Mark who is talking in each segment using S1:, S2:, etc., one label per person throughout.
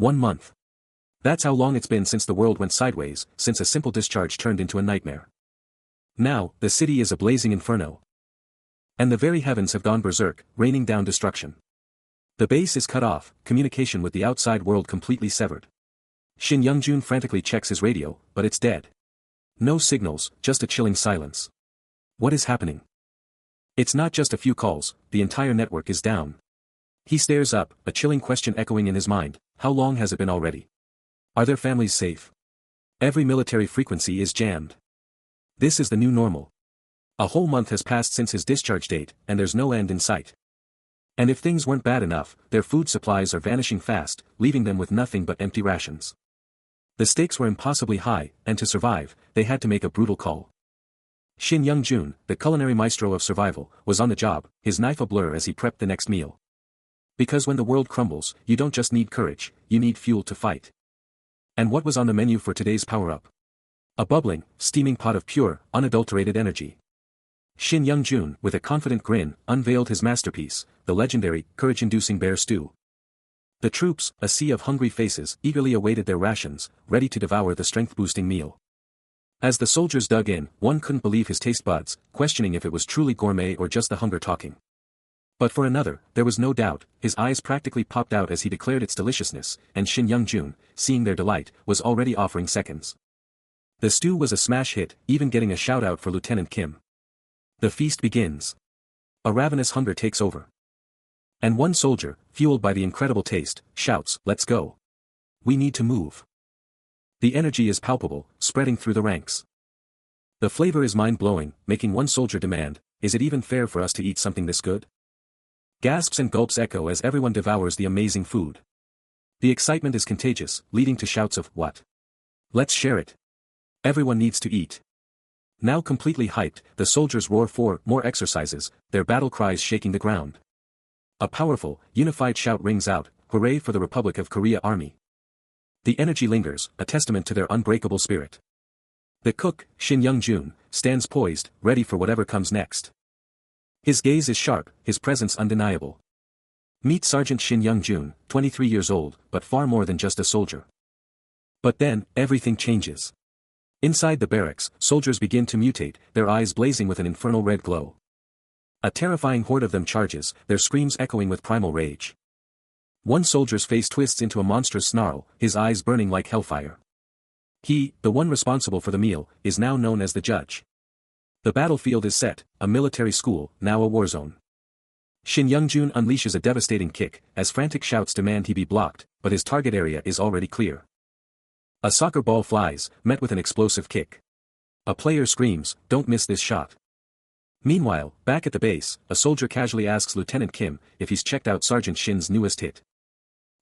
S1: 1 month. That's how long it's been since the world went sideways, since a simple discharge turned into a nightmare. Now, the city is a blazing inferno. And the very heavens have gone berserk, raining down destruction. The base is cut off, communication with the outside world completely severed. Shin Youngjun frantically checks his radio, but it's dead. No signals, just a chilling silence. What is happening? It's not just a few calls, the entire network is down. He stares up, a chilling question echoing in his mind: how long has it been already? Are their families safe? Every military frequency is jammed. This is the new normal. A whole month has passed since his discharge date, and there's no end in sight. And if things weren't bad enough, their food supplies are vanishing fast, leaving them with nothing but empty rations. The stakes were impossibly high, and to survive, they had to make a brutal call. Shin Young-jun, the culinary maestro of survival, was on the job, his knife a blur as he prepped the next meal. Because when the world crumbles, you don't just need courage, you need fuel to fight. And what was on the menu for today's power-up? A bubbling, steaming pot of pure, unadulterated energy. Shin Young-jun, with a confident grin, unveiled his masterpiece, the legendary, courage-inducing bear stew. The troops, a sea of hungry faces, eagerly awaited their rations, ready to devour the strength-boosting meal. As the soldiers dug in, one couldn't believe his taste buds, questioning if it was truly gourmet or just the hunger talking. But for another, there was no doubt, his eyes practically popped out as he declared its deliciousness, and Shin Young-jun, seeing their delight, was already offering seconds. The stew was a smash hit, even getting a shout-out for Lieutenant Kim. The feast begins. A ravenous hunger takes over. And one soldier, fueled by the incredible taste, shouts, "Let's go. We need to move." The energy is palpable, spreading through the ranks. The flavor is mind-blowing, making one soldier demand, "Is it even fair for us to eat something this good?" Gasps and gulps echo as everyone devours the amazing food. The excitement is contagious, leading to shouts of, "What? Let's share it. Everyone needs to eat." Now completely hyped, the soldiers roar for more exercises, their battle cries shaking the ground. A powerful, unified shout rings out, "Hooray for the Republic of Korea Army." The energy lingers, a testament to their unbreakable spirit. The cook, Shin Young-jun, stands poised, ready for whatever comes next. His gaze is sharp, his presence undeniable. Meet Sergeant Shin Young-jun, 23 years old, but far more than just a soldier. But then, everything changes. Inside the barracks, soldiers begin to mutate, their eyes blazing with an infernal red glow. A terrifying horde of them charges, their screams echoing with primal rage. One soldier's face twists into a monstrous snarl, his eyes burning like hellfire. He, the one responsible for the meal, is now known as the judge. The battlefield is set, a military school, now a war zone. Shin Young-jun unleashes a devastating kick, as frantic shouts demand he be blocked, but his target area is already clear. A soccer ball flies, met with an explosive kick. A player screams, "Don't miss this shot." Meanwhile, back at the base, a soldier casually asks Lieutenant Kim if he's checked out Sergeant Shin's newest hit.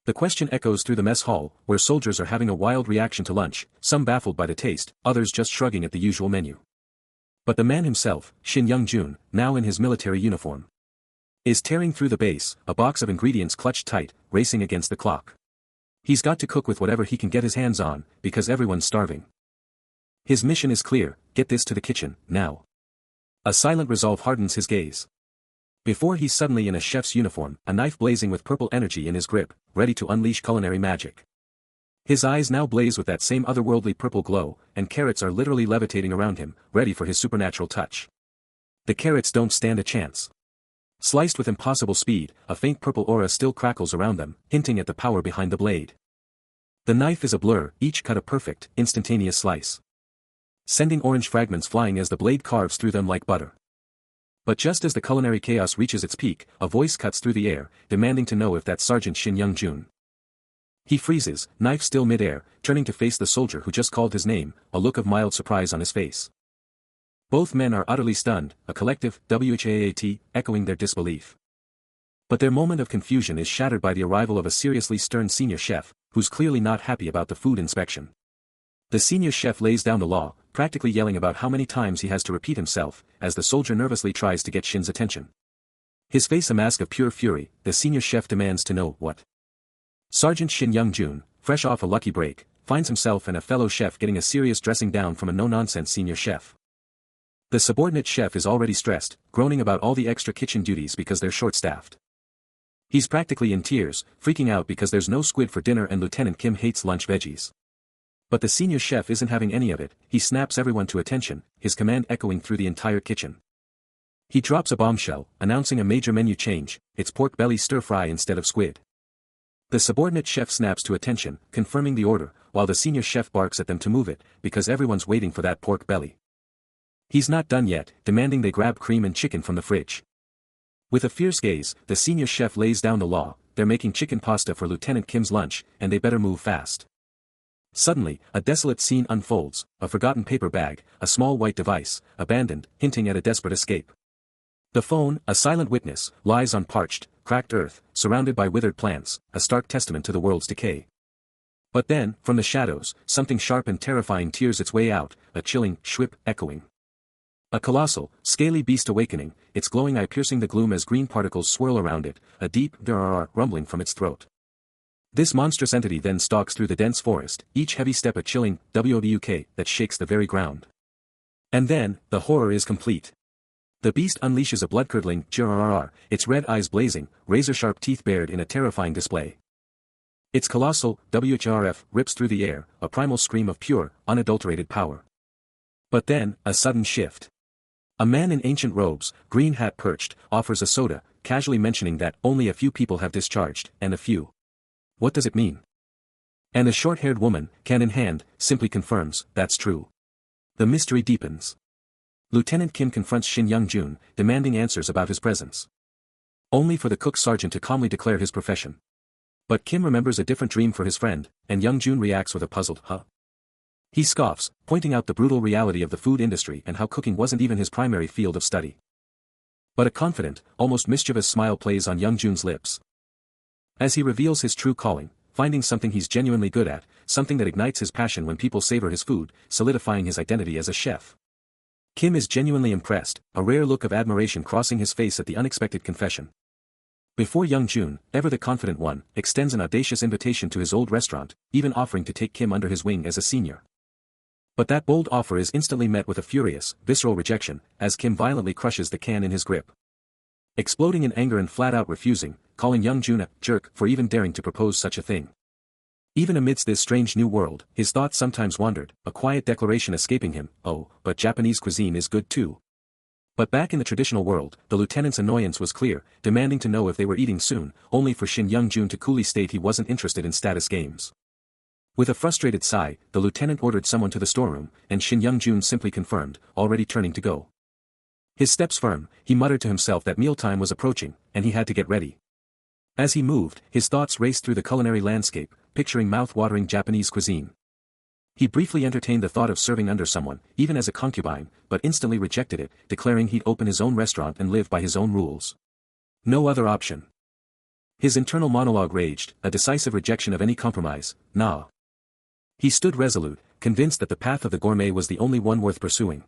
S1: The question echoes through the mess hall, where soldiers are having a wild reaction to lunch, some baffled by the taste, others just shrugging at the usual menu. But the man himself, Shin Young-jun, now in his military uniform, is tearing through the base, a box of ingredients clutched tight, racing against the clock. He's got to cook with whatever he can get his hands on, because everyone's starving. His mission is clear: get this to the kitchen, now. A silent resolve hardens his gaze. Before he's suddenly in a chef's uniform, a knife blazing with purple energy in his grip, ready to unleash culinary magic. His eyes now blaze with that same otherworldly purple glow, and carrots are literally levitating around him, ready for his supernatural touch. The carrots don't stand a chance. Sliced with impossible speed, a faint purple aura still crackles around them, hinting at the power behind the blade. The knife is a blur, each cut a perfect, instantaneous slice, sending orange fragments flying as the blade carves through them like butter. But just as the culinary chaos reaches its peak, a voice cuts through the air, demanding to know if that's Sergeant Shin Young-jun. He freezes, knife still mid-air, turning to face the soldier who just called his name, a look of mild surprise on his face. Both men are utterly stunned, a collective "WHAAT" echoing their disbelief. But their moment of confusion is shattered by the arrival of a seriously stern senior chef, who's clearly not happy about the food inspection. The senior chef lays down the law, practically yelling about how many times he has to repeat himself, as the soldier nervously tries to get Shin's attention. His face a mask of pure fury, the senior chef demands to know what. Sergeant Shin Young-jun, fresh off a lucky break, finds himself and a fellow chef getting a serious dressing down from a no-nonsense senior chef. The subordinate chef is already stressed, groaning about all the extra kitchen duties because they're short-staffed. He's practically in tears, freaking out because there's no squid for dinner and Lieutenant Kim hates lunch veggies. But the senior chef isn't having any of it. He snaps everyone to attention, his command echoing through the entire kitchen. He drops a bombshell, announcing a major menu change, it's pork belly stir-fry instead of squid. The subordinate chef snaps to attention, confirming the order, while the senior chef barks at them to move it, because everyone's waiting for that pork belly. He's not done yet, demanding they grab cream and chicken from the fridge. With a fierce gaze, the senior chef lays down the law, they're making chicken pasta for Lieutenant Kim's lunch, and they better move fast. Suddenly, a desolate scene unfolds, a forgotten paper bag, a small white device, abandoned, hinting at a desperate escape. The phone, a silent witness, lies on parched, cracked earth, surrounded by withered plants, a stark testament to the world's decay. But then, from the shadows, something sharp and terrifying tears its way out, a chilling shwip echoing. A colossal, scaly beast awakening, its glowing eye piercing the gloom as green particles swirl around it, a deep grrrr rumbling from its throat. This monstrous entity then stalks through the dense forest, each heavy step a chilling wobk that shakes the very ground. And then, the horror is complete. The beast unleashes a blood-curdling grrrr, its red eyes blazing, razor-sharp teeth bared in a terrifying display. Its colossal whrf rips through the air, a primal scream of pure, unadulterated power. But then, a sudden shift. A man in ancient robes, green hat perched, offers a soda, casually mentioning that only a few people have discharged, and a few. What does it mean? And a short-haired woman, can in hand, simply confirms, that's true. The mystery deepens. Lieutenant Kim confronts Shin Young-jun, demanding answers about his presence. Only for the cook sergeant to calmly declare his profession. But Kim remembers a different dream for his friend, and Young-jun reacts with a puzzled, huh? He scoffs, pointing out the brutal reality of the food industry and how cooking wasn't even his primary field of study. But a confident, almost mischievous smile plays on Young-jun's lips. As he reveals his true calling, finding something he's genuinely good at, something that ignites his passion when people savor his food, solidifying his identity as a chef. Kim is genuinely impressed, a rare look of admiration crossing his face at the unexpected confession. Before Young-jun, ever the confident one, extends an audacious invitation to his old restaurant, even offering to take Kim under his wing as a senior. But that bold offer is instantly met with a furious, visceral rejection, as Kim violently crushes the can in his grip. Exploding in anger and flat-out refusing, calling Young-jun a jerk for even daring to propose such a thing. Even amidst this strange new world, his thoughts sometimes wandered, a quiet declaration escaping him, oh, but Japanese cuisine is good too. But back in the traditional world, the lieutenant's annoyance was clear, demanding to know if they were eating soon, only for Shin Young-jun to coolly state he wasn't interested in status games. With a frustrated sigh, the lieutenant ordered someone to the storeroom, and Shin Young-jun simply confirmed, already turning to go. His steps firm, he muttered to himself that mealtime was approaching, and he had to get ready. As he moved, his thoughts raced through the culinary landscape, picturing mouth-watering Japanese cuisine. He briefly entertained the thought of serving under someone, even as a concubine, but instantly rejected it, declaring he'd open his own restaurant and live by his own rules. No other option. His internal monologue raged, a decisive rejection of any compromise, nah. He stood resolute, convinced that the path of the gourmet was the only one worth pursuing.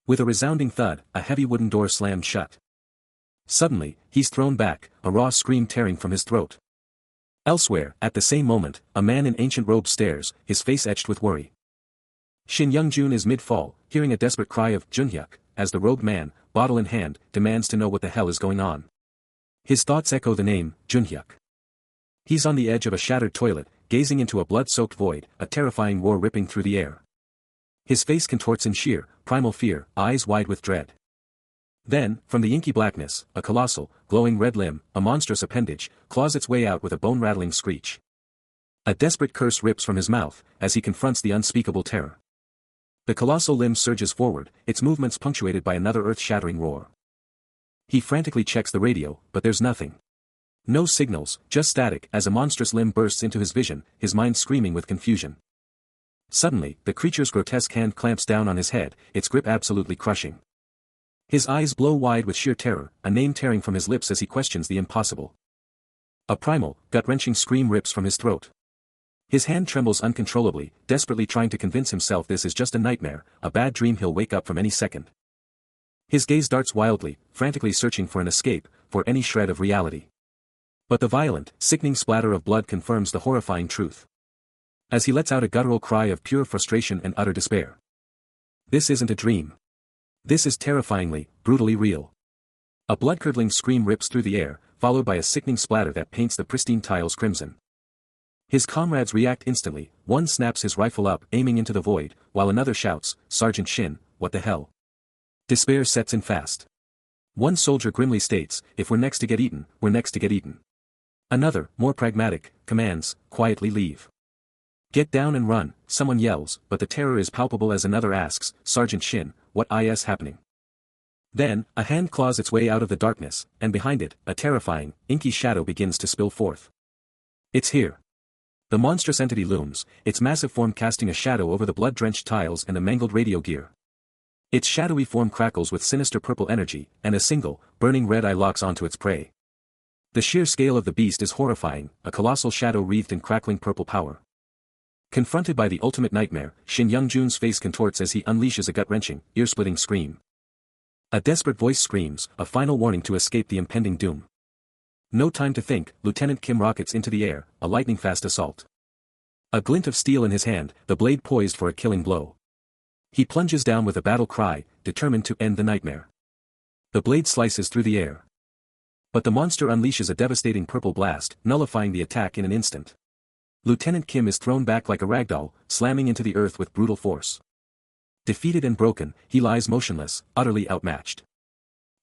S1: With a resounding thud, a heavy wooden door slammed shut. Suddenly, he's thrown back, a raw scream tearing from his throat. Elsewhere, at the same moment, a man in ancient robes stares, his face etched with worry. Shin Young-jun is mid-fall, hearing a desperate cry of Junhyuk, as the robed man, bottle in hand, demands to know what the hell is going on. His thoughts echo the name, Junhyuk. He's on the edge of a shattered toilet, gazing into a blood-soaked void, a terrifying roar ripping through the air. His face contorts in sheer, primal fear, eyes wide with dread. Then, from the inky blackness, a colossal, glowing red limb, a monstrous appendage, claws its way out with a bone-rattling screech. A desperate curse rips from his mouth, as he confronts the unspeakable terror. The colossal limb surges forward, its movements punctuated by another earth-shattering roar. He frantically checks the radio, but there's nothing. No signals, just static as a monstrous limb bursts into his vision, his mind screaming with confusion. Suddenly, the creature's grotesque hand clamps down on his head, its grip absolutely crushing. His eyes blow wide with sheer terror, a name tearing from his lips as he questions the impossible. A primal, gut-wrenching scream rips from his throat. His hand trembles uncontrollably, desperately trying to convince himself this is just a nightmare, a bad dream he'll wake up from any second. His gaze darts wildly, frantically searching for an escape, for any shred of reality. But the violent, sickening splatter of blood confirms the horrifying truth. As he lets out a guttural cry of pure frustration and utter despair. This isn't a dream. This is terrifyingly, brutally real. A blood-curdling scream rips through the air, followed by a sickening splatter that paints the pristine tiles crimson. His comrades react instantly, one snaps his rifle up, aiming into the void, while another shouts, "Sergeant Shin, what the hell?" Despair sets in fast. One soldier grimly states, "If we're next to get eaten, we're next to get eaten." Another, more pragmatic, commands, "Quietly leave." "Get down and run," someone yells, but the terror is palpable as another asks, "Sergeant Shin, what is happening?" Then, a hand claws its way out of the darkness, and behind it, a terrifying, inky shadow begins to spill forth. It's here. The monstrous entity looms, its massive form casting a shadow over the blood-drenched tiles and the mangled radio gear. Its shadowy form crackles with sinister purple energy, and a single, burning red eye locks onto its prey. The sheer scale of the beast is horrifying, a colossal shadow wreathed in crackling purple power. Confronted by the ultimate nightmare, Shin Young-jun's face contorts as he unleashes a gut-wrenching, ear-splitting scream. A desperate voice screams, a final warning to escape the impending doom. No time to think, Lieutenant Kim rockets into the air, a lightning-fast assault. A glint of steel in his hand, the blade poised for a killing blow. He plunges down with a battle cry, determined to end the nightmare. The blade slices through the air. But the monster unleashes a devastating purple blast, nullifying the attack in an instant. Lieutenant Kim is thrown back like a ragdoll, slamming into the earth with brutal force. Defeated and broken, he lies motionless, utterly outmatched.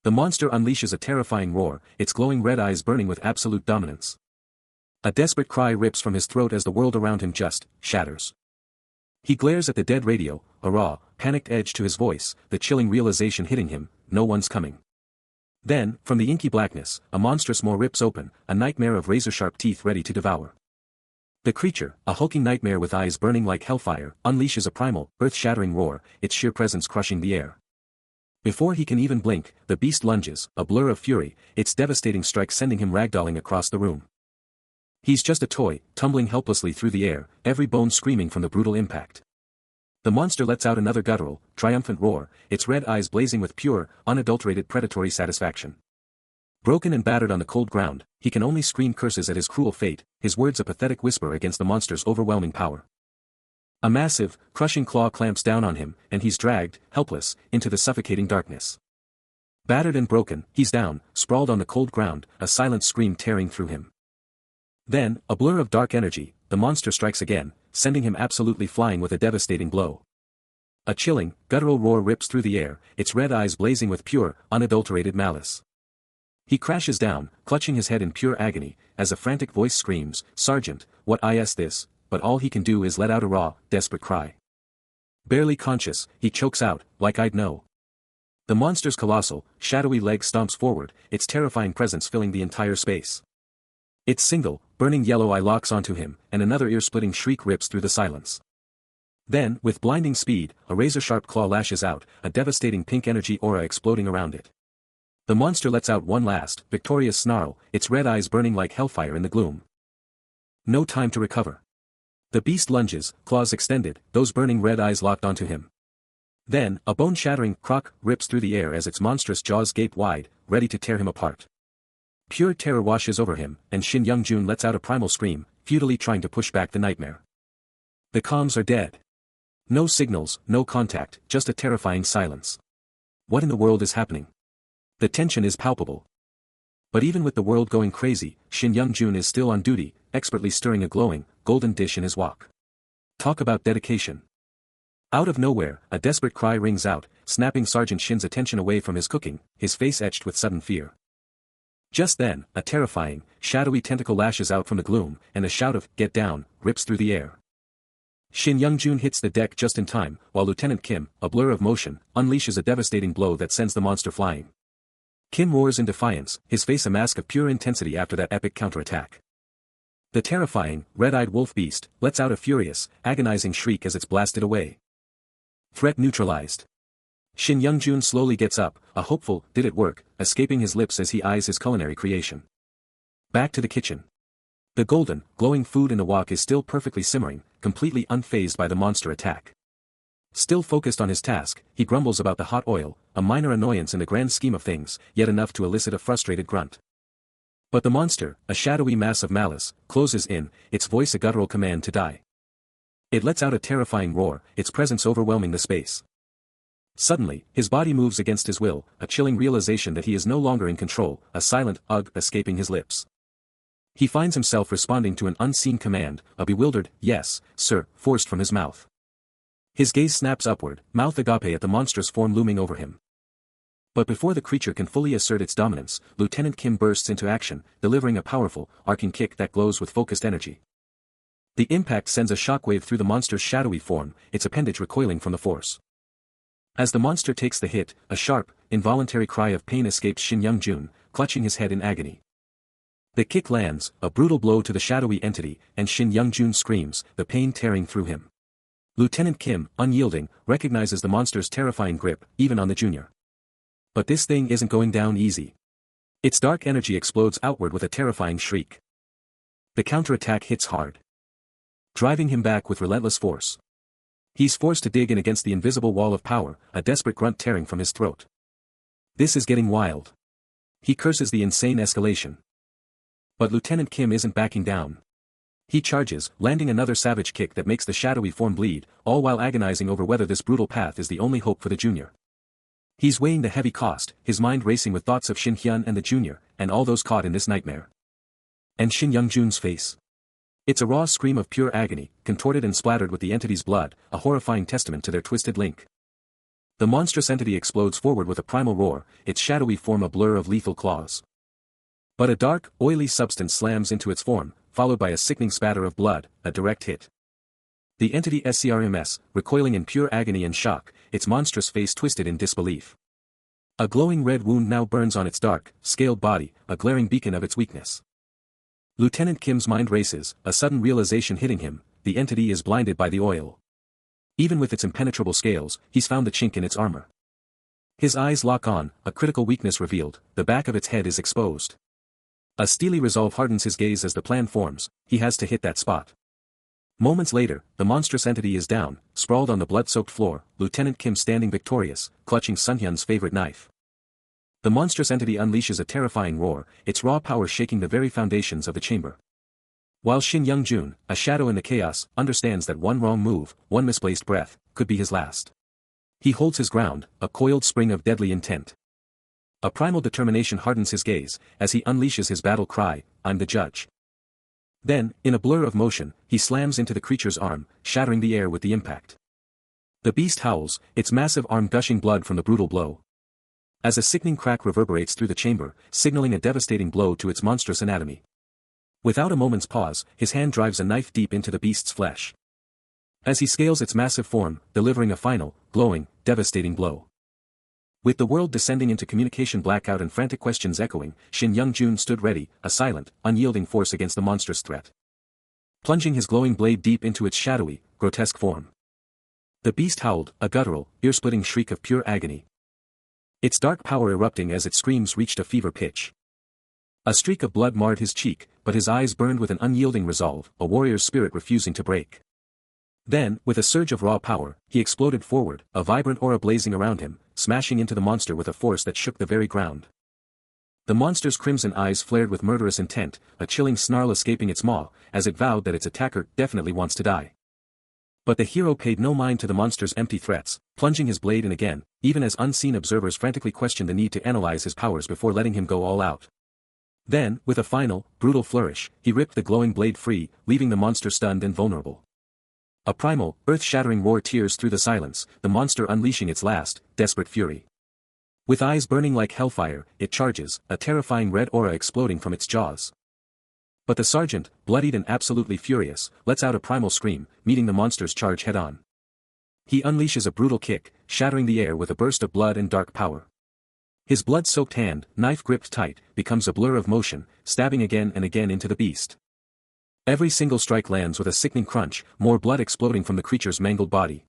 S1: The monster unleashes a terrifying roar, its glowing red eyes burning with absolute dominance. A desperate cry rips from his throat as the world around him just shatters. He glares at the dead radio, a raw, panicked edge to his voice, the chilling realization hitting him, no one's coming. Then, from the inky blackness, a monstrous maw rips open, a nightmare of razor-sharp teeth ready to devour. The creature, a hulking nightmare with eyes burning like hellfire, unleashes a primal, earth-shattering roar, its sheer presence crushing the air. Before he can even blink, the beast lunges, a blur of fury, its devastating strike sending him ragdolling across the room. He's just a toy, tumbling helplessly through the air, every bone screaming from the brutal impact. The monster lets out another guttural, triumphant roar, its red eyes blazing with pure, unadulterated predatory satisfaction. Broken and battered on the cold ground, he can only scream curses at his cruel fate, his words a pathetic whisper against the monster's overwhelming power. A massive, crushing claw clamps down on him, and he's dragged, helpless, into the suffocating darkness. Battered and broken, he's down, sprawled on the cold ground, a silent scream tearing through him. Then, a blur of dark energy, the monster strikes again, sending him absolutely flying with a devastating blow. A chilling, guttural roar rips through the air, its red eyes blazing with pure, unadulterated malice. He crashes down, clutching his head in pure agony, as a frantic voice screams, "Sergeant, what is this?" But all he can do is let out a raw, desperate cry. Barely conscious, he chokes out, "Like I'd know." The monster's colossal, shadowy leg stomps forward, its terrifying presence filling the entire space. Its single, burning yellow eye locks onto him, and another ear-splitting shriek rips through the silence. Then, with blinding speed, a razor-sharp claw lashes out, a devastating pink energy aura exploding around it. The monster lets out one last, victorious snarl, its red eyes burning like hellfire in the gloom. No time to recover. The beast lunges, claws extended, those burning red eyes locked onto him. Then, a bone-shattering croak rips through the air as its monstrous jaws gape wide, ready to tear him apart. Pure terror washes over him, and Shin Young-jun lets out a primal scream, futilely trying to push back the nightmare. The comms are dead. No signals, no contact, just a terrifying silence. What in the world is happening? The tension is palpable. But even with the world going crazy, Shin Young-jun is still on duty, expertly stirring a glowing, golden dish in his wok. Talk about dedication. Out of nowhere, a desperate cry rings out, snapping Sergeant Shin's attention away from his cooking, his face etched with sudden fear. Just then, a terrifying, shadowy tentacle lashes out from the gloom, and a shout of, "Get down," rips through the air. Shin Young-jun hits the deck just in time, while Lieutenant Kim, a blur of motion, unleashes a devastating blow that sends the monster flying. Kim roars in defiance, his face a mask of pure intensity after that epic counterattack. The terrifying, red-eyed wolf beast, lets out a furious, agonizing shriek as it's blasted away. Threat neutralized. Shin Young-jun slowly gets up, a hopeful, "Did it work?" escaping his lips as he eyes his culinary creation. Back to the kitchen. The golden, glowing food in the wok is still perfectly simmering, completely unfazed by the monster attack. Still focused on his task, he grumbles about the hot oil, a minor annoyance in the grand scheme of things, yet enough to elicit a frustrated grunt. But the monster, a shadowy mass of malice, closes in, its voice a guttural command to die. It lets out a terrifying roar, its presence overwhelming the space. Suddenly, his body moves against his will, a chilling realization that he is no longer in control, a silent "ugh" escaping his lips. He finds himself responding to an unseen command, a bewildered "yes, sir," forced from his mouth. His gaze snaps upward, mouth agape at the monstrous form looming over him. But before the creature can fully assert its dominance, Lieutenant Kim bursts into action, delivering a powerful, arcing kick that glows with focused energy. The impact sends a shockwave through the monster's shadowy form, its appendage recoiling from the force. As the monster takes the hit, a sharp, involuntary cry of pain escapes Shin Young-jun, clutching his head in agony. The kick lands, a brutal blow to the shadowy entity, and Shin Young-jun screams, the pain tearing through him. Lieutenant Kim, unyielding, recognizes the monster's terrifying grip, even on the junior. But this thing isn't going down easy. Its dark energy explodes outward with a terrifying shriek. The counterattack hits hard, driving him back with relentless force. He's forced to dig in against the invisible wall of power, a desperate grunt tearing from his throat. This is getting wild. He curses the insane escalation. But Lieutenant Kim isn't backing down. He charges, landing another savage kick that makes the shadowy form bleed, all while agonizing over whether this brutal path is the only hope for the junior. He's weighing the heavy cost, his mind racing with thoughts of Shin Hyun and the junior, and all those caught in this nightmare. And Shin Young-jun's face. It's a raw scream of pure agony, contorted and splattered with the entity's blood, a horrifying testament to their twisted link. The monstrous entity explodes forward with a primal roar, its shadowy form a blur of lethal claws. But a dark, oily substance slams into its form, followed by a sickening spatter of blood, a direct hit. The entity SCRMS, recoiling in pure agony and shock, its monstrous face twisted in disbelief. A glowing red wound now burns on its dark, scaled body, a glaring beacon of its weakness. Lieutenant Kim's mind races, a sudden realization hitting him, the entity is blinded by the oil. Even with its impenetrable scales, he's found the chink in its armor. His eyes lock on, a critical weakness revealed, the back of its head is exposed. A steely resolve hardens his gaze as the plan forms, he has to hit that spot. Moments later, the monstrous entity is down, sprawled on the blood-soaked floor, Lieutenant Kim standing victorious, clutching Sun Hyun's favorite knife. The monstrous entity unleashes a terrifying roar, its raw power shaking the very foundations of the chamber. While Shin Young-jun, a shadow in the chaos, understands that one wrong move, one misplaced breath, could be his last. He holds his ground, a coiled spring of deadly intent. A primal determination hardens his gaze, as he unleashes his battle cry, "I'm the judge." Then, in a blur of motion, he slams into the creature's arm, shattering the air with the impact. The beast howls, its massive arm gushing blood from the brutal blow. As a sickening crack reverberates through the chamber, signaling a devastating blow to its monstrous anatomy. Without a moment's pause, his hand drives a knife deep into the beast's flesh. As he scales its massive form, delivering a final, glowing, devastating blow. With the world descending into communication blackout and frantic questions echoing, Shin Young-jun stood ready, a silent, unyielding force against the monstrous threat. Plunging his glowing blade deep into its shadowy, grotesque form. The beast howled, a guttural, ear-splitting shriek of pure agony. Its dark power erupting as its screams reached a fever pitch. A streak of blood marred his cheek, but his eyes burned with an unyielding resolve, a warrior's spirit refusing to break. Then, with a surge of raw power, he exploded forward, a vibrant aura blazing around him, smashing into the monster with a force that shook the very ground. The monster's crimson eyes flared with murderous intent, a chilling snarl escaping its maw, as it vowed that its attacker definitely wants to die. But the hero paid no mind to the monster's empty threats, plunging his blade in again, even as unseen observers frantically questioned the need to analyze his powers before letting him go all out. Then, with a final, brutal flourish, he ripped the glowing blade free, leaving the monster stunned and vulnerable. A primal, earth-shattering roar tears through the silence, the monster unleashing its last, desperate fury. With eyes burning like hellfire, it charges, a terrifying red aura exploding from its jaws. But the sergeant, bloodied and absolutely furious, lets out a primal scream, meeting the monster's charge head-on. He unleashes a brutal kick, shattering the air with a burst of blood and dark power. His blood-soaked hand, knife gripped tight, becomes a blur of motion, stabbing again and again into the beast. Every single strike lands with a sickening crunch, more blood exploding from the creature's mangled body.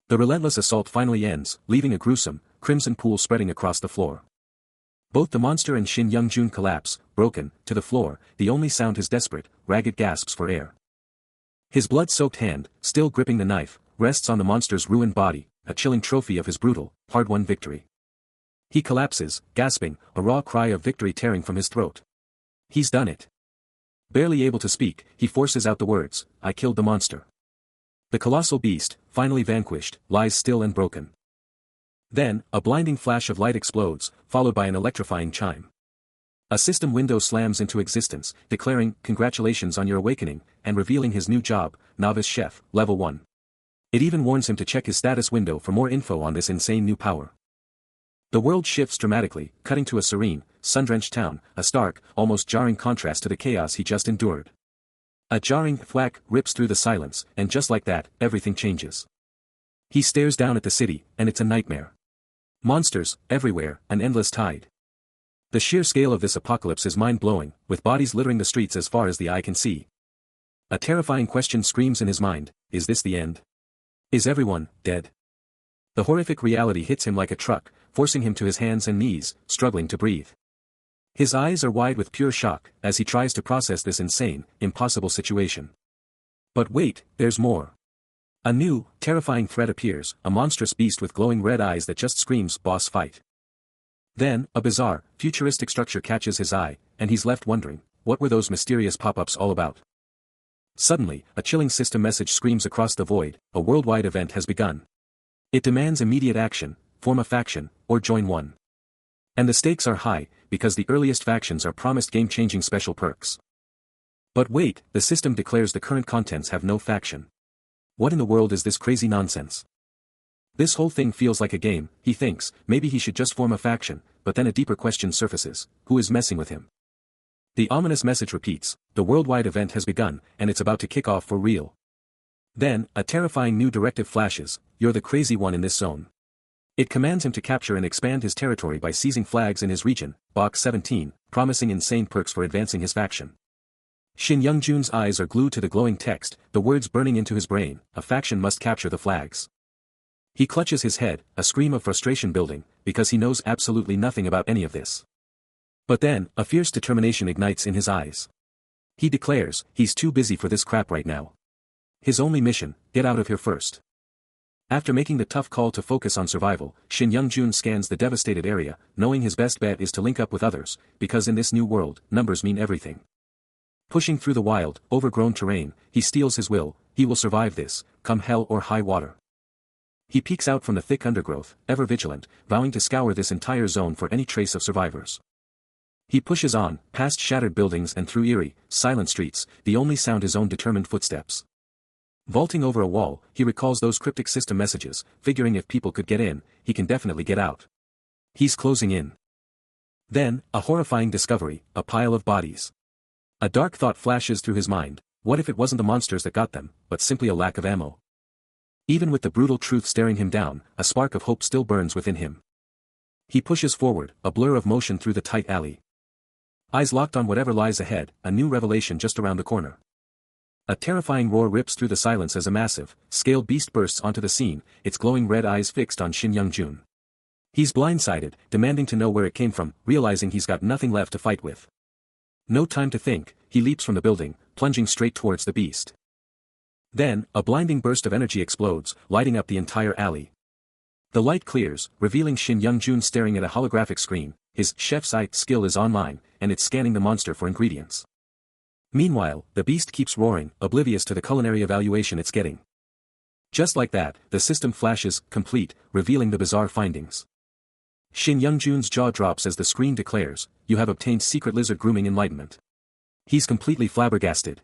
S1: The relentless assault finally ends, leaving a gruesome, crimson pool spreading across the floor. Both the monster and Shin Young-jun collapse, broken, to the floor, the only sound his desperate, ragged gasps for air. His blood-soaked hand, still gripping the knife, rests on the monster's ruined body, a chilling trophy of his brutal, hard-won victory. He collapses, gasping, a raw cry of victory tearing from his throat. He's done it. Barely able to speak, he forces out the words, "I killed the monster." The colossal beast, finally vanquished, lies still and broken. Then, a blinding flash of light explodes, followed by an electrifying chime. A system window slams into existence, declaring, "Congratulations on your awakening," and revealing his new job, Novice Chef, Level 1. It even warns him to check his status window for more info on this insane new power. The world shifts dramatically, cutting to a serene, sun-drenched town, a stark, almost jarring contrast to the chaos he just endured. A jarring thwack rips through the silence, and just like that, everything changes. He stares down at the city, and it's a nightmare. Monsters, everywhere, an endless tide. The sheer scale of this apocalypse is mind-blowing, with bodies littering the streets as far as the eye can see. A terrifying question screams in his mind: is this the end? Is everyone dead? The horrific reality hits him like a truck, forcing him to his hands and knees, struggling to breathe. His eyes are wide with pure shock, as he tries to process this insane, impossible situation. But wait, there's more. A new, terrifying threat appears, a monstrous beast with glowing red eyes that just screams, "Boss fight." Then, a bizarre, futuristic structure catches his eye, and he's left wondering, what were those mysterious pop-ups all about? Suddenly, a chilling system message screams across the void: a worldwide event has begun. It demands immediate action, form a faction, or join one. And the stakes are high, because the earliest factions are promised game-changing special perks. But wait, the system declares the current contents have no faction. What in the world is this crazy nonsense? This whole thing feels like a game, he thinks. Maybe he should just form a faction, but then a deeper question surfaces: who is messing with him? The ominous message repeats: the worldwide event has begun, and it's about to kick off for real. Then, a terrifying new directive flashes: you're the crazy one in this zone. It commands him to capture and expand his territory by seizing flags in his region, Box 17, promising insane perks for advancing his faction. Shin Young-jun's eyes are glued to the glowing text, the words burning into his brain: a faction must capture the flags. He clutches his head, a scream of frustration building, because he knows absolutely nothing about any of this. But then, a fierce determination ignites in his eyes. He declares, he's too busy for this crap right now. His only mission: get out of here first. After making the tough call to focus on survival, Shin Young-jun scans the devastated area, knowing his best bet is to link up with others, because in this new world, numbers mean everything. Pushing through the wild, overgrown terrain, he steels his will: he will survive this, come hell or high water. He peeks out from the thick undergrowth, ever vigilant, vowing to scour this entire zone for any trace of survivors. He pushes on, past shattered buildings and through eerie, silent streets, the only sound his own determined footsteps. Vaulting over a wall, he recalls those cryptic system messages, figuring if people could get in, he can definitely get out. He's closing in. Then, a horrifying discovery: a pile of bodies. A dark thought flashes through his mind: what if it wasn't the monsters that got them, but simply a lack of ammo? Even with the brutal truth staring him down, a spark of hope still burns within him. He pushes forward, a blur of motion through the tight alley. Eyes locked on whatever lies ahead, a new revelation just around the corner. A terrifying roar rips through the silence as a massive, scaled beast bursts onto the scene, its glowing red eyes fixed on Shin Young-jun. He's blindsided, demanding to know where it came from, realizing he's got nothing left to fight with. No time to think, he leaps from the building, plunging straight towards the beast. Then, a blinding burst of energy explodes, lighting up the entire alley. The light clears, revealing Shin Young-jun staring at a holographic screen. His chef's eye skill is online, and it's scanning the monster for ingredients. Meanwhile, the beast keeps roaring, oblivious to the culinary evaluation it's getting. Just like that, the system flashes, complete, revealing the bizarre findings. Shin Young-jun's jaw drops as the screen declares: you have obtained secret lizard grooming enlightenment. He's completely flabbergasted.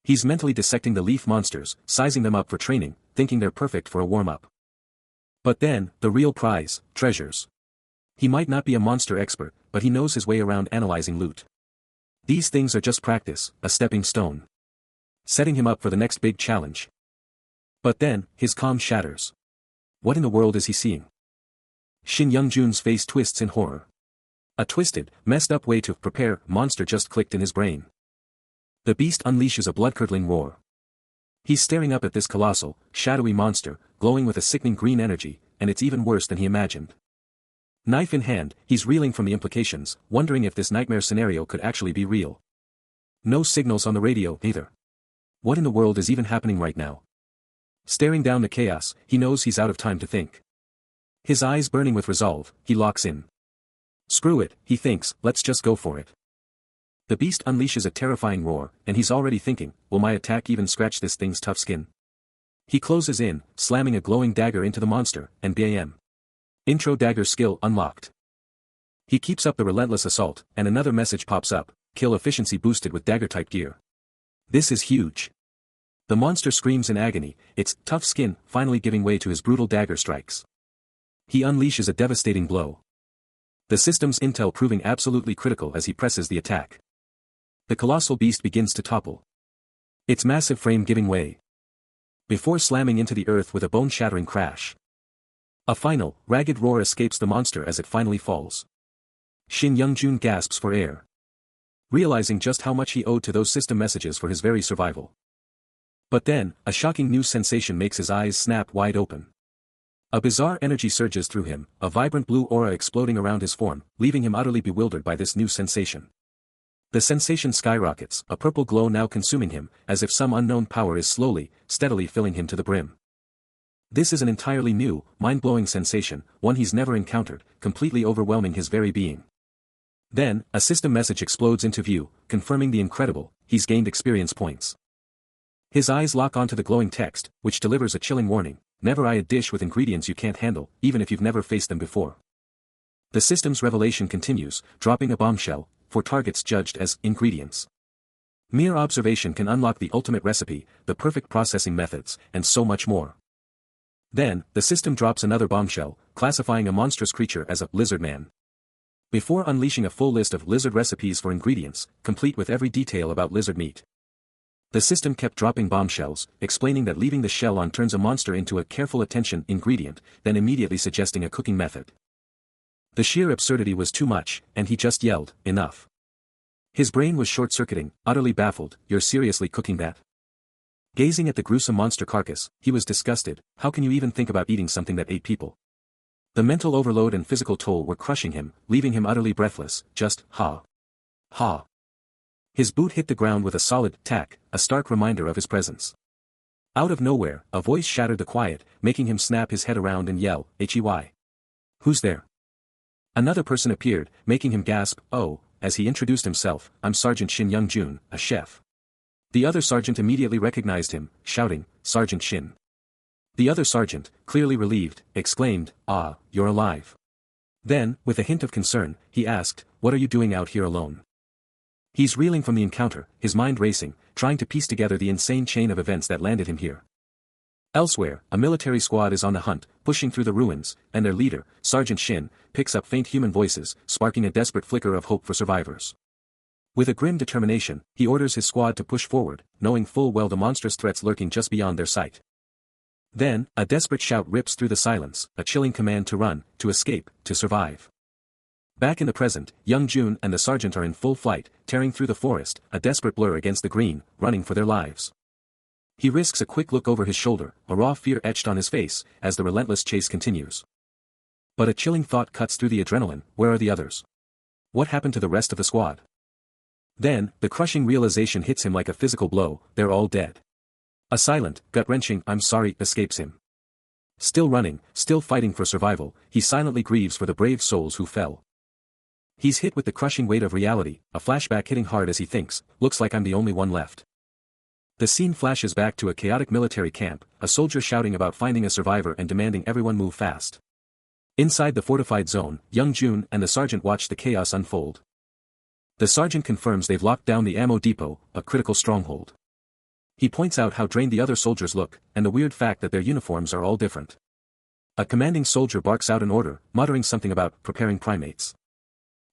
S1: He's mentally dissecting the leaf monsters, sizing them up for training, thinking they're perfect for a warm-up. But then, the real prize: treasures. He might not be a monster expert, but he knows his way around analyzing loot. These things are just practice, a stepping stone. Setting him up for the next big challenge. But then, his calm shatters. What in the world is he seeing? Shin Young-jun's face twists in horror. A twisted, messed up way to prepare monster just clicked in his brain. The beast unleashes a blood-curdling roar. He's staring up at this colossal, shadowy monster, glowing with a sickening green energy, and it's even worse than he imagined. Knife in hand, he's reeling from the implications, wondering if this nightmare scenario could actually be real. No signals on the radio, either. What in the world is even happening right now? Staring down the chaos, he knows he's out of time to think. His eyes burning with resolve, he locks in. Screw it, he thinks, let's just go for it. The beast unleashes a terrifying roar, and he's already thinking, will my attack even scratch this thing's tough skin? He closes in, slamming a glowing dagger into the monster, and bam. Intro dagger skill unlocked. He keeps up the relentless assault, and another message pops up, kill efficiency boosted with dagger-type gear. This is huge. The monster screams in agony, its tough skin finally giving way to his brutal dagger strikes. He unleashes a devastating blow. The system's intel proving absolutely critical as he presses the attack. The colossal beast begins to topple. Its massive frame giving way, before slamming into the earth with a bone-shattering crash. A final, ragged roar escapes the monster as it finally falls. Shin Young-jun gasps for air, realizing just how much he owed to those system messages for his very survival. But then, a shocking new sensation makes his eyes snap wide open. A bizarre energy surges through him, a vibrant blue aura exploding around his form, leaving him utterly bewildered by this new sensation. The sensation skyrockets, a purple glow now consuming him, as if some unknown power is slowly, steadily filling him to the brim. This is an entirely new, mind-blowing sensation, one he's never encountered, completely overwhelming his very being. Then, a system message explodes into view, confirming the incredible, he's gained experience points. His eyes lock onto the glowing text, which delivers a chilling warning, never eye a dish with ingredients you can't handle, even if you've never faced them before. The system's revelation continues, dropping a bombshell, for targets judged as ingredients. Mere observation can unlock the ultimate recipe, the perfect processing methods, and so much more. Then, the system drops another bombshell, classifying a monstrous creature as a lizard man. Before unleashing a full list of lizard recipes for ingredients, complete with every detail about lizard meat. The system kept dropping bombshells, explaining that leaving the shell on turns a monster into a careful attention ingredient, then immediately suggesting a cooking method. The sheer absurdity was too much, and he just yelled, enough. His brain was short-circuiting, utterly baffled, you're seriously cooking that? Gazing at the gruesome monster carcass, he was disgusted, how can you even think about eating something that ate people? The mental overload and physical toll were crushing him, leaving him utterly breathless, just, ha. Ha. His boot hit the ground with a solid tack, a stark reminder of his presence. Out of nowhere, a voice shattered the quiet, making him snap his head around and yell, "Hey! Who's there?" Another person appeared, making him gasp, "Oh," as he introduced himself, "I'm Sergeant Shin Young-jun, a chef." The other sergeant immediately recognized him, shouting, "Sergeant Shin." The other sergeant, clearly relieved, exclaimed, "Ah, you're alive." Then, with a hint of concern, he asked, "What are you doing out here alone?" He's reeling from the encounter, his mind racing, trying to piece together the insane chain of events that landed him here. Elsewhere, a military squad is on the hunt, pushing through the ruins, and their leader, Sergeant Shin, picks up faint human voices, sparking a desperate flicker of hope for survivors. With a grim determination, he orders his squad to push forward, knowing full well the monstrous threats lurking just beyond their sight. Then, a desperate shout rips through the silence, a chilling command to run, to escape, to survive. Back in the present, Young-jun and the sergeant are in full flight, tearing through the forest, a desperate blur against the green, running for their lives. He risks a quick look over his shoulder, a raw fear etched on his face, as the relentless chase continues. But a chilling thought cuts through the adrenaline, where are the others? What happened to the rest of the squad? Then, the crushing realization hits him like a physical blow, they're all dead. A silent, gut-wrenching "I'm sorry" escapes him. Still running, still fighting for survival, he silently grieves for the brave souls who fell. He's hit with the crushing weight of reality, a flashback hitting hard as he thinks, looks like I'm the only one left. The scene flashes back to a chaotic military camp, a soldier shouting about finding a survivor and demanding everyone move fast. Inside the fortified zone, Young-jun and the sergeant watch the chaos unfold. The sergeant confirms they've locked down the ammo depot, a critical stronghold. He points out how drained the other soldiers look, and the weird fact that their uniforms are all different. A commanding soldier barks out an order, muttering something about preparing primates.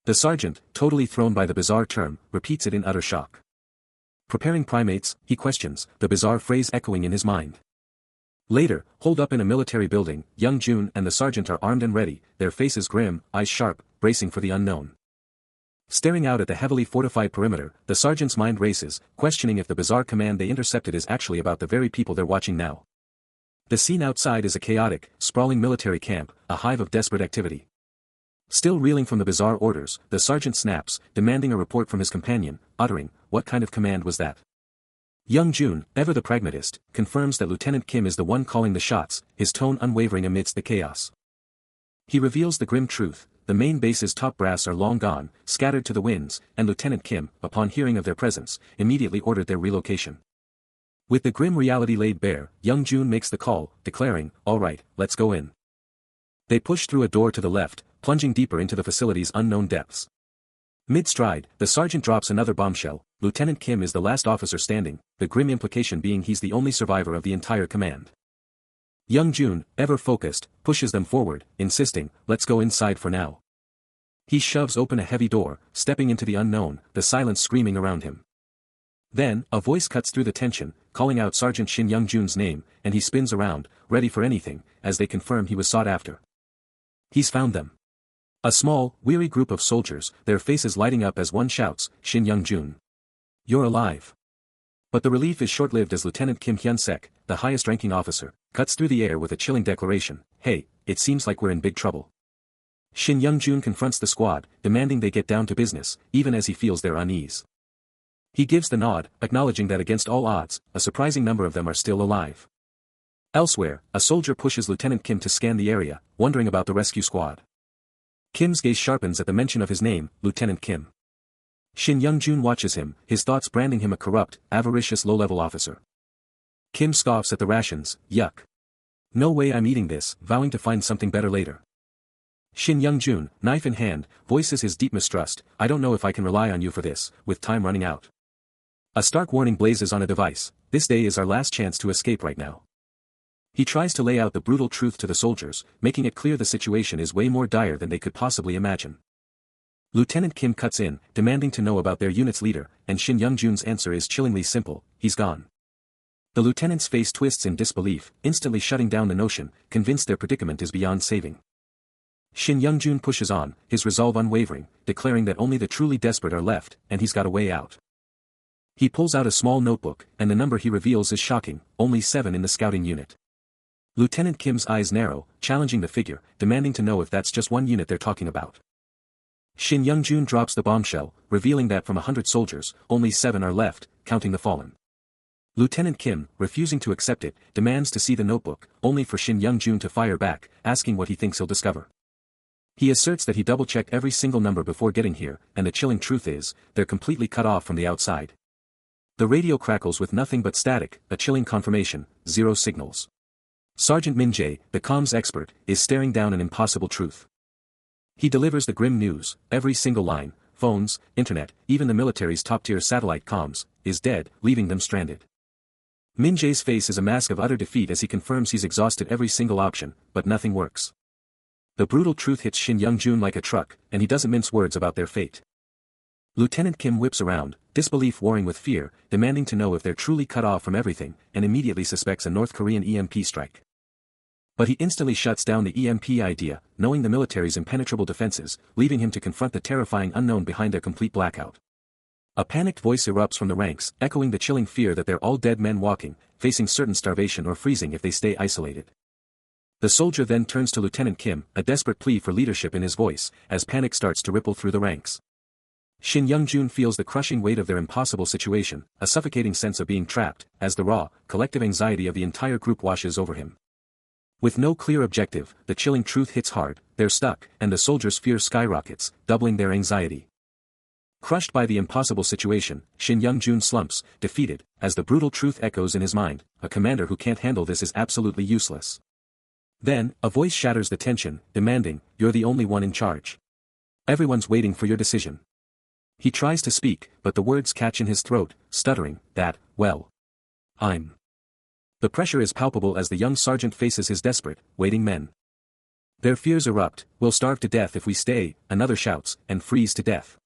S1: The sergeant, totally thrown by the bizarre term, repeats it in utter shock. Preparing primates, he questions, the bizarre phrase echoing in his mind. Later, holed up in a military building, Young-jun and the sergeant are armed and ready, their faces grim, eyes sharp, bracing for the unknown. Staring out at the heavily fortified perimeter, the sergeant's mind races, questioning if the bizarre command they intercepted is actually about the very people they're watching now. The scene outside is a chaotic, sprawling military camp, a hive of desperate activity. Still reeling from the bizarre orders, the sergeant snaps, demanding a report from his companion, uttering, "What kind of command was that?" Young-jun, ever the pragmatist, confirms that Lieutenant Kim is the one calling the shots, his tone unwavering amidst the chaos. He reveals the grim truth, the main base's top brass are long gone, scattered to the winds, and Lieutenant Kim, upon hearing of their presence, immediately ordered their relocation. With the grim reality laid bare, Young-jun makes the call, declaring, "All right, let's go in." They push through a door to the left, plunging deeper into the facility's unknown depths. Mid-stride, the sergeant drops another bombshell. Lieutenant Kim is the last officer standing, the grim implication being he's the only survivor of the entire command. Young Jun, ever focused, pushes them forward, insisting, "Let's go inside for now." He shoves open a heavy door, stepping into the unknown, the silence screaming around him. Then, a voice cuts through the tension, calling out Sergeant Shin Young Jun's name, and he spins around, ready for anything, as they confirm he was sought after. He's found them. A small, weary group of soldiers, their faces lighting up as one shouts, "Shin Young Jun. You're alive." But the relief is short-lived as Lieutenant Kim Hyun-sek, the highest-ranking officer, cuts through the air with a chilling declaration, "Hey, it seems like we're in big trouble." Shin Young Jun confronts the squad, demanding they get down to business, even as he feels their unease. He gives the nod, acknowledging that against all odds, a surprising number of them are still alive. Elsewhere, a soldier pushes Lieutenant Kim to scan the area, wondering about the rescue squad. Kim's gaze sharpens at the mention of his name, Lieutenant Kim. Shin Young Jun watches him, his thoughts branding him a corrupt, avaricious low-level officer. Kim scoffs at the rations, "Yuck. No way I'm eating this," vowing to find something better later. Shin Young Jun, knife in hand, voices his deep mistrust, "I don't know if I can rely on you for this, with time running out." A stark warning blazes on a device, "This day is our last chance to escape right now." He tries to lay out the brutal truth to the soldiers, making it clear the situation is way more dire than they could possibly imagine. Lieutenant Kim cuts in, demanding to know about their unit's leader, and Shin Young Jun's answer is chillingly simple, "He's gone." The lieutenant's face twists in disbelief, instantly shutting down the notion, convinced their predicament is beyond saving. Shin Young Jun pushes on, his resolve unwavering, declaring that only the truly desperate are left, and he's got a way out. He pulls out a small notebook, and the number he reveals is shocking, only 7 in the scouting unit. Lieutenant Kim's eyes narrow, challenging the figure, demanding to know if that's just one unit they're talking about. Shin Young Jun drops the bombshell, revealing that from 100 soldiers, only 7 are left, counting the fallen. Lieutenant Kim, refusing to accept it, demands to see the notebook, only for Shin Young Jun to fire back, asking what he thinks he'll discover. He asserts that he double-checked every single number before getting here, and the chilling truth is, they're completely cut off from the outside. The radio crackles with nothing but static, a chilling confirmation, 0 signals. Sergeant Min Jae, the comms expert, is staring down an impossible truth. He delivers the grim news, every single line, phones, internet, even the military's top-tier satellite comms, is dead, leaving them stranded. Min Jae's face is a mask of utter defeat as he confirms he's exhausted every single option, but nothing works. The brutal truth hits Shin Young Jun like a truck, and he doesn't mince words about their fate. Lieutenant Kim whips around, disbelief warring with fear, demanding to know if they're truly cut off from everything, and immediately suspects a North Korean EMP strike. But he instantly shuts down the EMP idea, knowing the military's impenetrable defenses, leaving him to confront the terrifying unknown behind their complete blackout. A panicked voice erupts from the ranks, echoing the chilling fear that they're all dead men walking, facing certain starvation or freezing if they stay isolated. The soldier then turns to Lieutenant Kim, a desperate plea for leadership in his voice, as panic starts to ripple through the ranks. Shin Young Jun feels the crushing weight of their impossible situation, a suffocating sense of being trapped, as the raw, collective anxiety of the entire group washes over him. With no clear objective, the chilling truth hits hard, they're stuck, and the soldiers' fear skyrockets, doubling their anxiety. Crushed by the impossible situation, Shin Young Jun slumps, defeated, as the brutal truth echoes in his mind, a commander who can't handle this is absolutely useless. Then, a voice shatters the tension, demanding, "You're the only one in charge. Everyone's waiting for your decision." He tries to speak, but the words catch in his throat, stuttering, that, well, I'm. The pressure is palpable as the young sergeant faces his desperate, waiting men. Their fears erupt, "We'll starve to death if we stay," another shouts, "and freeze to death."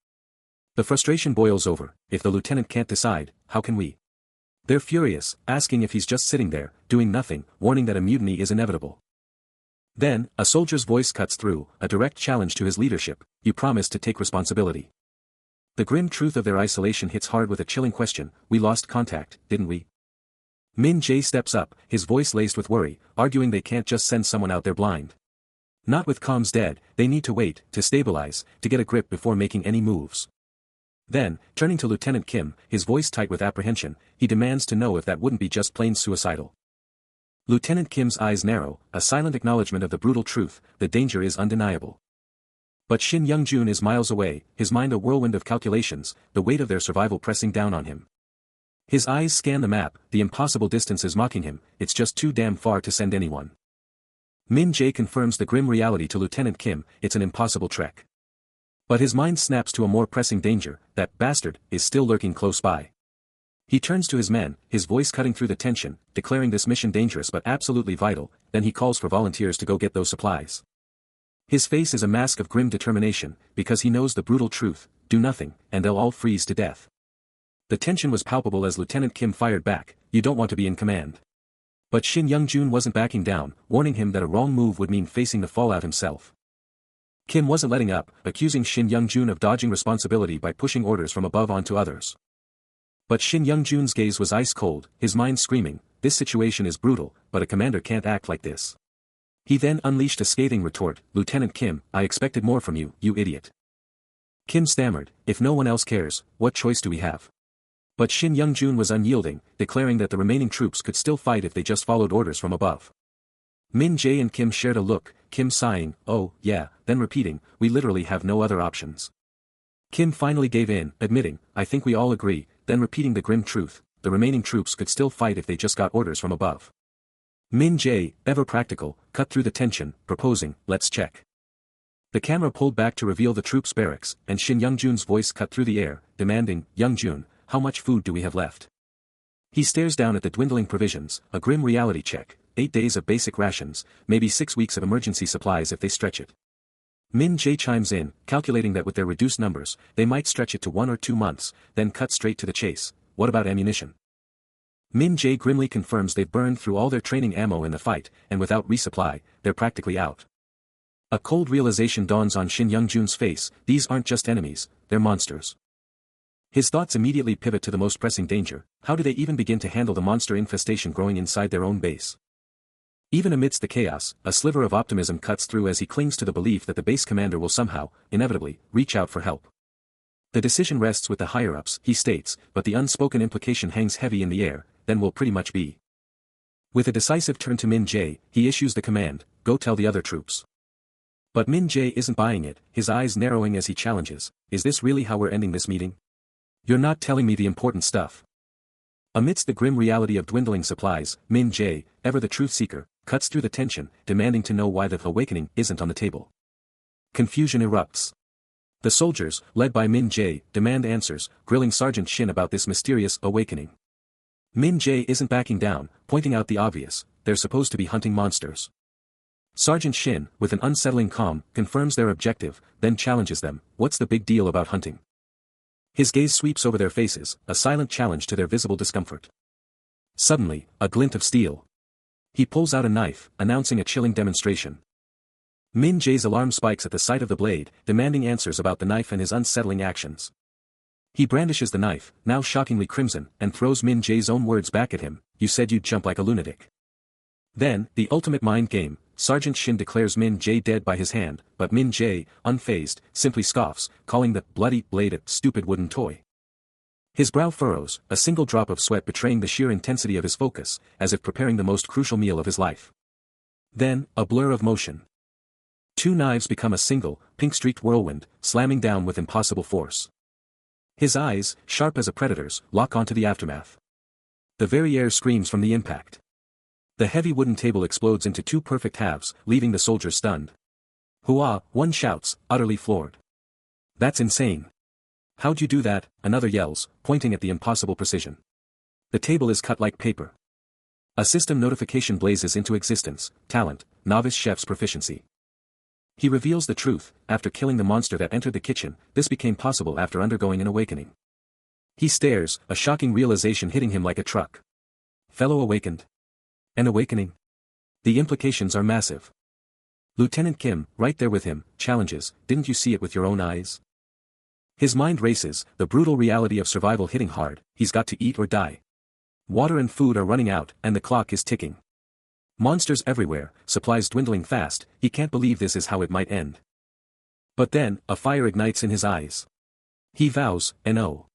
S1: The frustration boils over, "If the lieutenant can't decide, how can we?" They're furious, asking if he's just sitting there, doing nothing, warning that a mutiny is inevitable. Then, a soldier's voice cuts through, a direct challenge to his leadership, "You promised to take responsibility." The grim truth of their isolation hits hard with a chilling question, "We lost contact, didn't we?" Min Jae steps up, his voice laced with worry, arguing they can't just send someone out there blind. Not with comms dead, they need to wait, to stabilize, to get a grip before making any moves. Then, turning to Lieutenant Kim, his voice tight with apprehension, he demands to know if that wouldn't be just plain suicidal. Lieutenant Kim's eyes narrow, a silent acknowledgement of the brutal truth, the danger is undeniable. But Shin Young Jun is miles away, his mind a whirlwind of calculations, the weight of their survival pressing down on him. His eyes scan the map, the impossible distances mocking him, it's just too damn far to send anyone. Min Jae confirms the grim reality to Lieutenant Kim, it's an impossible trek. But his mind snaps to a more pressing danger, that bastard is still lurking close by. He turns to his men, his voice cutting through the tension, declaring this mission dangerous but absolutely vital, then he calls for volunteers to go get those supplies. His face is a mask of grim determination, because he knows the brutal truth, do nothing, and they'll all freeze to death. The tension was palpable as Lieutenant Kim fired back, you don't want to be in command. But Shin Young-jun wasn't backing down, warning him that a wrong move would mean facing the fallout himself. Kim wasn't letting up, accusing Shin Young-jun of dodging responsibility by pushing orders from above onto others. But Shin Young-jun's gaze was ice cold, his mind screaming, this situation is brutal, but a commander can't act like this. He then unleashed a scathing retort, Lieutenant Kim, I expected more from you, you idiot. Kim stammered, if no one else cares, what choice do we have? But Shin Young-jun was unyielding, declaring that the remaining troops could still fight if they just followed orders from above. Min Jae and Kim shared a look, Kim sighing, oh, yeah, then repeating, we literally have no other options. Kim finally gave in, admitting, I think we all agree, then repeating the grim truth, the remaining troops could still fight if they just got orders from above. Min Jae, ever practical, cut through the tension, proposing, let's check. The camera pulled back to reveal the troops' barracks, and Shin Young-jun's voice cut through the air, demanding, Young-jun, how much food do we have left? He stares down at the dwindling provisions, a grim reality check, 8 days of basic rations, maybe 6 weeks of emergency supplies if they stretch it. Min Jae chimes in, calculating that with their reduced numbers, they might stretch it to 1 or 2 months, then cut straight to the chase, what about ammunition? Min Jae grimly confirms they've burned through all their training ammo in the fight, and without resupply, they're practically out. A cold realization dawns on Shin Young-jun's face, these aren't just enemies, they're monsters. His thoughts immediately pivot to the most pressing danger, how do they even begin to handle the monster infestation growing inside their own base? Even amidst the chaos, a sliver of optimism cuts through as he clings to the belief that the base commander will somehow, inevitably, reach out for help. The decision rests with the higher-ups, he states, but the unspoken implication hangs heavy in the air, then will pretty much be. With a decisive turn to Min Jae, he issues the command, go tell the other troops. But Min Jae isn't buying it, his eyes narrowing as he challenges, is this really how we're ending this meeting? You're not telling me the important stuff. Amidst the grim reality of dwindling supplies, Min Jae, ever the truth seeker, cuts through the tension, demanding to know why the awakening isn't on the table. Confusion erupts. The soldiers, led by Min Jae, demand answers, grilling Sergeant Shin about this mysterious awakening. Min Jae isn't backing down, pointing out the obvious, they're supposed to be hunting monsters. Sergeant Shin, with an unsettling calm, confirms their objective, then challenges them, what's the big deal about hunting? His gaze sweeps over their faces, a silent challenge to their visible discomfort. Suddenly, a glint of steel. He pulls out a knife, announcing a chilling demonstration. Min Jae's alarm spikes at the sight of the blade, demanding answers about the knife and his unsettling actions. He brandishes the knife, now shockingly crimson, and throws Min Jae's own words back at him, you said you'd jump like a lunatic. Then, the ultimate mind game, Sergeant Shin declares Min Jae dead by his hand, but Min Jae, unfazed, simply scoffs, calling the bloody blade a stupid wooden toy. His brow furrows, a single drop of sweat betraying the sheer intensity of his focus, as if preparing the most crucial meal of his life. Then, a blur of motion. 2 knives become a single, pink-streaked whirlwind, slamming down with impossible force. His eyes, sharp as a predator's, lock onto the aftermath. The very air screams from the impact. The heavy wooden table explodes into 2 perfect halves, leaving the soldiers stunned. Hua, one shouts, utterly floored. That's insane. How'd you do that? Another yells, pointing at the impossible precision. The table is cut like paper. A system notification blazes into existence, talent, novice chef's proficiency. He reveals the truth, after killing the monster that entered the kitchen, this became possible after undergoing an awakening. He stares, a shocking realization hitting him like a truck. Fellow awakened. An awakening? The implications are massive. Lieutenant Kim, right there with him, challenges, didn't you see it with your own eyes? His mind races, the brutal reality of survival hitting hard, he's got to eat or die. Water and food are running out, and the clock is ticking. Monsters everywhere, supplies dwindling fast, he can't believe this is how it might end. But then, a fire ignites in his eyes. He vows, no.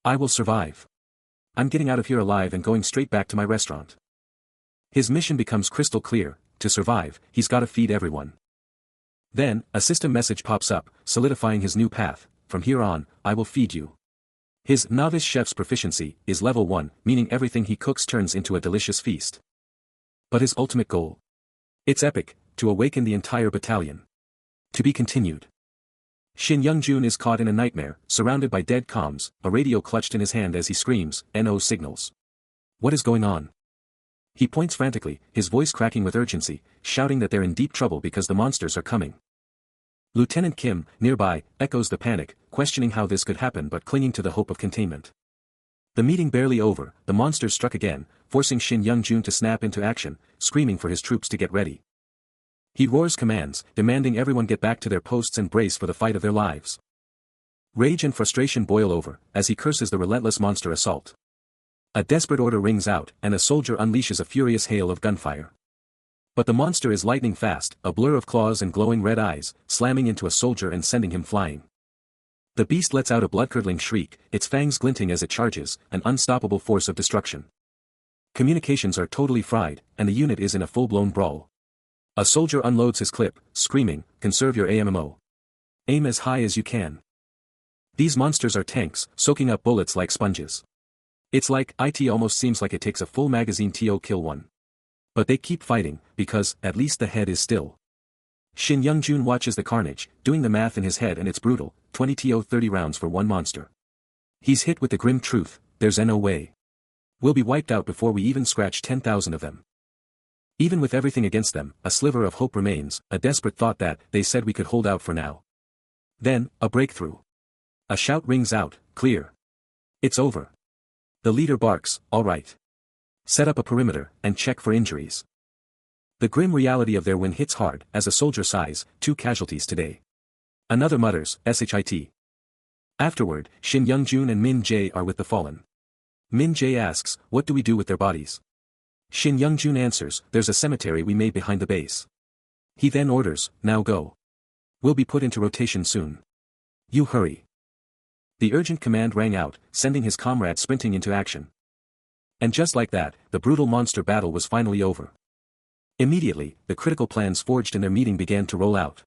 S1: I will survive. I'm getting out of here alive and going straight back to my restaurant. His mission becomes crystal clear, to survive, he's gotta feed everyone. Then, a system message pops up, solidifying his new path, from here on, I will feed you. His novice chef's proficiency is level 1, meaning everything he cooks turns into a delicious feast. But his ultimate goal? It's epic, to awaken the entire battalion. To be continued. Shin Young-jun is caught in a nightmare, surrounded by dead comms, a radio clutched in his hand as he screams, "NO signals. What is going on?" He points frantically, his voice cracking with urgency, shouting that they're in deep trouble because the monsters are coming. Lieutenant Kim, nearby, echoes the panic, questioning how this could happen but clinging to the hope of containment. The meeting barely over, the monsters struck again, forcing Shin Young-jun to snap into action, screaming for his troops to get ready. He roars commands, demanding everyone get back to their posts and brace for the fight of their lives. Rage and frustration boil over, as he curses the relentless monster assault. A desperate order rings out, and a soldier unleashes a furious hail of gunfire. But the monster is lightning fast, a blur of claws and glowing red eyes, slamming into a soldier and sending him flying. The beast lets out a blood-curdling shriek, its fangs glinting as it charges, an unstoppable force of destruction. Communications are totally fried, and the unit is in a full-blown brawl. A soldier unloads his clip, screaming, "Conserve your ammo. Aim as high as you can." These monsters are tanks, soaking up bullets like sponges. It's like, it almost seems like it takes a full magazine to kill one. But they keep fighting, because, at least the head is still. Shin Young-jun watches the carnage, doing the math in his head, and it's brutal, 20 to 30 rounds for one monster. He's hit with the grim truth, there's no way. We'll be wiped out before we even scratch 10,000 of them. Even with everything against them, a sliver of hope remains, a desperate thought that, they said we could hold out for now. Then, a breakthrough. A shout rings out, "Clear. It's over." The leader barks, "All right. Set up a perimeter, and check for injuries." The grim reality of their win hits hard, as a soldier sighs, 2 casualties today. Another mutters, "SHIT." Afterward, Shin Young-jun and Min Jae are with the fallen. Min Jae asks, "What do we do with their bodies?" Shin Young-jun answers, "There's a cemetery we made behind the base." He then orders, "Now go. We'll be put into rotation soon. You hurry." The urgent command rang out, sending his comrades sprinting into action. And just like that, the brutal monster battle was finally over. Immediately, the critical plans forged in their meeting began to roll out.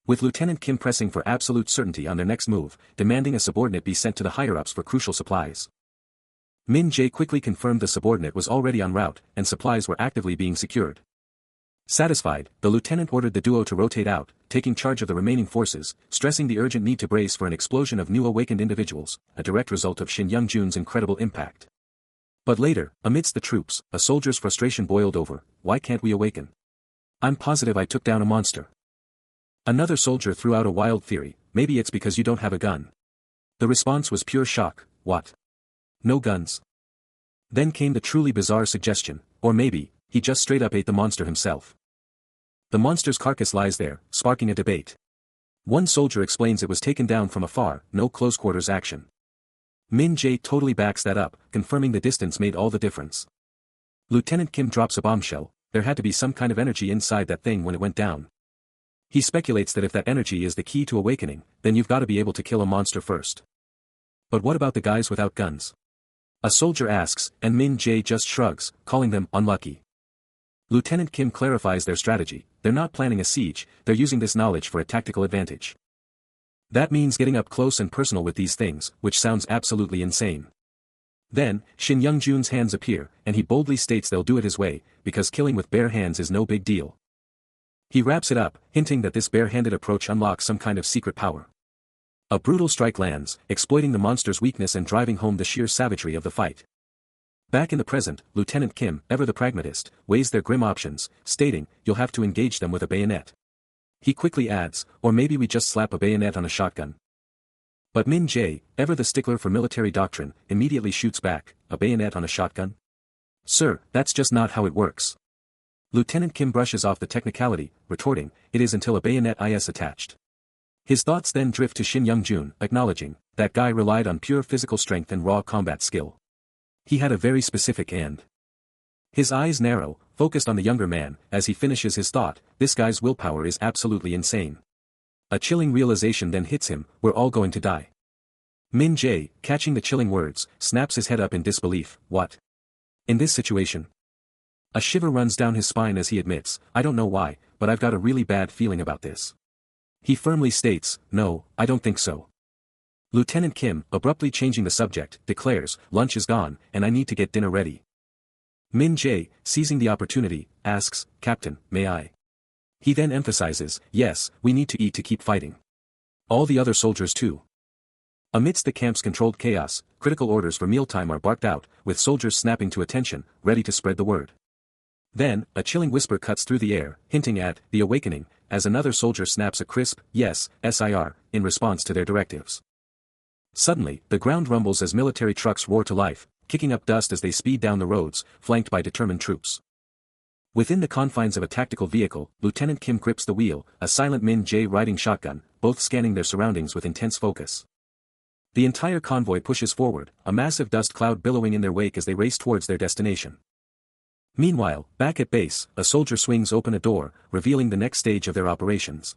S1: With Lieutenant Kim pressing for absolute certainty on their next move, demanding a subordinate be sent to the higher-ups for crucial supplies. Min Jae quickly confirmed the subordinate was already en route, and supplies were actively being secured. Satisfied, the lieutenant ordered the duo to rotate out, taking charge of the remaining forces, stressing the urgent need to brace for an explosion of new awakened individuals, a direct result of Shin Young-jun's incredible impact. But later, amidst the troops, a soldier's frustration boiled over, "Why can't we awaken? I'm positive I took down a monster." Another soldier threw out a wild theory, "Maybe it's because you don't have a gun." The response was pure shock, "What? No guns?" Then came the truly bizarre suggestion, "Or maybe, he just straight up ate the monster himself." The monster's carcass lies there, sparking a debate. One soldier explains it was taken down from afar, no close quarters action. Min Jae totally backs that up, confirming the distance made all the difference. Lieutenant Kim drops a bombshell, "There had to be some kind of energy inside that thing when it went down." He speculates that if that energy is the key to awakening, then you've got to be able to kill a monster first. But what about the guys without guns? A soldier asks, and Min Jae just shrugs, calling them unlucky. Lieutenant Kim clarifies their strategy, they're not planning a siege, they're using this knowledge for a tactical advantage. That means getting up close and personal with these things, which sounds absolutely insane. Then, Shin Young-jun's hands appear, and he boldly states they'll do it his way, because killing with bare hands is no big deal. He wraps it up, hinting that this bare-handed approach unlocks some kind of secret power. A brutal strike lands, exploiting the monster's weakness and driving home the sheer savagery of the fight. Back in the present, Lieutenant Kim, ever the pragmatist, weighs their grim options, stating, "You'll have to engage them with a bayonet." He quickly adds, "Or maybe we just slap a bayonet on a shotgun." But Min Jae, ever the stickler for military doctrine, immediately shoots back, "A bayonet on a shotgun? Sir, that's just not how it works." Lieutenant Kim brushes off the technicality, retorting, "It is until a bayonet is attached." His thoughts then drift to Shin Young-jun, acknowledging, "That guy relied on pure physical strength and raw combat skill. He had a very specific end." His eyes narrow, focused on the younger man, as he finishes his thought, "This guy's willpower is absolutely insane." A chilling realization then hits him, "We're all going to die." Min Jae, catching the chilling words, snaps his head up in disbelief, "What? In this situation?" A shiver runs down his spine as he admits, "I don't know why, but I've got a really bad feeling about this." He firmly states, "No, I don't think so." Lieutenant Kim, abruptly changing the subject, declares, "Lunch is gone, and I need to get dinner ready." Min Jae, seizing the opportunity, asks, "Captain, may I?" He then emphasizes, yes, we need to eat to keep fighting. All the other soldiers too. Amidst the camp's controlled chaos, critical orders for mealtime are barked out, with soldiers snapping to attention, ready to spread the word. Then, a chilling whisper cuts through the air, hinting at the awakening, as another soldier snaps a crisp, yes, SIR, in response to their directives. Suddenly, the ground rumbles as military trucks roar to life, kicking up dust as they speed down the roads, flanked by determined troops. Within the confines of a tactical vehicle, Lieutenant Kim grips the wheel, a silent Min Jae riding shotgun, both scanning their surroundings with intense focus. The entire convoy pushes forward, a massive dust cloud billowing in their wake as they race towards their destination. Meanwhile, back at base, a soldier swings open a door, revealing the next stage of their operations.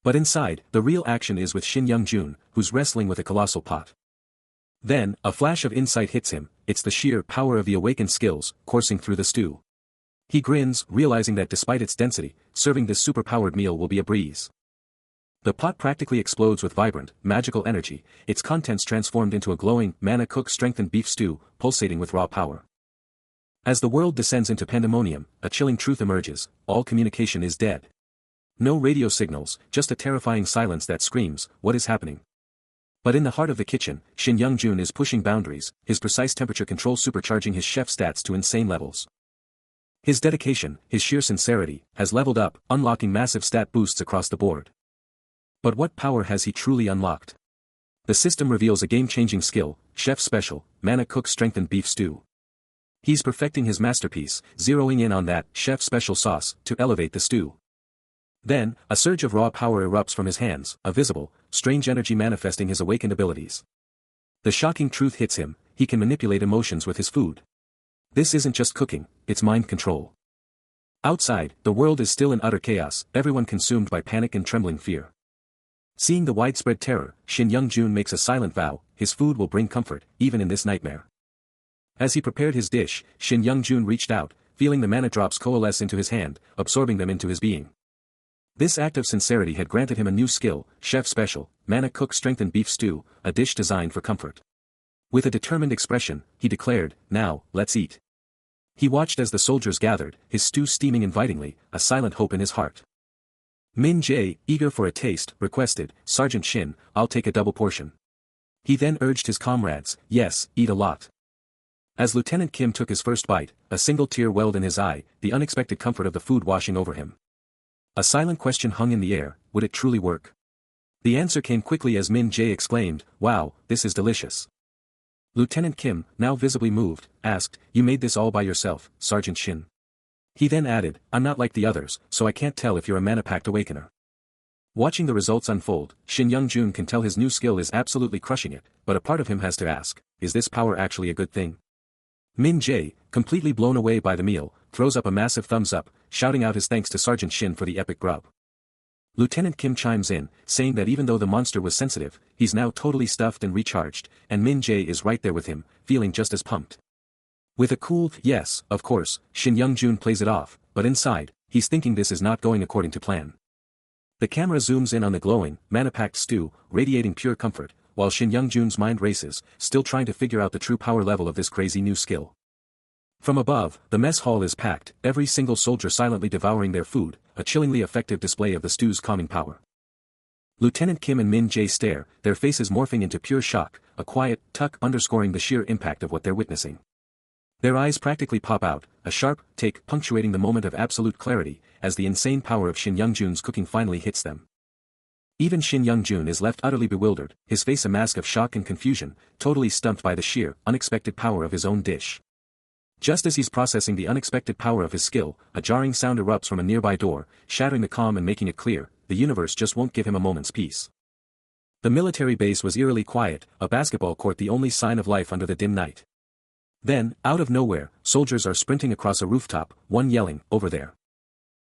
S1: But inside, the real action is with Shin Young-jun, who's wrestling with a colossal pot. Then, a flash of insight hits him, it's the sheer power of the awakened skills, coursing through the stew. He grins, realizing that despite its density, serving this super-powered meal will be a breeze. The pot practically explodes with vibrant, magical energy, its contents transformed into a glowing, mana-cooked strengthened beef stew, pulsating with raw power. As the world descends into pandemonium, a chilling truth emerges, all communication is dead. No radio signals, just a terrifying silence that screams, what is happening? But in the heart of the kitchen, Shin Young-jun is pushing boundaries, his precise temperature control supercharging his chef stats to insane levels. His dedication, his sheer sincerity, has leveled up, unlocking massive stat boosts across the board. But what power has he truly unlocked? The system reveals a game-changing skill, Chef Special, Mana Cook Strengthened Beef Stew. He's perfecting his masterpiece, zeroing in on that Chef Special sauce, to elevate the stew. Then, a surge of raw power erupts from his hands, a visible, strange energy manifesting his awakened abilities. The shocking truth hits him, he can manipulate emotions with his food. This isn't just cooking, it's mind control. Outside, the world is still in utter chaos, everyone consumed by panic and trembling fear. Seeing the widespread terror, Shin Young-jun makes a silent vow, his food will bring comfort, even in this nightmare. As he prepared his dish, Shin Young-jun reached out, feeling the mana drops coalesce into his hand, absorbing them into his being. This act of sincerity had granted him a new skill, Chef Special, Mana Cook Strengthened Beef Stew, a dish designed for comfort. With a determined expression, he declared, now, let's eat. He watched as the soldiers gathered, his stew steaming invitingly, a silent hope in his heart. Min Jae, eager for a taste, requested, Sergeant Shin, I'll take a double portion. He then urged his comrades, yes, eat a lot. As Lieutenant Kim took his first bite, a single tear welled in his eye, the unexpected comfort of the food washing over him. A silent question hung in the air, would it truly work? The answer came quickly as Min Jae exclaimed, wow, this is delicious. Lieutenant Kim, now visibly moved, asked, you made this all by yourself, Sergeant Shin. He then added, I'm not like the others, so I can't tell if you're a mana-packed awakener. Watching the results unfold, Shin Young-jun can tell his new skill is absolutely crushing it, but a part of him has to ask, is this power actually a good thing? Min Jae, completely blown away by the meal, throws up a massive thumbs up, shouting out his thanks to Sergeant Shin for the epic grub. Lieutenant Kim chimes in, saying that even though the monster was sensitive, he's now totally stuffed and recharged, and Min Jae is right there with him, feeling just as pumped. With a cool, yes, of course, Shin Young-jun plays it off, but inside, he's thinking this is not going according to plan. The camera zooms in on the glowing, mana-packed stew, radiating pure comfort, while Shin Young-jun's mind races, still trying to figure out the true power level of this crazy new skill. From above, the mess hall is packed, every single soldier silently devouring their food, a chillingly effective display of the stew's calming power. Lieutenant Kim and Min Jae stare, their faces morphing into pure shock, a quiet tuck underscoring the sheer impact of what they're witnessing. Their eyes practically pop out, a sharp take punctuating the moment of absolute clarity, as the insane power of Shin Young-jun's cooking finally hits them. Even Shin Young-jun is left utterly bewildered, his face a mask of shock and confusion, totally stumped by the sheer, unexpected power of his own dish. Just as he's processing the unexpected power of his skill, a jarring sound erupts from a nearby door, shattering the calm and making it clear, the universe just won't give him a moment's peace. The military base was eerily quiet, a basketball court the only sign of life under the dim night. Then, out of nowhere, soldiers are sprinting across a rooftop, one yelling, over there.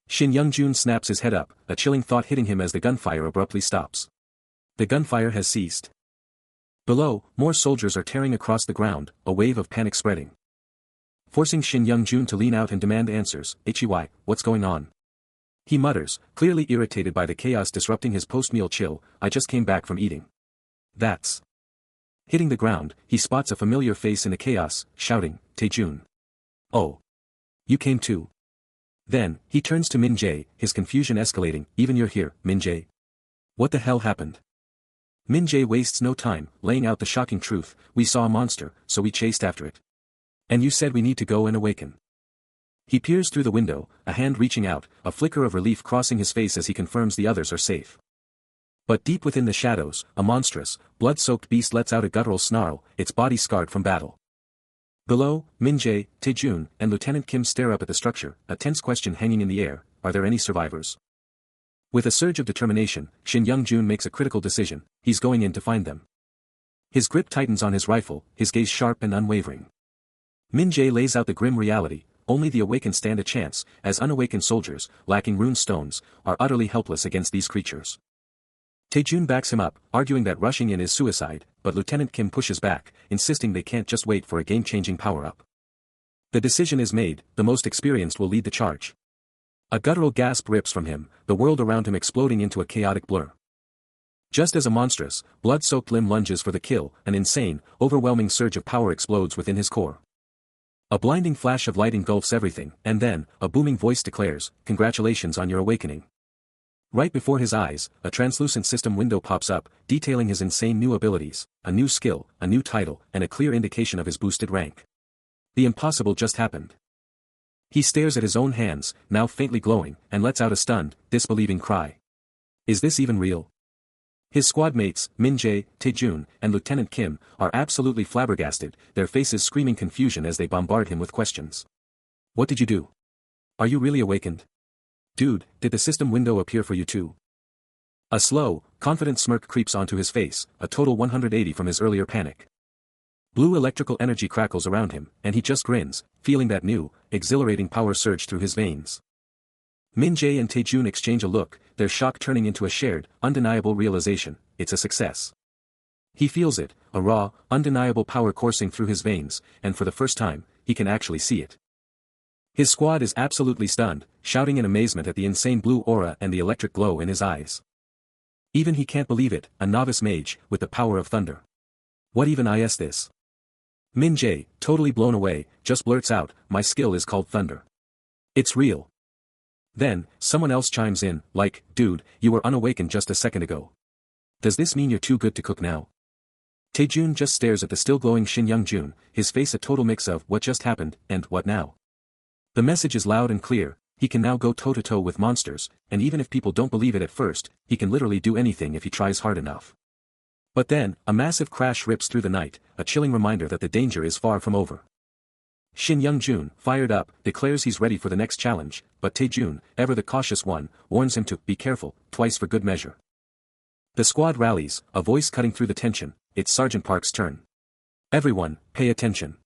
S1: Shin Young-jun snaps his head up, a chilling thought hitting him as the gunfire abruptly stops. The gunfire has ceased. Below, more soldiers are tearing across the ground, a wave of panic spreading. Forcing Shin Young-jun to lean out and demand answers, HEY, what's going on? He mutters, clearly irritated by the chaos disrupting his post-meal chill, I just came back from eating. That's. Hitting the ground, he spots a familiar face in the chaos, shouting, Taejun. Oh. You came too. Then, he turns to Min Jae, his confusion escalating. Even you're here, Min Jae. What the hell happened? Min Jae wastes no time, laying out the shocking truth. We saw a monster, so we chased after it. And you said we need to go and awaken. He peers through the window, a hand reaching out, a flicker of relief crossing his face as he confirms the others are safe. But deep within the shadows, a monstrous, blood-soaked beast lets out a guttural snarl, its body scarred from battle. Below, Min Jae, Taejun, and Lieutenant Kim stare up at the structure, a tense question hanging in the air: are there any survivors? With a surge of determination, Shin Young-jun makes a critical decision: he's going in to find them. His grip tightens on his rifle, his gaze sharp and unwavering. Min Jae lays out the grim reality: only the awakened stand a chance, as unawakened soldiers, lacking rune stones, are utterly helpless against these creatures. Taejun backs him up, arguing that rushing in is suicide, but Lieutenant Kim pushes back, insisting they can't just wait for a game-changing power-up. The decision is made, the most experienced will lead the charge. A guttural gasp rips from him, the world around him exploding into a chaotic blur. Just as a monstrous, blood-soaked limb lunges for the kill, an insane, overwhelming surge of power explodes within his core. A blinding flash of light engulfs everything, and then, a booming voice declares, "Congratulations on your awakening." Right before his eyes, a translucent system window pops up, detailing his insane new abilities, a new skill, a new title, and a clear indication of his boosted rank. The impossible just happened. He stares at his own hands, now faintly glowing, and lets out a stunned, disbelieving cry. Is this even real? His squad mates, Min Jae, Taejun, and Lieutenant Kim, are absolutely flabbergasted, their faces screaming confusion as they bombard him with questions. What did you do? Are you really awakened? Dude, did the system window appear for you too? A slow, confident smirk creeps onto his face, a total 180 from his earlier panic. Blue electrical energy crackles around him, and he just grins, feeling that new, exhilarating power surge through his veins. Min Jae and Taejun exchange a look, their shock turning into a shared, undeniable realization: it's a success. He feels it, a raw, undeniable power coursing through his veins, and for the first time, he can actually see it. His squad is absolutely stunned, shouting in amazement at the insane blue aura and the electric glow in his eyes. Even he can't believe it, a novice mage, with the power of thunder. What even is this? Min Jae, totally blown away, just blurts out, "My skill is called thunder. It's real." Then, someone else chimes in, like, "Dude, you were unawakened just a second ago. Does this mean you're too good to cook now?" Taejun just stares at the still glowing Shin Young-jun, his face a total mix of what just happened, and what now. The message is loud and clear: he can now go toe-to-toe with monsters, and even if people don't believe it at first, he can literally do anything if he tries hard enough. But then, a massive crash rips through the night, a chilling reminder that the danger is far from over. Shin Young-jun, fired up, declares he's ready for the next challenge, but Taejun, ever the cautious one, warns him to be careful, twice for good measure. The squad rallies, a voice cutting through the tension: it's Sergeant Park's turn. Everyone, pay attention.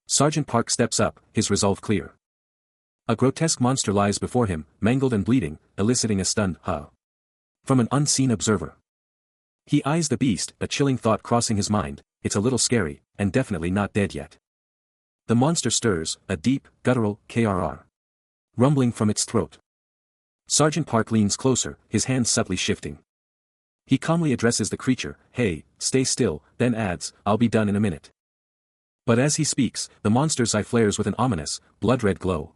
S1: Sergeant Park steps up, his resolve clear. A grotesque monster lies before him, mangled and bleeding, eliciting a stunned "huh" from an unseen observer. He eyes the beast, a chilling thought crossing his mind: it's a little scary, and definitely not dead yet. The monster stirs, a deep, guttural "krr" rumbling from its throat. Sergeant Park leans closer, his hands subtly shifting. He calmly addresses the creature: "Hey, stay still," then adds, "I'll be done in a minute." But as he speaks, the monster's eye flares with an ominous, blood-red glow.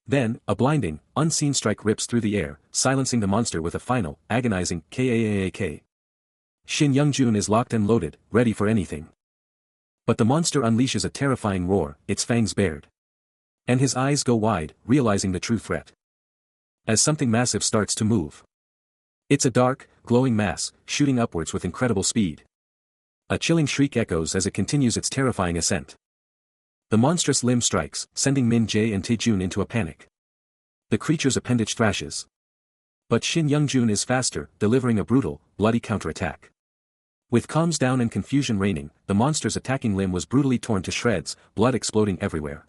S1: Then, a blinding, unseen strike rips through the air, silencing the monster with a final, agonizing "kaak." Shin Young-jun is locked and loaded, ready for anything. But the monster unleashes a terrifying roar, its fangs bared. And his eyes go wide, realizing the true threat. As something massive starts to move. It's a dark, glowing mass, shooting upwards with incredible speed. A chilling shriek echoes as it continues its terrifying ascent. The monstrous limb strikes, sending Min Jae and Taejun into a panic. The creature's appendage thrashes. But Shin Young-jun is faster, delivering a brutal, bloody counterattack. With calms down and confusion reigning, the monster's attacking limb was brutally torn to shreds, blood exploding everywhere.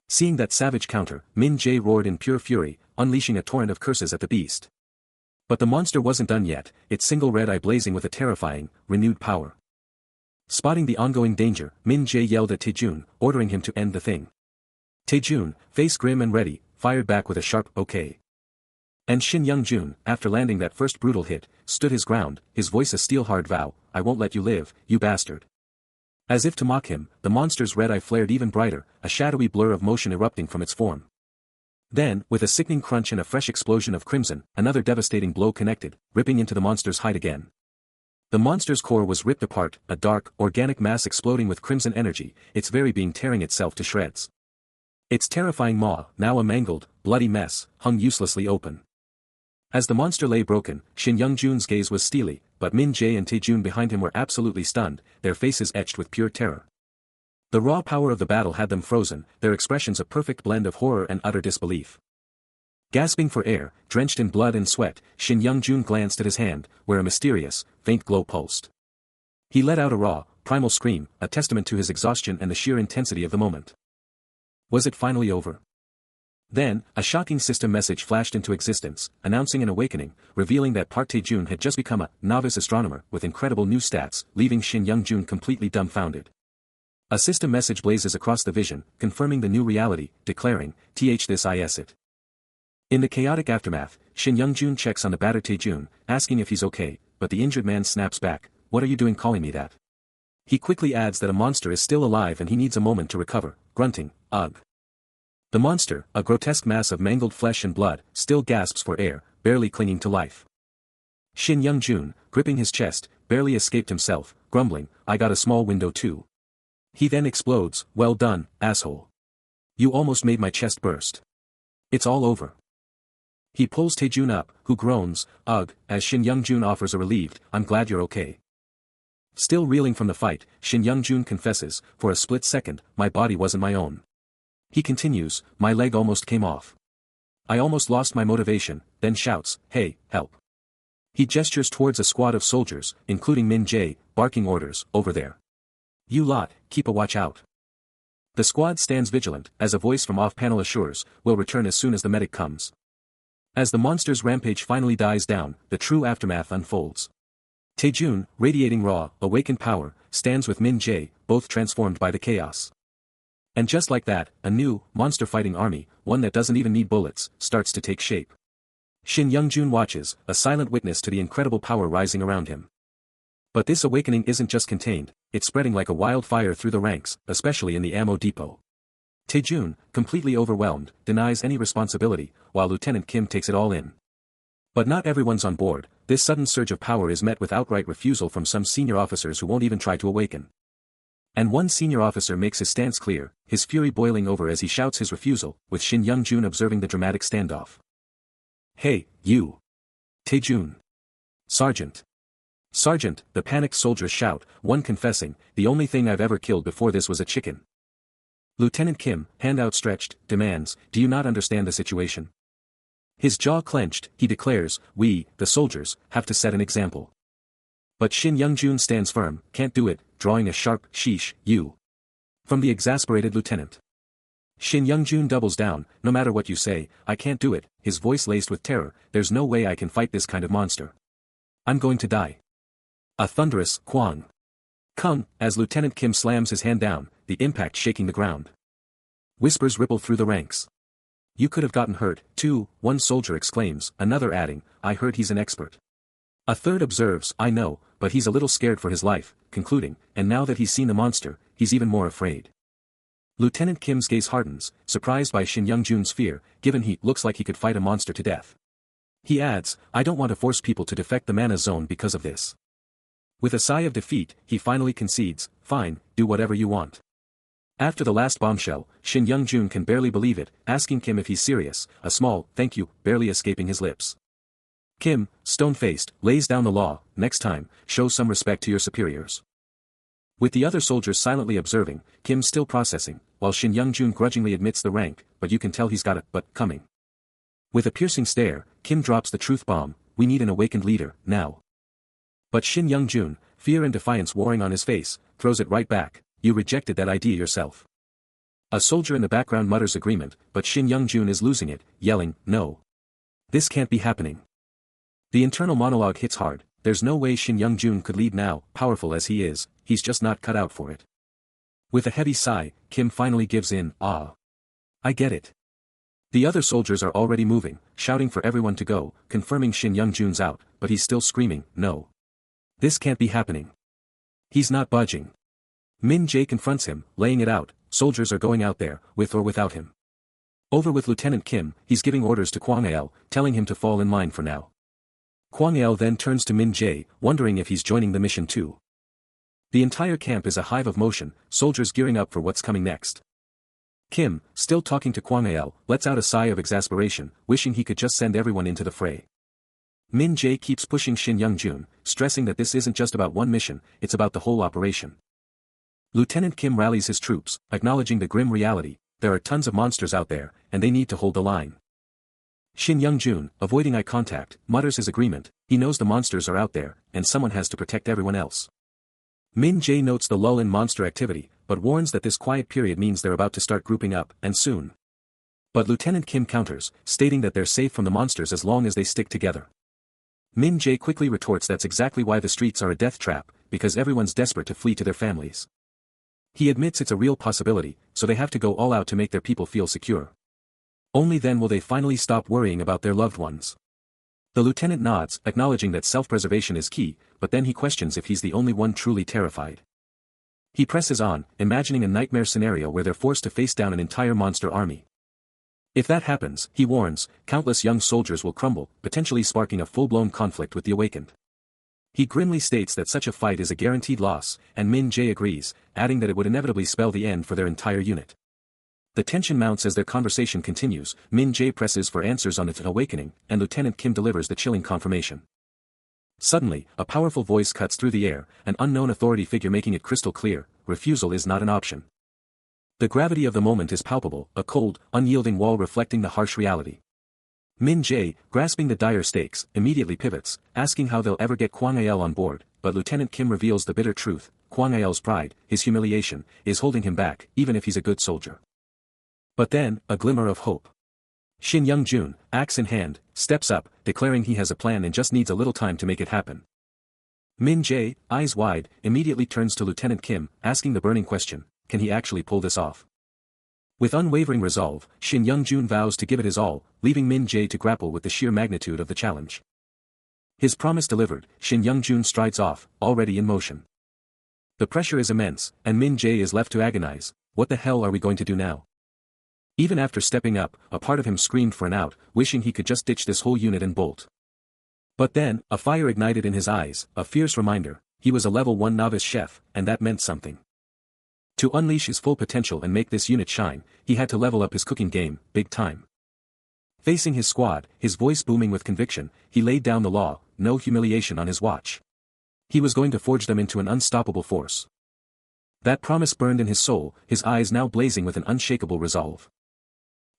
S1: Seeing that savage counter, Min Jae roared in pure fury, unleashing a torrent of curses at the beast. But the monster wasn't done yet, its single red eye blazing with a terrifying, renewed power. Spotting the ongoing danger, Min Jae yelled at Taejun, ordering him to end the thing. Taejun, face grim and ready, fired back with a sharp "okay." And Shin Young-jun, after landing that first brutal hit, stood his ground, his voice a steel-hard vow: "I won't let you live, you bastard." As if to mock him, the monster's red eye flared even brighter, a shadowy blur of motion erupting from its form. Then, with a sickening crunch and a fresh explosion of crimson, another devastating blow connected, ripping into the monster's hide again. The monster's core was ripped apart, a dark, organic mass exploding with crimson energy, its very being tearing itself to shreds. Its terrifying maw, now a mangled, bloody mess, hung uselessly open. As the monster lay broken, Shin Young-jun's gaze was steely, but Min-jae and Tae-jun behind him were absolutely stunned, their faces etched with pure terror. The raw power of the battle had them frozen, their expressions a perfect blend of horror and utter disbelief. Gasping for air, drenched in blood and sweat, Shin Young-jun glanced at his hand, where a mysterious, faint glow pulsed. He let out a raw, primal scream, a testament to his exhaustion and the sheer intensity of the moment. Was it finally over? Then, a shocking system message flashed into existence, announcing an awakening, revealing that Park Tae-jun had just become a novice astronomer with incredible new stats, leaving Shin Young-jun completely dumbfounded. A system message blazes across the vision, confirming the new reality, declaring, this is it. In the chaotic aftermath, Shin Young-jun checks on the battered Tae-jun, asking if he's okay, but the injured man snaps back, "What are you doing calling me that?" He quickly adds that a monster is still alive and he needs a moment to recover, grunting, "Ugh." The monster, a grotesque mass of mangled flesh and blood, still gasps for air, barely clinging to life. Shin Young-jun, gripping his chest, barely escaped himself, grumbling, "I got a small window too." He then explodes, "Well done, asshole. You almost made my chest burst. It's all over." He pulls Tae-jun up, who groans, "Ugh," as Shin Young-jun offers a relieved, "I'm glad you're okay." Still reeling from the fight, Shin Young-jun confesses, "For a split second, my body wasn't my own." He continues, "My leg almost came off. I almost lost my motivation," then shouts, "Hey, help." He gestures towards a squad of soldiers, including Min-jae, barking orders, "Over there. You lot, keep a watch out." The squad stands vigilant, as a voice from off-panel assures, "We'll return as soon as the medic comes." As the monster's rampage finally dies down, the true aftermath unfolds. Tae-jun, radiating raw, awakened power, stands with Min-jae, both transformed by the chaos. And just like that, a new, monster-fighting army, one that doesn't even need bullets, starts to take shape. Shin Young-jun watches, a silent witness to the incredible power rising around him. But this awakening isn't just contained, it's spreading like a wildfire through the ranks, especially in the ammo depot. Tae-jun, completely overwhelmed, denies any responsibility, while Lieutenant Kim takes it all in. But not everyone's on board. This sudden surge of power is met with outright refusal from some senior officers who won't even try to awaken. And one senior officer makes his stance clear, his fury boiling over as he shouts his refusal, with Shin Young-jun observing the dramatic standoff. "Hey, you! Tae-jun! Sergeant! Sergeant!" the panicked soldiers shout, one confessing, "The only thing I've ever killed before this was a chicken." Lieutenant Kim, hand outstretched, demands, "Do you not understand the situation?" His jaw clenched, he declares, "We, the soldiers, have to set an example." But Shin Young-jun stands firm, "Can't do it," drawing a sharp, "Sheesh, you." From the exasperated lieutenant. Shin Young-jun doubles down, "No matter what you say, I can't do it," his voice laced with terror, "There's no way I can fight this kind of monster. I'm going to die." A thunderous, "Kwang! Kung," as Lieutenant Kim slams his hand down, the impact shaking the ground. Whispers ripple through the ranks. "You could have gotten hurt, too," one soldier exclaims, another adding, "I heard he's an expert." A third observes, "I know, but he's a little scared for his life," concluding, "And now that he's seen the monster, he's even more afraid." Lieutenant Kim's gaze hardens, surprised by Shin Young-jun's fear, given he looks like he could fight a monster to death. He adds, "I don't want to force people to defect the mana zone because of this." With a sigh of defeat, he finally concedes, "Fine, do whatever you want." After the last bombshell, Shin Young-jun can barely believe it, asking Kim if he's serious, a small, "Thank you," barely escaping his lips. Kim, stone-faced, lays down the law, "Next time, show some respect to your superiors." With the other soldiers silently observing, Kim still processing, while Shin Young-jun grudgingly admits the rank, "But you can tell he's got it, but coming." With a piercing stare, Kim drops the truth bomb, "We need an awakened leader, now." But Shin Young-jun, fear and defiance warring on his face, throws it right back, "You rejected that idea yourself." A soldier in the background mutters agreement, but Shin Young-jun is losing it, yelling, "No. This can't be happening." The internal monologue hits hard, there's no way Shin Young-jun could lead now, powerful as he is, he's just not cut out for it. With a heavy sigh, Kim finally gives in, "Ah. I get it." The other soldiers are already moving, shouting for everyone to go, confirming Shin Young-jun's out, but he's still screaming, "No. This can't be happening." He's not budging. Min-jae confronts him, laying it out, "Soldiers are going out there, with or without him. Over with Lieutenant Kim, he's giving orders to Kwang El, telling him to fall in line for now. Kwang El then turns to Min Jae, wondering if he's joining the mission too. The entire camp is a hive of motion, soldiers gearing up for what's coming next. Kim, still talking to Kwang El, lets out a sigh of exasperation, wishing he could just send everyone into the fray. Min Jae keeps pushing Shin Young-jun, stressing that this isn't just about one mission, it's about the whole operation. Lieutenant Kim rallies his troops, acknowledging the grim reality, there are tons of monsters out there, and they need to hold the line. Shin Young-jun, avoiding eye contact, mutters his agreement, he knows the monsters are out there, and someone has to protect everyone else. Min Jae notes the lull in monster activity, but warns that this quiet period means they're about to start grouping up, and soon. But Lieutenant Kim counters, stating that they're safe from the monsters as long as they stick together. Min Jae quickly retorts that's exactly why the streets are a death trap, because everyone's desperate to flee to their families. He admits it's a real possibility, so they have to go all out to make their people feel secure. Only then will they finally stop worrying about their loved ones. The lieutenant nods, acknowledging that self-preservation is key, but then he questions if he's the only one truly terrified. He presses on, imagining a nightmare scenario where they're forced to face down an entire monster army. If that happens, he warns, countless young soldiers will crumble, potentially sparking a full-blown conflict with the awakened. He grimly states that such a fight is a guaranteed loss, and Min Jae agrees, adding that it would inevitably spell the end for their entire unit. The tension mounts as their conversation continues, Min Jae presses for answers on its awakening, and Lieutenant Kim delivers the chilling confirmation. Suddenly, a powerful voice cuts through the air, an unknown authority figure making it crystal clear, refusal is not an option. The gravity of the moment is palpable, a cold, unyielding wall reflecting the harsh reality. Min Jae, grasping the dire stakes, immediately pivots, asking how they'll ever get Kwang El on board, but Lieutenant Kim reveals the bitter truth, Kwang El's pride, his humiliation, is holding him back, even if he's a good soldier. But then, a glimmer of hope. Shin Young-jun, axe in hand, steps up, declaring he has a plan and just needs a little time to make it happen. Min Jae, eyes wide, immediately turns to Lieutenant Kim, asking the burning question, can he actually pull this off? With unwavering resolve, Shin Young-jun vows to give it his all, leaving Min Jae to grapple with the sheer magnitude of the challenge. His promise delivered, Shin Young-jun strides off, already in motion. The pressure is immense, and Min Jae is left to agonize, what the hell are we going to do now? Even after stepping up, a part of him screamed for an out, wishing he could just ditch this whole unit and bolt. But then, a fire ignited in his eyes, a fierce reminder, he was a level 1 novice chef, and that meant something. To unleash his full potential and make this unit shine, he had to level up his cooking game, big time. Facing his squad, his voice booming with conviction, he laid down the law, no humiliation on his watch. He was going to forge them into an unstoppable force. That promise burned in his soul, his eyes now blazing with an unshakable resolve.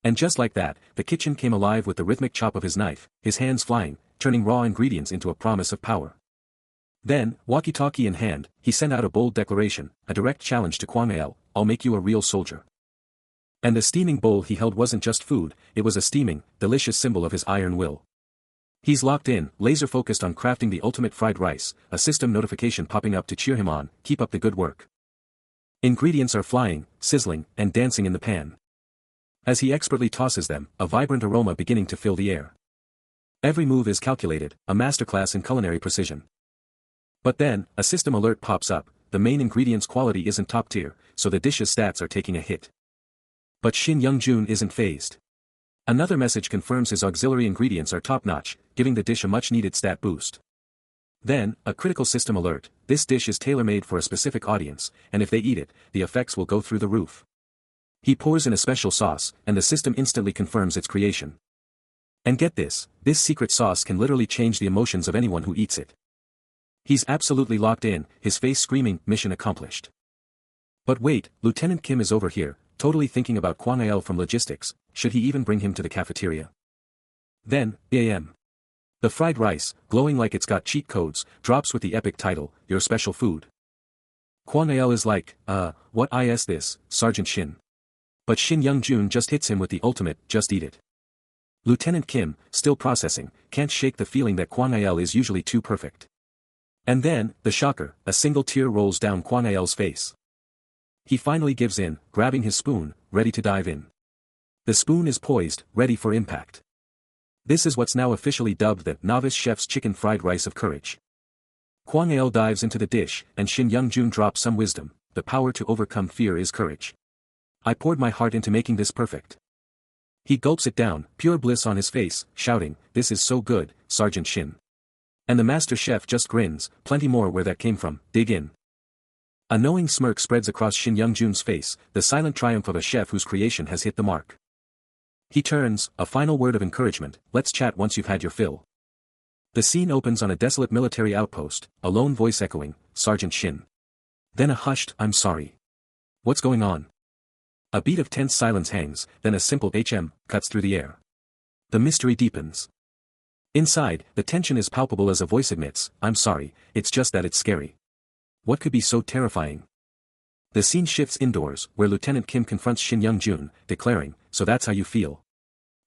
S1: And just like that, the kitchen came alive with the rhythmic chop of his knife, his hands flying, turning raw ingredients into a promise of power. Then, walkie-talkie in hand, he sent out a bold declaration, a direct challenge to Kwang El, I'll make you a real soldier. And the steaming bowl he held wasn't just food, it was a steaming, delicious symbol of his iron will. He's locked in, laser-focused on crafting the ultimate fried rice, a system notification popping up to cheer him on, keep up the good work. Ingredients are flying, sizzling, and dancing in the pan. As he expertly tosses them, a vibrant aroma beginning to fill the air. Every move is calculated, a masterclass in culinary precision. But then, a system alert pops up, the main ingredient's quality isn't top tier, so the dish's stats are taking a hit. But Shin Young-jun isn't fazed. Another message confirms his auxiliary ingredients are top-notch, giving the dish a much-needed stat boost. Then, a critical system alert, this dish is tailor-made for a specific audience, and if they eat it, the effects will go through the roof. He pours in a special sauce, and the system instantly confirms its creation. And get this secret sauce can literally change the emotions of anyone who eats it. He's absolutely locked in, his face screaming, mission accomplished. But wait, Lieutenant Kim is over here, totally thinking about Kwang El from logistics, should he even bring him to the cafeteria? Then, a.m. The fried rice, glowing like it's got cheat codes, drops with the epic title, Your Special Food. Kwang El is like, what is this, Sergeant Shin? But Shin Young-jun just hits him with the ultimate, just eat it. Lieutenant Kim, still processing, can't shake the feeling that Kwang El is usually too perfect. And then, the shocker, a single tear rolls down Kwang El's face. He finally gives in, grabbing his spoon, ready to dive in. The spoon is poised, ready for impact. This is what's now officially dubbed the novice chef's chicken fried rice of courage. Kwang El dives into the dish, and Shin Young-jun drops some wisdom, the power to overcome fear is courage. I poured my heart into making this perfect. He gulps it down, pure bliss on his face, shouting, "This is so good, Sergeant Shin." And the master chef just grins, "Plenty more where that came from, dig in." A knowing smirk spreads across Shin Young-jun's face, the silent triumph of a chef whose creation has hit the mark. He turns, a final word of encouragement, "Let's chat once you've had your fill." The scene opens on a desolate military outpost, a lone voice echoing, "Sergeant Shin." Then a hushed, "I'm sorry. What's going on?" A beat of tense silence hangs, then a simple cuts through the air. The mystery deepens. Inside, the tension is palpable as a voice admits, "I'm sorry, it's just that it's scary." What could be so terrifying? The scene shifts indoors, where Lieutenant Kim confronts Shin Young-jun, declaring, "So that's how you feel."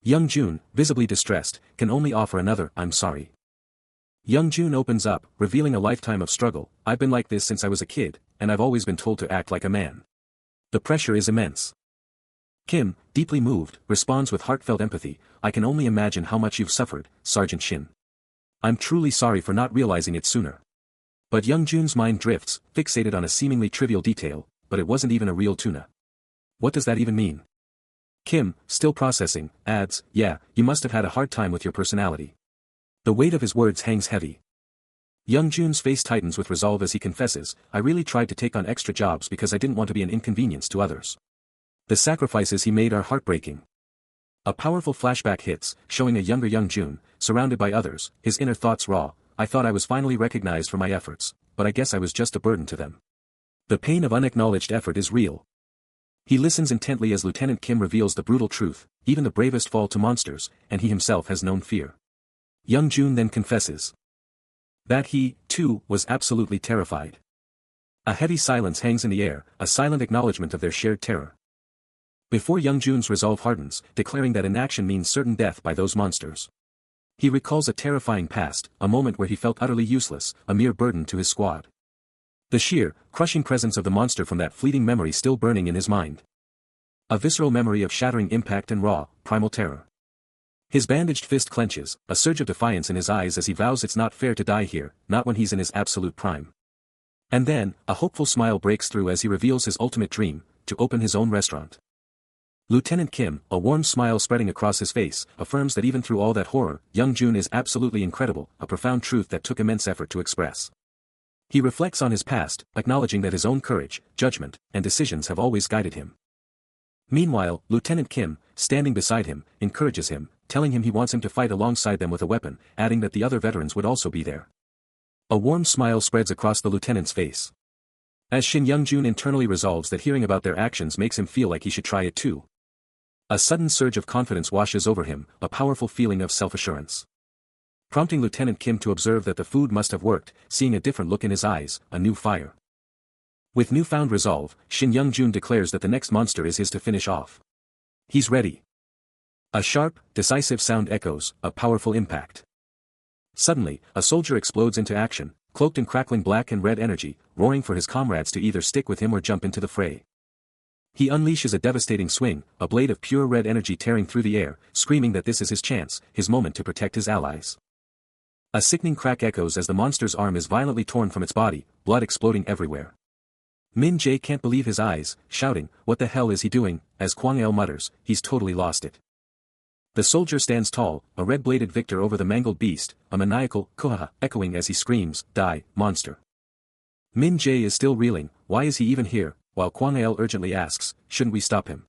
S1: Young-jun, visibly distressed, can only offer another, "I'm sorry." Young-jun opens up, revealing a lifetime of struggle, "I've been like this since I was a kid, and I've always been told to act like a man." The pressure is immense. Kim, deeply moved, responds with heartfelt empathy, "I can only imagine how much you've suffered, Sergeant Shin. I'm truly sorry for not realizing it sooner." But Young-jun's mind drifts, fixated on a seemingly trivial detail, "But it wasn't even a real tuna. What does that even mean?" Kim, still processing, adds, "Yeah, you must have had a hard time with your personality." The weight of his words hangs heavy. Young-jun's face tightens with resolve as he confesses, "I really tried to take on extra jobs because I didn't want to be an inconvenience to others." The sacrifices he made are heartbreaking. A powerful flashback hits, showing a younger Young-jun, surrounded by others, his inner thoughts raw, "I thought I was finally recognized for my efforts, but I guess I was just a burden to them." The pain of unacknowledged effort is real. He listens intently as Lieutenant Kim reveals the brutal truth, even the bravest fall to monsters, and he himself has known fear. Young-jun then confesses that he, too, was absolutely terrified. A heavy silence hangs in the air, a silent acknowledgement of their shared terror. Before Young-jun's resolve hardens, declaring that inaction means certain death by those monsters. He recalls a terrifying past, a moment where he felt utterly useless, a mere burden to his squad. The sheer, crushing presence of the monster from that fleeting memory still burning in his mind. A visceral memory of shattering impact and raw, primal terror. His bandaged fist clenches, a surge of defiance in his eyes as he vows it's not fair to die here, not when he's in his absolute prime. And then, a hopeful smile breaks through as he reveals his ultimate dream, to open his own restaurant. Lieutenant Kim, a warm smile spreading across his face, affirms that even through all that horror, Young-jun is absolutely incredible, a profound truth that took immense effort to express. He reflects on his past, acknowledging that his own courage, judgment, and decisions have always guided him. Meanwhile, Lieutenant Kim, standing beside him, encourages him, telling him he wants him to fight alongside them with a weapon, adding that the other veterans would also be there. A warm smile spreads across the lieutenant's face. As Shin Young-jun internally resolves that hearing about their actions makes him feel like he should try it too. A sudden surge of confidence washes over him, a powerful feeling of self-assurance. Prompting Lieutenant Kim to observe that the food must have worked, seeing a different look in his eyes, a new fire. With newfound resolve, Shin Young-jun declares that the next monster is his to finish off. He's ready. A sharp, decisive sound echoes, a powerful impact. Suddenly, a soldier explodes into action, cloaked in crackling black and red energy, roaring for his comrades to either stick with him or jump into the fray. He unleashes a devastating swing, a blade of pure red energy tearing through the air, screaming that this is his chance, his moment to protect his allies. A sickening crack echoes as the monster's arm is violently torn from its body, blood exploding everywhere. Min Jae can't believe his eyes, shouting, "What the hell is he doing?" as Kwang El mutters, "He's totally lost it." The soldier stands tall, a red-bladed victor over the mangled beast, a maniacal "Kohaha" echoing as he screams, "Die, monster." Min Jae is still reeling, "Why is he even here?" while Kwang El urgently asks, "Shouldn't we stop him?"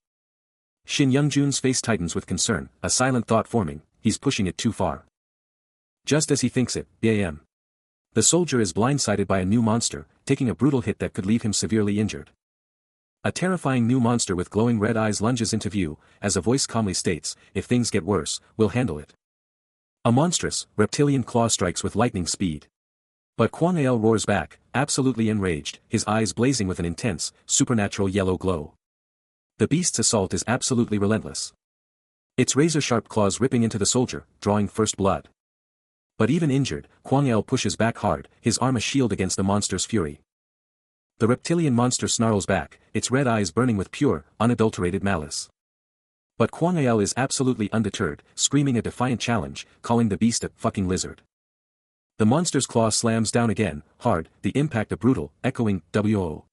S1: Shin Young-jun's face tightens with concern, a silent thought forming, "He's pushing it too far." Just as he thinks it, bam. The soldier is blindsided by a new monster, taking a brutal hit that could leave him severely injured. A terrifying new monster with glowing red eyes lunges into view, as a voice calmly states, "If things get worse, we'll handle it." A monstrous, reptilian claw strikes with lightning speed. But Kwang El roars back, absolutely enraged, his eyes blazing with an intense, supernatural yellow glow. The beast's assault is absolutely relentless. Its razor-sharp claws ripping into the soldier, drawing first blood. But even injured, Kwang El pushes back hard, his arm a shield against the monster's fury. The reptilian monster snarls back, its red eyes burning with pure, unadulterated malice. But Kwang El is absolutely undeterred, screaming a defiant challenge, calling the beast a fucking lizard. The monster's claw slams down again, hard, the impact a brutal, echoing, "WO."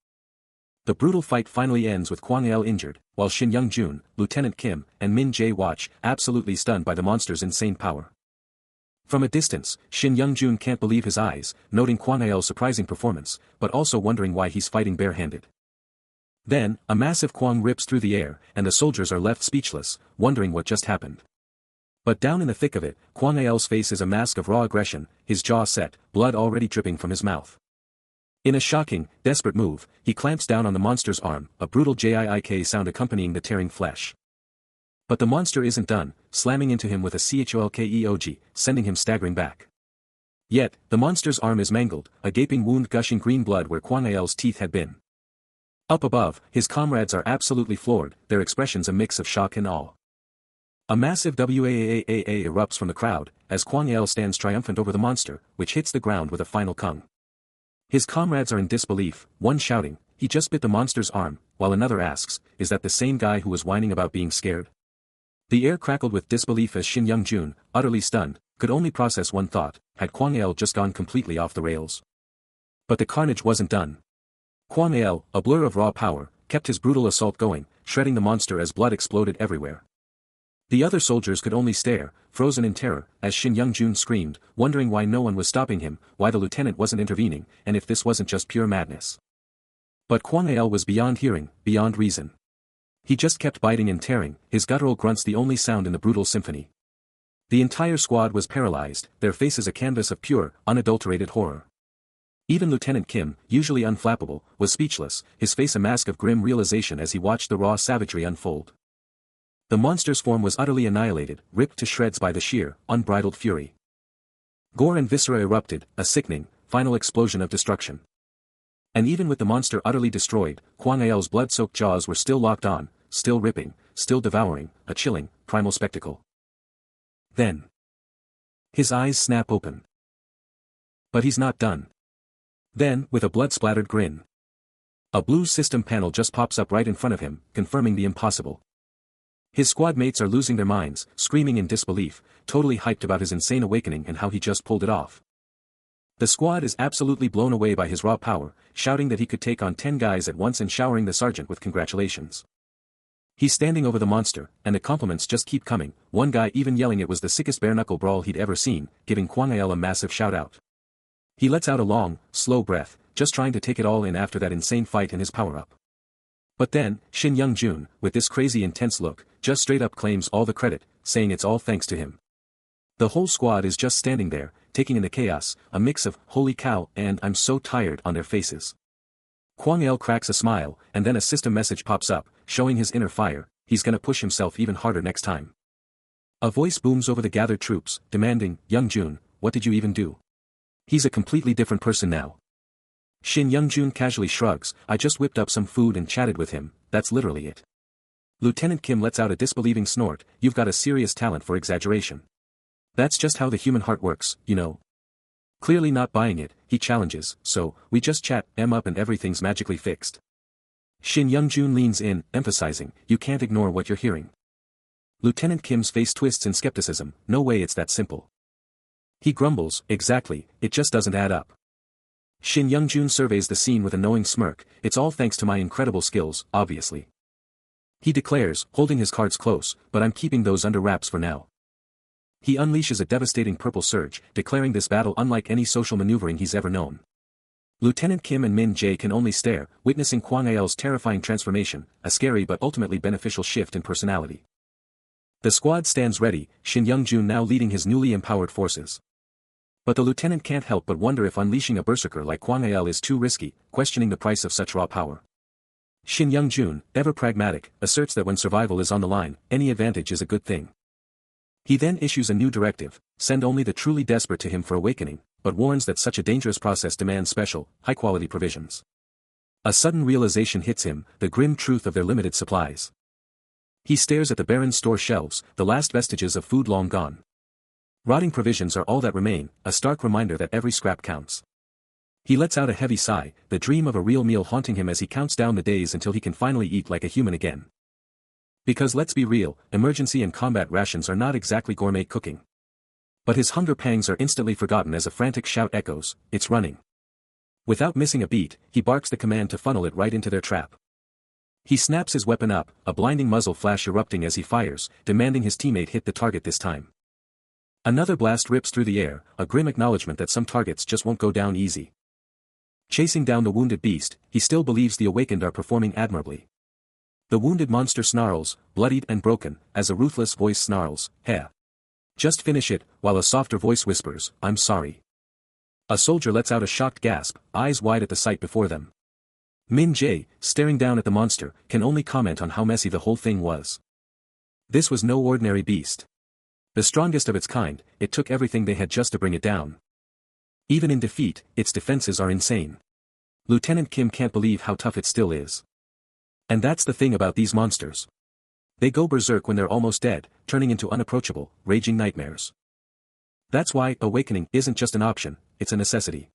S1: The brutal fight finally ends with Kwang El injured, while Shin Young-jun, Lieutenant Kim, and Min Jae watch, absolutely stunned by the monster's insane power. From a distance, Shin Young-jun can't believe his eyes, noting Kwang El's surprising performance, but also wondering why he's fighting barehanded. Then, a massive Kwang rips through the air, and the soldiers are left speechless, wondering what just happened. But down in the thick of it, Kwang El's face is a mask of raw aggression, his jaw set, blood already dripping from his mouth. In a shocking, desperate move, he clamps down on the monster's arm, a brutal JIIK sound accompanying the tearing flesh. But the monster isn't done, slamming into him with a CHOLKEOG, sending him staggering back. Yet, the monster's arm is mangled, a gaping wound gushing green blood where Kwang El's teeth had been. Up above, his comrades are absolutely floored, their expressions a mix of shock and awe. A massive WAAAA erupts from the crowd, as Kwang El stands triumphant over the monster, which hits the ground with a final kung. His comrades are in disbelief, one shouting, "He just bit the monster's arm," while another asks, "Is that the same guy who was whining about being scared?" The air crackled with disbelief as Shin Young-jun, utterly stunned, could only process one thought: had Kwang El just gone completely off the rails? But the carnage wasn't done. Kwang El, a blur of raw power, kept his brutal assault going, shredding the monster as blood exploded everywhere. The other soldiers could only stare, frozen in terror, as Shin Young-jun screamed, wondering why no one was stopping him, why the lieutenant wasn't intervening, and if this wasn't just pure madness. But Kwang El was beyond hearing, beyond reason. He just kept biting and tearing, his guttural grunts the only sound in the brutal symphony. The entire squad was paralyzed, their faces a canvas of pure, unadulterated horror. Even Lieutenant Kim, usually unflappable, was speechless, his face a mask of grim realization as he watched the raw savagery unfold. The monster's form was utterly annihilated, ripped to shreds by the sheer, unbridled fury. Gore and viscera erupted, a sickening, final explosion of destruction. And even with the monster utterly destroyed, Kwang El's blood-soaked jaws were still locked on, still ripping, still devouring, a chilling, primal spectacle. Then, his eyes snap open. But he's not done. Then, with a blood-splattered grin, a blue system panel just pops up right in front of him, confirming the impossible. His squad mates are losing their minds, screaming in disbelief, totally hyped about his insane awakening and how he just pulled it off. The squad is absolutely blown away by his raw power, shouting that he could take on 10 guys at once and showering the sergeant with congratulations. He's standing over the monster, and the compliments just keep coming, one guy even yelling it was the sickest bare-knuckle brawl he'd ever seen, giving Kwang El a massive shout-out. He lets out a long, slow breath, just trying to take it all in after that insane fight and his power-up. But then, Shin Young-jun, with this crazy intense look, just straight up claims all the credit, saying it's all thanks to him. The whole squad is just standing there, taking in the chaos, a mix of, "holy cow," and "I'm so tired" on their faces. Kwang El cracks a smile, and then a system message pops up, showing his inner fire, he's gonna push himself even harder next time. A voice booms over the gathered troops, demanding, "Young-jun, what did you even do? He's a completely different person now." Shin Young-jun casually shrugs, "I just whipped up some food and chatted with him, that's literally it." Lieutenant Kim lets out a disbelieving snort, "You've got a serious talent for exaggeration. That's just how the human heart works, you know." Clearly not buying it, he challenges, "So, we just chat em up and everything's magically fixed." Shin Young-jun leans in, emphasizing, "You can't ignore what you're hearing." Lieutenant Kim's face twists in skepticism, "No way it's that simple." He grumbles, "Exactly, it just doesn't add up." Shin Young-jun surveys the scene with a knowing smirk, "It's all thanks to my incredible skills, obviously." He declares, holding his cards close, "But I'm keeping those under wraps for now." He unleashes a devastating purple surge, declaring this battle unlike any social maneuvering he's ever known. Lieutenant Kim and Min Jae can only stare, witnessing Kwang El's terrifying transformation, a scary but ultimately beneficial shift in personality. The squad stands ready, Shin Young-jun now leading his newly empowered forces. But the lieutenant can't help but wonder if unleashing a berserker like Kwang El is too risky, questioning the price of such raw power. Shin Young-jun, ever pragmatic, asserts that when survival is on the line, any advantage is a good thing. He then issues a new directive, send only the truly desperate to him for awakening, but warns that such a dangerous process demands special, high-quality provisions. A sudden realization hits him, the grim truth of their limited supplies. He stares at the barren store shelves, the last vestiges of food long gone. Rotting provisions are all that remain, a stark reminder that every scrap counts. He lets out a heavy sigh, the dream of a real meal haunting him as he counts down the days until he can finally eat like a human again. Because let's be real, emergency and combat rations are not exactly gourmet cooking. But his hunger pangs are instantly forgotten as a frantic shout echoes, "It's running." Without missing a beat, he barks the command to funnel it right into their trap. He snaps his weapon up, a blinding muzzle flash erupting as he fires, demanding his teammate hit the target this time. Another blast rips through the air, a grim acknowledgement that some targets just won't go down easy. Chasing down the wounded beast, he still believes the awakened are performing admirably. The wounded monster snarls, bloodied and broken, as a ruthless voice snarls, "Heh. Just finish it," while a softer voice whispers, "I'm sorry." A soldier lets out a shocked gasp, eyes wide at the sight before them. Min Jae, staring down at the monster, can only comment on how messy the whole thing was. This was no ordinary beast. The strongest of its kind, it took everything they had just to bring it down. Even in defeat, its defenses are insane. Lieutenant Kim can't believe how tough it still is. And that's the thing about these monsters. They go berserk when they're almost dead, turning into unapproachable, raging nightmares. That's why awakening isn't just an option, it's a necessity.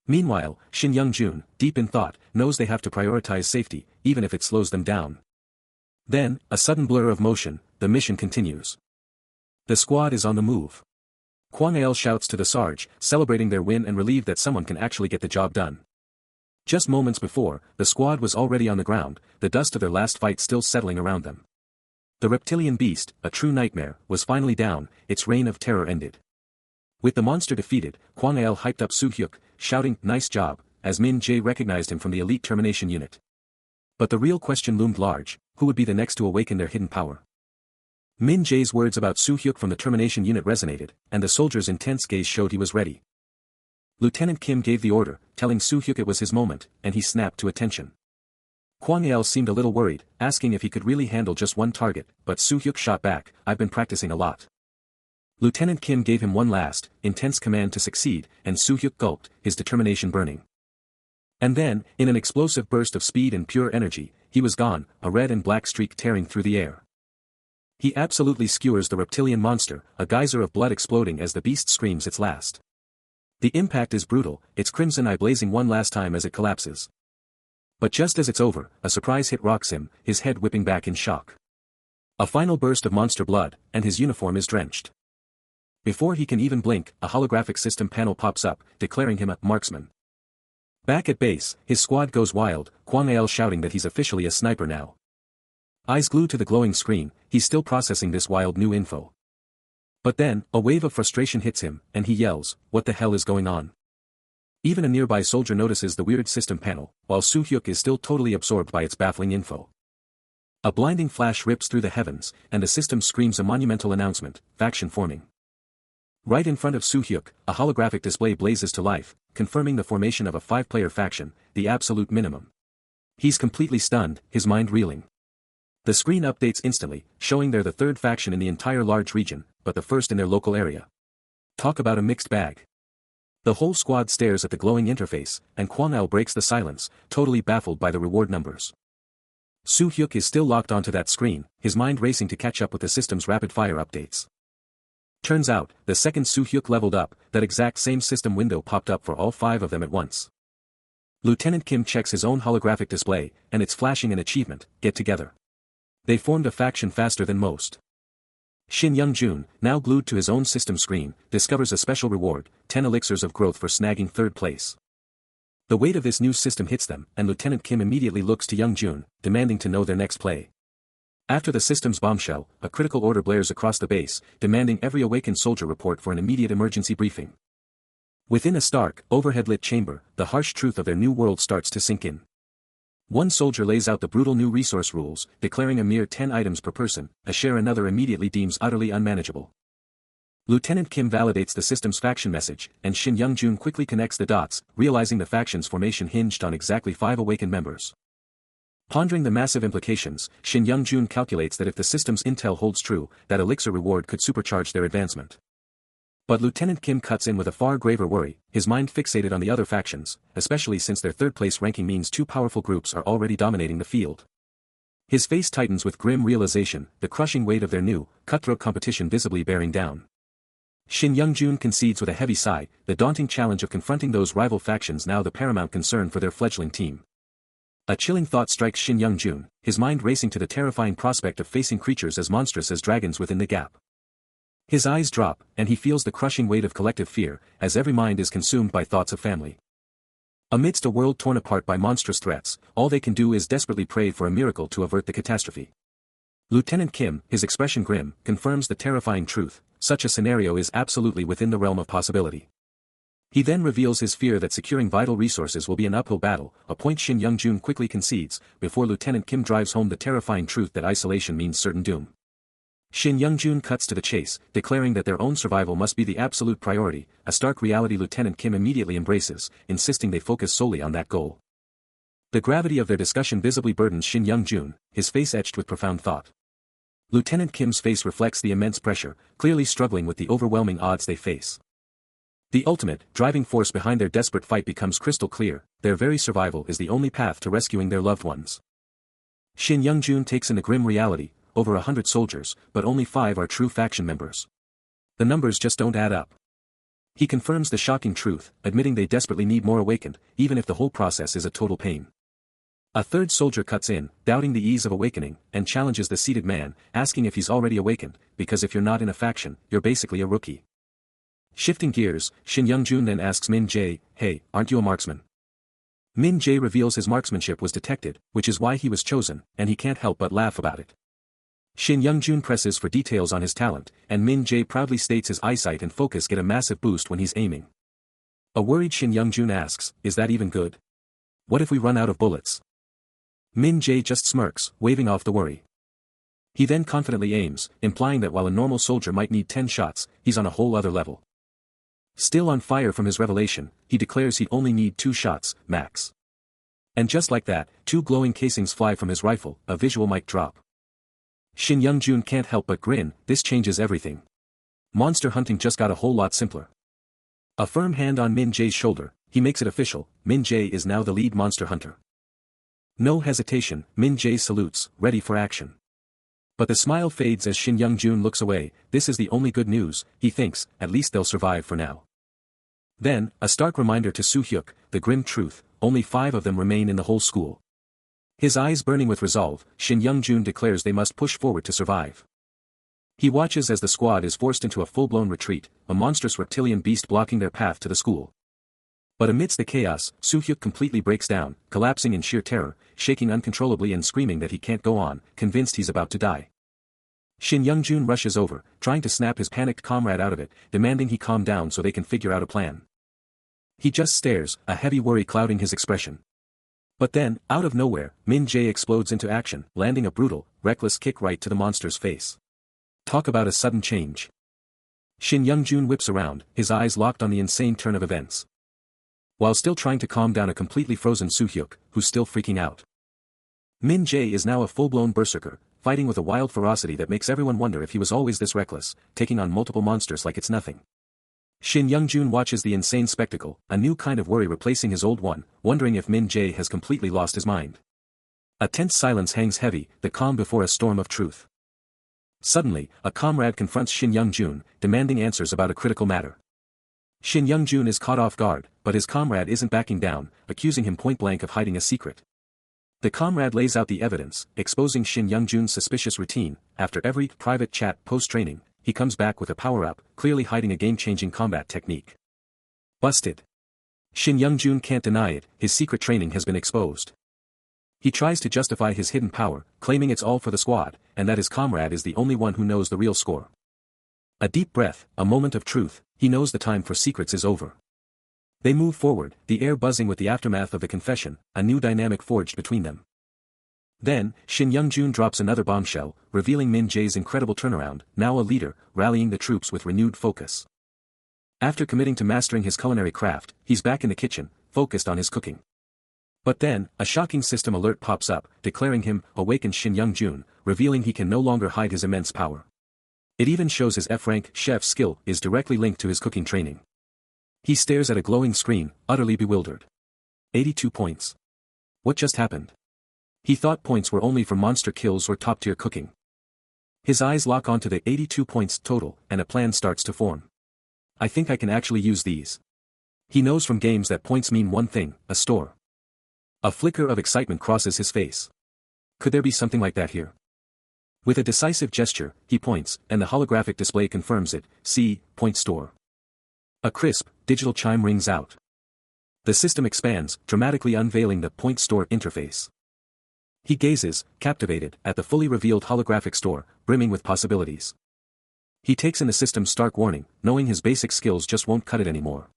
S1: Meanwhile, Shin Young-jun, deep in thought, knows they have to prioritize safety, even if it slows them down. Then, a sudden blur of motion, the mission continues. The squad is on the move. Kwang Il shouts to the Sarge, celebrating their win and relieved that someone can actually get the job done. Just moments before, the squad was already on the ground, the dust of their last fight still settling around them. The reptilian beast, a true nightmare, was finally down, its reign of terror ended. With the monster defeated, Kwang Il hyped up Soo-hyuk, shouting, "Nice job," as Min Jae recognized him from the elite termination unit. But the real question loomed large: who would be the next to awaken their hidden power? Min Jae's words about Soo-hyuk from the termination unit resonated, and the soldier's intense gaze showed he was ready. Lieutenant Kim gave the order, telling Soo-hyuk it was his moment, and he snapped to attention. Kwang Il seemed a little worried, asking if he could really handle just one target, but Soo-hyuk shot back, "I've been practicing a lot." Lieutenant Kim gave him one last, intense command to succeed, and Soo-hyuk gulped, his determination burning. And then, in an explosive burst of speed and pure energy, he was gone, a red and black streak tearing through the air. He absolutely skewers the reptilian monster, a geyser of blood exploding as the beast screams its last. The impact is brutal, its crimson eye blazing one last time as it collapses. But just as it's over, a surprise hit rocks him, his head whipping back in shock. A final burst of monster blood, and his uniform is drenched. Before he can even blink, a holographic system panel pops up, declaring him a marksman. Back at base, his squad goes wild, Kwang Il shouting that he's officially a sniper now. Eyes glued to the glowing screen, he's still processing this wild new info. But then, a wave of frustration hits him, and he yells, "What the hell is going on?" Even a nearby soldier notices the weird system panel, while Soo-hyuk is still totally absorbed by its baffling info. A blinding flash rips through the heavens, and the system screams a monumental announcement: faction forming. Right in front of Soo-hyuk, a holographic display blazes to life, confirming the formation of a 5-player faction, the absolute minimum. He's completely stunned, his mind reeling. The screen updates instantly, showing they're the 3rd faction in the entire large region, but the 1st in their local area. Talk about a mixed bag. The whole squad stares at the glowing interface, and Kwang Il breaks the silence, totally baffled by the reward numbers. Soo-hyuk is still locked onto that screen, his mind racing to catch up with the system's rapid-fire updates. Turns out, the second Soo-hyuk leveled up, that exact same system window popped up for all 5 of them at once. Lieutenant Kim checks his own holographic display, and it's flashing an achievement: get together. They formed a faction faster than most. Shin Young-jun, now glued to his own system screen, discovers a special reward, 10 elixirs of growth for snagging 3rd place. The weight of this new system hits them, and Lieutenant Kim immediately looks to Young-jun, demanding to know their next play. After the system's bombshell, a critical order blares across the base, demanding every awakened soldier report for an immediate emergency briefing. Within a stark, overhead-lit chamber, the harsh truth of their new world starts to sink in. One soldier lays out the brutal new resource rules, declaring a mere 10 items per person, a share another immediately deems utterly unmanageable. Lieutenant Kim validates the system's faction message, and Shin Young-jun quickly connects the dots, realizing the faction's formation hinged on exactly 5 awakened members. Pondering the massive implications, Shin Young-jun calculates that if the system's intel holds true, that elixir reward could supercharge their advancement. But Lieutenant Kim cuts in with a far graver worry, his mind fixated on the other factions, especially since their 3rd-place ranking means 2 powerful groups are already dominating the field. His face tightens with grim realization, the crushing weight of their new, cutthroat competition visibly bearing down. Shin Young-jun concedes with a heavy sigh, the daunting challenge of confronting those rival factions now the paramount concern for their fledgling team. A chilling thought strikes Shin Young-jun, his mind racing to the terrifying prospect of facing creatures as monstrous as dragons within the gap. His eyes drop, and he feels the crushing weight of collective fear, as every mind is consumed by thoughts of family. Amidst a world torn apart by monstrous threats, all they can do is desperately pray for a miracle to avert the catastrophe. Lieutenant Kim, his expression grim, confirms the terrifying truth: such a scenario is absolutely within the realm of possibility. He then reveals his fear that securing vital resources will be an uphill battle, a point Shin Young-jun quickly concedes, before Lieutenant Kim drives home the terrifying truth that isolation means certain doom. Shin Young-jun cuts to the chase, declaring that their own survival must be the absolute priority, a stark reality Lieutenant Kim immediately embraces, insisting they focus solely on that goal. The gravity of their discussion visibly burdens Shin Young-jun, his face etched with profound thought. Lieutenant Kim's face reflects the immense pressure, clearly struggling with the overwhelming odds they face. The ultimate, driving force behind their desperate fight becomes crystal clear: their very survival is the only path to rescuing their loved ones. Shin Young-jun takes in the grim reality: over 100 soldiers, but only 5 are true faction members. The numbers just don't add up. He confirms the shocking truth, admitting they desperately need more awakened, even if the whole process is a total pain. A third soldier cuts in, doubting the ease of awakening, and challenges the seated man, asking if he's already awakened, because if you're not in a faction, you're basically a rookie. Shifting gears, Shin Young-jun then asks Min Jae, "Hey, aren't you a marksman?" Min Jae reveals his marksmanship was detected, which is why he was chosen, and he can't help but laugh about it. Shin Young-jun presses for details on his talent, and Min Jae proudly states his eyesight and focus get a massive boost when he's aiming. A worried Shin Young-jun asks, "Is that even good? What if we run out of bullets?" Min Jae just smirks, waving off the worry. He then confidently aims, implying that while a normal soldier might need 10 shots, he's on a whole other level. Still on fire from his revelation, he declares he'd only need 2 shots, max. And just like that, 2 glowing casings fly from his rifle, a visual mic drop. Shin Young-jun can't help but grin: this changes everything. Monster hunting just got a whole lot simpler. A firm hand on Min Jae's shoulder, he makes it official: Min Jae is now the lead monster hunter. No hesitation, Min Jae salutes, ready for action. But the smile fades as Shin Young-jun looks away. This is the only good news, he thinks, at least they'll survive for now. Then, a stark reminder to Soo-hyuk, the grim truth: only 5 of them remain in the whole school. His eyes burning with resolve, Shin Young-jun declares they must push forward to survive. He watches as the squad is forced into a full-blown retreat, a monstrous reptilian beast blocking their path to the school. But amidst the chaos, Soo-hyuk completely breaks down, collapsing in sheer terror, shaking uncontrollably and screaming that he can't go on, convinced he's about to die. Shin Young-jun rushes over, trying to snap his panicked comrade out of it, demanding he calm down so they can figure out a plan. He just stares, a heavy worry clouding his expression. But then, out of nowhere, Min Jae explodes into action, landing a brutal, reckless kick right to the monster's face. Talk about a sudden change. Shin Young-jun whips around, his eyes locked on the insane turn of events. While still trying to calm down a completely frozen Soo-hyuk, who's still freaking out. Min Jae is now a full-blown berserker, fighting with a wild ferocity that makes everyone wonder if he was always this reckless, taking on multiple monsters like it's nothing. Shin Young-jun watches the insane spectacle, a new kind of worry replacing his old one, wondering if Min Jae has completely lost his mind. A tense silence hangs heavy, the calm before a storm of truth. Suddenly, a comrade confronts Shin Young-jun, demanding answers about a critical matter. Shin Young-jun is caught off guard, but his comrade isn't backing down, accusing him point-blank of hiding a secret. The comrade lays out the evidence, exposing Shin Young-jun's suspicious routine. After every private chat post-training, he comes back with a power-up, clearly hiding a game-changing combat technique. Busted. Shin Young-jun can't deny it, his secret training has been exposed. He tries to justify his hidden power, claiming it's all for the squad, and that his comrade is the only one who knows the real score. A deep breath, a moment of truth, he knows the time for secrets is over. They move forward, the air buzzing with the aftermath of the confession, a new dynamic forged between them. Then, Shin Young-jun drops another bombshell, revealing Min Jae's incredible turnaround, now a leader, rallying the troops with renewed focus. After committing to mastering his culinary craft, he's back in the kitchen, focused on his cooking. But then, a shocking system alert pops up, declaring him awakened Shin Young-jun, revealing he can no longer hide his immense power. It even shows his F-rank chef skill is directly linked to his cooking training. He stares at a glowing screen, utterly bewildered. 82 points. What just happened? He thought points were only for monster kills or top-tier cooking. His eyes lock onto the 82 points total, and a plan starts to form. I think I can actually use these. He knows from games that points mean one thing: a store. A flicker of excitement crosses his face. Could there be something like that here? With a decisive gesture, he points, and the holographic display confirms it. See, point store. A crisp, digital chime rings out. The system expands, dramatically unveiling the point store interface. He gazes, captivated, at the fully revealed holographic store, brimming with possibilities. He takes in the system's stark warning, knowing his basic skills just won't cut it anymore.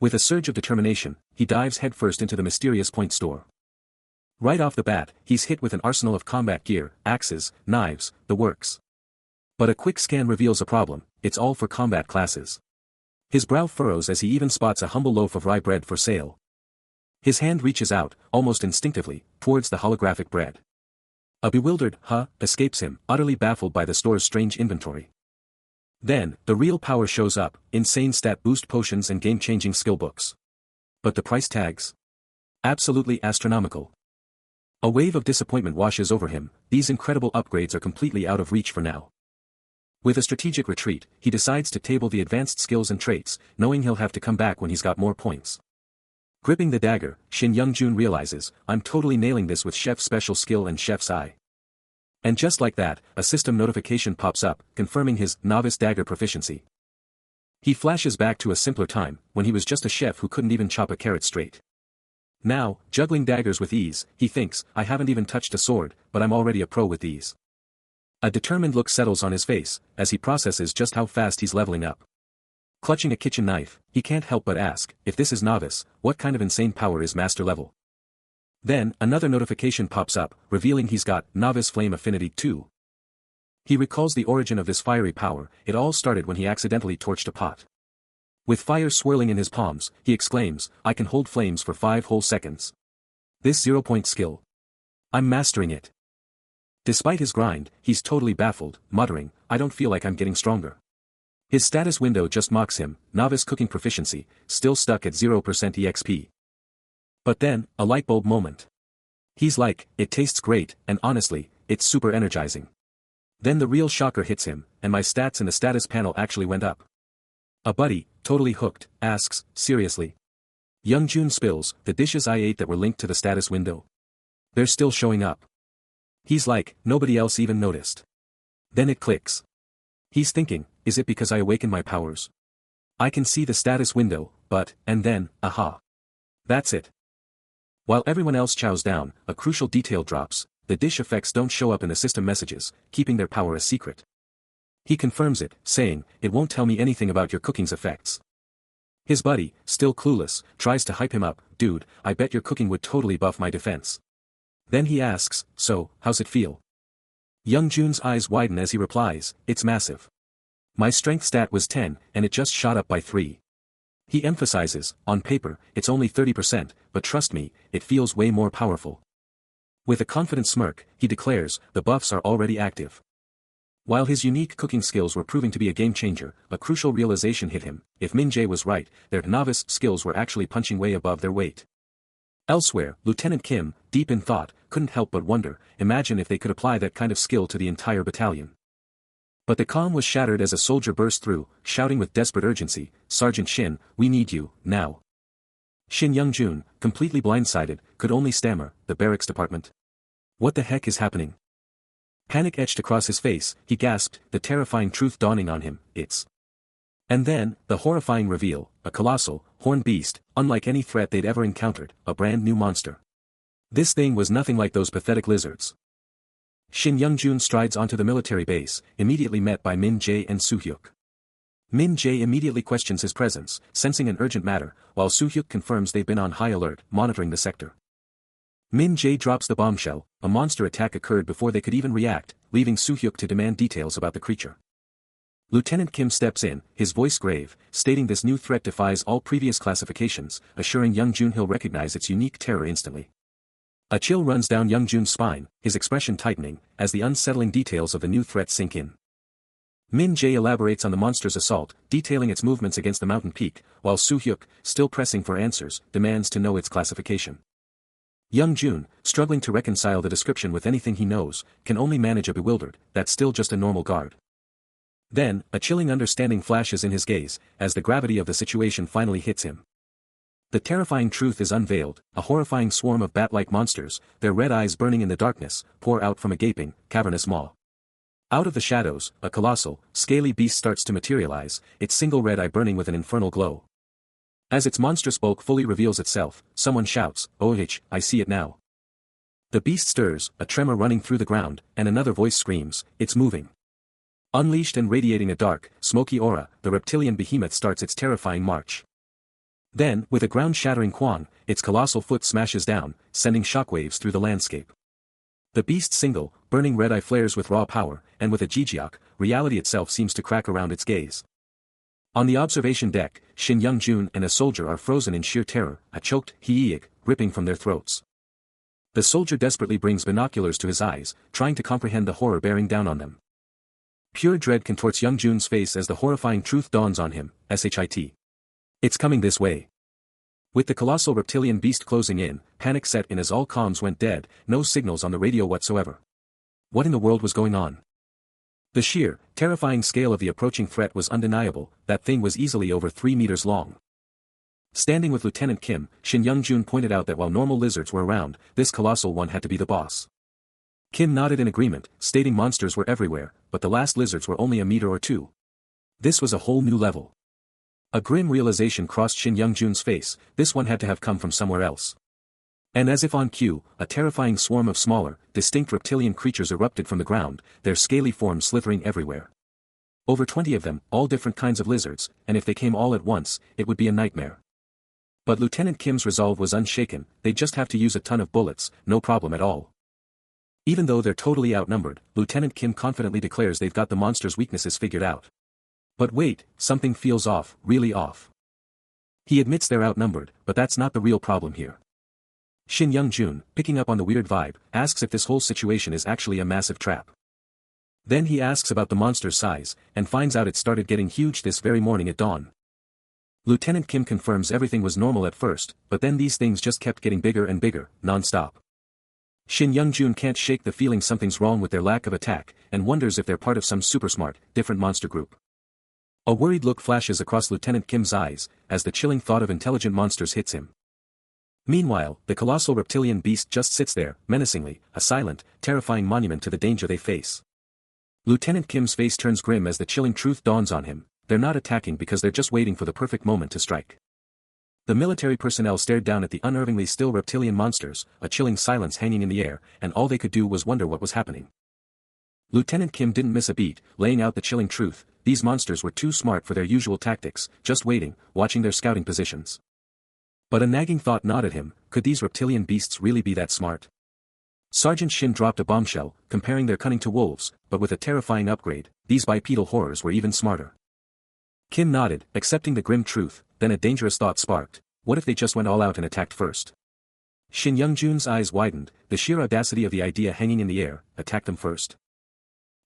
S1: With a surge of determination, he dives headfirst into the mysterious point store. Right off the bat, he's hit with an arsenal of combat gear, axes, knives, the works. But a quick scan reveals a problem: it's all for combat classes. His brow furrows as he even spots a humble loaf of rye bread for sale. His hand reaches out, almost instinctively, towards the holographic bread. A bewildered "huh" escapes him, utterly baffled by the store's strange inventory. Then, the real power shows up: insane stat boost potions and game-changing skill books. But the price tags? Absolutely astronomical. A wave of disappointment washes over him. These incredible upgrades are completely out of reach for now. With a strategic retreat, he decides to table the advanced skills and traits, knowing he'll have to come back when he's got more points. Gripping the dagger, Shin Young-jun realizes, I'm totally nailing this with Chef's special skill and Chef's eye. And just like that, a system notification pops up, confirming his novice dagger proficiency. He flashes back to a simpler time, when he was just a chef who couldn't even chop a carrot straight. Now, juggling daggers with ease, he thinks, I haven't even touched a sword, but I'm already a pro with these. A determined look settles on his face, as he processes just how fast he's leveling up. Clutching a kitchen knife, he can't help but ask, if this is novice, what kind of insane power is master level? Then, another notification pops up, revealing he's got Novice Flame Affinity 2. He recalls the origin of this fiery power. It all started when he accidentally torched a pot. With fire swirling in his palms, he exclaims, I can hold flames for 5 whole seconds. This 0-point skill. I'm mastering it. Despite his grind, he's totally baffled, muttering, I don't feel like I'm getting stronger. His status window just mocks him: novice cooking proficiency, still stuck at 0% EXP. But then, a lightbulb moment. He's like, it tastes great, and honestly, it's super energizing. Then the real shocker hits him, and my stats in the status panel actually went up. A buddy, totally hooked, asks, seriously? Young-jun spills, the dishes I ate that were linked to the status window. They're still showing up. He's like, nobody else even noticed. Then it clicks. He's thinking, is it because I awaken my powers? I can see the status window, but, and then, aha. That's it. While everyone else chows down, a crucial detail drops: the dish effects don't show up in the system messages, keeping their power a secret. He confirms it, saying, it won't tell me anything about your cooking's effects. His buddy, still clueless, tries to hype him up, dude, I bet your cooking would totally buff my defense. Then he asks, so, how's it feel? Young-jun's eyes widen as he replies, it's massive. My strength stat was 10, and it just shot up by 3. He emphasizes, on paper, it's only 30%, but trust me, it feels way more powerful. With a confident smirk, he declares, the buffs are already active. While his unique cooking skills were proving to be a game-changer, a crucial realization hit him: if Min-jae was right, their novice skills were actually punching way above their weight. Elsewhere, Lieutenant Kim, deep in thought, couldn't help but wonder, imagine if they could apply that kind of skill to the entire battalion. But the calm was shattered as a soldier burst through, shouting with desperate urgency, Sergeant Shin, we need you, now. Shin Young-jun, completely blindsided, could only stammer, the barracks department. What the heck is happening? Panic etched across his face, he gasped, the terrifying truth dawning on him, it's. And then, the horrifying reveal: a colossal, horned beast, unlike any threat they'd ever encountered, a brand new monster. This thing was nothing like those pathetic lizards. Shin Young-jun strides onto the military base, immediately met by Min-jae and Soo-hyuk. Min-jae immediately questions his presence, sensing an urgent matter, while Soo-hyuk confirms they've been on high alert, monitoring the sector. Min-jae drops the bombshell: a monster attack occurred before they could even react, leaving Soo-hyuk to demand details about the creature. Lieutenant Kim steps in, his voice grave, stating this new threat defies all previous classifications, assuring Young-jun he'll recognize its unique terror instantly. A chill runs down Young-jun's spine, his expression tightening, as the unsettling details of the new threat sink in. Min-jae elaborates on the monster's assault, detailing its movements against the mountain peak, while Soo-hyuk, still pressing for answers, demands to know its classification. Young-jun, struggling to reconcile the description with anything he knows, can only manage a bewildered, that's still just a normal guard. Then, a chilling understanding flashes in his gaze, as the gravity of the situation finally hits him. The terrifying truth is unveiled: a horrifying swarm of bat-like monsters, their red eyes burning in the darkness, pour out from a gaping, cavernous maw. Out of the shadows, a colossal, scaly beast starts to materialize, its single red eye burning with an infernal glow. As its monstrous bulk fully reveals itself, someone shouts, "Oh, I see it now." The beast stirs, a tremor running through the ground, and another voice screams, "It's moving." Unleashed and radiating a dark, smoky aura, the reptilian behemoth starts its terrifying march. Then, with a ground-shattering quang, its colossal foot smashes down, sending shockwaves through the landscape. The beast's single, burning red eye flares with raw power, and with a jijiak, reality itself seems to crack around its gaze. On the observation deck, Shin Young-jun and a soldier are frozen in sheer terror, a choked hiiik ripping from their throats. The soldier desperately brings binoculars to his eyes, trying to comprehend the horror bearing down on them. Pure dread contorts Young-jun's face as the horrifying truth dawns on him, shit. It's coming this way. With the colossal reptilian beast closing in, panic set in as all comms went dead, no signals on the radio whatsoever. What in the world was going on? The sheer, terrifying scale of the approaching threat was undeniable. That thing was easily over 3 meters long. Standing with Lieutenant Kim, Shin Young-jun pointed out that while normal lizards were around, this colossal one had to be the boss. Kim nodded in agreement, stating monsters were everywhere, but the last lizards were only a meter or two. This was a whole new level. A grim realization crossed Shin Young-jun's face, this one had to have come from somewhere else. And as if on cue, a terrifying swarm of smaller, distinct reptilian creatures erupted from the ground, their scaly forms slithering everywhere. Over 20 of them, all different kinds of lizards, and if they came all at once, it would be a nightmare. But Lieutenant Kim's resolve was unshaken, they'd just have to use a ton of bullets, no problem at all. Even though they're totally outnumbered, Lieutenant Kim confidently declares they've got the monster's weaknesses figured out. But wait, something feels off, really off. He admits they're outnumbered, but that's not the real problem here. Shin Young-jun, picking up on the weird vibe, asks if this whole situation is actually a massive trap. Then he asks about the monster's size, and finds out it started getting huge this very morning at dawn. Lieutenant Kim confirms everything was normal at first, but then these things just kept getting bigger and bigger, non-stop. Shin Young-jun can't shake the feeling something's wrong with their lack of attack, and wonders if they're part of some super smart, different monster group. A worried look flashes across Lieutenant Kim's eyes, as the chilling thought of intelligent monsters hits him. Meanwhile, the colossal reptilian beast just sits there, menacingly, a silent, terrifying monument to the danger they face. Lieutenant Kim's face turns grim as the chilling truth dawns on him, they're not attacking because they're just waiting for the perfect moment to strike. The military personnel stared down at the unnervingly still reptilian monsters, a chilling silence hanging in the air, and all they could do was wonder what was happening. Lieutenant Kim didn't miss a beat, laying out the chilling truth, these monsters were too smart for their usual tactics, just waiting, watching their scouting positions. But a nagging thought gnawed at him, could these reptilian beasts really be that smart? Sergeant Shin dropped a bombshell, comparing their cunning to wolves, but with a terrifying upgrade, these bipedal horrors were even smarter. Kim nodded, accepting the grim truth, then a dangerous thought sparked, what if they just went all out and attacked first? Shin Young-jun's eyes widened, the sheer audacity of the idea hanging in the air, attack them first.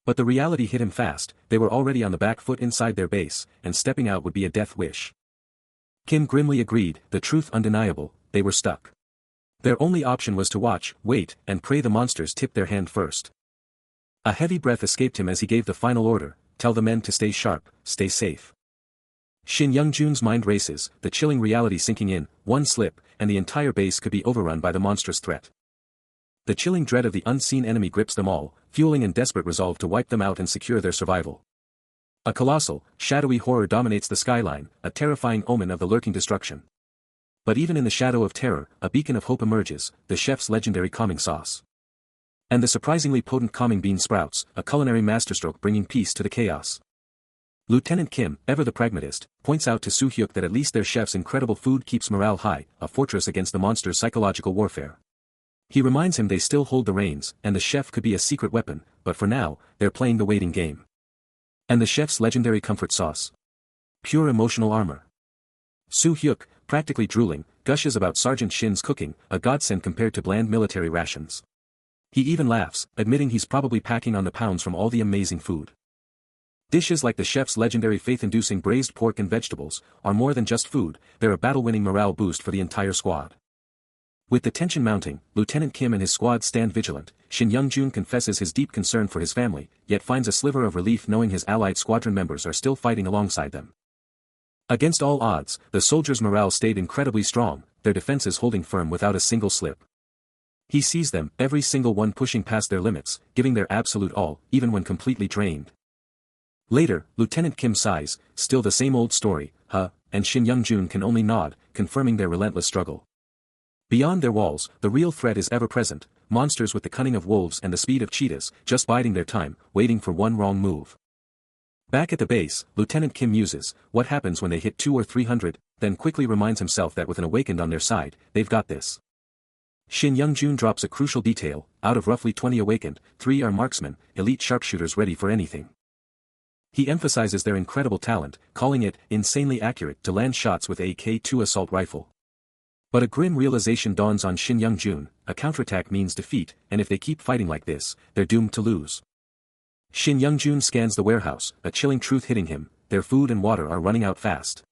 S1: But the reality hit him fast, they were already on the back foot inside their base, and stepping out would be a death wish. Kim grimly agreed, the truth undeniable, they were stuck. Their only option was to watch, wait, and pray the monsters tipped their hand first. A heavy breath escaped him as he gave the final order, tell the men to stay sharp, stay safe. Shin Young-jun's mind races, the chilling reality sinking in, one slip, and the entire base could be overrun by the monstrous threat. The chilling dread of the unseen enemy grips them all, fueling in desperate resolve to wipe them out and secure their survival. A colossal, shadowy horror dominates the skyline, a terrifying omen of the lurking destruction. But even in the shadow of terror, a beacon of hope emerges, the chef's legendary calming sauce. And the surprisingly potent calming bean sprouts, a culinary masterstroke bringing peace to the chaos. Lieutenant Kim, ever the pragmatist, points out to Soo-hyuk that at least their chef's incredible food keeps morale high, a fortress against the monster's psychological warfare. He reminds him they still hold the reins, and the chef could be a secret weapon, but for now, they're playing the waiting game. And the chef's legendary comfort sauce. Pure emotional armor. Soo-hyuk, practically drooling, gushes about Sergeant Shin's cooking, a godsend compared to bland military rations. He even laughs, admitting he's probably packing on the pounds from all the amazing food. Dishes like the chef's legendary faith-inducing braised pork and vegetables are more than just food, they're a battle-winning morale boost for the entire squad. With the tension mounting, Lieutenant Kim and his squad stand vigilant. Shin Young-jun confesses his deep concern for his family, yet finds a sliver of relief knowing his allied squadron members are still fighting alongside them. Against all odds, the soldiers' morale stayed incredibly strong, their defenses holding firm without a single slip. He sees them, every single one pushing past their limits, giving their absolute all, even when completely drained. Later, Lieutenant Kim sighs, still the same old story, and Shin Young-jun can only nod, confirming their relentless struggle. Beyond their walls, the real threat is ever present, monsters with the cunning of wolves and the speed of cheetahs, just biding their time, waiting for one wrong move. Back at the base, Lieutenant Kim muses, what happens when they hit 200 or 300, then quickly reminds himself that with an awakened on their side, they've got this. Shin Young-jun drops a crucial detail, out of roughly 20 awakened, 3 are marksmen, elite sharpshooters ready for anything. He emphasizes their incredible talent, calling it insanely accurate to land shots with a K2 assault rifle. But a grim realization dawns on Shin Young-jun, a counterattack means defeat, and if they keep fighting like this, they're doomed to lose. Shin Young-jun scans the warehouse, a chilling truth hitting him, their food and water are running out fast.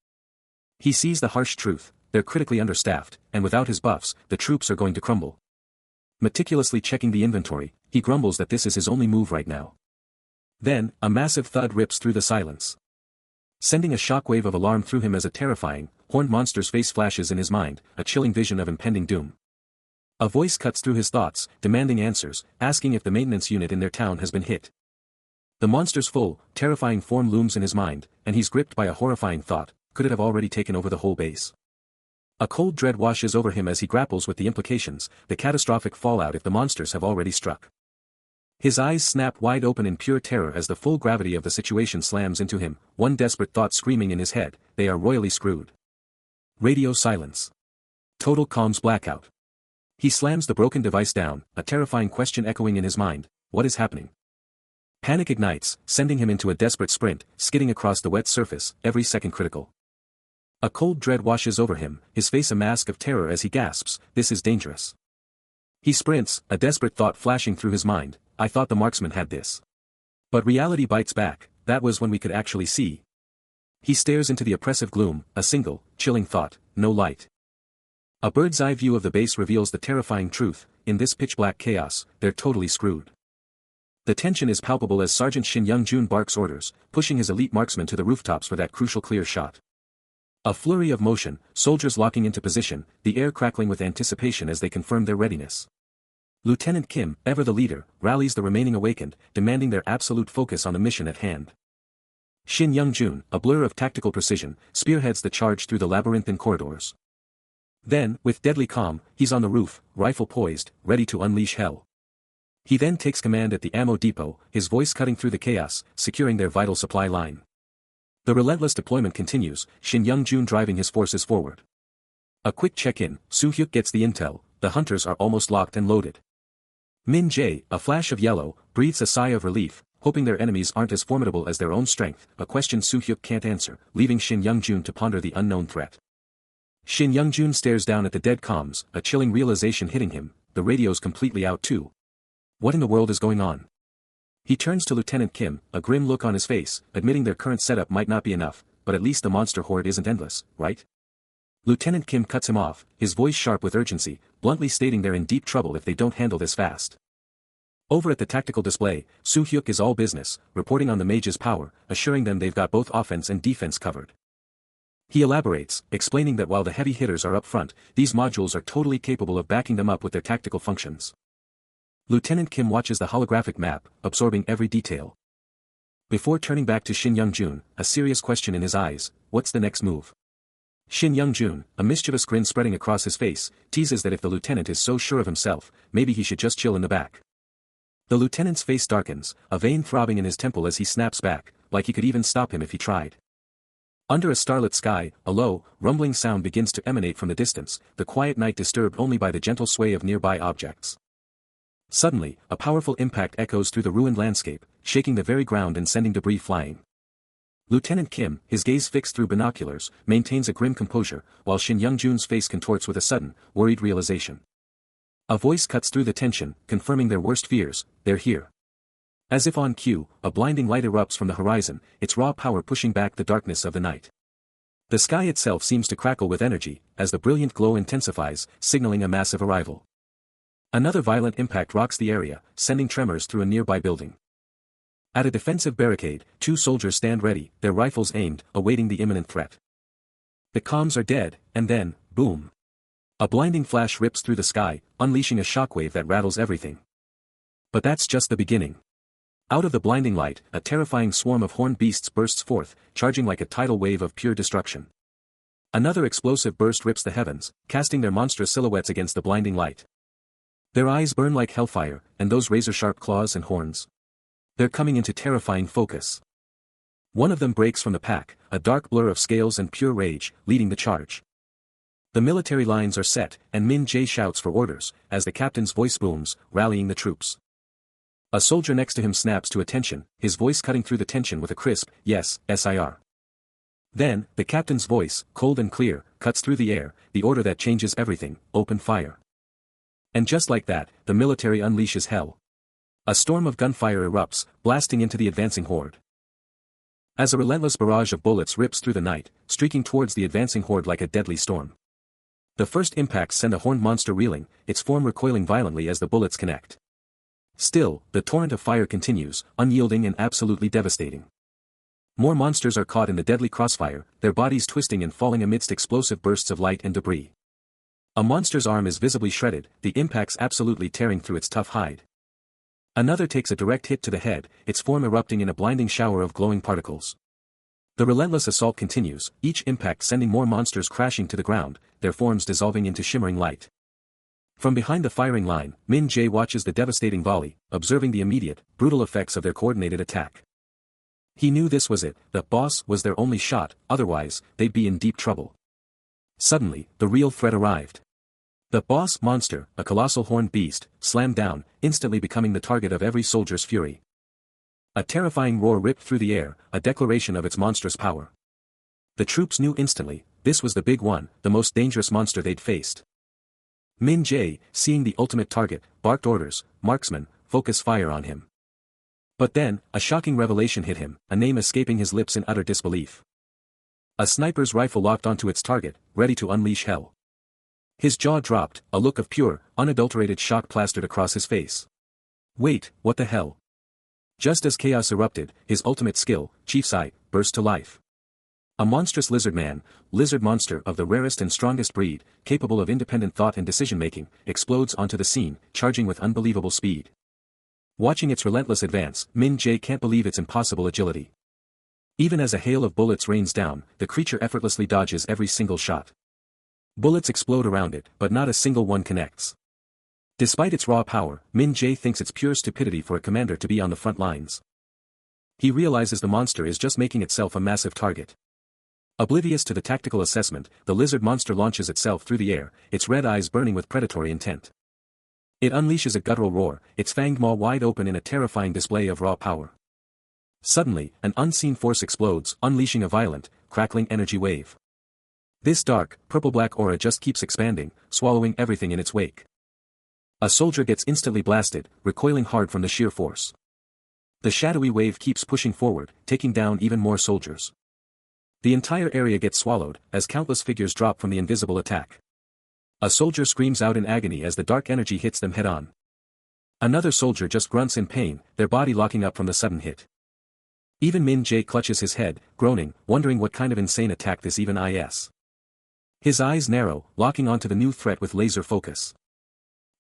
S1: He sees the harsh truth, they're critically understaffed, and without his buffs, the troops are going to crumble. Meticulously checking the inventory, he grumbles that this is his only move right now. Then, a massive thud rips through the silence. Sending a shockwave of alarm through him as a terrifying, horned monster's face flashes in his mind, a chilling vision of impending doom. A voice cuts through his thoughts, demanding answers, asking if the maintenance unit in their town has been hit. The monster's full, terrifying form looms in his mind, and he's gripped by a horrifying thought, could it have already taken over the whole base? A cold dread washes over him as he grapples with the implications, the catastrophic fallout if the monsters have already struck. His eyes snap wide open in pure terror as the full gravity of the situation slams into him, one desperate thought screaming in his head, they are royally screwed. Radio silence. Total comms blackout. He slams the broken device down, a terrifying question echoing in his mind, what is happening? Panic ignites, sending him into a desperate sprint, skidding across the wet surface, every second critical. A cold dread washes over him, his face a mask of terror as he gasps, this is dangerous. He sprints, a desperate thought flashing through his mind, I thought the marksman had this. But reality bites back, that was when we could actually see. He stares into the oppressive gloom, a single, chilling thought, no light. A bird's eye view of the base reveals the terrifying truth, in this pitch-black chaos, they're totally screwed. The tension is palpable as Sergeant Shin Young-jun barks orders, pushing his elite marksmen to the rooftops for that crucial clear shot. A flurry of motion, soldiers locking into position, the air crackling with anticipation as they confirm their readiness. Lieutenant Kim, ever the leader, rallies the remaining awakened, demanding their absolute focus on the mission at hand. Shin Young-jun, a blur of tactical precision, spearheads the charge through the labyrinthine corridors. Then, with deadly calm, he's on the roof, rifle poised, ready to unleash hell. He then takes command at the ammo depot, his voice cutting through the chaos, securing their vital supply line. The relentless deployment continues, Shin Young-jun driving his forces forward. A quick check-in, Soo-hyuk gets the intel, the hunters are almost locked and loaded. Min Jae, a flash of yellow, breathes a sigh of relief, hoping their enemies aren't as formidable as their own strength, a question Soo-hyuk can't answer, leaving Shin Young-jun to ponder the unknown threat. Shin Young-jun stares down at the dead comms, a chilling realization hitting him, the radio's completely out too. What in the world is going on? He turns to Lieutenant Kim, a grim look on his face, admitting their current setup might not be enough, but at least the monster horde isn't endless, right? Lieutenant Kim cuts him off, his voice sharp with urgency, bluntly stating they're in deep trouble if they don't handle this fast. Over at the tactical display, Soo-hyuk is all business, reporting on the mage's power, assuring them they've got both offense and defense covered. He elaborates, explaining that while the heavy hitters are up front, these modules are totally capable of backing them up with their tactical functions. Lieutenant Kim watches the holographic map, absorbing every detail. Before turning back to Shin Young-jun, a serious question in his eyes, what's the next move? Shin Young-jun, a mischievous grin spreading across his face, teases that if the lieutenant is so sure of himself, maybe he should just chill in the back. The lieutenant's face darkens, a vein throbbing in his temple as he snaps back, like he could even stop him if he tried. Under a starlit sky, a low, rumbling sound begins to emanate from the distance, the quiet night disturbed only by the gentle sway of nearby objects. Suddenly, a powerful impact echoes through the ruined landscape, shaking the very ground and sending debris flying. Lieutenant Kim, his gaze fixed through binoculars, maintains a grim composure, while Shin Young-jun's face contorts with a sudden, worried realization. A voice cuts through the tension, confirming their worst fears, they're here. As if on cue, a blinding light erupts from the horizon, its raw power pushing back the darkness of the night. The sky itself seems to crackle with energy, as the brilliant glow intensifies, signaling a massive arrival. Another violent impact rocks the area, sending tremors through a nearby building. At a defensive barricade, 2 soldiers stand ready, their rifles aimed, awaiting the imminent threat. The comms are dead, and then, boom. A blinding flash rips through the sky, unleashing a shockwave that rattles everything. But that's just the beginning. Out of the blinding light, a terrifying swarm of horned beasts bursts forth, charging like a tidal wave of pure destruction. Another explosive burst rips the heavens, casting their monstrous silhouettes against the blinding light. Their eyes burn like hellfire, and those razor-sharp claws and horns. They're coming into terrifying focus. One of them breaks from the pack, a dark blur of scales and pure rage, leading the charge. The military lines are set, and Min Jae shouts for orders, as the captain's voice booms, rallying the troops. A soldier next to him snaps to attention, his voice cutting through the tension with a crisp, "Yes, Sir." Then, the captain's voice, cold and clear, cuts through the air, the order that changes everything: open fire. And just like that, the military unleashes hell. A storm of gunfire erupts, blasting into the advancing horde. As a relentless barrage of bullets rips through the night, streaking towards the advancing horde like a deadly storm. The first impacts send a horned monster reeling, its form recoiling violently as the bullets connect. Still, the torrent of fire continues, unyielding and absolutely devastating. More monsters are caught in the deadly crossfire, their bodies twisting and falling amidst explosive bursts of light and debris. A monster's arm is visibly shredded, the impacts absolutely tearing through its tough hide. Another takes a direct hit to the head, its form erupting in a blinding shower of glowing particles. The relentless assault continues, each impact sending more monsters crashing to the ground, their forms dissolving into shimmering light. From behind the firing line, Min Jae watches the devastating volley, observing the immediate, brutal effects of their coordinated attack. He knew this was it, the boss was their only shot, otherwise, they'd be in deep trouble. Suddenly, the real threat arrived. The boss monster, a colossal horned beast, slammed down, instantly becoming the target of every soldier's fury. A terrifying roar ripped through the air, a declaration of its monstrous power. The troops knew instantly, this was the big one, the most dangerous monster they'd faced. Min Jae, seeing the ultimate target, barked orders: "Marksman, focus fire on him." But then, a shocking revelation hit him, a name escaping his lips in utter disbelief. A sniper's rifle locked onto its target, ready to unleash hell. His jaw dropped, a look of pure, unadulterated shock plastered across his face. Wait, what the hell? Just as chaos erupted, his ultimate skill, Chief's Eye, burst to life. A monstrous lizard monster of the rarest and strongest breed, capable of independent thought and decision-making, explodes onto the scene, charging with unbelievable speed. Watching its relentless advance, Min Jae can't believe its impossible agility. Even as a hail of bullets rains down, the creature effortlessly dodges every single shot. Bullets explode around it, but not a single one connects. Despite its raw power, Min Jae thinks it's pure stupidity for a commander to be on the front lines. He realizes the monster is just making itself a massive target. Oblivious to the tactical assessment, the lizard monster launches itself through the air, its red eyes burning with predatory intent. It unleashes a guttural roar, its fanged maw wide open in a terrifying display of raw power. Suddenly, an unseen force explodes, unleashing a violent, crackling energy wave. This dark, purple-black aura just keeps expanding, swallowing everything in its wake. A soldier gets instantly blasted, recoiling hard from the sheer force. The shadowy wave keeps pushing forward, taking down even more soldiers. The entire area gets swallowed, as countless figures drop from the invisible attack. A soldier screams out in agony as the dark energy hits them head-on. Another soldier just grunts in pain, their body locking up from the sudden hit. Even Min Jae clutches his head, groaning, wondering what kind of insane attack this even is. His eyes narrow, locking onto the new threat with laser focus.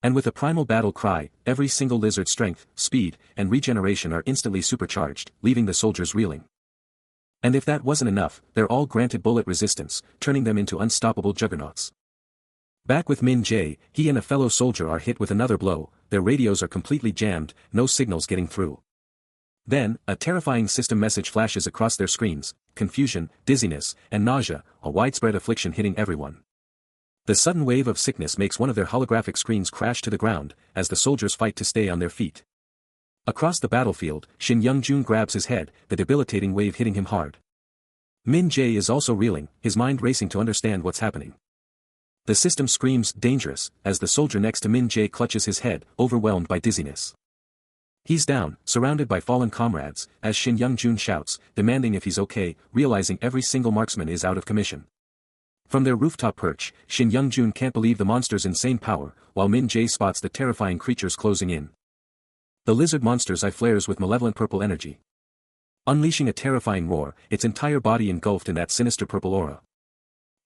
S1: And with a primal battle cry, every single lizard's strength, speed, and regeneration are instantly supercharged, leaving the soldiers reeling. And if that wasn't enough, they're all granted bullet resistance, turning them into unstoppable juggernauts. Back with Min Jae, he and a fellow soldier are hit with another blow, their radios are completely jammed, no signals getting through. Then, a terrifying system message flashes across their screens: confusion, dizziness, and nausea, a widespread affliction hitting everyone. The sudden wave of sickness makes one of their holographic screens crash to the ground, as the soldiers fight to stay on their feet. Across the battlefield, Shin Young-jun grabs his head, the debilitating wave hitting him hard. Min Jae is also reeling, his mind racing to understand what's happening. The system screams, dangerous, as the soldier next to Min Jae clutches his head, overwhelmed by dizziness. He's down, surrounded by fallen comrades, as Shin Young-jun shouts, demanding if he's okay, realizing every single marksman is out of commission. From their rooftop perch, Shin Young-jun can't believe the monster's insane power, while Min Jae spots the terrifying creatures closing in. The lizard monster's eye flares with malevolent purple energy. Unleashing a terrifying roar, its entire body engulfed in that sinister purple aura.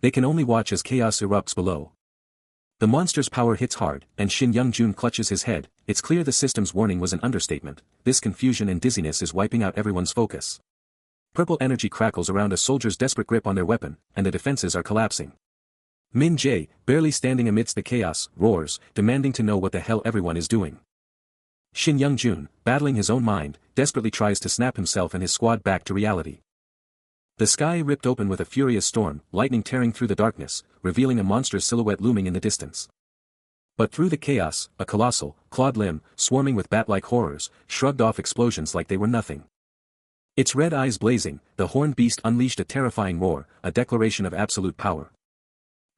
S1: They can only watch as chaos erupts below. The monster's power hits hard, and Shin Young-jun clutches his head. It's clear the system's warning was an understatement. This confusion and dizziness is wiping out everyone's focus. Purple energy crackles around a soldier's desperate grip on their weapon, and the defenses are collapsing. Min Jae, barely standing amidst the chaos, roars, demanding to know what the hell everyone is doing. Shin Young-jun, battling his own mind, desperately tries to snap himself and his squad back to reality. The sky ripped open with a furious storm, lightning tearing through the darkness, revealing a monstrous silhouette looming in the distance. But through the chaos, a colossal, clawed limb, swarming with bat-like horrors, shrugged off explosions like they were nothing. Its red eyes blazing, the horned beast unleashed a terrifying roar, a declaration of absolute power.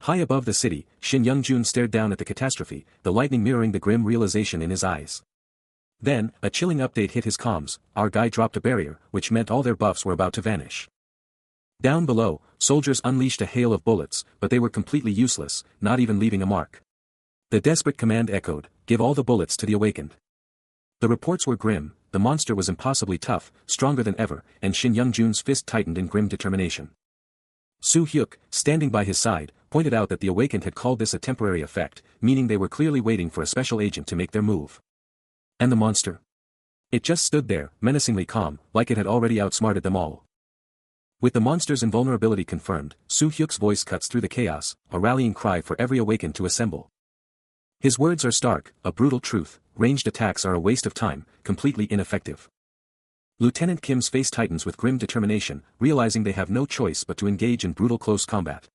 S1: High above the city, Shin Young-jun stared down at the catastrophe, the lightning mirroring the grim realization in his eyes. Then, a chilling update hit his comms. Our guy dropped a barrier, which meant all their buffs were about to vanish. Down below, soldiers unleashed a hail of bullets, but they were completely useless, not even leaving a mark. The desperate command echoed, "Give all the bullets to the awakened." The reports were grim, the monster was impossibly tough, stronger than ever, and Shin Young-jun's fist tightened in grim determination. Soo-hyuk, standing by his side, pointed out that the awakened had called this a temporary effect, meaning they were clearly waiting for a special agent to make their move. And the monster? It just stood there, menacingly calm, like it had already outsmarted them all. With the monster's invulnerability confirmed, Soo-hyuk's voice cuts through the chaos, a rallying cry for every awakened to assemble. His words are stark, a brutal truth: ranged attacks are a waste of time, completely ineffective. Lieutenant Kim's face tightens with grim determination, realizing they have no choice but to engage in brutal close combat.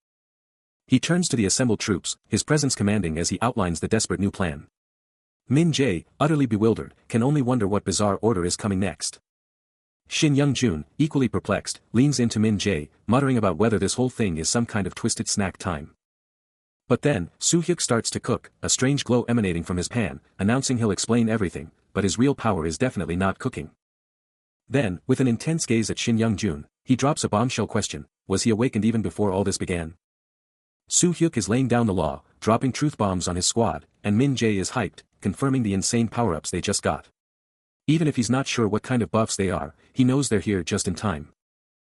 S1: He turns to the assembled troops, his presence commanding as he outlines the desperate new plan. Min Jae, utterly bewildered, can only wonder what bizarre order is coming next. Shin Young-jun, equally perplexed, leans into Min Jae, muttering about whether this whole thing is some kind of twisted snack time. But then, Soo-hyuk starts to cook, a strange glow emanating from his pan, announcing he'll explain everything, but his real power is definitely not cooking. Then, with an intense gaze at Shin Young-jun, he drops a bombshell question: was he awakened even before all this began? Soo-hyuk is laying down the law, dropping truth bombs on his squad, and Min Jae is hyped, confirming the insane power-ups they just got. Even if he's not sure what kind of buffs they are, he knows they're here just in time.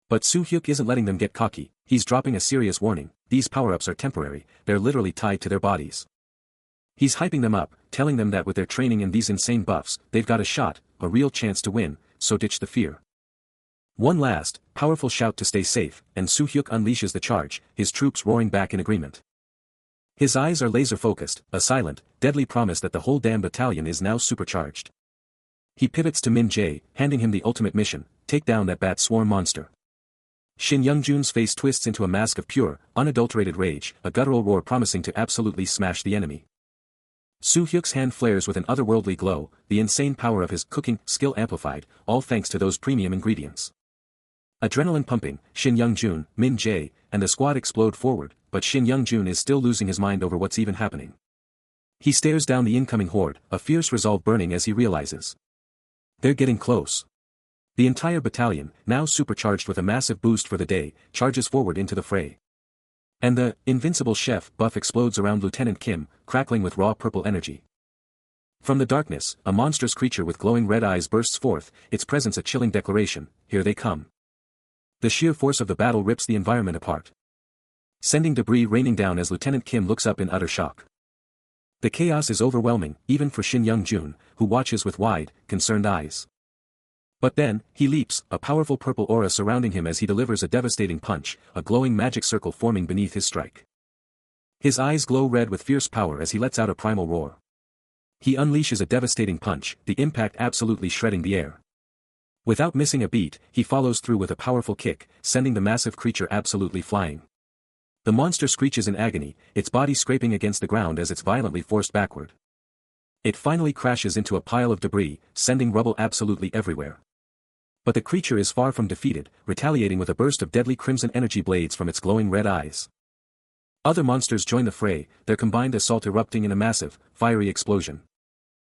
S1: But Soo-hyuk isn't letting them get cocky, he's dropping a serious warning: these power-ups are temporary, they're literally tied to their bodies. He's hyping them up, telling them that with their training and these insane buffs, they've got a shot, a real chance to win, so ditch the fear. One last, powerful shout to stay safe, and Soo-hyuk unleashes the charge, his troops roaring back in agreement. His eyes are laser-focused, a silent, deadly promise that the whole damn battalion is now supercharged. He pivots to Min Jae, handing him the ultimate mission: take down that bat swarm monster. Shin Young-jun's face twists into a mask of pure, unadulterated rage, a guttural roar promising to absolutely smash the enemy. Soo-hyuk's hand flares with an otherworldly glow, the insane power of his cooking skill amplified, all thanks to those premium ingredients. Adrenaline pumping, Shin Young-jun, Min Jae, and the squad explode forward, but Shin Young-jun is still losing his mind over what's even happening. He stares down the incoming horde, a fierce resolve burning as he realizes they're getting close. The entire battalion, now supercharged with a massive boost for the day, charges forward into the fray. And the invincible chef buff explodes around Lieutenant Kim, crackling with raw purple energy. From the darkness, a monstrous creature with glowing red eyes bursts forth, its presence a chilling declaration: here they come. The sheer force of the battle rips the environment apart, sending debris raining down as Lieutenant Kim looks up in utter shock. The chaos is overwhelming, even for Shin Young-jun, who watches with wide, concerned eyes. But then, he leaps, a powerful purple aura surrounding him as he delivers a devastating punch, a glowing magic circle forming beneath his strike. His eyes glow red with fierce power as he lets out a primal roar. He unleashes a devastating punch, the impact absolutely shredding the air. Without missing a beat, he follows through with a powerful kick, sending the massive creature absolutely flying. The monster screeches in agony, its body scraping against the ground as it's violently forced backward. It finally crashes into a pile of debris, sending rubble absolutely everywhere. But the creature is far from defeated, retaliating with a burst of deadly crimson energy blades from its glowing red eyes. Other monsters join the fray, their combined assault erupting in a massive, fiery explosion.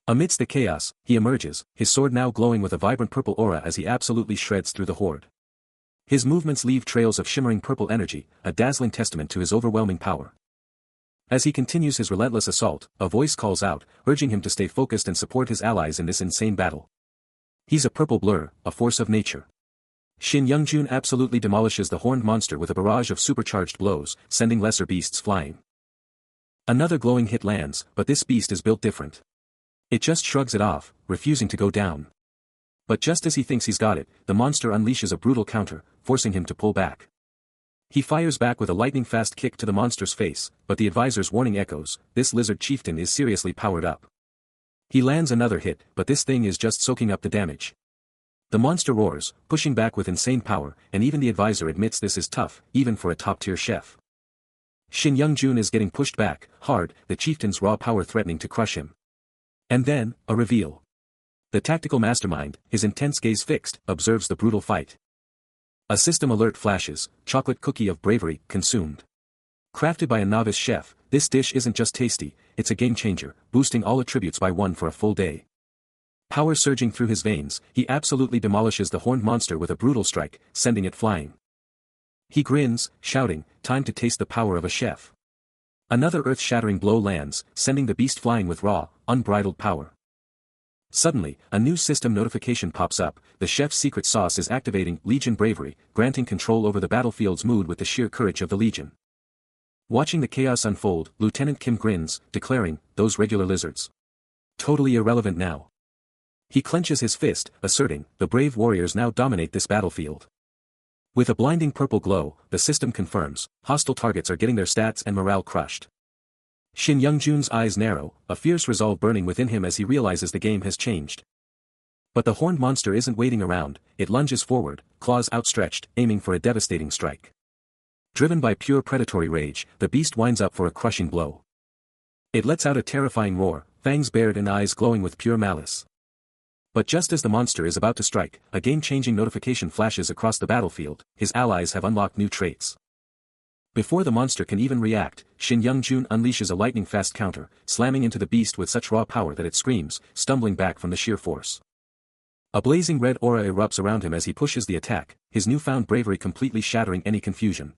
S1: Amidst the chaos, he emerges, his sword now glowing with a vibrant purple aura as he absolutely shreds through the horde. His movements leave trails of shimmering purple energy, a dazzling testament to his overwhelming power. As he continues his relentless assault, a voice calls out, urging him to stay focused and support his allies in this insane battle. He's a purple blur, a force of nature. Shin Young-jun absolutely demolishes the horned monster with a barrage of supercharged blows, sending lesser beasts flying. Another glowing hit lands, but this beast is built different. It just shrugs it off, refusing to go down. But just as he thinks he's got it, the monster unleashes a brutal counter, forcing him to pull back. He fires back with a lightning-fast kick to the monster's face, but the advisor's warning echoes, this lizard chieftain is seriously powered up. He lands another hit, but this thing is just soaking up the damage. The monster roars, pushing back with insane power, and even the advisor admits this is tough, even for a top-tier chef. Shin Young-jun is getting pushed back, hard, the chieftain's raw power threatening to crush him. And then, a reveal. The tactical mastermind, his intense gaze fixed, observes the brutal fight. A system alert flashes, chocolate cookie of bravery, consumed. Crafted by a novice chef, this dish isn't just tasty, it's a game-changer, boosting all attributes by 1 for a full day. Power surging through his veins, he absolutely demolishes the horned monster with a brutal strike, sending it flying. He grins, shouting, time to taste the power of a chef. Another earth-shattering blow lands, sending the beast flying with raw, unbridled power. Suddenly, a new system notification pops up, the chef's secret sauce is activating Legion Bravery, granting control over the battlefield's mood with the sheer courage of the Legion. Watching the chaos unfold, Lieutenant Kim grins, declaring, those regular lizards. Totally irrelevant now. He clenches his fist, asserting, the brave warriors now dominate this battlefield. With a blinding purple glow, the system confirms, hostile targets are getting their stats and morale crushed. Shin Young-jun's eyes narrow, a fierce resolve burning within him as he realizes the game has changed. But the horned monster isn't waiting around, it lunges forward, claws outstretched, aiming for a devastating strike. Driven by pure predatory rage, the beast winds up for a crushing blow. It lets out a terrifying roar, fangs bared and eyes glowing with pure malice. But just as the monster is about to strike, a game-changing notification flashes across the battlefield, his allies have unlocked new traits. Before the monster can even react, Shin Young-jun unleashes a lightning-fast counter, slamming into the beast with such raw power that it screams, stumbling back from the sheer force. A blazing red aura erupts around him as he pushes the attack, his newfound bravery completely shattering any confusion.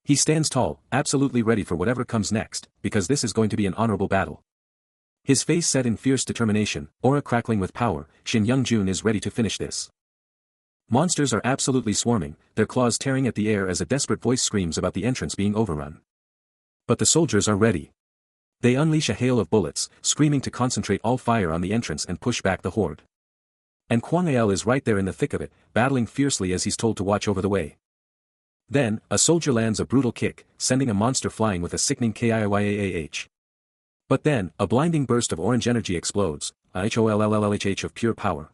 S1: He stands tall, absolutely ready for whatever comes next, because this is going to be an honorable battle. His face set in fierce determination, aura crackling with power, Shin Young-jun is ready to finish this. Monsters are absolutely swarming, their claws tearing at the air as a desperate voice screams about the entrance being overrun. But the soldiers are ready. They unleash a hail of bullets, screaming to concentrate all fire on the entrance and push back the horde. And Kwang El is right there in the thick of it, battling fiercely as he's told to watch over the way. Then, a soldier lands a brutal kick, sending a monster flying with a sickening kiyaah. But then, a blinding burst of orange energy explodes, a HOLLLHH of pure power.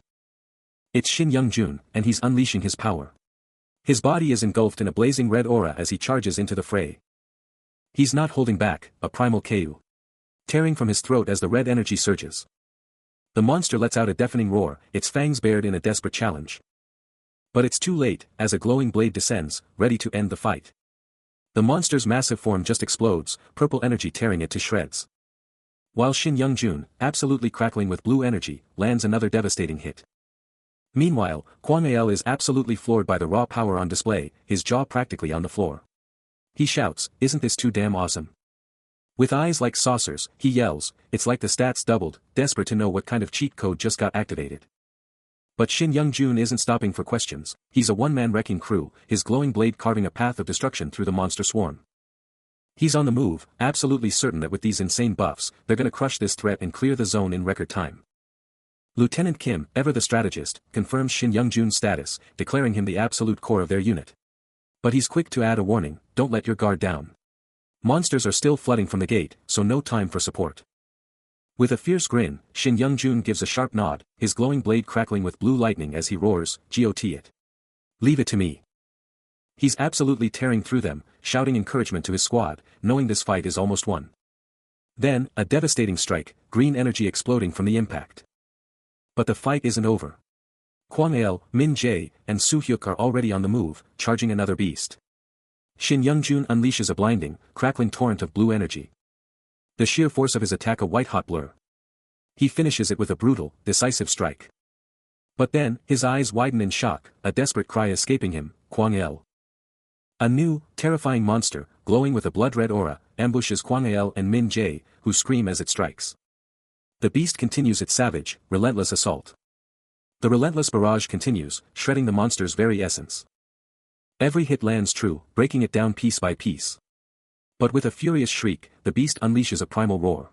S1: It's Shin Young-jun, and he's unleashing his power. His body is engulfed in a blazing red aura as he charges into the fray. He's not holding back, a primal KO. Tearing from his throat as the red energy surges. The monster lets out a deafening roar, its fangs bared in a desperate challenge. But it's too late, as a glowing blade descends, ready to end the fight. The monster's massive form just explodes, purple energy tearing it to shreds. While Shin Young-jun, absolutely crackling with blue energy, lands another devastating hit. Meanwhile, Kwang El is absolutely floored by the raw power on display, his jaw practically on the floor. He shouts, isn't this too damn awesome? With eyes like saucers, he yells, it's like the stats doubled, desperate to know what kind of cheat code just got activated. But Shin Young-jun isn't stopping for questions, he's a one-man wrecking crew, his glowing blade carving a path of destruction through the monster swarm. He's on the move, absolutely certain that with these insane buffs, they're gonna crush this threat and clear the zone in record time. Lieutenant Kim, ever the strategist, confirms Shin Young-jun's status, declaring him the absolute core of their unit. But he's quick to add a warning, don't let your guard down. Monsters are still flooding from the gate, so no time for support. With a fierce grin, Shin Young-jun gives a sharp nod, his glowing blade crackling with blue lightning as he roars, "GOT it. Leave it to me." He's absolutely tearing through them, shouting encouragement to his squad, knowing this fight is almost won. Then, a devastating strike, green energy exploding from the impact. But the fight isn't over. Kwang El, Min Jae, and Soo Hyuk are already on the move, charging another beast. Shin Young-jun unleashes a blinding, crackling torrent of blue energy. The sheer force of his attack a white-hot blur. He finishes it with a brutal, decisive strike. But then, his eyes widen in shock, a desperate cry escaping him, Kwang El. A new, terrifying monster, glowing with a blood-red aura, ambushes Kwang El and Min Jae, who scream as it strikes. The beast continues its savage, relentless assault. The relentless barrage continues, shredding the monster's very essence. Every hit lands true, breaking it down piece by piece. But with a furious shriek, the beast unleashes a primal roar.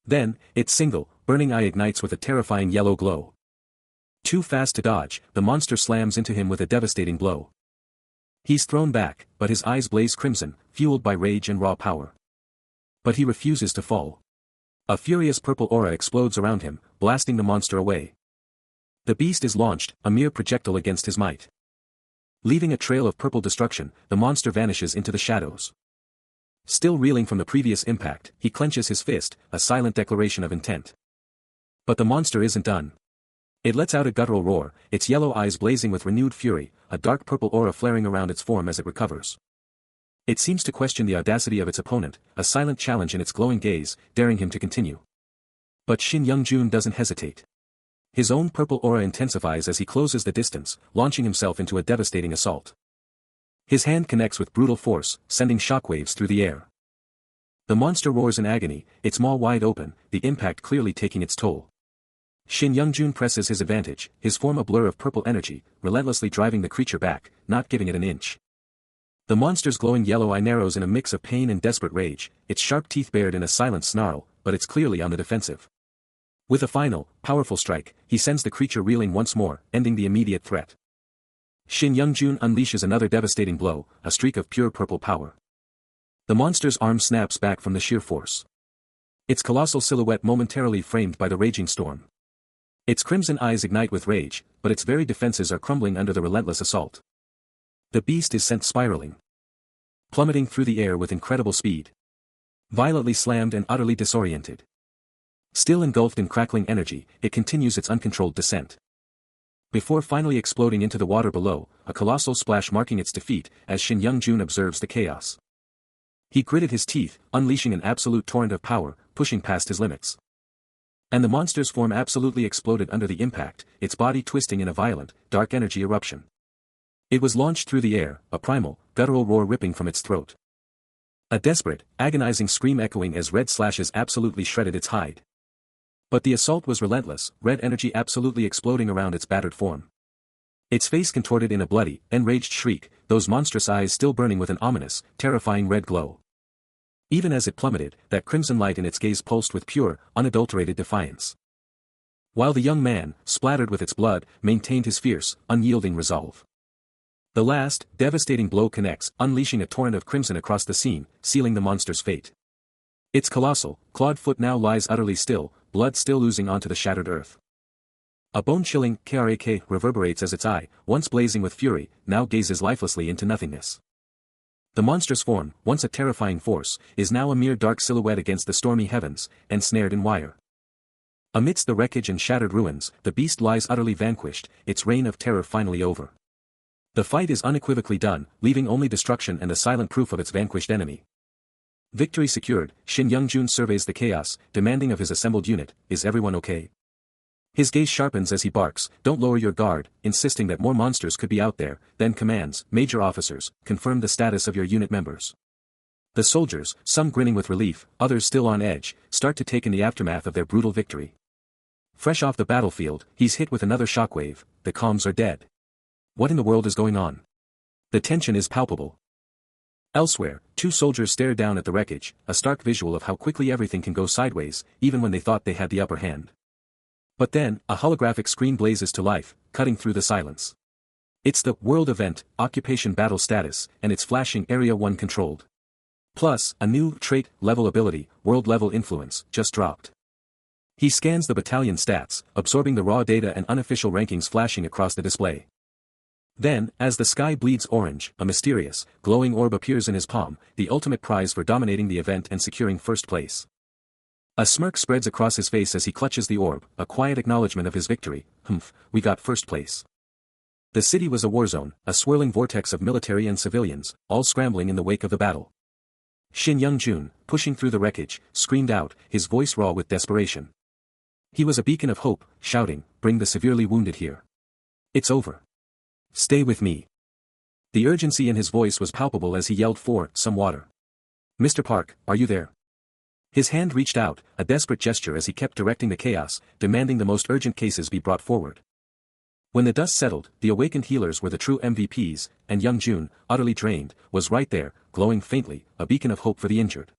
S1: Then, its single, burning eye ignites with a terrifying yellow glow. Too fast to dodge, the monster slams into him with a devastating blow. He's thrown back, but his eyes blaze crimson, fueled by rage and raw power. But he refuses to fall. A furious purple aura explodes around him, blasting the monster away. The beast is launched, a mere projectile against his might. Leaving a trail of purple destruction, the monster vanishes into the shadows. Still reeling from the previous impact, he clenches his fist, a silent declaration of intent. But the monster isn't done. It lets out a guttural roar, its yellow eyes blazing with renewed fury, a dark purple aura flaring around its form as it recovers. It seems to question the audacity of its opponent, a silent challenge in its glowing gaze, daring him to continue. But Shin Young-jun doesn't hesitate. His own purple aura intensifies as he closes the distance, launching himself into a devastating assault. His hand connects with brutal force, sending shockwaves through the air. The monster roars in agony, its maw wide open, the impact clearly taking its toll. Shin Young-jun presses his advantage, his form a blur of purple energy, relentlessly driving the creature back, not giving it an inch. The monster's glowing yellow eye narrows in a mix of pain and desperate rage, its sharp teeth bared in a silent snarl, but it's clearly on the defensive. With a final, powerful strike, he sends the creature reeling once more, ending the immediate threat. Shin Young-jun unleashes another devastating blow, a streak of pure purple power. The monster's arm snaps back from the sheer force. Its colossal silhouette momentarily framed by the raging storm. Its crimson eyes ignite with rage, but its very defenses are crumbling under the relentless assault. The beast is sent spiraling, plummeting through the air with incredible speed. Violently slammed and utterly disoriented. Still engulfed in crackling energy, it continues its uncontrolled descent. Before finally exploding into the water below, a colossal splash marking its defeat, as Shin Young-jun observes the chaos. He gritted his teeth, unleashing an absolute torrent of power, pushing past his limits. And the monster's form absolutely exploded under the impact, its body twisting in a violent, dark energy eruption. It was launched through the air, a primal, guttural roar ripping from its throat. A desperate, agonizing scream echoing as red slashes absolutely shredded its hide. But the assault was relentless, red energy absolutely exploding around its battered form. Its face contorted in a bloody, enraged shriek, those monstrous eyes still burning with an ominous, terrifying red glow. Even as it plummeted, that crimson light in its gaze pulsed with pure, unadulterated defiance. While the young man, splattered with its blood, maintained his fierce, unyielding resolve. The last, devastating blow connects, unleashing a torrent of crimson across the scene, sealing the monster's fate. Its colossal, clawed foot now lies utterly still, blood still oozing onto the shattered earth. A bone-chilling krak reverberates as its eye, once blazing with fury, now gazes lifelessly into nothingness. The monstrous form, once a terrifying force, is now a mere dark silhouette against the stormy heavens, ensnared in wire. Amidst the wreckage and shattered ruins, the beast lies utterly vanquished, its reign of terror finally over. The fight is unequivocally done, leaving only destruction and the silent proof of its vanquished enemy. Victory secured, Shin Young-jun surveys the chaos, demanding of his assembled unit, "Is everyone okay?" His gaze sharpens as he barks, "Don't lower your guard," insisting that more monsters could be out there, then commands, "Major officers, confirm the status of your unit members." The soldiers, some grinning with relief, others still on edge, start to take in the aftermath of their brutal victory. Fresh off the battlefield, he's hit with another shockwave, the comms are dead. What in the world is going on? The tension is palpable. Elsewhere, two soldiers stare down at the wreckage, a stark visual of how quickly everything can go sideways, even when they thought they had the upper hand. But then, a holographic screen blazes to life, cutting through the silence. It's the World Event, Occupation Battle Status, and it's flashing Area 1 controlled. Plus, a new trait, level ability, World Level Influence, just dropped. He scans the battalion stats, absorbing the raw data and unofficial rankings flashing across the display. Then, as the sky bleeds orange, a mysterious, glowing orb appears in his palm, the ultimate prize for dominating the event and securing first place. A smirk spreads across his face as he clutches the orb, a quiet acknowledgement of his victory. "Humph, we got first place." The city was a war zone, a swirling vortex of military and civilians, all scrambling in the wake of the battle. Shin Young-jun, pushing through the wreckage, screamed out, his voice raw with desperation. He was a beacon of hope, shouting, "Bring the severely wounded here. It's over. Stay with me." The urgency in his voice was palpable as he yelled for some water. "Mr. Park, are you there?" His hand reached out, a desperate gesture as he kept directing the chaos, demanding the most urgent cases be brought forward. When the dust settled, the awakened healers were the true MVPs, and Young-jun, utterly drained, was right there, glowing faintly, a beacon of hope for the injured.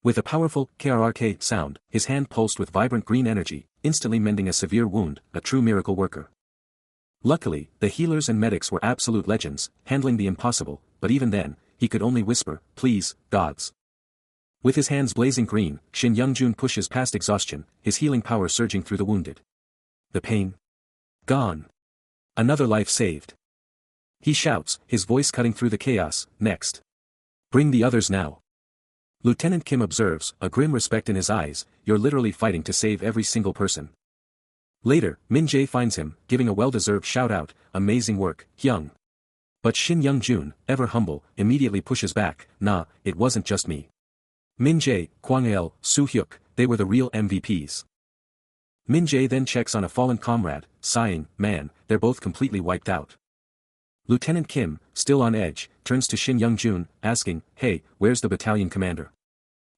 S1: With a powerful KRRK sound, his hand pulsed with vibrant green energy, instantly mending a severe wound, a true miracle worker. Luckily, the healers and medics were absolute legends, handling the impossible, but even then, he could only whisper, "Please, gods." With his hands blazing green, Shin Young-jun pushes past exhaustion, his healing power surging through the wounded. The pain. Gone. Another life saved. He shouts, his voice cutting through the chaos, "Next. Bring the others now." Lieutenant Kim observes, a grim respect in his eyes, "You're literally fighting to save every single person." Later, Min Jae finds him, giving a well-deserved shout-out, "Amazing work, Hyung." But Shin Young-jun, ever humble, immediately pushes back, "Nah, it wasn't just me. Min Jae, Kwang-il, Soo-hyuk, they were the real MVPs." Min Jae then checks on a fallen comrade, sighing, "Man, they're both completely wiped out." Lieutenant Kim, still on edge, turns to Shin Young-jun, asking, "Hey, where's the battalion commander?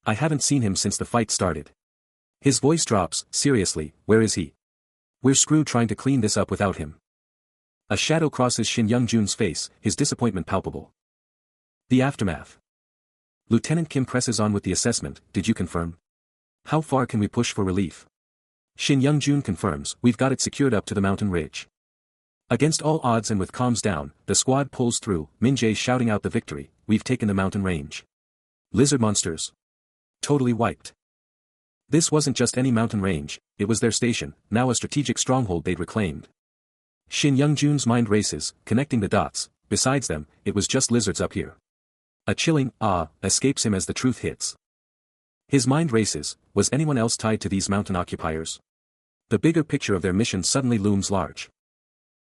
S1: I haven't seen him since the fight started." His voice drops, "Seriously, where is he? We're screwed trying to clean this up without him." A shadow crosses Shin Young-jun's face, his disappointment palpable. The aftermath. Lieutenant Kim presses on with the assessment, "Did you confirm? How far can we push for relief?" Shin Young-jun confirms, "We've got it secured up to the mountain ridge." Against all odds and with comms down, the squad pulls through, Min Jae shouting out the victory, "We've taken the mountain range. Lizard monsters. Totally wiped." This wasn't just any mountain range, it was their station, now a strategic stronghold they'd reclaimed. Shin Young-jun's mind races, connecting the dots, besides them, it was just lizards up here. A chilling escapes him as the truth hits. His mind races, was anyone else tied to these mountain occupiers? The bigger picture of their mission suddenly looms large.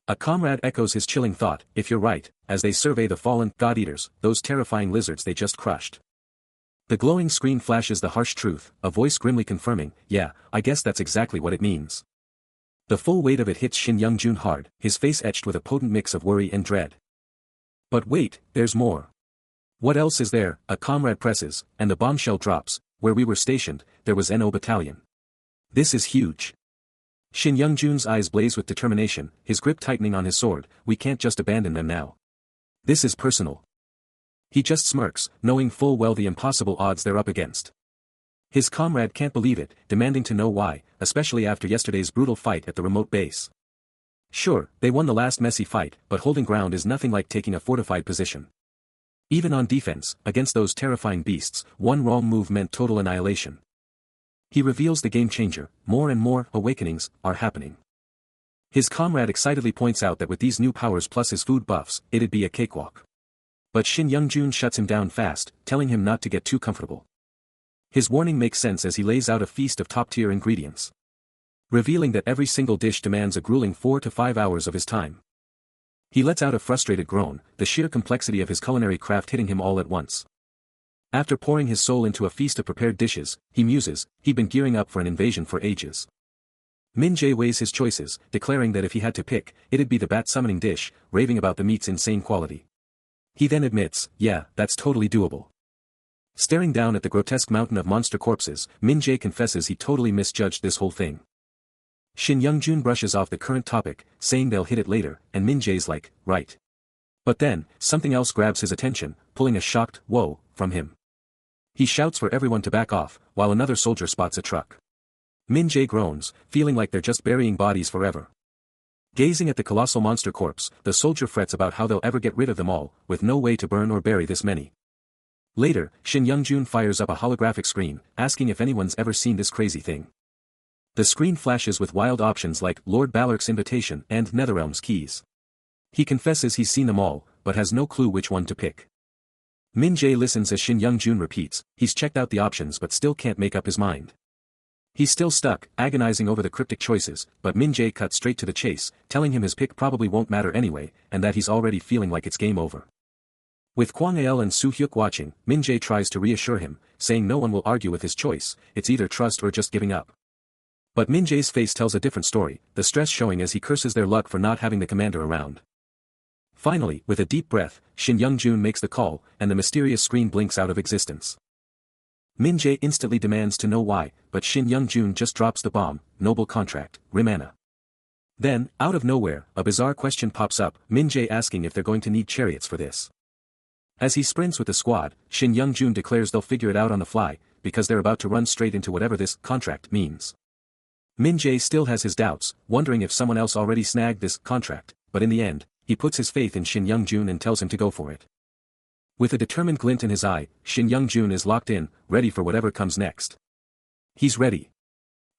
S1: A comrade echoes his chilling thought, "If you're right," as they survey the fallen God-eaters, those terrifying lizards they just crushed. The glowing screen flashes the harsh truth, a voice grimly confirming, "Yeah, I guess that's exactly what it means." The full weight of it hits Shin Young-jun hard, his face etched with a potent mix of worry and dread. But wait, there's more. "What else is there?" a comrade presses, and the bombshell drops, "Where we were stationed, there was NO battalion. This is huge." Shin Young-jun's eyes blaze with determination, his grip tightening on his sword, "We can't just abandon them now. This is personal." He just smirks, knowing full well the impossible odds they're up against. His comrade can't believe it, demanding to know why, especially after yesterday's brutal fight at the remote base. Sure, they won the last messy fight, but holding ground is nothing like taking a fortified position. Even on defense, against those terrifying beasts, one wrong move meant total annihilation. He reveals the game changer, more and more awakenings are happening. His comrade excitedly points out that with these new powers plus his food buffs, it'd be a cakewalk. But Shin Young-jun shuts him down fast, telling him not to get too comfortable. His warning makes sense as he lays out a feast of top-tier ingredients, revealing that every single dish demands a grueling 4 to 5 hours of his time. He lets out a frustrated groan, the sheer complexity of his culinary craft hitting him all at once. After pouring his soul into a feast of prepared dishes, he muses, he'd been gearing up for an invasion for ages. Min Jae weighs his choices, declaring that if he had to pick, it'd be the bat summoning dish, raving about the meat's insane quality. He then admits, "Yeah, that's totally doable." Staring down at the grotesque mountain of monster corpses, Min Jae confesses he totally misjudged this whole thing. Shin Young-jun brushes off the current topic, saying they'll hit it later, and Min Jae's like, "Right." But then, something else grabs his attention, pulling a shocked, "Whoa," from him. He shouts for everyone to back off, while another soldier spots a truck. Min Jae groans, feeling like they're just burying bodies forever. Gazing at the colossal monster corpse, the soldier frets about how they'll ever get rid of them all, with no way to burn or bury this many. Later, Shin Young-jun fires up a holographic screen, asking if anyone's ever seen this crazy thing. The screen flashes with wild options like Lord Balork's invitation and Netherrealm's keys. He confesses he's seen them all, but has no clue which one to pick. Min Jae listens as Shin Young-jun repeats, he's checked out the options but still can't make up his mind. He's still stuck, agonizing over the cryptic choices, but Min Jae cuts straight to the chase, telling him his pick probably won't matter anyway, and that he's already feeling like it's game over. With Kwang-il and Soo-hyuk watching, Min Jae tries to reassure him, saying no one will argue with his choice, it's either trust or just giving up. But Min Jae's face tells a different story, the stress showing as he curses their luck for not having the commander around. Finally, with a deep breath, Shin Young-jun makes the call, and the mysterious screen blinks out of existence. Min Jae instantly demands to know why, but Shin Young-jun just drops the bomb, "Noble contract, Rimana." Then, out of nowhere, a bizarre question pops up, Min Jae asking if they're going to need chariots for this. As he sprints with the squad, Shin Young-jun declares they'll figure it out on the fly, because they're about to run straight into whatever this contract means. Min Jae still has his doubts, wondering if someone else already snagged this contract, but in the end, he puts his faith in Shin Young-jun and tells him to go for it. With a determined glint in his eye, Shin Young-jun is locked in, ready for whatever comes next. He's ready.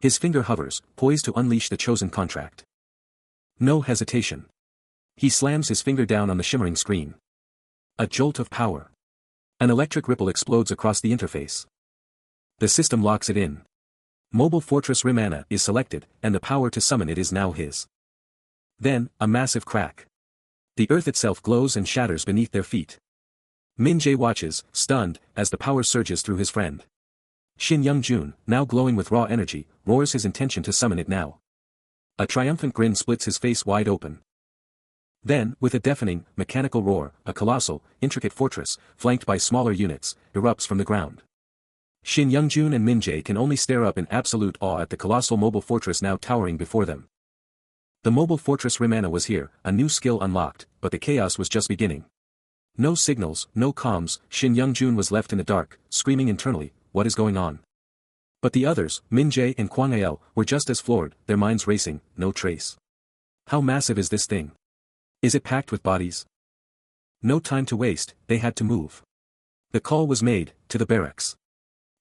S1: His finger hovers, poised to unleash the chosen contract. No hesitation. He slams his finger down on the shimmering screen. A jolt of power. An electric ripple explodes across the interface. The system locks it in. Mobile Fortress Rimana is selected, and the power to summon it is now his. Then, a massive crack. The earth itself glows and shatters beneath their feet. Min-jae watches, stunned, as the power surges through his friend. Shin Young-jun, now glowing with raw energy, roars his intention to summon it now. A triumphant grin splits his face wide open. Then, with a deafening, mechanical roar, a colossal, intricate fortress, flanked by smaller units, erupts from the ground. Shin Young-jun and Min-jae can only stare up in absolute awe at the colossal mobile fortress now towering before them. The mobile fortress Rimana was here, a new skill unlocked, but the chaos was just beginning. No signals, no comms, Shin Young-jun was left in the dark, screaming internally, what is going on? But the others, Min-jae and Kwang-ael, were just as floored, their minds racing, no trace. How massive is this thing? Is it packed with bodies? No time to waste, they had to move. The call was made, to the barracks.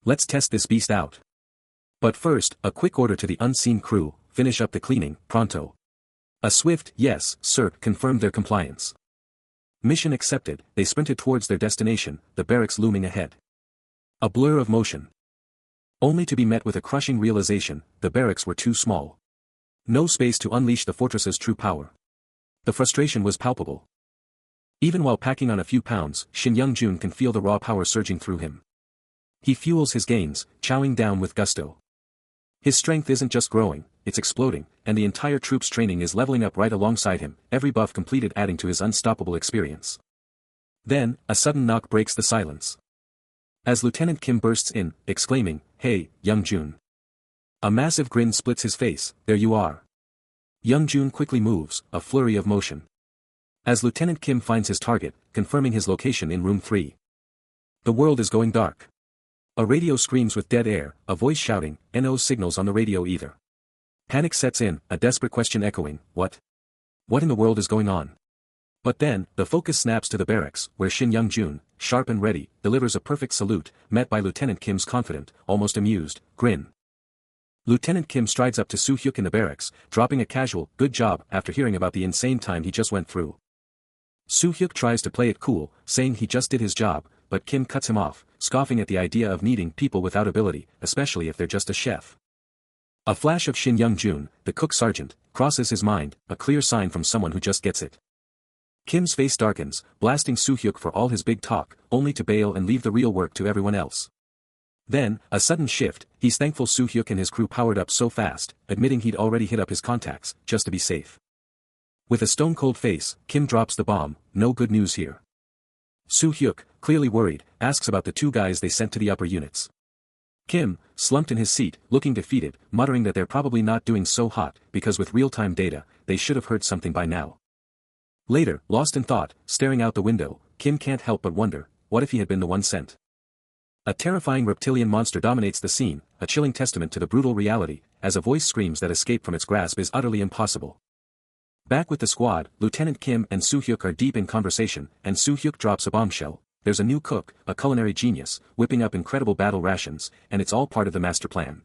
S1: Let's test this beast out. But first, a quick order to the unseen crew, finish up the cleaning, pronto. A swift, yes, sir, confirmed their compliance. Mission accepted, they sprinted towards their destination, the barracks looming ahead. A blur of motion. Only to be met with a crushing realization, the barracks were too small. No space to unleash the fortress's true power. The frustration was palpable. Even while packing on a few pounds, Shin Young-jun can feel the raw power surging through him. He fuels his gains, chowing down with gusto. His strength isn't just growing, it's exploding, and the entire troop's training is leveling up right alongside him, every buff completed adding to his unstoppable experience. Then, a sudden knock breaks the silence. As Lieutenant Kim bursts in, exclaiming, "Hey, Young-jun." A massive grin splits his face, there you are. Young-jun quickly moves, a flurry of motion. As Lieutenant Kim finds his target, confirming his location in room 3. The world is going dark. A radio screams with dead air, a voice shouting, "No signals on the radio either." Panic sets in, a desperate question echoing, what? What in the world is going on? But then, the focus snaps to the barracks, where Shin Young-jun, sharp and ready, delivers a perfect salute, met by Lieutenant Kim's confident, almost amused, grin. Lieutenant Kim strides up to Soo-hyuk in the barracks, dropping a casual, good job, after hearing about the insane time he just went through. Soo-hyuk tries to play it cool, saying he just did his job, but Kim cuts him off, scoffing at the idea of needing people without ability, especially if they're just a chef. A flash of Shin Young-jun, the cook sergeant, crosses his mind, a clear sign from someone who just gets it. Kim's face darkens, blasting Soo-hyuk for all his big talk, only to bail and leave the real work to everyone else. Then, a sudden shift, he's thankful Soo-hyuk and his crew powered up so fast, admitting he'd already hit up his contacts, just to be safe. With a stone-cold face, Kim drops the bomb, no good news here. Soo-hyuk, clearly worried, asks about the 2 guys they sent to the upper units. Kim, slumped in his seat, looking defeated, muttering that they're probably not doing so hot, because with real-time data, they should have heard something by now. Later, lost in thought, staring out the window, Kim can't help but wonder, what if he had been the one sent? A terrifying reptilian monster dominates the scene, a chilling testament to the brutal reality, as a voice screams that escape from its grasp is utterly impossible. Back with the squad, Lieutenant Kim and Soo-hyuk are deep in conversation, and Soo-hyuk drops a bombshell. There's a new cook, a culinary genius, whipping up incredible battle rations, and it's all part of the master plan.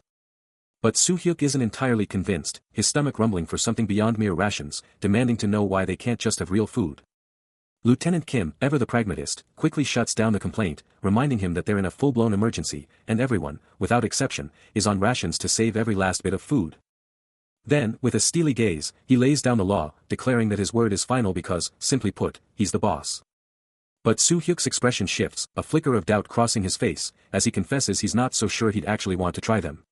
S1: But Soo-hyuk isn't entirely convinced, his stomach rumbling for something beyond mere rations, demanding to know why they can't just have real food. Lieutenant Kim, ever the pragmatist, quickly shuts down the complaint, reminding him that they're in a full-blown emergency, and everyone, without exception, is on rations to save every last bit of food. Then, with a steely gaze, he lays down the law, declaring that his word is final because, simply put, he's the boss. But Soo-hyuk's expression shifts, a flicker of doubt crossing his face, as he confesses he's not so sure he'd actually want to try them.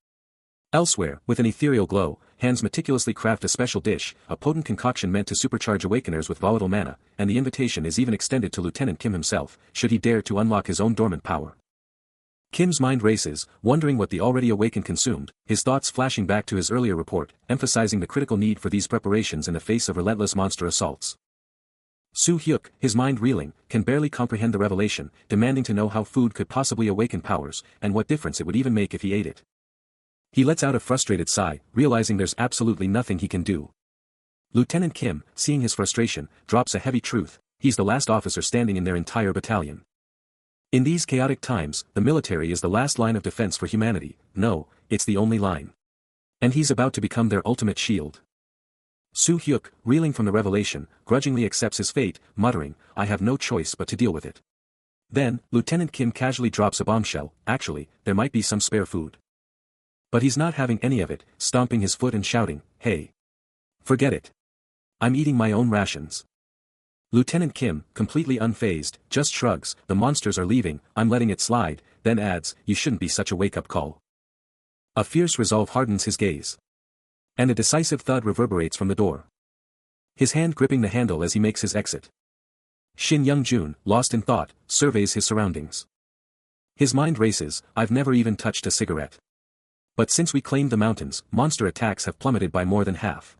S1: Elsewhere, with an ethereal glow, hands meticulously craft a special dish, a potent concoction meant to supercharge awakeners with volatile mana, and the invitation is even extended to Lieutenant Kim himself, should he dare to unlock his own dormant power. Kim's mind races, wondering what the already awakened consumed, his thoughts flashing back to his earlier report, emphasizing the critical need for these preparations in the face of relentless monster assaults. Soo-hyuk, his mind reeling, can barely comprehend the revelation, demanding to know how food could possibly awaken powers, and what difference it would even make if he ate it. He lets out a frustrated sigh, realizing there's absolutely nothing he can do. Lieutenant Kim, seeing his frustration, drops a heavy truth: he's the last officer standing in their entire battalion. In these chaotic times, the military is the last line of defense for humanity. No, it's the only line. And he's about to become their ultimate shield. Soo-hyuk, reeling from the revelation, grudgingly accepts his fate, muttering, "I have no choice but to deal with it." Then, Lieutenant Kim casually drops a bombshell: "Actually, there might be some spare food." But he's not having any of it, stomping his foot and shouting, "Hey! Forget it. I'm eating my own rations." Lieutenant Kim, completely unfazed, just shrugs, "The monsters are leaving, I'm letting it slide," then adds, "You shouldn't be such a wake-up call." A fierce resolve hardens his gaze. And a decisive thud reverberates from the door. His hand gripping the handle as he makes his exit. Shin Young-jun, lost in thought, surveys his surroundings. His mind races: "I've never even touched a cigarette. But since we claimed the mountains, monster attacks have plummeted by more than half."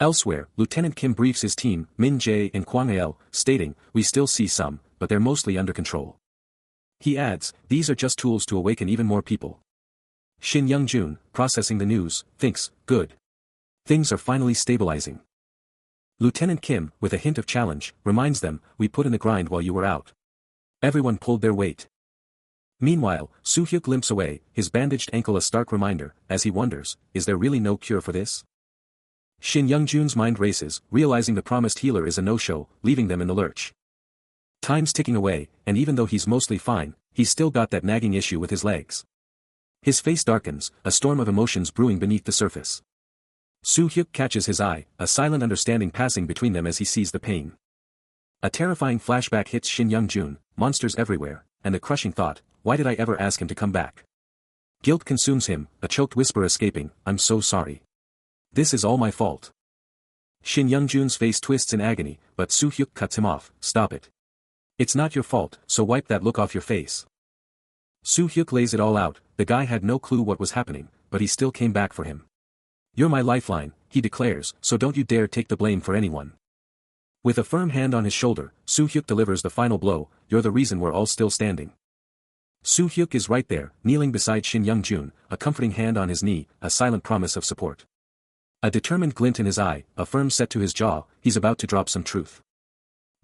S1: Elsewhere, Lieutenant Kim briefs his team, Min Jae and Kwang Il, stating, "We still see some, but they're mostly under control." He adds, "These are just tools to awaken even more people." Shin Young-jun, processing the news, thinks, "Good. Things are finally stabilizing." Lieutenant Kim, with a hint of challenge, reminds them, "We put in the grind while you were out. Everyone pulled their weight." Meanwhile, Soo-hyuk limps away, his bandaged ankle a stark reminder, as he wonders, is there really no cure for this? Shin Young-jun's mind races, realizing the promised healer is a no-show, leaving them in the lurch. Time's ticking away, and even though he's mostly fine, he's still got that nagging issue with his legs. His face darkens, a storm of emotions brewing beneath the surface. Soo-hyuk catches his eye, a silent understanding passing between them as he sees the pain. A terrifying flashback hits Shin Young-jun, monsters everywhere, and the crushing thought, why did I ever ask him to come back? Guilt consumes him, a choked whisper escaping, "I'm so sorry. This is all my fault." Shin Young-jun's face twists in agony, but Soo-hyuk cuts him off, "Stop it. It's not your fault, so wipe that look off your face." Soo-hyuk lays it all out, the guy had no clue what was happening, but he still came back for him. "You're my lifeline," he declares, "so don't you dare take the blame for anyone." With a firm hand on his shoulder, Soo-hyuk delivers the final blow, "You're the reason we're all still standing." Soo-hyuk is right there, kneeling beside Shin Young-jun, a comforting hand on his knee, a silent promise of support. A determined glint in his eye, a firm set to his jaw, he's about to drop some truth.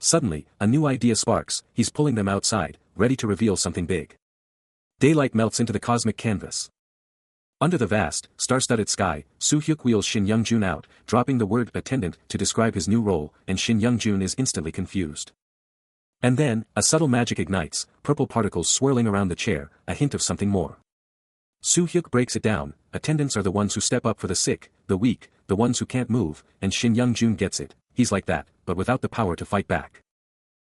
S1: Suddenly, a new idea sparks, he's pulling them outside, ready to reveal something big. Daylight melts into the cosmic canvas. Under the vast, star-studded sky, Soo-hyuk wheels Shin Young-jun out, dropping the word attendant to describe his new role, and Shin Young-jun is instantly confused. And then, a subtle magic ignites, purple particles swirling around the chair, a hint of something more. Soo-hyuk breaks it down, attendants are the ones who step up for the sick, the weak, the ones who can't move, and Shin Young-jun gets it, he's like that, but without the power to fight back.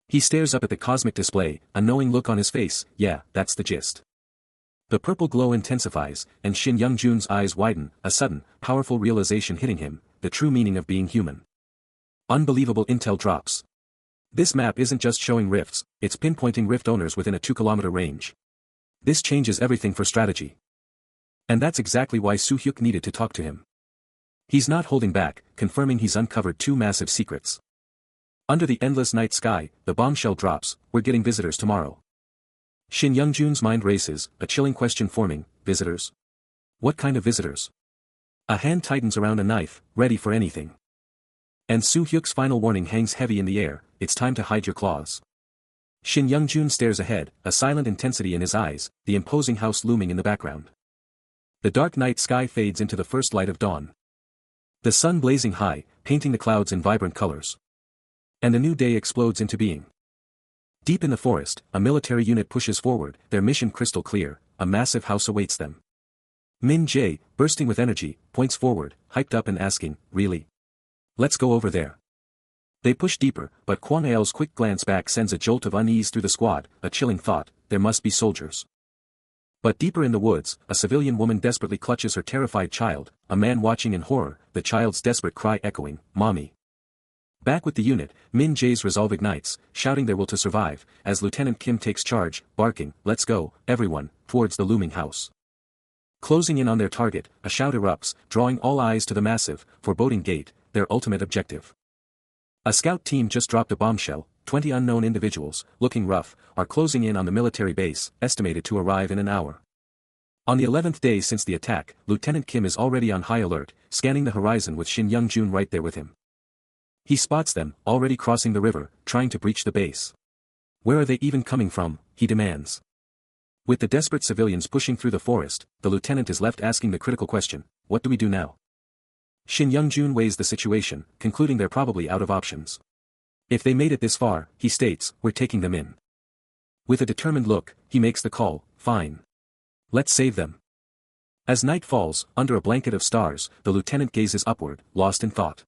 S1: He stares up at the cosmic display, a knowing look on his face, yeah, that's the gist. The purple glow intensifies, and Shin Young-jun's eyes widen, a sudden, powerful realization hitting him, the true meaning of being human. Unbelievable intel drops. This map isn't just showing rifts, it's pinpointing rift owners within a 2-kilometer range. This changes everything for strategy. And that's exactly why Soo-hyuk needed to talk to him. He's not holding back, confirming he's uncovered 2 massive secrets. Under the endless night sky, the bombshell drops, "We're getting visitors tomorrow." Shin Young-jun's mind races, a chilling question forming, "Visitors? What kind of visitors?" A hand tightens around a knife, ready for anything. And Soo-hyuk's final warning hangs heavy in the air, "It's time to hide your claws." Shin Young-jun stares ahead, a silent intensity in his eyes, the imposing house looming in the background. The dark night sky fades into the first light of dawn. The sun blazing high, painting the clouds in vibrant colors. And a new day explodes into being. Deep in the forest, a military unit pushes forward, their mission crystal clear, a massive house awaits them. Min Jae, bursting with energy, points forward, hyped up and asking, "Really? Let's go over there." They push deeper, but Kwang Il's quick glance back sends a jolt of unease through the squad, a chilling thought, there must be soldiers. But deeper in the woods, a civilian woman desperately clutches her terrified child, a man watching in horror, the child's desperate cry echoing, "Mommy." Back with the unit, Min Jae's resolve ignites, shouting their will to survive, as Lieutenant Kim takes charge, barking, "Let's go, everyone," towards the looming house. Closing in on their target, a shout erupts, drawing all eyes to the massive, foreboding gate, their ultimate objective. A scout team just dropped a bombshell, 20 unknown individuals, looking rough, are closing in on the military base, estimated to arrive in an hour. On the 11th day since the attack, Lieutenant Kim is already on high alert, scanning the horizon with Shin Young-jun right there with him. He spots them, already crossing the river, trying to breach the base. Where are they even coming from, he demands. With the desperate civilians pushing through the forest, the lieutenant is left asking the critical question, what do we do now? Shin Young-jun weighs the situation, concluding they're probably out of options. If they made it this far, he states, we're taking them in. With a determined look, he makes the call, fine. Let's save them. As night falls, under a blanket of stars, the lieutenant gazes upward, lost in thought.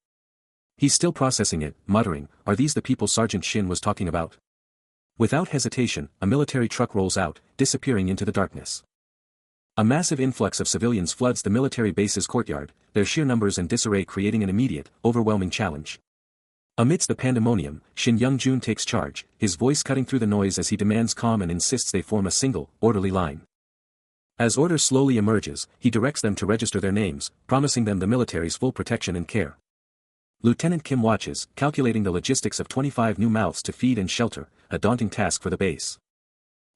S1: He's still processing it, muttering, are these the people Sergeant Shin was talking about? Without hesitation, a military truck rolls out, disappearing into the darkness. A massive influx of civilians floods the military base's courtyard, their sheer numbers and disarray creating an immediate, overwhelming challenge. Amidst the pandemonium, Shin Young-jun takes charge, his voice cutting through the noise as he demands calm and insists they form a single, orderly line. As order slowly emerges, he directs them to register their names, promising them the military's full protection and care. Lieutenant Kim watches, calculating the logistics of 25 new mouths to feed and shelter, a daunting task for the base.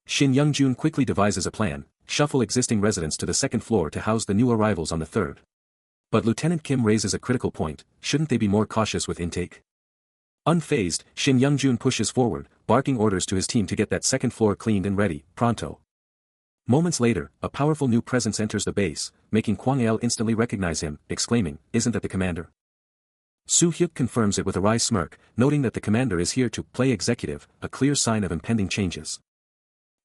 S1: Shin Young-jun quickly devises a plan, shuffle existing residents to the second floor to house the new arrivals on the third. But Lieutenant Kim raises a critical point, shouldn't they be more cautious with intake? Unfazed, Shin Young-jun pushes forward, barking orders to his team to get that second floor cleaned and ready, pronto. Moments later, a powerful new presence enters the base, making Kwang-el instantly recognize him, exclaiming, isn't that the commander? Soo-hyuk confirms it with a wry smirk, noting that the commander is here to play executive, a clear sign of impending changes.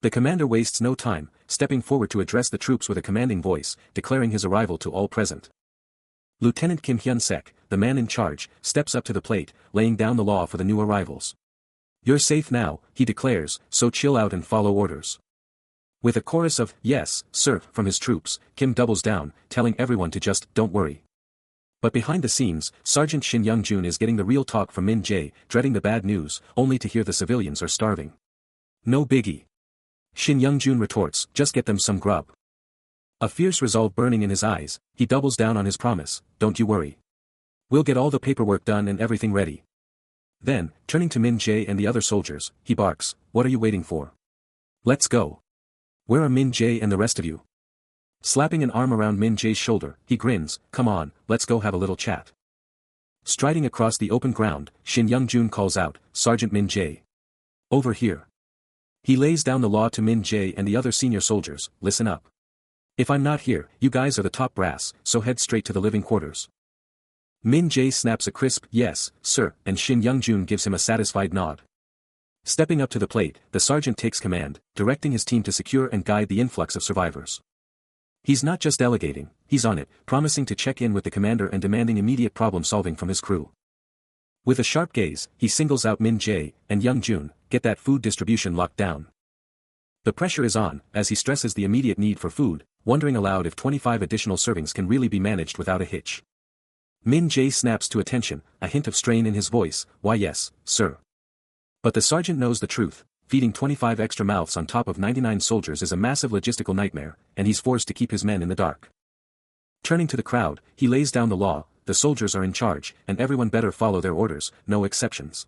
S1: The commander wastes no time, stepping forward to address the troops with a commanding voice, declaring his arrival to all present. Lieutenant Kim Hyun-sek, the man in charge, steps up to the plate, laying down the law for the new arrivals. You're safe now, he declares, so chill out and follow orders. With a chorus of, yes, sir, from his troops, Kim doubles down, telling everyone to just, don't worry. But behind the scenes, Sergeant Shin Young-jun is getting the real talk from Min Jae, dreading the bad news, only to hear the civilians are starving. No biggie. Shin Young-jun retorts, just get them some grub. A fierce resolve burning in his eyes, he doubles down on his promise, don't you worry. We'll get all the paperwork done and everything ready. Then, turning to Min Jae and the other soldiers, he barks, what are you waiting for? Let's go. Where are Min Jae and the rest of you? Slapping an arm around Min Jae's shoulder, he grins, come on, let's go have a little chat. Striding across the open ground, Shin Young-jun calls out, Sergeant Min Jae. Over here. He lays down the law to Min Jae and the other senior soldiers, listen up. If I'm not here, you guys are the top brass, so head straight to the living quarters. Min Jae snaps a crisp, yes, sir, and Shin Young-jun gives him a satisfied nod. Stepping up to the plate, the sergeant takes command, directing his team to secure and guide the influx of survivors. He's not just delegating, he's on it, promising to check in with the commander and demanding immediate problem-solving from his crew. With a sharp gaze, he singles out Min Jae and Young-jun, get that food distribution locked down. The pressure is on, as he stresses the immediate need for food, wondering aloud if 25 additional servings can really be managed without a hitch. Min Jae snaps to attention, a hint of strain in his voice, why yes, sir. But the sergeant knows the truth. Feeding 25 extra mouths on top of 99 soldiers is a massive logistical nightmare, and he's forced to keep his men in the dark. Turning to the crowd, he lays down the law, the soldiers are in charge, and everyone better follow their orders, no exceptions.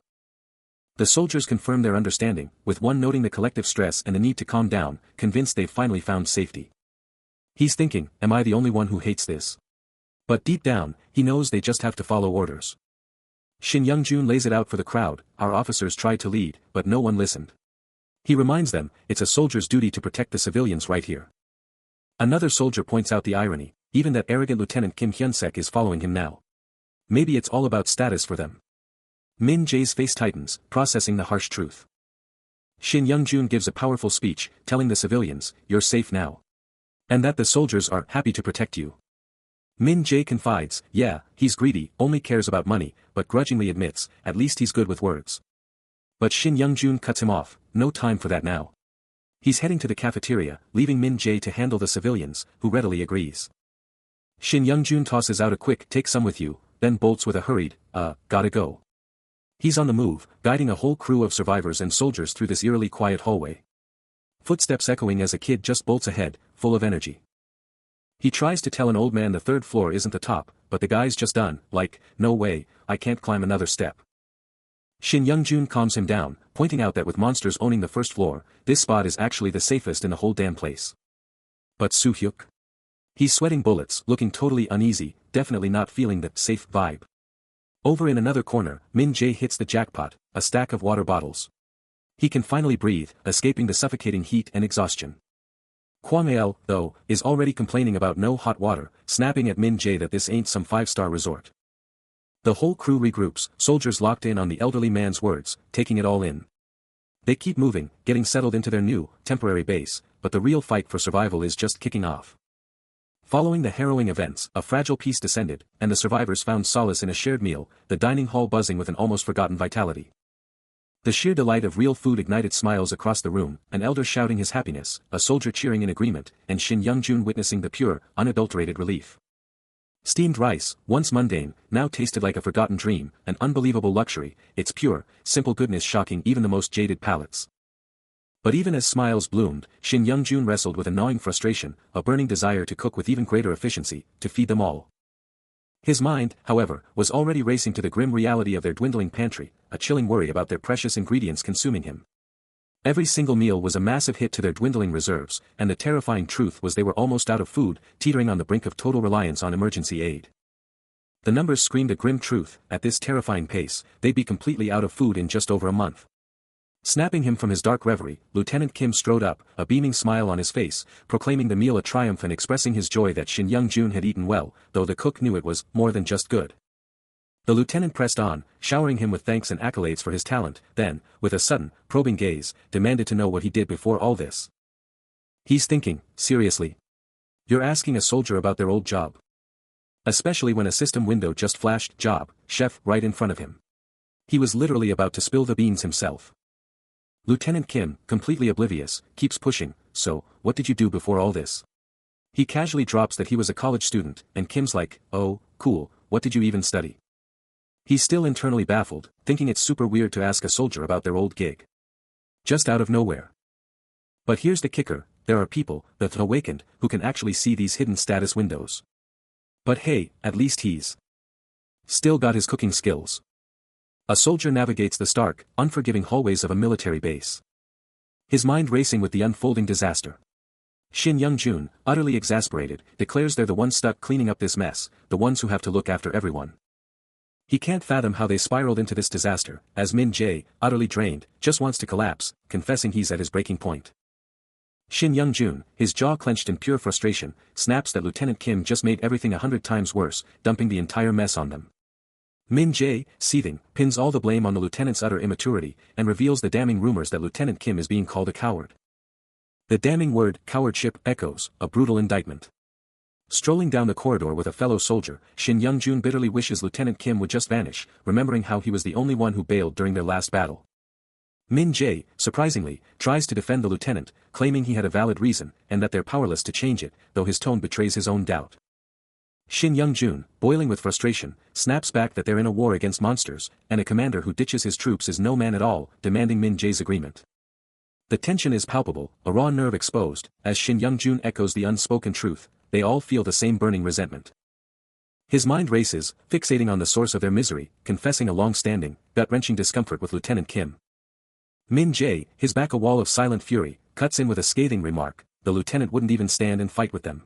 S1: The soldiers confirm their understanding, with one noting the collective stress and the need to calm down, convinced they've finally found safety. He's thinking, am I the only one who hates this? But deep down, he knows they just have to follow orders. Shin Young-jun lays it out for the crowd, our officers tried to lead, but no one listened. He reminds them, it's a soldier's duty to protect the civilians right here. Another soldier points out the irony, even that arrogant Lieutenant Kim Hyun-sek is following him now. Maybe it's all about status for them. Min Jae's face tightens, processing the harsh truth. Shin Young-jun gives a powerful speech, telling the civilians, you're safe now. And that the soldiers are happy to protect you. Min Jae confides, yeah, he's greedy, only cares about money, but grudgingly admits, at least he's good with words. But Shin Young-jun cuts him off, no time for that now. He's heading to the cafeteria, leaving Min Jae to handle the civilians, who readily agrees. Shin Young-jun tosses out a quick take some with you, then bolts with a hurried, gotta go. He's on the move, guiding a whole crew of survivors and soldiers through this eerily quiet hallway. Footsteps echoing as a kid just bolts ahead, full of energy. He tries to tell an old man the third floor isn't the top, but the guy's just done, like, no way, I can't climb another step. Shin Young-jun calms him down, pointing out that with monsters owning the first floor, this spot is actually the safest in the whole damn place. But Soo-hyuk? He's sweating bullets, looking totally uneasy, definitely not feeling the safe vibe. Over in another corner, Min Jae hits the jackpot, a stack of water bottles. He can finally breathe, escaping the suffocating heat and exhaustion. Kwang El, though, is already complaining about no hot water, snapping at Min Jae that this ain't some five-star resort. The whole crew regroups, soldiers locked in on the elderly man's words, taking it all in. They keep moving, getting settled into their new, temporary base, but the real fight for survival is just kicking off. Following the harrowing events, a fragile peace descended, and the survivors found solace in a shared meal, the dining hall buzzing with an almost forgotten vitality. The sheer delight of real food ignited smiles across the room, an elder shouting his happiness, a soldier cheering in agreement, and Shin Young-jun witnessing the pure, unadulterated relief. Steamed rice, once mundane, now tasted like a forgotten dream, an unbelievable luxury, its pure, simple goodness shocking even the most jaded palates. But even as smiles bloomed, Shin Young-jun wrestled with a gnawing frustration, a burning desire to cook with even greater efficiency, to feed them all. His mind, however, was already racing to the grim reality of their dwindling pantry, a chilling worry about their precious ingredients consuming him. Every single meal was a massive hit to their dwindling reserves, and the terrifying truth was they were almost out of food, teetering on the brink of total reliance on emergency aid. The numbers screamed a grim truth, at this terrifying pace, they'd be completely out of food in just over a month. Snapping him from his dark reverie, Lieutenant Kim strode up, a beaming smile on his face, proclaiming the meal a triumph and expressing his joy that Shin Young-jun had eaten well, though the cook knew it was more than just good. The lieutenant pressed on, showering him with thanks and accolades for his talent, then, with a sudden, probing gaze, demanded to know what he did before all this. He's thinking, seriously. You're asking a soldier about their old job. Especially when a system window just flashed job, chef, right in front of him. He was literally about to spill the beans himself. Lieutenant Kim, completely oblivious, keeps pushing, so, what did you do before all this? He casually drops that he was a college student, and Kim's like, oh, cool, what did you even study? He's still internally baffled, thinking it's super weird to ask a soldier about their old gig. Just out of nowhere. But here's the kicker, there are people, the awakened, who can actually see these hidden status windows. But hey, at least he's still got his cooking skills. A soldier navigates the stark, unforgiving hallways of a military base. His mind racing with the unfolding disaster. Shin Young-jun, utterly exasperated, declares they're the ones stuck cleaning up this mess, the ones who have to look after everyone. He can't fathom how they spiraled into this disaster, as Min Jae, utterly drained, just wants to collapse, confessing he's at his breaking point. Shin Young-jun, his jaw clenched in pure frustration, snaps that Lieutenant Kim just made everything 100 times worse, dumping the entire mess on them. Min Jae, seething, pins all the blame on the lieutenant's utter immaturity, and reveals the damning rumors that Lieutenant Kim is being called a coward. The damning word, cowardship, echoes, a brutal indictment. Strolling down the corridor with a fellow soldier, Shin Young-jun bitterly wishes Lieutenant Kim would just vanish, remembering how he was the only one who bailed during their last battle. Min Jae, surprisingly, tries to defend the lieutenant, claiming he had a valid reason, and that they're powerless to change it, though his tone betrays his own doubt. Shin Young-jun, boiling with frustration, snaps back that they're in a war against monsters, and a commander who ditches his troops is no man at all, demanding Min Jae's agreement. The tension is palpable, a raw nerve exposed, as Shin Young-jun echoes the unspoken truth, they all feel the same burning resentment. His mind races, fixating on the source of their misery, confessing a long-standing, gut-wrenching discomfort with Lieutenant Kim. Min Jae, his back a wall of silent fury, cuts in with a scathing remark, the lieutenant wouldn't even stand and fight with them.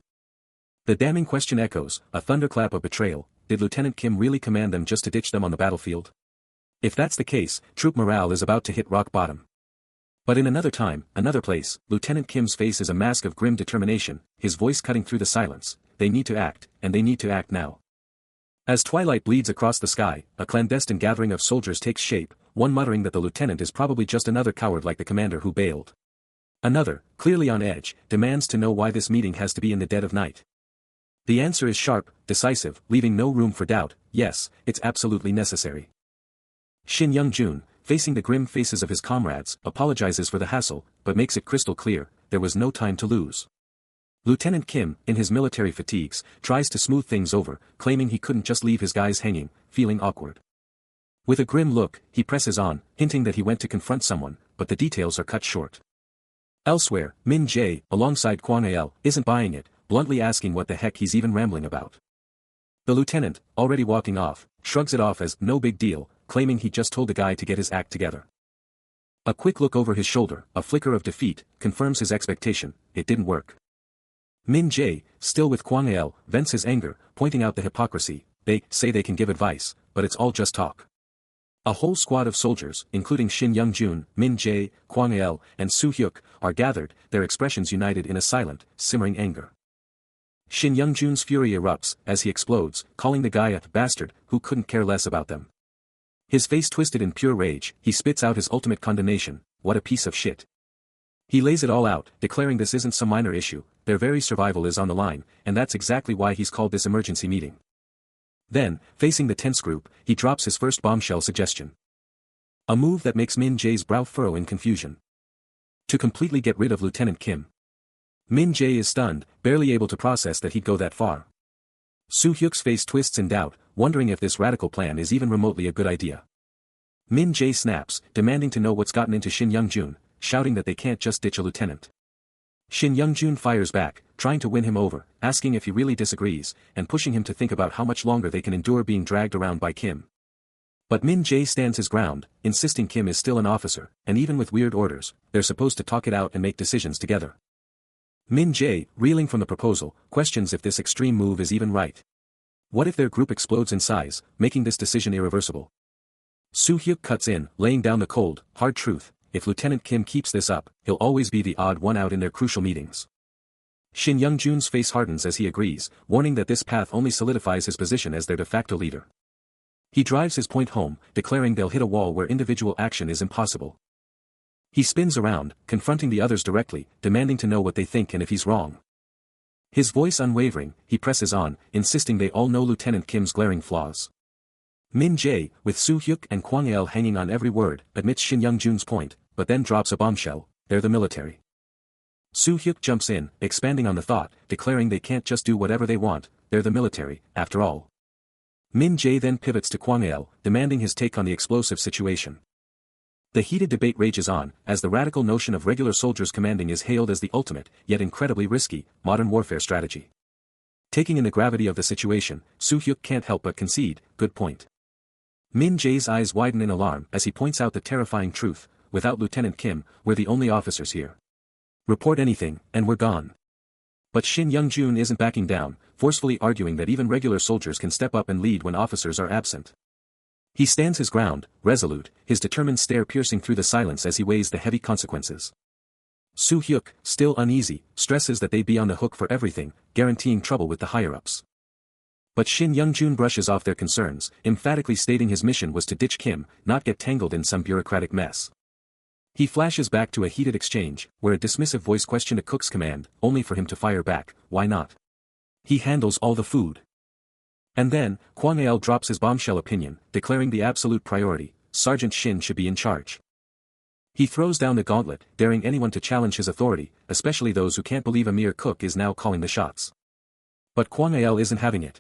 S1: The damning question echoes, a thunderclap of betrayal, did Lieutenant Kim really command them just to ditch them on the battlefield? If that's the case, troop morale is about to hit rock bottom. But in another time, another place, Lieutenant Kim's face is a mask of grim determination, his voice cutting through the silence, they need to act, and they need to act now. As twilight bleeds across the sky, a clandestine gathering of soldiers takes shape, one muttering that the lieutenant is probably just another coward like the commander who bailed. Another, clearly on edge, demands to know why this meeting has to be in the dead of night. The answer is sharp, decisive, leaving no room for doubt, yes, it's absolutely necessary. Shin Young-jun, facing the grim faces of his comrades, apologizes for the hassle, but makes it crystal clear, there was no time to lose. Lieutenant Kim, in his military fatigues, tries to smooth things over, claiming he couldn't just leave his guys hanging, feeling awkward. With a grim look, he presses on, hinting that he went to confront someone, but the details are cut short. Elsewhere, Min Jae, alongside Kwang El, isn't buying it, bluntly asking what the heck he's even rambling about. The lieutenant, already walking off, shrugs it off as no big deal, claiming he just told the guy to get his act together. A quick look over his shoulder, a flicker of defeat, confirms his expectation, it didn't work. Min Jae, still with Kwang El, vents his anger, pointing out the hypocrisy, they say they can give advice, but it's all just talk. A whole squad of soldiers, including Shin Young-jun, Min Jae, Kwang El, and Soo Hyuk, are gathered, their expressions united in a silent, simmering anger. Shin Young-jun's fury erupts, as he explodes, calling the guy a bastard, who couldn't care less about them. His face twisted in pure rage, he spits out his ultimate condemnation, what a piece of shit. He lays it all out, declaring this isn't some minor issue, their very survival is on the line, and that's exactly why he's called this emergency meeting. Then, facing the tense group, he drops his first bombshell suggestion. A move that makes Min Jae's brow furrow in confusion. To completely get rid of Lieutenant Kim. Min Jae is stunned, barely able to process that he'd go that far. Soo Hyuk's face twists in doubt, wondering if this radical plan is even remotely a good idea. Min Jae snaps, demanding to know what's gotten into Shin Young-jun, shouting that they can't just ditch a lieutenant. Shin Young-jun fires back, trying to win him over, asking if he really disagrees, and pushing him to think about how much longer they can endure being dragged around by Kim. But Min Jae stands his ground, insisting Kim is still an officer, and even with weird orders, they're supposed to talk it out and make decisions together. Min Jae, reeling from the proposal, questions if this extreme move is even right. What if their group explodes in size, making this decision irreversible? Soo Hyuk cuts in, laying down the cold, hard truth. If Lieutenant Kim keeps this up, he'll always be the odd one out in their crucial meetings. Shin Young-jun's face hardens as he agrees, warning that this path only solidifies his position as their de facto leader. He drives his point home, declaring they'll hit a wall where individual action is impossible. He spins around, confronting the others directly, demanding to know what they think and if he's wrong. His voice unwavering, he presses on, insisting they all know Lieutenant Kim's glaring flaws. Min Jae, with Soo Hyuk and Kwang El hanging on every word, admits Shin Young-jun's point, but then drops a bombshell, they're the military. Soo Hyuk jumps in, expanding on the thought, declaring they can't just do whatever they want, they're the military, after all. Min Jae then pivots to Kwang El, demanding his take on the explosive situation. The heated debate rages on, as the radical notion of regular soldiers commanding is hailed as the ultimate, yet incredibly risky, modern warfare strategy. Taking in the gravity of the situation, Soo Hyuk can't help but concede, good point. Min Jae's eyes widen in alarm as he points out the terrifying truth, without Lieutenant Kim, we're the only officers here. Report anything, and we're gone. But Shin Young-jun isn't backing down, forcefully arguing that even regular soldiers can step up and lead when officers are absent. He stands his ground, resolute, his determined stare piercing through the silence as he weighs the heavy consequences. Soo Hyuk, still uneasy, stresses that they be on the hook for everything, guaranteeing trouble with the higher-ups. But Shin Young-jun brushes off their concerns, emphatically stating his mission was to ditch Kim, not get tangled in some bureaucratic mess. He flashes back to a heated exchange, where a dismissive voice questioned a cook's command, only for him to fire back, why not? He handles all the food. And then, Kwang El drops his bombshell opinion, declaring the absolute priority, Sergeant Shin should be in charge. He throws down the gauntlet, daring anyone to challenge his authority, especially those who can't believe a mere cook is now calling the shots. But Kwang El isn't having it.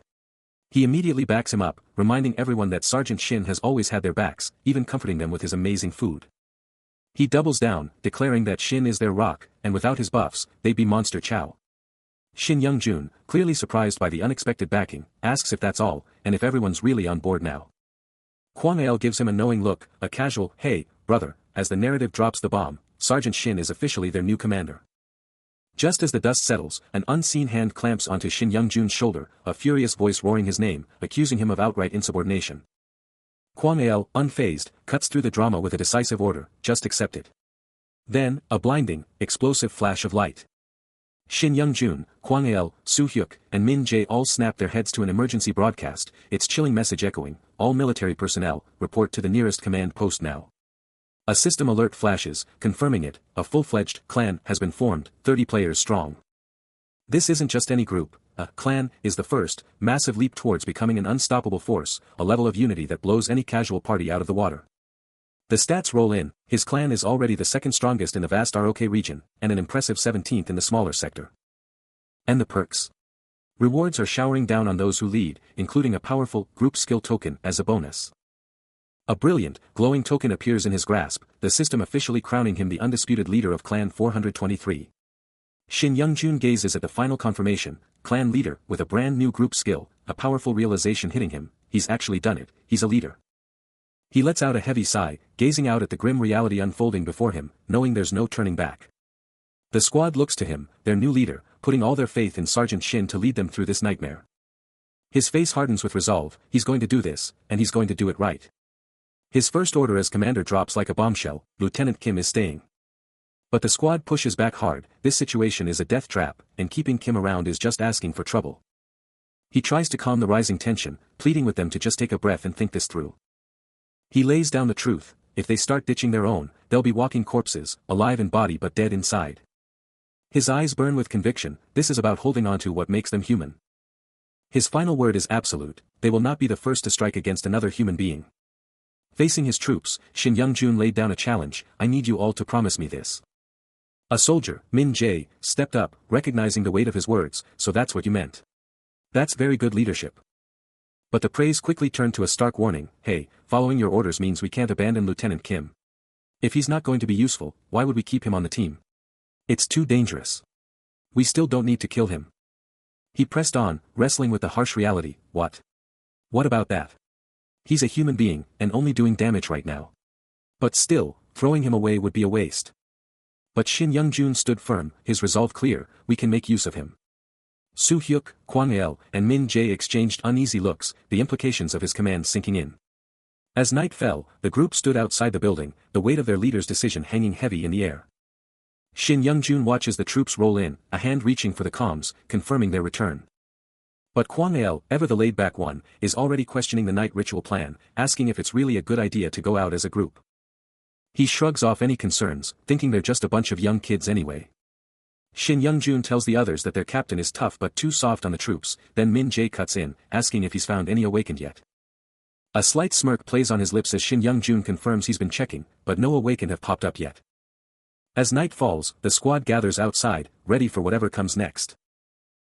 S1: He immediately backs him up, reminding everyone that Sergeant Shin has always had their backs, even comforting them with his amazing food. He doubles down, declaring that Shin is their rock, and without his buffs, they'd be monster chow. Shin Young-jun, clearly surprised by the unexpected backing, asks if that's all, and if everyone's really on board now. Kwang El gives him a knowing look, a casual, hey, brother, as the narrative drops the bomb, Sergeant Shin is officially their new commander. Just as the dust settles, an unseen hand clamps onto Shin Young-jun's shoulder, a furious voice roaring his name, accusing him of outright insubordination. Kwang El, unfazed, cuts through the drama with a decisive order, just accept it. Then, a blinding, explosive flash of light. Shin Young-jun, Kwang El, Soo Hyuk, and Min Jae all snap their heads to an emergency broadcast, its chilling message echoing, all military personnel, report to the nearest command post now. A system alert flashes, confirming it, a full-fledged clan has been formed, 30 players strong. This isn't just any group, a clan is the first, massive leap towards becoming an unstoppable force, a level of unity that blows any casual party out of the water. The stats roll in, his clan is already the second strongest in the vast ROK region, and an impressive 17th in the smaller sector. And the perks. Rewards are showering down on those who lead, including a powerful group skill token as a bonus. A brilliant, glowing token appears in his grasp, the system officially crowning him the undisputed leader of Clan 423. Shin Young-jun gazes at the final confirmation, clan leader, with a brand new group skill, a powerful realization hitting him, he's actually done it, he's a leader. He lets out a heavy sigh, gazing out at the grim reality unfolding before him, knowing there's no turning back. The squad looks to him, their new leader, putting all their faith in Sergeant Shin to lead them through this nightmare. His face hardens with resolve, he's going to do this, and he's going to do it right. His first order as commander drops like a bombshell, Lieutenant Kim is staying. But the squad pushes back hard, this situation is a death trap, and keeping Kim around is just asking for trouble. He tries to calm the rising tension, pleading with them to just take a breath and think this through. He lays down the truth, if they start ditching their own, they'll be walking corpses, alive in body but dead inside. His eyes burn with conviction, this is about holding on to what makes them human. His final word is absolute, they will not be the first to strike against another human being. Facing his troops, Shin Young-jun laid down a challenge, I need you all to promise me this. A soldier, Min Jae, stepped up, recognizing the weight of his words, so that's what you meant. That's very good leadership. But the praise quickly turned to a stark warning, hey, following your orders means we can't abandon Lieutenant Kim. If he's not going to be useful, why would we keep him on the team? It's too dangerous. We still don't need to kill him. He pressed on, wrestling with the harsh reality, what? What about that? He's a human being, and only doing damage right now. But still, throwing him away would be a waste. But Shin Young-jun stood firm, his resolve clear, we can make use of him. Soo-hyuk, Kwang-el, and Min Jae exchanged uneasy looks, the implications of his command sinking in. As night fell, the group stood outside the building, the weight of their leader's decision hanging heavy in the air. Shin Young-jun watches the troops roll in, a hand reaching for the comms, confirming their return. But Kwang-el, ever the laid-back one, is already questioning the night ritual plan, asking if it's really a good idea to go out as a group. He shrugs off any concerns, thinking they're just a bunch of young kids anyway. Shin Young-jun tells the others that their captain is tough but too soft on the troops, then Min Jae cuts in, asking if he's found any awakened yet. A slight smirk plays on his lips as Shin Young-jun confirms he's been checking, but no awakened have popped up yet. As night falls, the squad gathers outside, ready for whatever comes next.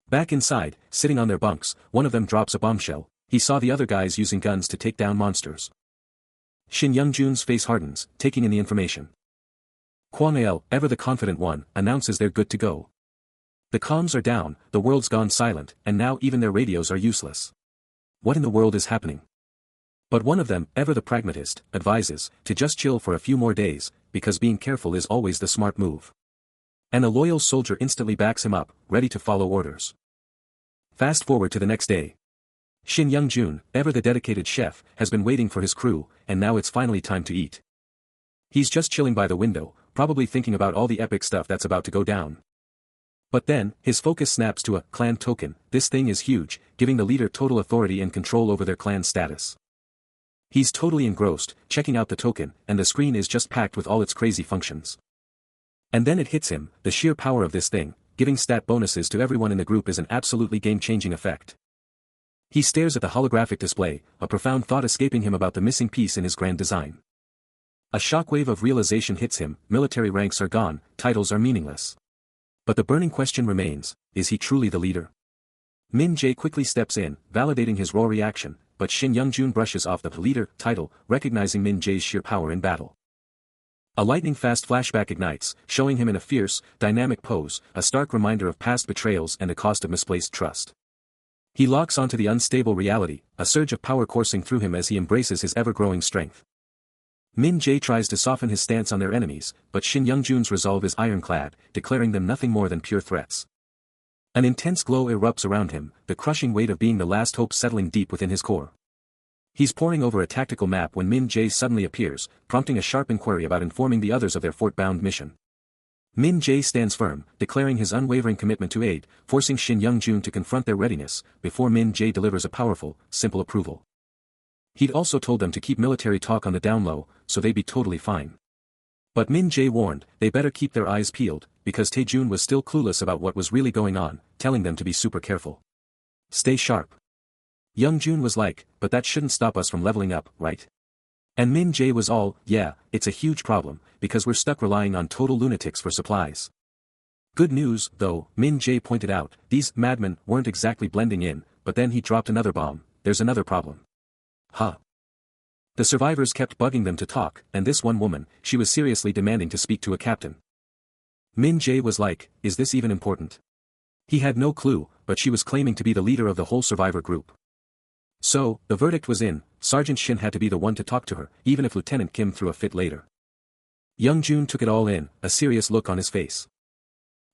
S1: Back inside, sitting on their bunks, one of them drops a bombshell, he saw the other guys using guns to take down monsters. Shin Young-jun's face hardens, taking in the information. Kwang-el, ever the confident one, announces they're good to go. The comms are down, the world's gone silent, and now even their radios are useless. What in the world is happening? But one of them, ever the pragmatist, advises, to just chill for a few more days, because being careful is always the smart move. And a loyal soldier instantly backs him up, ready to follow orders. Fast forward to the next day. Shin Young-jun, ever the dedicated chef, has been waiting for his crew, and now it's finally time to eat. He's just chilling by the window, probably thinking about all the epic stuff that's about to go down. But then, his focus snaps to a clan token, this thing is huge, giving the leader total authority and control over their clan status. He's totally engrossed, checking out the token, and the screen is just packed with all its crazy functions. And then it hits him, the sheer power of this thing, giving stat bonuses to everyone in the group is an absolutely game-changing effect. He stares at the holographic display, a profound thought escaping him about the missing piece in his grand design. A shockwave of realization hits him, military ranks are gone, titles are meaningless. But the burning question remains, is he truly the leader? Min Jae quickly steps in, validating his raw reaction, but Shin Young-jun brushes off the leader title, recognizing Min Jae's sheer power in battle. A lightning-fast flashback ignites, showing him in a fierce, dynamic pose, a stark reminder of past betrayals and the cost of misplaced trust. He locks onto the unstable reality, a surge of power coursing through him as he embraces his ever-growing strength. Min Jae tries to soften his stance on their enemies, but Shin Young-jun's resolve is ironclad, declaring them nothing more than pure threats. An intense glow erupts around him, the crushing weight of being the last hope settling deep within his core. He's poring over a tactical map when Min Jae suddenly appears, prompting a sharp inquiry about informing the others of their fort-bound mission. Min Jae stands firm, declaring his unwavering commitment to aid, forcing Shin Young-jun to confront their readiness, before Min Jae delivers a powerful, simple approval. He'd also told them to keep military talk on the down low, so they'd be totally fine. But Min Jae warned, they better keep their eyes peeled, because Taejun was still clueless about what was really going on, telling them to be super careful. Stay sharp. Young-jun was like, but that shouldn't stop us from leveling up, right? And Min Jae was all, yeah, it's a huge problem, because we're stuck relying on total lunatics for supplies. Good news, though, Min Jae pointed out, these madmen weren't exactly blending in, but then he dropped another bomb, there's another problem. Huh. The survivors kept bugging them to talk, and this one woman, she was seriously demanding to speak to a captain. Min Jae was like, is this even important? He had no clue, but she was claiming to be the leader of the whole survivor group. So, the verdict was in, Sergeant Shin had to be the one to talk to her, even if Lieutenant Kim threw a fit later. Young-jun took it all in, a serious look on his face.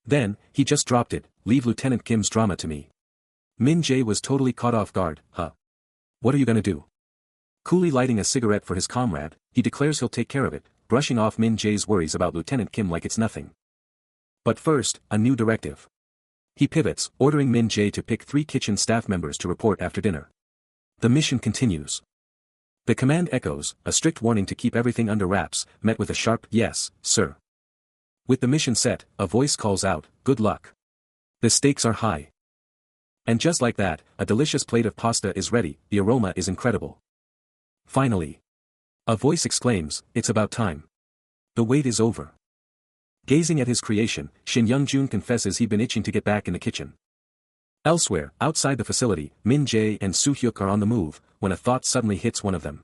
S1: Then, he just dropped it, leave Lieutenant Kim's drama to me. Min Jae was totally caught off guard. Huh? What are you gonna do? Coolly lighting a cigarette for his comrade, he declares he'll take care of it, brushing off Min Jae's worries about Lieutenant Kim like it's nothing. But first, a new directive. He pivots, ordering Min Jae to pick 3 kitchen staff members to report after dinner. The mission continues. The command echoes, a strict warning to keep everything under wraps, met with a sharp, "Yes, sir." With the mission set, a voice calls out, "Good luck. The stakes are high." And just like that, a delicious plate of pasta is ready, the aroma is incredible. Finally. A voice exclaims, "It's about time. The wait is over." Gazing at his creation, Shin Young-jun confesses he'd been itching to get back in the kitchen. Elsewhere, outside the facility, Min Jae and Soo-hyuk are on the move, when a thought suddenly hits one of them.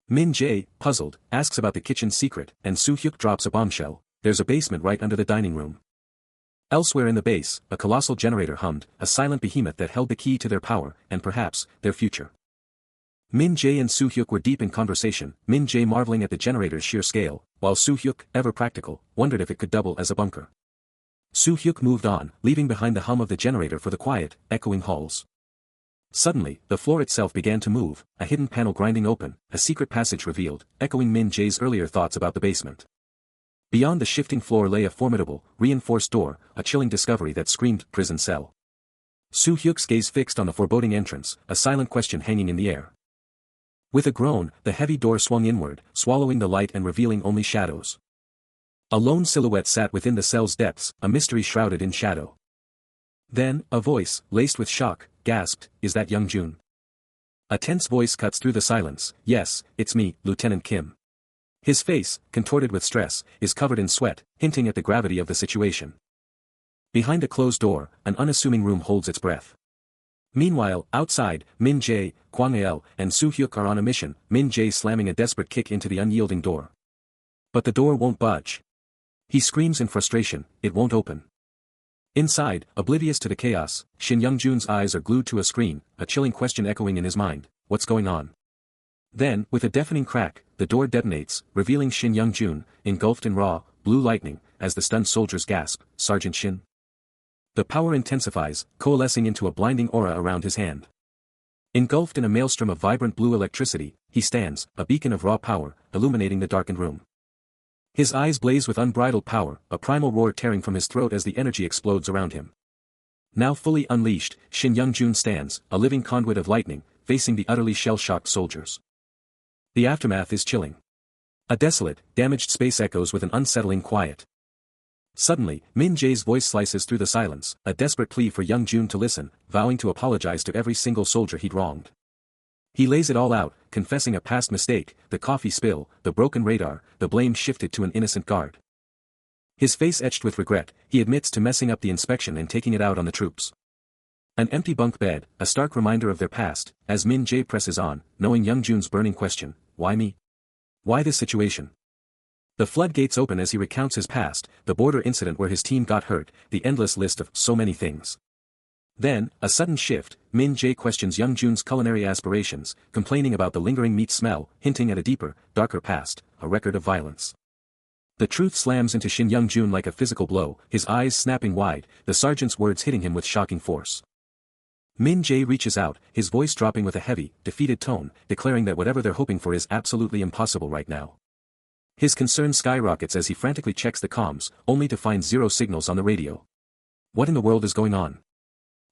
S1: Min Jae, puzzled, asks about the kitchen's secret, and Soo-hyuk drops a bombshell: there's a basement right under the dining room. Elsewhere in the base, a colossal generator hummed, a silent behemoth that held the key to their power, and perhaps, their future. Min Jae and Soo-hyuk were deep in conversation, Min Jae marveling at the generator's sheer scale, while Soo-hyuk, ever practical, wondered if it could double as a bunker. Soo-hyuk moved on, leaving behind the hum of the generator for the quiet, echoing halls. Suddenly, the floor itself began to move, a hidden panel grinding open, a secret passage revealed, echoing Min Jae's earlier thoughts about the basement. Beyond the shifting floor lay a formidable, reinforced door, a chilling discovery that screamed, prison cell. Soo-hyuk's gaze fixed on the foreboding entrance, a silent question hanging in the air. With a groan, the heavy door swung inward, swallowing the light and revealing only shadows. A lone silhouette sat within the cell's depths, a mystery shrouded in shadow. Then, a voice, laced with shock, gasped, "Is that Young-jun?" A tense voice cuts through the silence, "Yes, it's me, Lieutenant Kim." His face, contorted with stress, is covered in sweat, hinting at the gravity of the situation. Behind a closed door, an unassuming room holds its breath. Meanwhile, outside, Min Jae, Kwang-il, and Soo-hyuk are on a mission, Min Jae slamming a desperate kick into the unyielding door. But the door won't budge. He screams in frustration, it won't open. Inside, oblivious to the chaos, Shin Young-jun's eyes are glued to a screen, a chilling question echoing in his mind, what's going on? Then, with a deafening crack, the door detonates, revealing Shin Young-jun, engulfed in raw, blue lightning, as the stunned soldiers gasp, "Sergeant Shin?" The power intensifies, coalescing into a blinding aura around his hand. Engulfed in a maelstrom of vibrant blue electricity, he stands, a beacon of raw power, illuminating the darkened room. His eyes blaze with unbridled power, a primal roar tearing from his throat as the energy explodes around him. Now fully unleashed, Shin Young-jun stands, a living conduit of lightning, facing the utterly shell-shocked soldiers. The aftermath is chilling. A desolate, damaged space echoes with an unsettling quiet. Suddenly, Min Jae's voice slices through the silence, a desperate plea for Young-jun to listen, vowing to apologize to every single soldier he'd wronged. He lays it all out, confessing a past mistake, the coffee spill, the broken radar, the blame shifted to an innocent guard. His face etched with regret, he admits to messing up the inspection and taking it out on the troops. An empty bunk bed, a stark reminder of their past, as Min Jae presses on, knowing Young-jun's burning question, why me? Why this situation? The floodgates open as he recounts his past, the border incident where his team got hurt, the endless list of so many things. Then, a sudden shift, Min Jae questions Young-jun's culinary aspirations, complaining about the lingering meat smell, hinting at a deeper, darker past, a record of violence. The truth slams into Shin Young-jun like a physical blow, his eyes snapping wide, the sergeant's words hitting him with shocking force. Min Jae reaches out, his voice dropping with a heavy, defeated tone, declaring that whatever they're hoping for is absolutely impossible right now. His concern skyrockets as he frantically checks the comms, only to find zero signals on the radio. What in the world is going on?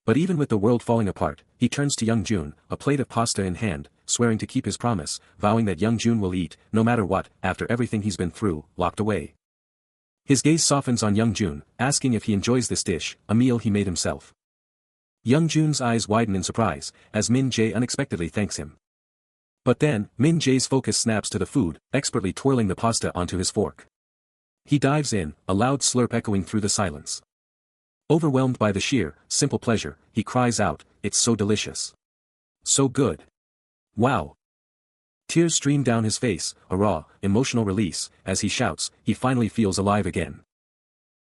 S1: But even with the world falling apart, he turns to Young-jun, a plate of pasta in hand, swearing to keep his promise, vowing that Young-jun will eat, no matter what, after everything he's been through, locked away. His gaze softens on Young-jun, asking if he enjoys this dish, a meal he made himself. Young-jun's eyes widen in surprise, as Min Jae unexpectedly thanks him. But then, Min Jae's focus snaps to the food, expertly twirling the pasta onto his fork. He dives in, a loud slurp echoing through the silence. Overwhelmed by the sheer, simple pleasure, he cries out, "It's so delicious. So good. Wow." Tears stream down his face, a raw, emotional release, as he shouts, he finally feels alive again.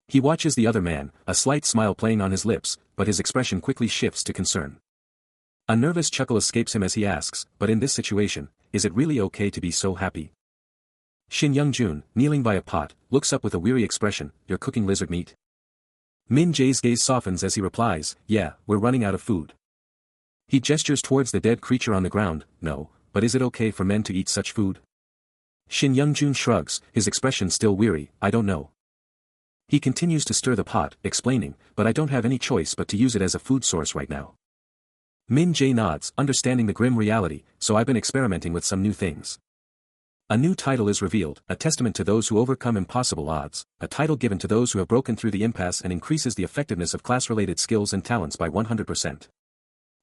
S1: He watches the other man, a slight smile playing on his lips, but his expression quickly shifts to concern. A nervous chuckle escapes him as he asks, "But in this situation, is it really okay to be so happy?" Shin Young-jun, kneeling by a pot, looks up with a weary expression, "You're cooking lizard meat?" Min Jae's gaze softens as he replies, "Yeah, we're running out of food." He gestures towards the dead creature on the ground. No, but is it okay for men to eat such food? Shin Young-jun shrugs, his expression still weary. I don't know. He continues to stir the pot, explaining, but I don't have any choice but to use it as a food source right now. Min Jae nods, understanding the grim reality, so I've been experimenting with some new things. A new title is revealed, a testament to those who overcome impossible odds, a title given to those who have broken through the impasse and increases the effectiveness of class-related skills and talents by 100%.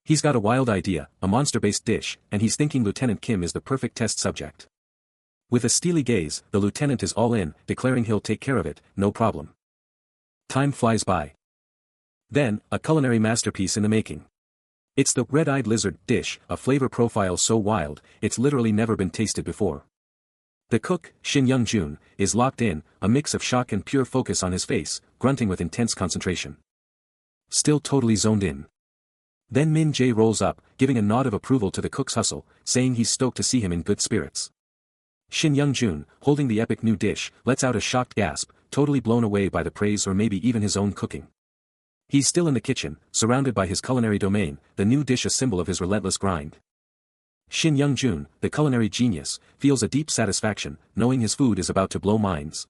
S1: He's got a wild idea, a monster-based dish, and he's thinking Lieutenant Kim is the perfect test subject. With a steely gaze, the lieutenant is all in, declaring he'll take care of it, no problem. Time flies by. Then, a culinary masterpiece in the making. It's the red-eyed lizard dish, a flavor profile so wild, it's literally never been tasted before. The cook, Shin Young-jun, is locked in, a mix of shock and pure focus on his face, grunting with intense concentration. Still totally zoned in. Then Min Jae rolls up, giving a nod of approval to the cook's hustle, saying he's stoked to see him in good spirits. Shin Young-jun, holding the epic new dish, lets out a shocked gasp, totally blown away by the praise or maybe even his own cooking. He's still in the kitchen, surrounded by his culinary domain, the new dish a symbol of his relentless grind. Shin Young-jun, the culinary genius, feels a deep satisfaction, knowing his food is about to blow minds.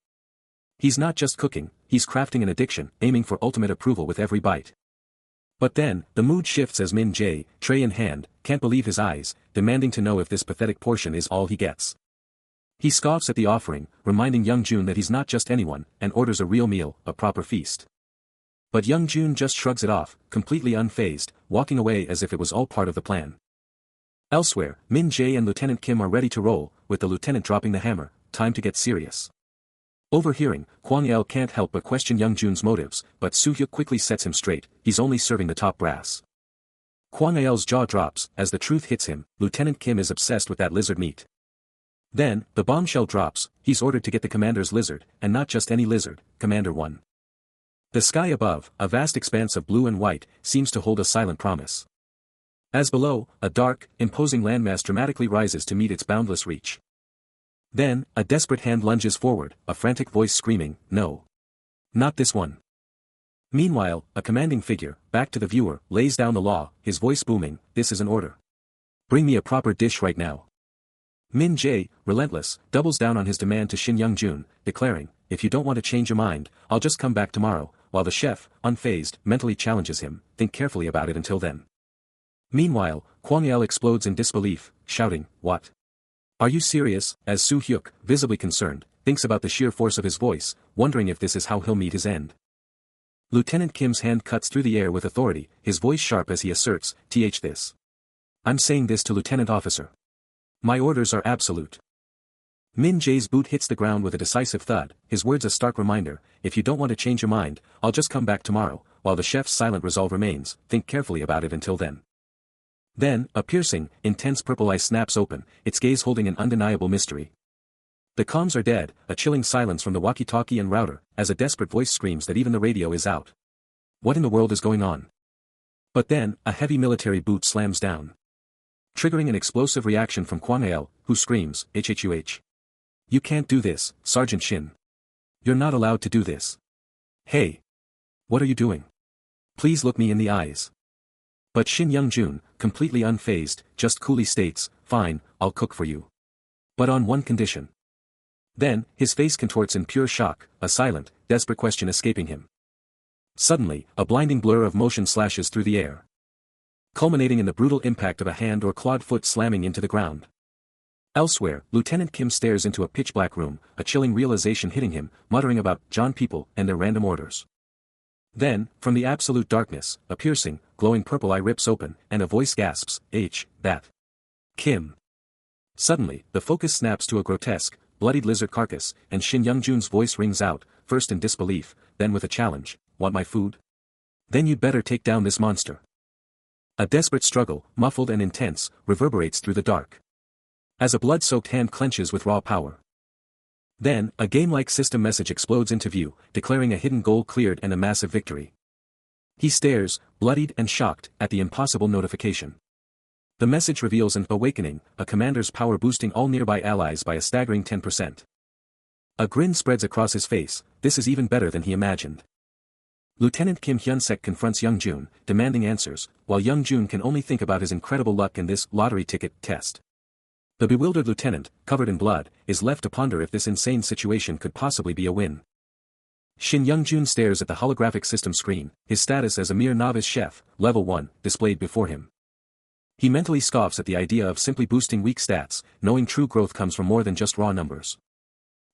S1: He's not just cooking, he's crafting an addiction, aiming for ultimate approval with every bite. But then, the mood shifts as Min Jae, tray in hand, can't believe his eyes, demanding to know if this pathetic portion is all he gets. He scoffs at the offering, reminding Young-jun that he's not just anyone, and orders a real meal, a proper feast. But Young-jun just shrugs it off, completely unfazed, walking away as if it was all part of the plan. Elsewhere, Min Jae and Lieutenant Kim are ready to roll, with the lieutenant dropping the hammer, time to get serious. Overhearing, Kwang Il can't help but question Young-jun's motives, but Soo-hyuk quickly sets him straight, he's only serving the top brass. Kwang Il's jaw drops, as the truth hits him, Lieutenant Kim is obsessed with that lizard meat. Then, the bombshell drops, he's ordered to get the commander's lizard, and not just any lizard, Commander 1. The sky above, a vast expanse of blue and white, seems to hold a silent promise. As below, a dark, imposing landmass dramatically rises to meet its boundless reach. Then, a desperate hand lunges forward, a frantic voice screaming, no. Not this one. Meanwhile, a commanding figure, back to the viewer, lays down the law, his voice booming, this is an order. Bring me a proper dish right now. Min Jae, relentless, doubles down on his demand to Shin Young-jun, declaring, if you don't want to change your mind, I'll just come back tomorrow, while the chef, unfazed, mentally challenges him, think carefully about it until then. Meanwhile, Kwang Il explodes in disbelief, shouting, what? Are you serious? As Soo-hyuk, visibly concerned, thinks about the sheer force of his voice, wondering if this is how he'll meet his end. Lieutenant Kim's hand cuts through the air with authority, his voice sharp as he asserts, this. I'm saying this to Lieutenant Officer. My orders are absolute. Min Jae's boot hits the ground with a decisive thud, his words a stark reminder, if you don't want to change your mind, I'll just come back tomorrow, while the chef's silent resolve remains, think carefully about it until then. Then, a piercing, intense purple eye snaps open, its gaze holding an undeniable mystery. The comms are dead, a chilling silence from the walkie-talkie and router, as a desperate voice screams that even the radio is out. What in the world is going on? But then, a heavy military boot slams down, triggering an explosive reaction from Kwang Il, who screams, HHUH. You can't do this, Sergeant Shin. You're not allowed to do this. Hey. What are you doing? Please look me in the eyes. But Shin Young-jun, completely unfazed, just coolly states, fine, I'll cook for you. But on one condition. Then, his face contorts in pure shock, a silent, desperate question escaping him. Suddenly, a blinding blur of motion slashes through the air, culminating in the brutal impact of a hand or clawed foot slamming into the ground. Elsewhere, Lieutenant Kim stares into a pitch-black room, a chilling realization hitting him, muttering about John people and their random orders. Then, from the absolute darkness, a piercing, glowing purple eye rips open, and a voice gasps, that. Kim. Suddenly, the focus snaps to a grotesque, bloodied lizard carcass, and Shin Young-jun's voice rings out, first in disbelief, then with a challenge, want my food? Then you'd better take down this monster. A desperate struggle, muffled and intense, reverberates through the dark, as a blood-soaked hand clenches with raw power. Then, a game-like system message explodes into view, declaring a hidden goal cleared and a massive victory. He stares, bloodied and shocked, at the impossible notification. The message reveals an awakening, a commander's power boosting all nearby allies by a staggering 10%. A grin spreads across his face, this is even better than he imagined. Lieutenant Kim Hyun-sek confronts Young Jun, demanding answers, while Young Jun can only think about his incredible luck in this lottery ticket test. The bewildered lieutenant, covered in blood, is left to ponder if this insane situation could possibly be a win. Shin Young-jun stares at the holographic system screen, his status as a mere novice chef, level 1, displayed before him. He mentally scoffs at the idea of simply boosting weak stats, knowing true growth comes from more than just raw numbers.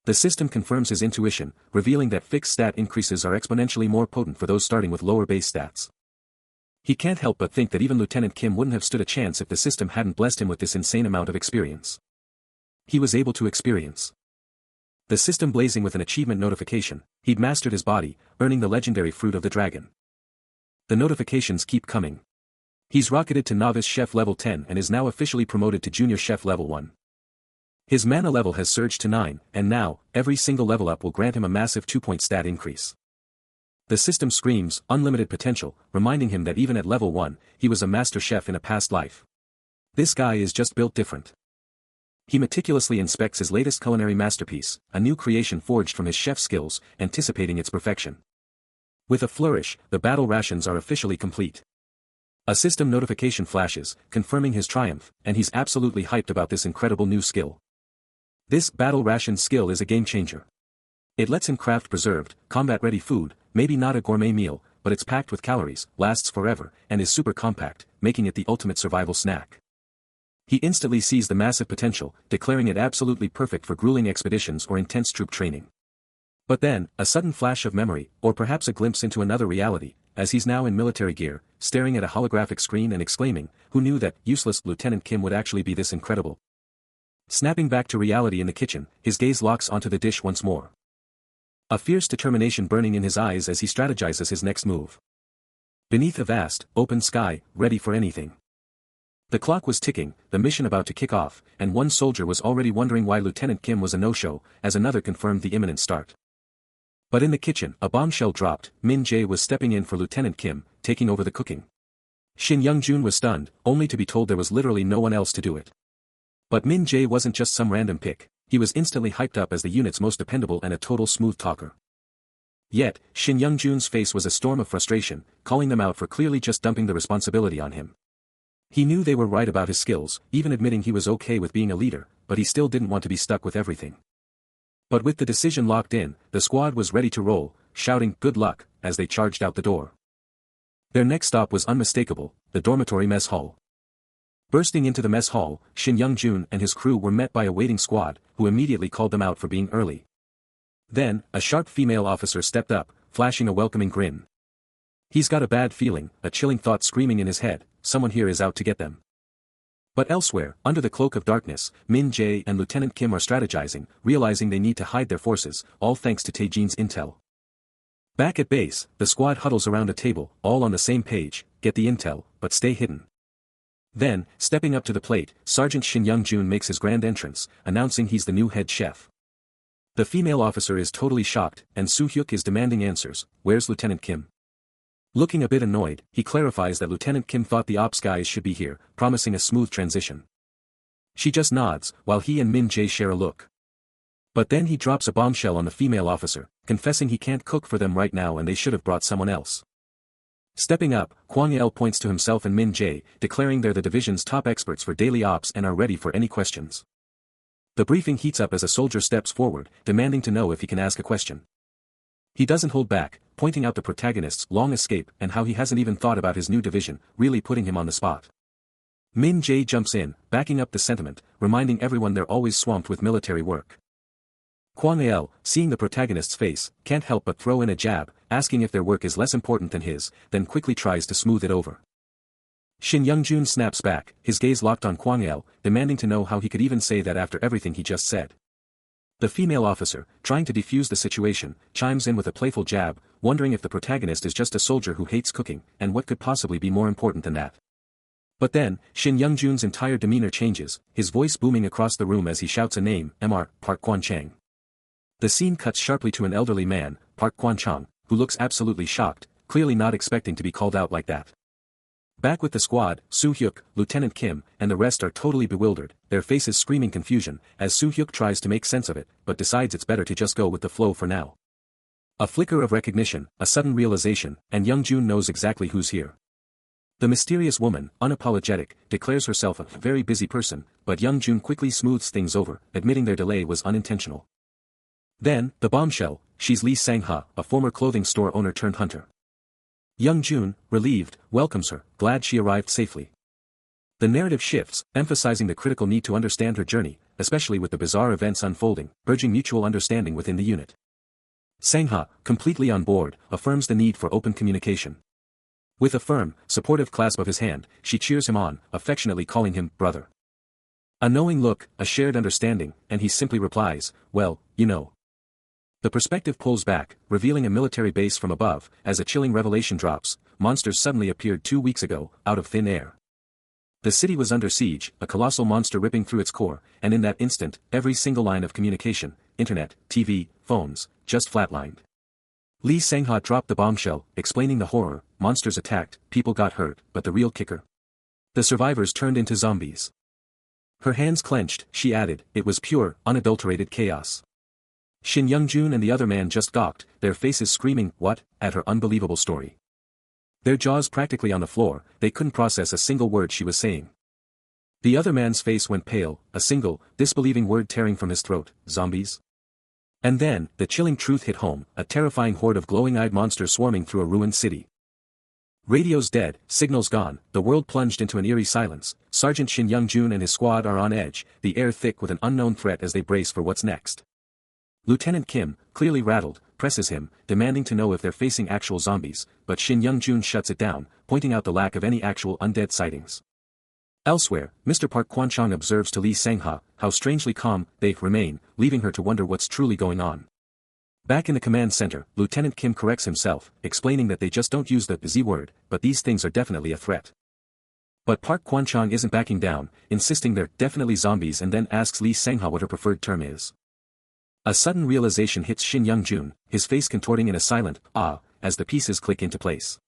S1: The system confirms his intuition, revealing that fixed stat increases are exponentially more potent for those starting with lower base stats. He can't help but think that even Lieutenant Kim wouldn't have stood a chance if the system hadn't blessed him with this insane amount of experience. He was able to experience. The system blazing with an achievement notification, he'd mastered his body, earning the legendary fruit of the dragon. The notifications keep coming. He's rocketed to novice chef level 10 and is now officially promoted to junior chef level 1. His mana level has surged to 9, and now, every single level up will grant him a massive 2-point stat increase. The system screams unlimited potential, reminding him that even at level 1, he was a master chef in a past life. This guy is just built different. He meticulously inspects his latest culinary masterpiece, a new creation forged from his chef skills, anticipating its perfection. With a flourish, the battle rations are officially complete. A system notification flashes, confirming his triumph, and he's absolutely hyped about this incredible new skill. This battle ration skill is a game changer. It lets him craft preserved, combat-ready food, maybe not a gourmet meal, but it's packed with calories, lasts forever, and is super compact, making it the ultimate survival snack. He instantly sees the massive potential, declaring it absolutely perfect for grueling expeditions or intense troop training. But then, a sudden flash of memory, or perhaps a glimpse into another reality, as he's now in military gear, staring at a holographic screen and exclaiming, "Who knew that useless Lieutenant Kim would actually be this incredible?" Snapping back to reality in the kitchen, his gaze locks onto the dish once more. A fierce determination burning in his eyes as he strategizes his next move. Beneath a vast, open sky, ready for anything. The clock was ticking, the mission about to kick off, and one soldier was already wondering why Lieutenant Kim was a no-show, as another confirmed the imminent start. But in the kitchen, a bombshell dropped. Min Jae was stepping in for Lieutenant Kim, taking over the cooking. Shin Young-jun was stunned, only to be told there was literally no one else to do it. But Min Jae wasn't just some random pick, he was instantly hyped up as the unit's most dependable and a total smooth talker. Yet, Shin Young-jun's face was a storm of frustration, calling them out for clearly just dumping the responsibility on him. He knew they were right about his skills, even admitting he was okay with being a leader, but he still didn't want to be stuck with everything. But with the decision locked in, the squad was ready to roll, shouting "good luck," as they charged out the door. Their next stop was unmistakable, the dormitory mess hall. Bursting into the mess hall, Shin Young-jun and his crew were met by a waiting squad, who immediately called them out for being early. Then, a sharp female officer stepped up, flashing a welcoming grin. He's got a bad feeling, a chilling thought screaming in his head, someone here is out to get them. But elsewhere, under the cloak of darkness, Min Jae and Lieutenant Kim are strategizing, realizing they need to hide their forces, all thanks to Taejin's intel. Back at base, the squad huddles around a table, all on the same page, get the intel, but stay hidden. Then, stepping up to the plate, Sergeant Shin Young-jun makes his grand entrance, announcing he's the new head chef. The female officer is totally shocked, and Soo-hyuk is demanding answers. Where's Lieutenant Kim? Looking a bit annoyed, he clarifies that Lieutenant Kim thought the ops guys should be here, promising a smooth transition. She just nods, while he and Min Jae share a look. But then he drops a bombshell on the female officer, confessing he can't cook for them right now and they should have brought someone else. Stepping up, Kwang Yel points to himself and Min Jae, declaring they're the division's top experts for daily ops and are ready for any questions. The briefing heats up as a soldier steps forward, demanding to know if he can ask a question. He doesn't hold back, pointing out the protagonist's long escape and how he hasn't even thought about his new division, really putting him on the spot. Min Jae jumps in, backing up the sentiment, reminding everyone they're always swamped with military work. Kwang El, seeing the protagonist's face, can't help but throw in a jab, asking if their work is less important than his, then quickly tries to smooth it over. Shin Young-jun snaps back, his gaze locked on Kwang El, demanding to know how he could even say that after everything he just said. The female officer, trying to defuse the situation, chimes in with a playful jab, wondering if the protagonist is just a soldier who hates cooking, and what could possibly be more important than that. But then, Shin Young-jun's entire demeanor changes, his voice booming across the room as he shouts a name, Mr. Park Kwan-chang. The scene cuts sharply to an elderly man, Park Kwan-chang, who looks absolutely shocked, clearly not expecting to be called out like that. Back with the squad, Soo-hyuk, Lieutenant Kim, and the rest are totally bewildered, their faces screaming confusion, as Soo-hyuk tries to make sense of it, but decides it's better to just go with the flow for now. A flicker of recognition, a sudden realization, and Young Jun knows exactly who's here. The mysterious woman, unapologetic, declares herself a very busy person, but Young Jun quickly smooths things over, admitting their delay was unintentional. Then, the bombshell, she's Lee Sang-ha, a former clothing store owner turned hunter. Young Jun, relieved, welcomes her, glad she arrived safely. The narrative shifts, emphasizing the critical need to understand her journey, especially with the bizarre events unfolding, urging mutual understanding within the unit. Sang-ha, completely on board, affirms the need for open communication. With a firm, supportive clasp of his hand, she cheers him on, affectionately calling him brother. A knowing look, a shared understanding, and he simply replies, well, you know. The perspective pulls back, revealing a military base from above. As a chilling revelation drops, monsters suddenly appeared 2 weeks ago, out of thin air. The city was under siege, a colossal monster ripping through its core, and in that instant, every single line of communication, internet, TV, phones, just flatlined. Lee Sang-ha dropped the bombshell, explaining the horror. Monsters attacked, people got hurt, but the real kicker? The survivors turned into zombies. Her hands clenched, she added, it was pure, unadulterated chaos. Shin Young-jun and the other man just gawked, their faces screaming, what, at her unbelievable story. Their jaws practically on the floor, they couldn't process a single word she was saying. The other man's face went pale, a single, disbelieving word tearing from his throat, zombies? And then, the chilling truth hit home, a terrifying horde of glowing-eyed monsters swarming through a ruined city. Radio's dead, signals gone, the world plunged into an eerie silence. Sergeant Shin Young-jun and his squad are on edge, the air thick with an unknown threat as they brace for what's next. Lieutenant Kim, clearly rattled, presses him, demanding to know if they're facing actual zombies, but Shin Young-jun shuts it down, pointing out the lack of any actual undead sightings. Elsewhere, Mr. Park Kwan-chong observes to Lee Sang-ha, how strangely calm they remain, leaving her to wonder what's truly going on. Back in the command center, Lieutenant Kim corrects himself, explaining that they just don't use the Z word, but these things are definitely a threat. But Park Kwan-chong isn't backing down, insisting they're definitely zombies, and then asks Lee Sang-ha what her preferred term is. A sudden realization hits Shin Young-jun, his face contorting in a silent, ah, as the pieces click into place.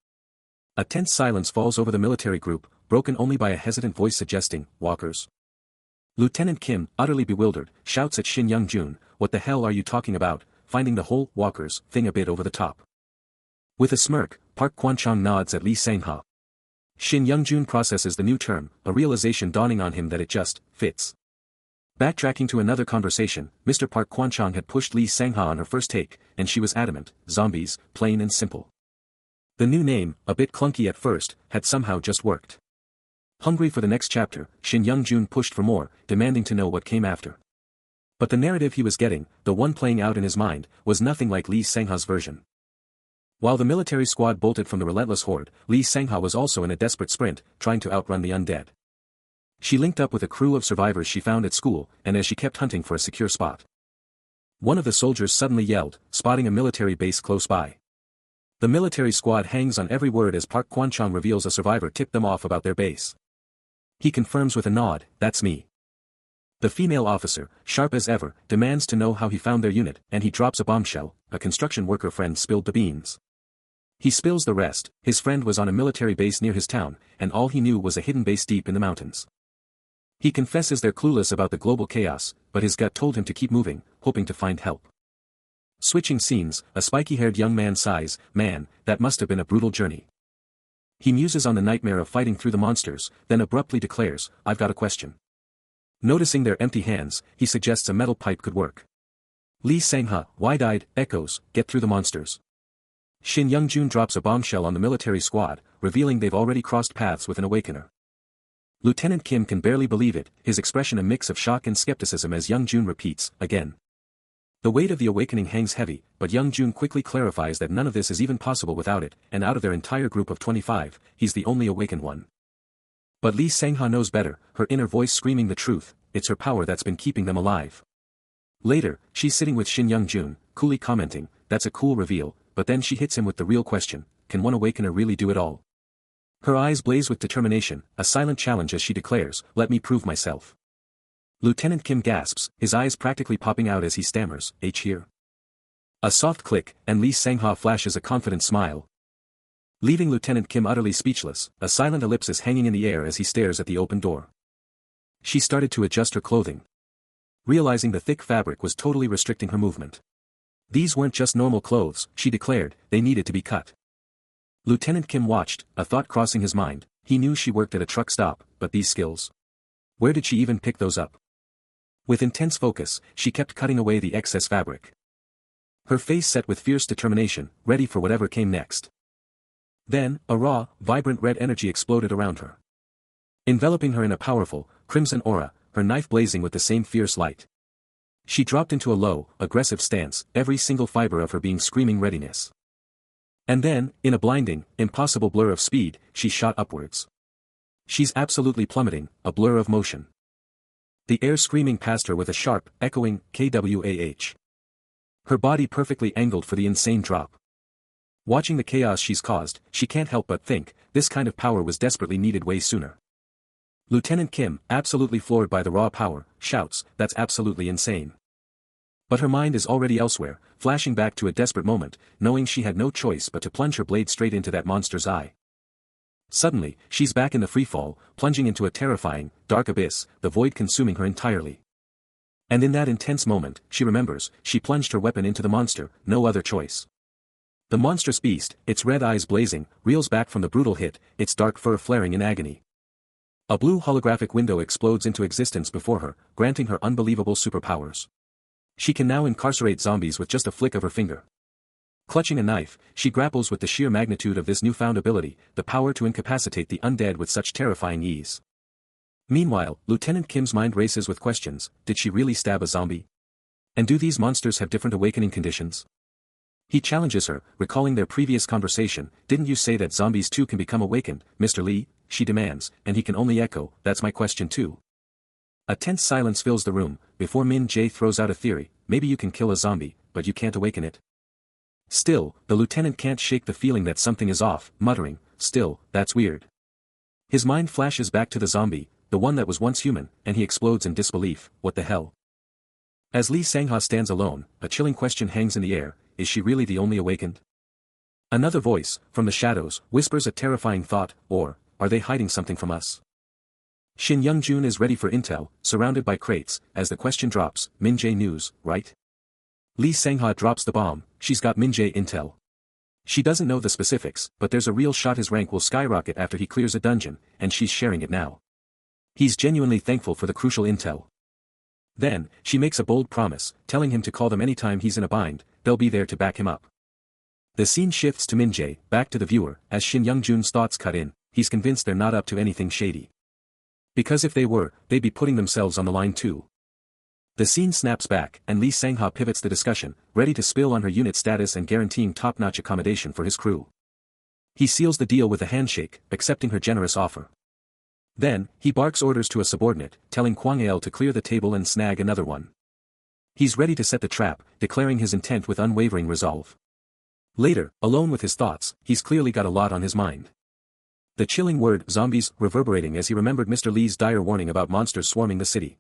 S1: A tense silence falls over the military group, broken only by a hesitant voice suggesting, walkers. Lieutenant Kim, utterly bewildered, shouts at Shin Young-jun, what the hell are you talking about, finding the whole walkers thing a bit over the top. With a smirk, Park Kwan-chong nods at Lee Sang-ha. Shin Young-jun processes the new term, a realization dawning on him that it just fits. Backtracking to another conversation, Mr. Park Kwan-chong had pushed Lee Sang-ha on her first take, and she was adamant, zombies, plain and simple. The new name, a bit clunky at first, had somehow just worked. Hungry for the next chapter, Shin Young-jun pushed for more, demanding to know what came after. But the narrative he was getting, the one playing out in his mind, was nothing like Lee Sang-ha's version. While the military squad bolted from the relentless horde, Lee Sang-ha was also in a desperate sprint, trying to outrun the undead. She linked up with a crew of survivors she found at school, and as she kept hunting for a secure spot, one of the soldiers suddenly yelled, spotting a military base close by. The military squad hangs on every word as Park Kwan-chong reveals a survivor tipped them off about their base. He confirms with a nod, that's me. The female officer, sharp as ever, demands to know how he found their unit, and he drops a bombshell, a construction worker friend spilled the beans. He spills the rest, his friend was on a military base near his town, and all he knew was a hidden base deep in the mountains. He confesses they're clueless about the global chaos, but his gut told him to keep moving, hoping to find help. Switching scenes, a spiky-haired young man sighs, man, that must have been a brutal journey. He muses on the nightmare of fighting through the monsters, then abruptly declares, I've got a question. Noticing their empty hands, he suggests a metal pipe could work. Lee Sang-ha, wide-eyed, echoes, get through the monsters. Shin Young-jun drops a bombshell on the military squad, revealing they've already crossed paths with an awakener. Lieutenant Kim can barely believe it, his expression a mix of shock and skepticism as Young-jun repeats, again. The weight of the awakening hangs heavy, but Young-jun quickly clarifies that none of this is even possible without it, and out of their entire group of 25, he's the only awakened one. But Lee Sang-ha knows better, her inner voice screaming the truth, it's her power that's been keeping them alive. Later, she's sitting with Shin Young-jun, coolly commenting, that's a cool reveal, but then she hits him with the real question, can one awakener really do it all? Her eyes blaze with determination, a silent challenge as she declares, let me prove myself. Lieutenant Kim gasps, his eyes practically popping out as he stammers, H here. A soft click, and Lee Sang-ha flashes a confident smile, leaving Lieutenant Kim utterly speechless, a silent ellipsis hanging in the air as he stares at the open door. She started to adjust her clothing, realizing the thick fabric was totally restricting her movement. These weren't just normal clothes, she declared, they needed to be cut. Lieutenant Kim watched, a thought crossing his mind. He knew she worked at a truck stop, but these skills? Where did she even pick those up? With intense focus, she kept cutting away the excess fabric. Her face set with fierce determination, ready for whatever came next. Then, a raw, vibrant red energy exploded around her. Enveloping her in a powerful, crimson aura, her knife blazing with the same fierce light. She dropped into a low, aggressive stance, every single fiber of her being screaming readiness. And then, in a blinding, impossible blur of speed, she shot upwards. She's absolutely plummeting, a blur of motion. The air screaming past her with a sharp, echoing, kwah. Her body perfectly angled for the insane drop. Watching the chaos she's caused, she can't help but think, this kind of power was desperately needed way sooner. Lieutenant Kim, absolutely floored by the raw power, shouts, that's absolutely insane. But her mind is already elsewhere, flashing back to a desperate moment, knowing she had no choice but to plunge her blade straight into that monster's eye. Suddenly, she's back in the freefall, plunging into a terrifying, dark abyss, the void consuming her entirely. And in that intense moment, she remembers, she plunged her weapon into the monster, no other choice. The monstrous beast, its red eyes blazing, reels back from the brutal hit, its dark fur flaring in agony. A blue holographic window explodes into existence before her, granting her unbelievable superpowers. She can now incarcerate zombies with just a flick of her finger. Clutching a knife, she grapples with the sheer magnitude of this newfound ability, the power to incapacitate the undead with such terrifying ease. Meanwhile, Lieutenant Kim's mind races with questions. Did she really stab a zombie? And do these monsters have different awakening conditions? He challenges her, recalling their previous conversation. Didn't you say that zombies too can become awakened, Mr. Lee? She demands, and he can only echo, that's my question too. A tense silence fills the room, before Min Jae throws out a theory. Maybe you can kill a zombie, but you can't awaken it. Still, the lieutenant can't shake the feeling that something is off, muttering, still, that's weird. His mind flashes back to the zombie, the one that was once human, and he explodes in disbelief. What the hell? As Lee Sang-ha stands alone, a chilling question hangs in the air. Is she really the only awakened? Another voice, from the shadows, whispers a terrifying thought, or, are they hiding something from us? Shin Young-jun is ready for intel, surrounded by crates. As the question drops, Min Jae news, right? Lee Sang-ha drops the bomb. She's got Min Jae intel. She doesn't know the specifics, but there's a real shot his rank will skyrocket after he clears a dungeon, and she's sharing it now. He's genuinely thankful for the crucial intel. Then, she makes a bold promise, telling him to call them anytime he's in a bind, they'll be there to back him up. The scene shifts to Min Jae, back to the viewer, as Shin Young-jun's thoughts cut in. He's convinced they're not up to anything shady. Because if they were, they'd be putting themselves on the line too. The scene snaps back, and Lee Sang-ha pivots the discussion, ready to spill on her unit status and guaranteeing top-notch accommodation for his crew. He seals the deal with a handshake, accepting her generous offer. Then, he barks orders to a subordinate, telling Kwang El to clear the table and snag another one. He's ready to set the trap, declaring his intent with unwavering resolve. Later, alone with his thoughts, he's clearly got a lot on his mind. The chilling word zombies reverberating as he remembered Mr. Lee's dire warning about monsters swarming the city.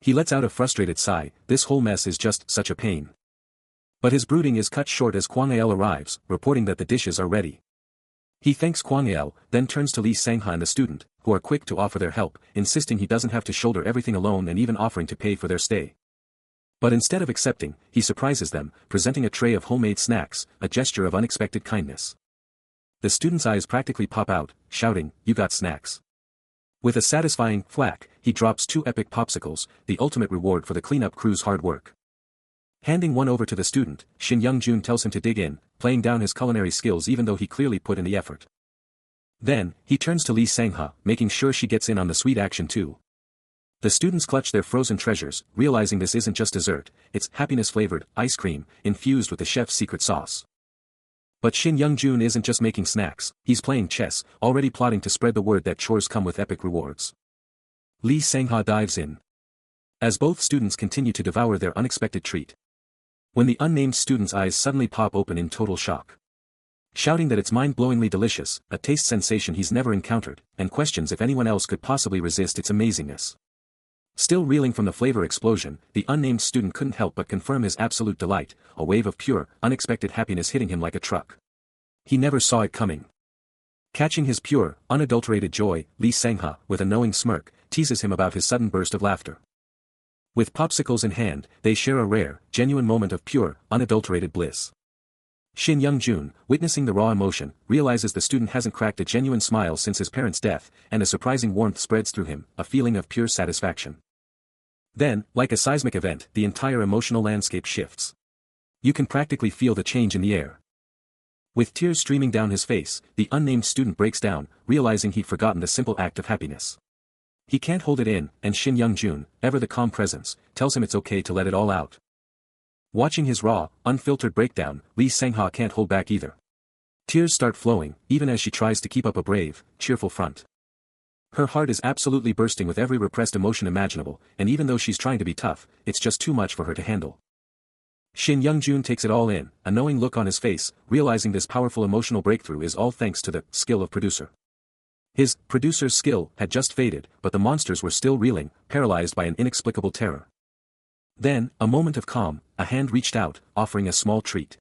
S1: He lets out a frustrated sigh. This whole mess is just such a pain. But his brooding is cut short as Kwang El arrives, reporting that the dishes are ready. He thanks Kwang El, then turns to Lee Sang-ha and the student, who are quick to offer their help, insisting he doesn't have to shoulder everything alone and even offering to pay for their stay. But instead of accepting, he surprises them, presenting a tray of homemade snacks, a gesture of unexpected kindness. The student's eyes practically pop out, shouting, "You got snacks." With a satisfying thwack, he drops 2 epic popsicles, the ultimate reward for the cleanup crew's hard work. Handing one over to the student, Shin Young-jun tells him to dig in, playing down his culinary skills even though he clearly put in the effort. Then, he turns to Lee Sang-ha, making sure she gets in on the sweet action too. The students clutch their frozen treasures, realizing this isn't just dessert, it's happiness-flavored ice cream, infused with the chef's secret sauce. But Shin Young-jun isn't just making snacks, he's playing chess, already plotting to spread the word that chores come with epic rewards. Lee Sang-ha dives in. As both students continue to devour their unexpected treat. When the unnamed student's eyes suddenly pop open in total shock. Shouting that it's mind-blowingly delicious, a taste sensation he's never encountered, and questions if anyone else could possibly resist its amazingness. Still reeling from the flavor explosion, the unnamed student couldn't help but confirm his absolute delight, a wave of pure, unexpected happiness hitting him like a truck. He never saw it coming. Catching his pure, unadulterated joy, Lee Sang-ha, with a knowing smirk, teases him about his sudden burst of laughter. With popsicles in hand, they share a rare, genuine moment of pure, unadulterated bliss. Shin Young-jun, witnessing the raw emotion, realizes the student hasn't cracked a genuine smile since his parents' death, and a surprising warmth spreads through him, a feeling of pure satisfaction. Then, like a seismic event, the entire emotional landscape shifts. You can practically feel the change in the air. With tears streaming down his face, the unnamed student breaks down, realizing he'd forgotten the simple act of happiness. He can't hold it in, and Shin Young-jun, ever the calm presence, tells him it's okay to let it all out. Watching his raw, unfiltered breakdown, Lee Sang-ha can't hold back either. Tears start flowing, even as she tries to keep up a brave, cheerful front. Her heart is absolutely bursting with every repressed emotion imaginable, and even though she's trying to be tough, it's just too much for her to handle. Shin Young-jun takes it all in, a knowing look on his face, realizing this powerful emotional breakthrough is all thanks to the skill of producer. His producer's skill had just faded, but the monsters were still reeling, paralyzed by an inexplicable terror. Then, a moment of calm, a hand reached out, offering a small treat.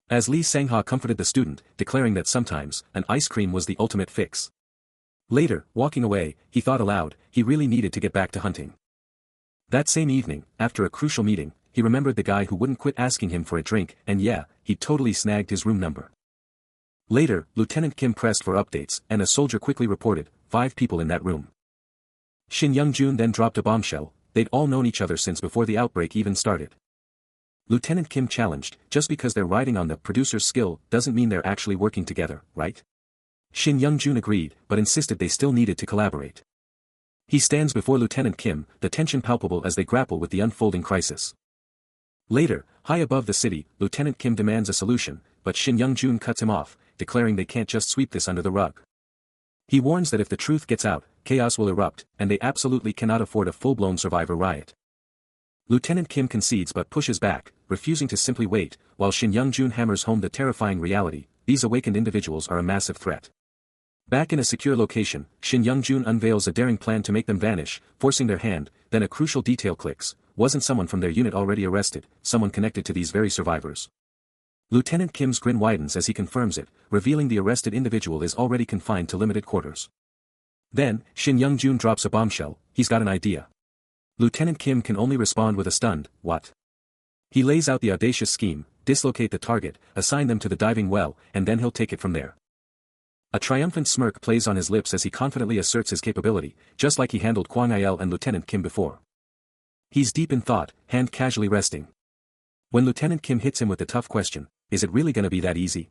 S1: As Lee Sang-ha comforted the student, declaring that sometimes, an ice cream was the ultimate fix. Later, walking away, he thought aloud, he really needed to get back to hunting. That same evening, after a crucial meeting, he remembered the guy who wouldn't quit asking him for a drink, and yeah, he totally snagged his room number. Later, Lieutenant Kim pressed for updates, and a soldier quickly reported, 5 people in that room. Shin Young-jun then dropped a bombshell, they'd all known each other since before the outbreak even started. Lieutenant Kim challenged, just because they're riding on the producer's skill doesn't mean they're actually working together, right? Shin Young-jun agreed, but insisted they still needed to collaborate. He stands before Lieutenant Kim, the tension palpable as they grapple with the unfolding crisis. Later, high above the city, Lieutenant Kim demands a solution, but Shin Young-jun cuts him off, declaring they can't just sweep this under the rug. He warns that if the truth gets out, chaos will erupt, and they absolutely cannot afford a full-blown survivor riot. Lieutenant Kim concedes but pushes back, refusing to simply wait, while Shin Young-jun hammers home the terrifying reality, these awakened individuals are a massive threat. Back in a secure location, Shin Young-jun unveils a daring plan to make them vanish, forcing their hand, then a crucial detail clicks, wasn't someone from their unit already arrested, someone connected to these very survivors. Lieutenant Kim's grin widens as he confirms it, revealing the arrested individual is already confined to limited quarters. Then, Shin Young-jun drops a bombshell, he's got an idea. Lieutenant Kim can only respond with a stunned, what? He lays out the audacious scheme, dislocate the target, assign them to the diving well, and then he'll take it from there. A triumphant smirk plays on his lips as he confidently asserts his capability, just like he handled Kwang Il and Lieutenant Kim before. He's deep in thought, hand casually resting. When Lieutenant Kim hits him with the tough question, is it really gonna be that easy?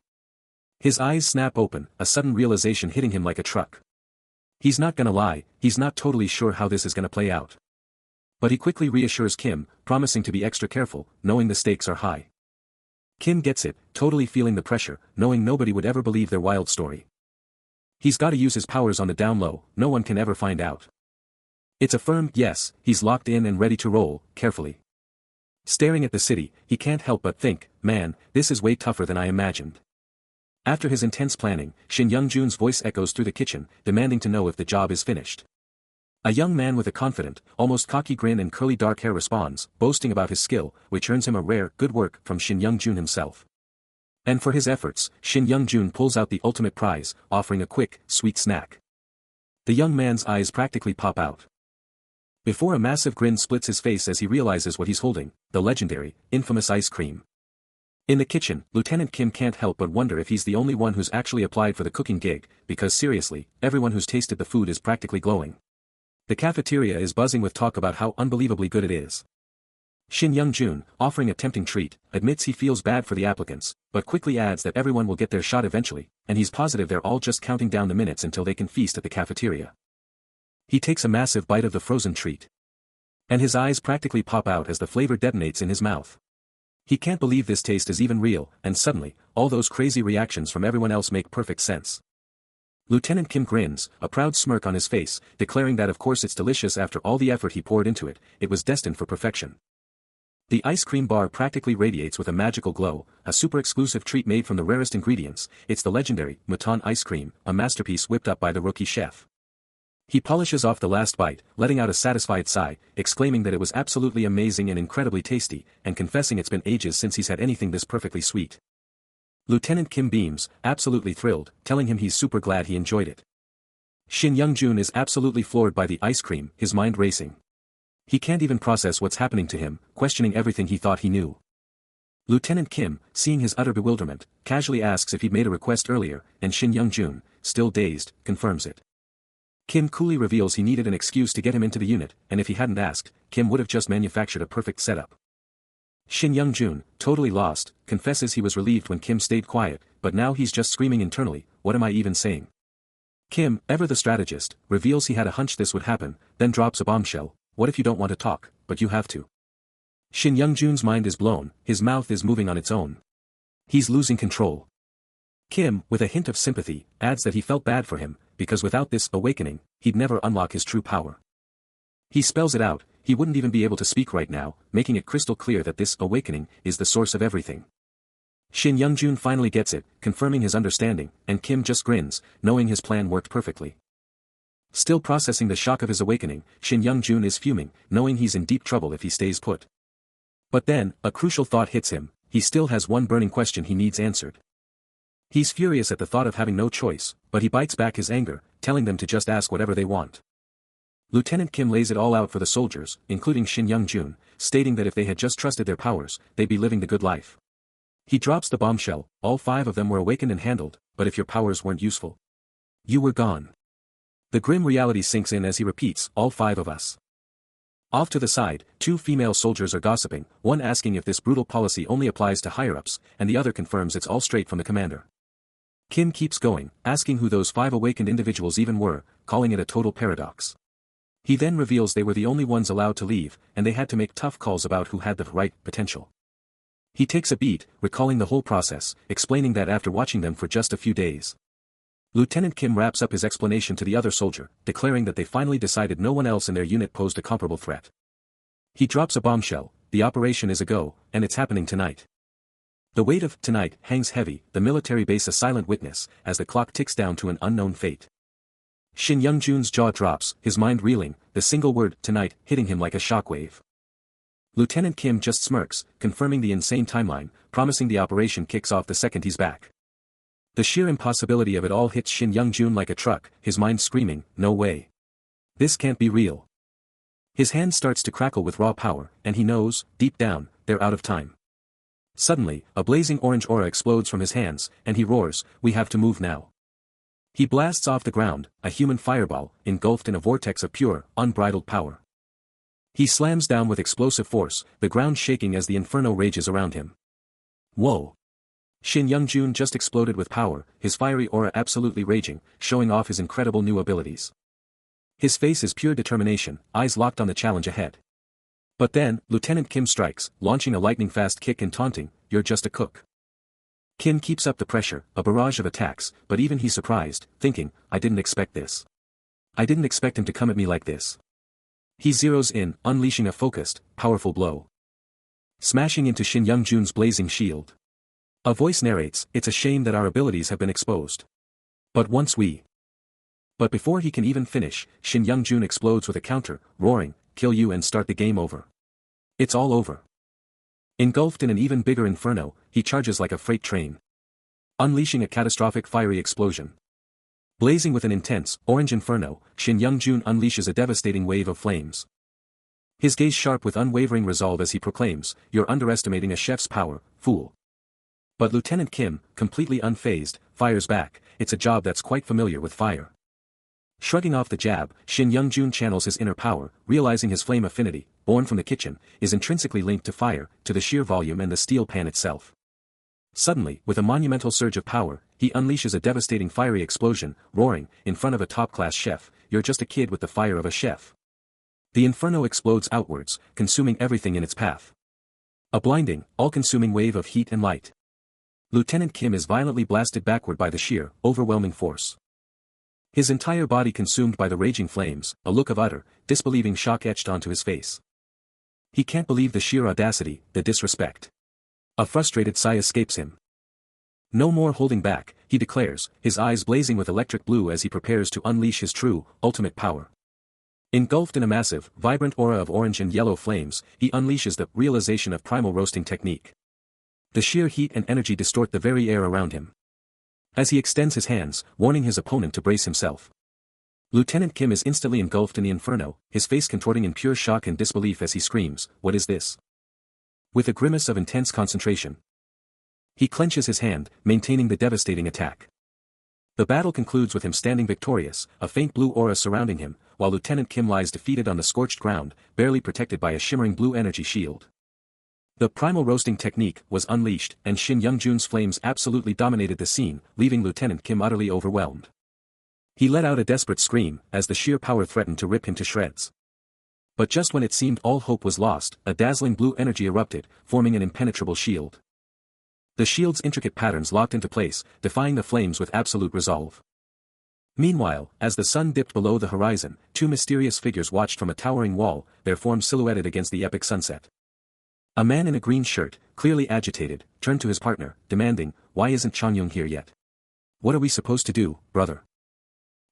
S1: His eyes snap open, a sudden realization hitting him like a truck. He's not gonna lie, he's not totally sure how this is gonna play out. But he quickly reassures Kim, promising to be extra careful, knowing the stakes are high. Kim gets it, totally feeling the pressure, knowing nobody would ever believe their wild story. He's gotta use his powers on the down low, no one can ever find out. It's a firm yes, he's locked in and ready to roll, carefully. Staring at the city, he can't help but think, man, this is way tougher than I imagined. After his intense planning, Shin Young-jun's voice echoes through the kitchen, demanding to know if the job is finished. A young man with a confident, almost cocky grin and curly dark hair responds, boasting about his skill, which earns him a rare, good work from Shin Young-jun himself. And for his efforts, Shin Young-jun pulls out the ultimate prize, offering a quick, sweet snack. The young man's eyes practically pop out. Before a massive grin splits his face as he realizes what he's holding, the legendary, infamous ice cream. In the kitchen, Lieutenant Kim can't help but wonder if he's the only one who's actually applied for the cooking gig, because seriously, everyone who's tasted the food is practically glowing. The cafeteria is buzzing with talk about how unbelievably good it is. Shin Young-jun, offering a tempting treat, admits he feels bad for the applicants, but quickly adds that everyone will get their shot eventually, and he's positive they're all just counting down the minutes until they can feast at the cafeteria. He takes a massive bite of the frozen treat. And his eyes practically pop out as the flavor detonates in his mouth. He can't believe this taste is even real, and suddenly, all those crazy reactions from everyone else make perfect sense. Lieutenant Kim grins, a proud smirk on his face, declaring that of course it's delicious after all the effort he poured into it, it was destined for perfection. The ice cream bar practically radiates with a magical glow, a super exclusive treat made from the rarest ingredients, it's the legendary, Mouton ice cream, a masterpiece whipped up by the rookie chef. He polishes off the last bite, letting out a satisfied sigh, exclaiming that it was absolutely amazing and incredibly tasty, and confessing it's been ages since he's had anything this perfectly sweet. Lieutenant Kim beams, absolutely thrilled, telling him he's super glad he enjoyed it. Shin Young-jun is absolutely floored by the ice cream, his mind racing. He can't even process what's happening to him, questioning everything he thought he knew. Lieutenant Kim, seeing his utter bewilderment, casually asks if he'd made a request earlier, and Shin Young-jun, still dazed, confirms it. Kim coolly reveals he needed an excuse to get him into the unit, and if he hadn't asked, Kim would have just manufactured a perfect setup. Shin Young-jun, totally lost, confesses he was relieved when Kim stayed quiet, but now he's just screaming internally, what am I even saying? Kim, ever the strategist, reveals he had a hunch this would happen, then drops a bombshell, what if you don't want to talk, but you have to? Shin Young-jun's mind is blown, his mouth is moving on its own. He's losing control. Kim, with a hint of sympathy, adds that he felt bad for him, because without this awakening, he'd never unlock his true power. He spells it out, he wouldn't even be able to speak right now, making it crystal clear that this awakening is the source of everything. Shin Young-jun finally gets it, confirming his understanding, and Kim just grins, knowing his plan worked perfectly. Still processing the shock of his awakening, Shin Young-jun is fuming, knowing he's in deep trouble if he stays put. But then, a crucial thought hits him, he still has one burning question he needs answered. He's furious at the thought of having no choice, but he bites back his anger, telling them to just ask whatever they want. Lieutenant Kim lays it all out for the soldiers, including Shin Young-jun, stating that if they had just trusted their powers, they'd be living the good life. He drops the bombshell, all 5 of them were awakened and handled, but if your powers weren't useful, you were gone. The grim reality sinks in as he repeats, all 5 of us. Off to the side, 2 female soldiers are gossiping, one asking if this brutal policy only applies to higher-ups, and the other confirms it's all straight from the commander. Kim keeps going, asking who those 5 awakened individuals even were, calling it a total paradox. He then reveals they were the only ones allowed to leave, and they had to make tough calls about who had the right potential. He takes a beat, recalling the whole process, explaining that after watching them for just a few days. Lieutenant Kim wraps up his explanation to the other soldier, declaring that they finally decided no one else in their unit posed a comparable threat. He drops a bombshell, the operation is a go, and it's happening tonight. The weight of tonight hangs heavy, the military base a silent witness, as the clock ticks down to an unknown fate. Shin Young-jun's jaw drops, his mind reeling, the single word tonight hitting him like a shockwave. Lieutenant Kim just smirks, confirming the insane timeline, promising the operation kicks off the second he's back. The sheer impossibility of it all hits Shin Young-jun like a truck, his mind screaming, no way. This can't be real. His hand starts to crackle with raw power, and he knows, deep down, they're out of time. Suddenly, a blazing orange aura explodes from his hands, and he roars, we have to move now. He blasts off the ground, a human fireball, engulfed in a vortex of pure, unbridled power. He slams down with explosive force, the ground shaking as the inferno rages around him. Whoa! Shin Young-jun just exploded with power, his fiery aura absolutely raging, showing off his incredible new abilities. His face is pure determination, eyes locked on the challenge ahead. But then, Lieutenant Kim strikes, launching a lightning-fast kick and taunting, you're just a cook. Kim keeps up the pressure, a barrage of attacks, but even he's surprised, thinking, I didn't expect this. I didn't expect him to come at me like this. He zeroes in, unleashing a focused, powerful blow. Smashing into Shin Young-jun's blazing shield. A voice narrates, it's a shame that our abilities have been exposed. But before he can even finish, Shin Young-jun explodes with a counter, roaring, kill you and start the game over. It's all over. Engulfed in an even bigger inferno, he charges like a freight train. Unleashing a catastrophic fiery explosion. Blazing with an intense, orange inferno, Shin Young-jun unleashes a devastating wave of flames. His gaze sharp with unwavering resolve as he proclaims, you're underestimating a chef's power, fool. But Lieutenant Kim, completely unfazed, fires back, it's a job that's quite familiar with fire. Shrugging off the jab, Shin Young-jun channels his inner power, realizing his flame affinity, born from the kitchen, is intrinsically linked to fire, to the sheer volume and the steel pan itself. Suddenly, with a monumental surge of power, he unleashes a devastating fiery explosion, roaring, in front of a top-class chef, you're just a kid with the fire of a chef. The inferno explodes outwards, consuming everything in its path. A blinding, all-consuming wave of heat and light. Lieutenant Kim is violently blasted backward by the sheer, overwhelming force. His entire body consumed by the raging flames, a look of utter, disbelieving shock etched onto his face. He can't believe the sheer audacity, the disrespect. A frustrated sigh escapes him. No more holding back, he declares, his eyes blazing with electric blue as he prepares to unleash his true, ultimate power. Engulfed in a massive, vibrant aura of orange and yellow flames, he unleashes the realization of primal roasting technique. The sheer heat and energy distort the very air around him. As he extends his hands, warning his opponent to brace himself. Lieutenant Kim is instantly engulfed in the inferno, his face contorting in pure shock and disbelief as he screams, "What is this?" With a grimace of intense concentration, he clenches his hand, maintaining the devastating attack. The battle concludes with him standing victorious, a faint blue aura surrounding him, while Lieutenant Kim lies defeated on the scorched ground, barely protected by a shimmering blue energy shield. The primal roasting technique was unleashed, and Shin Young-jun's flames absolutely dominated the scene, leaving Lieutenant Kim utterly overwhelmed. He let out a desperate scream, as the sheer power threatened to rip him to shreds. But just when it seemed all hope was lost, a dazzling blue energy erupted, forming an impenetrable shield. The shield's intricate patterns locked into place, defying the flames with absolute resolve. Meanwhile, as the sun dipped below the horizon, two mysterious figures watched from a towering wall, their forms silhouetted against the epic sunset. A man in a green shirt, clearly agitated, turned to his partner, demanding, "Why isn't Changyung here yet? What are we supposed to do, brother?"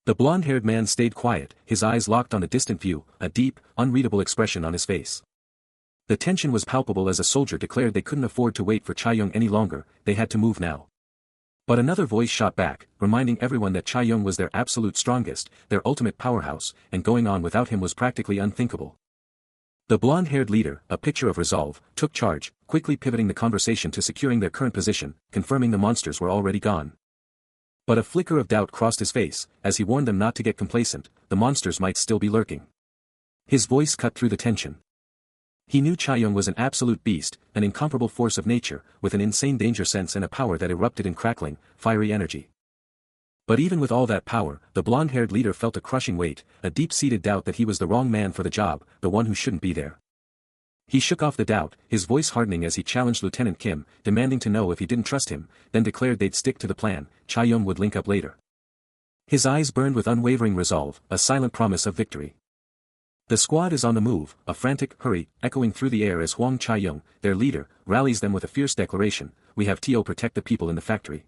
S1: The blonde-haired man stayed quiet, his eyes locked on the distant view, a deep, unreadable expression on his face. The tension was palpable as a soldier declared they couldn't afford to wait for Chaeyoung any longer, they had to move now. But another voice shot back, reminding everyone that Chaeyoung was their absolute strongest, their ultimate powerhouse, and going on without him was practically unthinkable. The blonde-haired leader, a picture of resolve, took charge, quickly pivoting the conversation to securing their current position, confirming the monsters were already gone. But a flicker of doubt crossed his face, as he warned them not to get complacent, the monsters might still be lurking. His voice cut through the tension. He knew Chaeyoung was an absolute beast, an incomparable force of nature, with an insane danger sense and a power that erupted in crackling, fiery energy. But even with all that power, the blonde-haired leader felt a crushing weight, a deep-seated doubt that he was the wrong man for the job, the one who shouldn't be there. He shook off the doubt, his voice hardening as he challenged Lieutenant Kim, demanding to know if he didn't trust him, then declared they'd stick to the plan, Chaeyoung would link up later. His eyes burned with unwavering resolve, a silent promise of victory. The squad is on the move, a frantic hurry echoing through the air as Hwang Chaeyoung, their leader, rallies them with a fierce declaration, "We have to protect the people in the factory."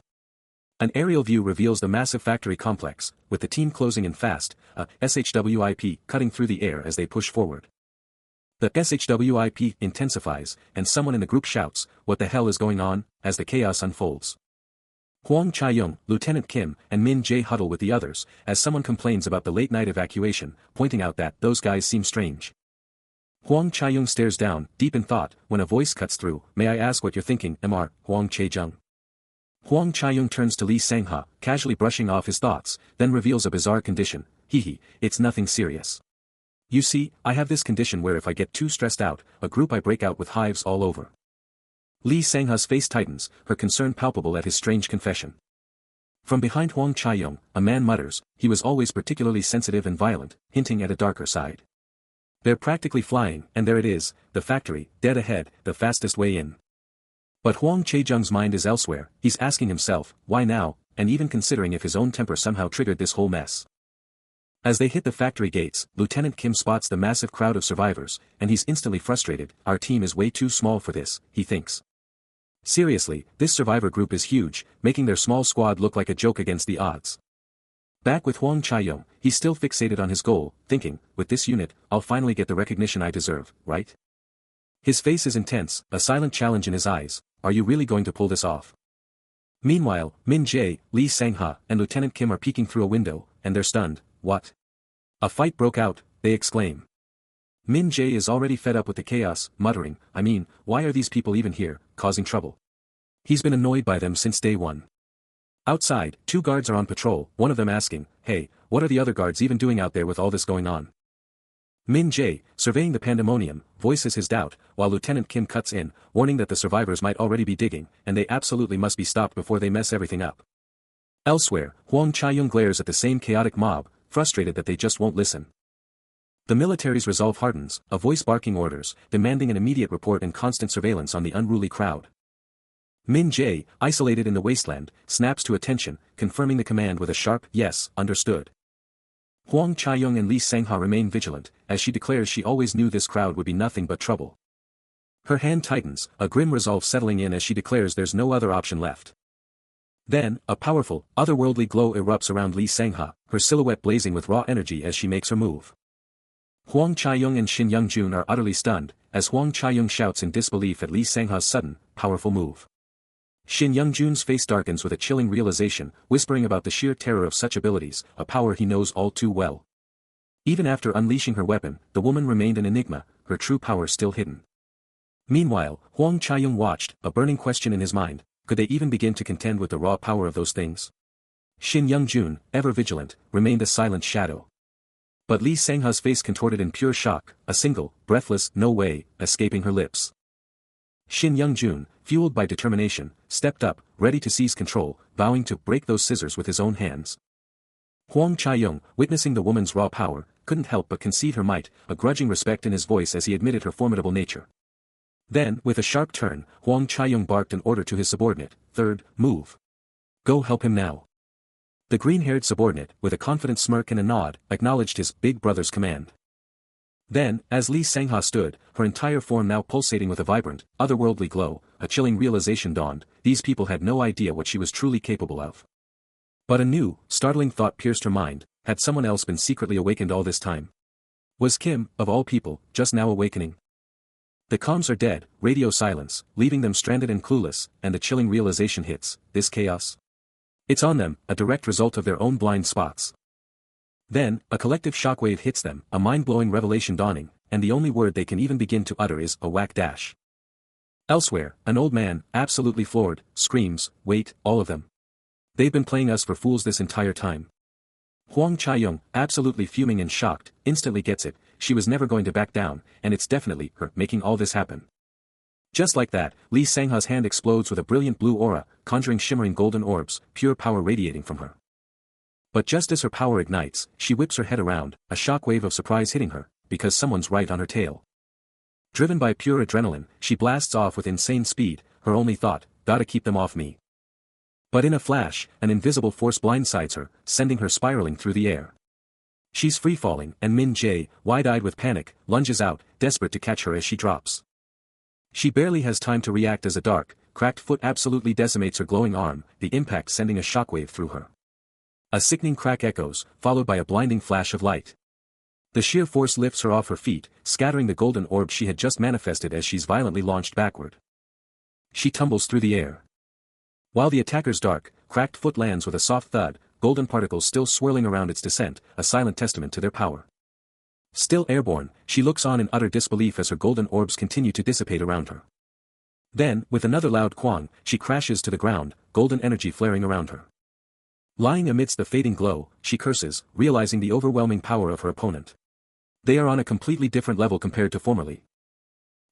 S1: An aerial view reveals the massive factory complex, with the team closing in fast, a SHWIP cutting through the air as they push forward. The SHWIP intensifies, and someone in the group shouts, "What the hell is going on?" as the chaos unfolds. Hwang Chaeyoung, Lieutenant Kim, and Min Jae huddle with the others, as someone complains about the late-night evacuation, pointing out that those guys seem strange. Hwang Chaeyoung stares down, deep in thought, when a voice cuts through, "May I ask what you're thinking, Mr. Hwang Chae-jung?" Hwang Chaeyoung turns to Lee Sang-ha, casually brushing off his thoughts, then reveals a bizarre condition, it's nothing serious. You see, I have this condition where if I get too stressed out, a group I break out with hives all over. Lee Sang-ha's face tightens, her concern palpable at his strange confession. From behind Hwang Chaeyoung, a man mutters, he was always particularly sensitive and violent, hinting at a darker side. They're practically flying, and there it is, the factory, dead ahead, the fastest way in. But Hwang Chae-jung's mind is elsewhere, he's asking himself, why now, and even considering if his own temper somehow triggered this whole mess. As they hit the factory gates, Lieutenant Kim spots the massive crowd of survivors, and he's instantly frustrated, our team is way too small for this, he thinks. Seriously, this survivor group is huge, making their small squad look like a joke against the odds. Back with Hwang Chaeyoung, he's still fixated on his goal, thinking, with this unit, I'll finally get the recognition I deserve, right? His face is intense, a silent challenge in his eyes, are you really going to pull this off? Meanwhile, Min Jae, Lee Sang-ha, and Lieutenant Kim are peeking through a window, and they're stunned. What? A fight broke out, they exclaim. Min Jae is already fed up with the chaos, muttering, why are these people even here, causing trouble? He's been annoyed by them since day one. Outside, two guards are on patrol, one of them asking, hey, what are the other guards even doing out there with all this going on? Min Jae, surveying the pandemonium, voices his doubt, while Lieutenant Kim cuts in, warning that the survivors might already be digging, and they absolutely must be stopped before they mess everything up. Elsewhere, Hwang Chaeyoung glares at the same chaotic mob, frustrated that they just won't listen. The military's resolve hardens, a voice barking orders, demanding an immediate report and constant surveillance on the unruly crowd. Min Jae, isolated in the wasteland, snaps to attention, confirming the command with a sharp, yes, understood. Hwang Chaeyoung and Lee Sang-ha remain vigilant, as she declares she always knew this crowd would be nothing but trouble. Her hand tightens, a grim resolve settling in as she declares there's no other option left. Then, a powerful, otherworldly glow erupts around Lee Sang-ha, her silhouette blazing with raw energy as she makes her move. Hwang Chaeyoung and Shin Young-jun are utterly stunned, as Hwang Chaeyoung shouts in disbelief at Lee Sang-ha's sudden, powerful move. Shin Young-jun's face darkens with a chilling realization, whispering about the sheer terror of such abilities, a power he knows all too well. Even after unleashing her weapon, the woman remained an enigma, her true power still hidden. Meanwhile, Huang Chaiyong watched, a burning question in his mind, could they even begin to contend with the raw power of those things? Shin Young-jun, ever vigilant, remained a silent shadow. But Li Sangha's face contorted in pure shock, a single, breathless "no way," escaping her lips. Shin Young-jun, fueled by determination, stepped up, ready to seize control, vowing to break those scissors with his own hands. Huang Chaiyong, witnessing the woman's raw power, couldn't help but concede her might, a grudging respect in his voice as he admitted her formidable nature. Then, with a sharp turn, Huang Chaiyong barked an order to his subordinate, "Third, move. Go help him now." The green-haired subordinate, with a confident smirk and a nod, acknowledged his big brother's command. Then, as Li Sangha stood, her entire form now pulsating with a vibrant, otherworldly glow, a chilling realization dawned, these people had no idea what she was truly capable of. But a new, startling thought pierced her mind, had someone else been secretly awakened all this time? Was Kim, of all people, just now awakening? The comms are dead, radio silence, leaving them stranded and clueless, and the chilling realization hits, this chaos? It's on them, a direct result of their own blind spots. Then, a collective shockwave hits them, a mind-blowing revelation dawning, and the only word they can even begin to utter is, a whack dash. Elsewhere, an old man, absolutely floored, screams, "Wait, all of them. They've been playing us for fools this entire time." Huang Chaiyong, absolutely fuming and shocked, instantly gets it, she was never going to back down, and it's definitely her making all this happen. Just like that, Li Sangha's hand explodes with a brilliant blue aura, conjuring shimmering golden orbs, pure power radiating from her. But just as her power ignites, she whips her head around, a shockwave of surprise hitting her, because someone's right on her tail. Driven by pure adrenaline, she blasts off with insane speed, her only thought, gotta keep them off me. But in a flash, an invisible force blindsides her, sending her spiraling through the air. She's free-falling, and Min Jae, wide-eyed with panic, lunges out, desperate to catch her as she drops. She barely has time to react as a dark, cracked foot absolutely decimates her glowing arm, the impact sending a shockwave through her. A sickening crack echoes, followed by a blinding flash of light. The sheer force lifts her off her feet, scattering the golden orb she had just manifested as she's violently launched backward. She tumbles through the air. While the attacker's dark, cracked foot lands with a soft thud, golden particles still swirling around its descent, a silent testament to their power. Still airborne, she looks on in utter disbelief as her golden orbs continue to dissipate around her. Then, with another loud quang, she crashes to the ground, golden energy flaring around her. Lying amidst the fading glow, she curses, realizing the overwhelming power of her opponent. They are on a completely different level compared to formerly.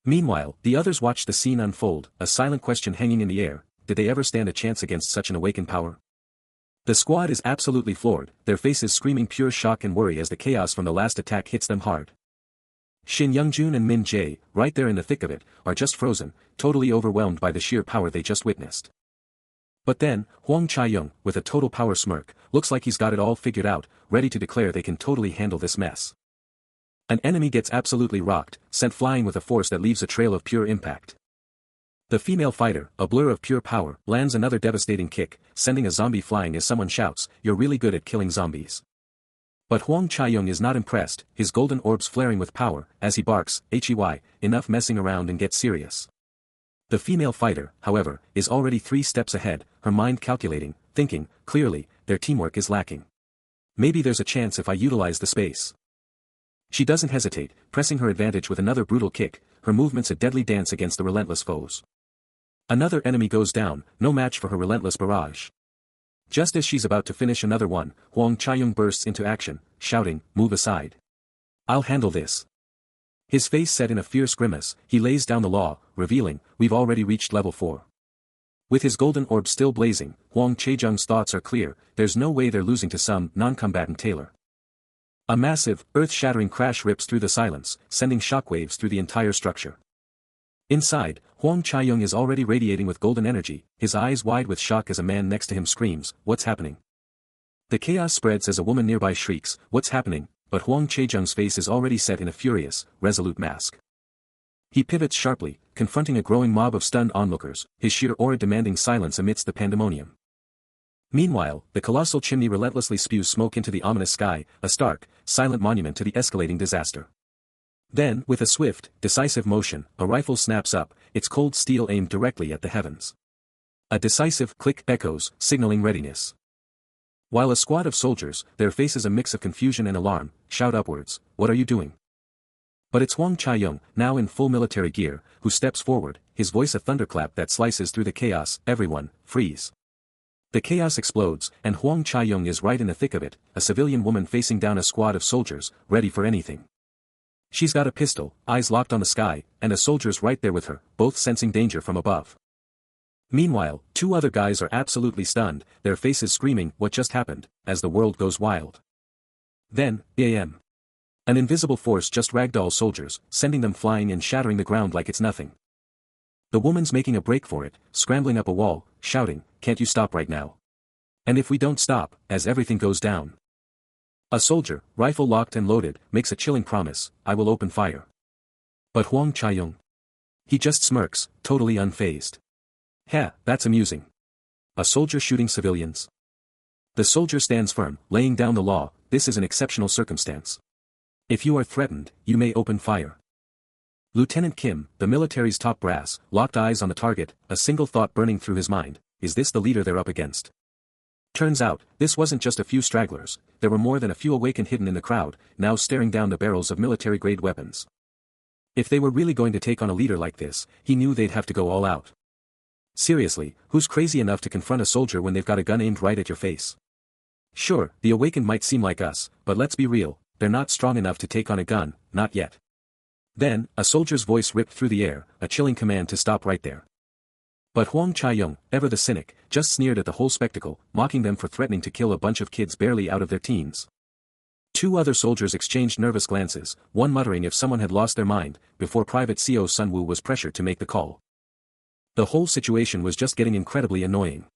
S1: Meanwhile, the others watch the scene unfold, a silent question hanging in the air, did they ever stand a chance against such an awakened power? The squad is absolutely floored, their faces screaming pure shock and worry as the chaos from the last attack hits them hard. Shin Young-jun and Min Jae, right there in the thick of it, are just frozen, totally overwhelmed by the sheer power they just witnessed. But then, Huang Chaiyong, with a total power smirk, looks like he's got it all figured out, ready to declare they can totally handle this mess. An enemy gets absolutely rocked, sent flying with a force that leaves a trail of pure impact. The female fighter, a blur of pure power, lands another devastating kick, sending a zombie flying as someone shouts, "You're really good at killing zombies." But Huang Chaiyong is not impressed, his golden orbs flaring with power, as he barks, "Hey, enough messing around and get serious." The female fighter, however, is already 3 steps ahead, her mind calculating, thinking, clearly, their teamwork is lacking. Maybe there's a chance if I utilize the space. She doesn't hesitate, pressing her advantage with another brutal kick, her movements a deadly dance against the relentless foes. Another enemy goes down, no match for her relentless barrage. Just as she's about to finish another one, Huang Chaiyong bursts into action, shouting, "Move aside. I'll handle this." His face set in a fierce grimace, he lays down the law, revealing, "We've already reached level 4. With his golden orb still blazing, Huang Chaiyong's thoughts are clear, there's no way they're losing to some non-combatant tailor. A massive, earth-shattering crash rips through the silence, sending shockwaves through the entire structure. Inside, Huang Chaiyong is already radiating with golden energy, his eyes wide with shock as a man next to him screams, "What's happening?" The chaos spreads as a woman nearby shrieks, "What's happening?" But Huang Chaiyong's face is already set in a furious, resolute mask. He pivots sharply, confronting a growing mob of stunned onlookers, his sheer aura demanding silence amidst the pandemonium. Meanwhile, the colossal chimney relentlessly spews smoke into the ominous sky, a stark, silent monument to the escalating disaster. Then, with a swift, decisive motion, a rifle snaps up, its cold steel aimed directly at the heavens. A decisive click echoes, signaling readiness. While a squad of soldiers, their faces a mix of confusion and alarm, shout upwards, "What are you doing?" But it's Huang Chaiyong, now in full military gear, who steps forward, his voice a thunderclap that slices through the chaos. "Everyone, freeze." The chaos explodes, and Huang Chaiyong is right in the thick of it, a civilian woman facing down a squad of soldiers, ready for anything. She's got a pistol, eyes locked on the sky, and a soldier's right there with her, both sensing danger from above. Meanwhile, two other guys are absolutely stunned, their faces screaming, "What just happened?" as the world goes wild. Then, bam. An invisible force just ragdoll soldiers, sending them flying and shattering the ground like it's nothing. The woman's making a break for it, scrambling up a wall, shouting, "Can't you stop right now? And if we don't stop, as everything goes down." A soldier, rifle locked and loaded, makes a chilling promise, "I will open fire." But Huang Chaiyong? He just smirks, totally unfazed. "Heh, that's amusing. A soldier shooting civilians?" The soldier stands firm, laying down the law, "This is an exceptional circumstance. If you are threatened, you may open fire." Lieutenant Kim, the military's top brass, locked eyes on the target, a single thought burning through his mind, is this the leader they're up against? Turns out, this wasn't just a few stragglers, there were more than a few awakened hidden in the crowd, now staring down the barrels of military-grade weapons. If they were really going to take on a leader like this, he knew they'd have to go all out. Seriously, who's crazy enough to confront a soldier when they've got a gun aimed right at your face? Sure, the awakened might seem like us, but let's be real, they're not strong enough to take on a gun, not yet. Then, a soldier's voice ripped through the air, a chilling command to stop right there. But Huang Chaiyong, ever the cynic, just sneered at the whole spectacle, mocking them for threatening to kill a bunch of kids barely out of their teens. Two other soldiers exchanged nervous glances, one muttering if someone had lost their mind, before Private Co Sun Woo was pressured to make the call. The whole situation was just getting incredibly annoying.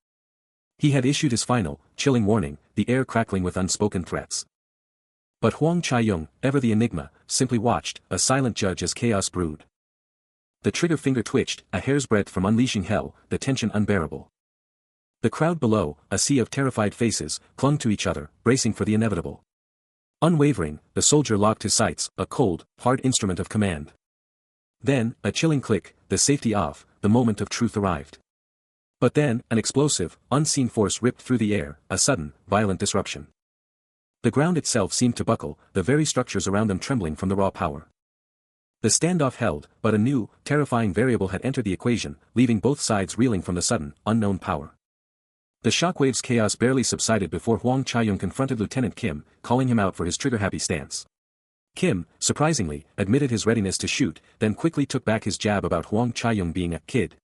S1: He had issued his final, chilling warning, the air crackling with unspoken threats. But Huang Chaiyong, ever the enigma, simply watched, a silent judge as chaos brewed. The trigger finger twitched, a hair's breadth from unleashing hell, the tension unbearable. The crowd below, a sea of terrified faces, clung to each other, bracing for the inevitable. Unwavering, the soldier locked his sights, a cold, hard instrument of command. Then, a chilling click, the safety off, the moment of truth arrived. But then, an explosive, unseen force ripped through the air, a sudden, violent disruption. The ground itself seemed to buckle, the very structures around them trembling from the raw power. The standoff held, but a new, terrifying variable had entered the equation, leaving both sides reeling from the sudden, unknown power. The shockwave's chaos barely subsided before Huang Chaiyong confronted Lieutenant Kim, calling him out for his trigger-happy stance. Kim, surprisingly, admitted his readiness to shoot, then quickly took back his jab about Huang Chaiyong being a kid.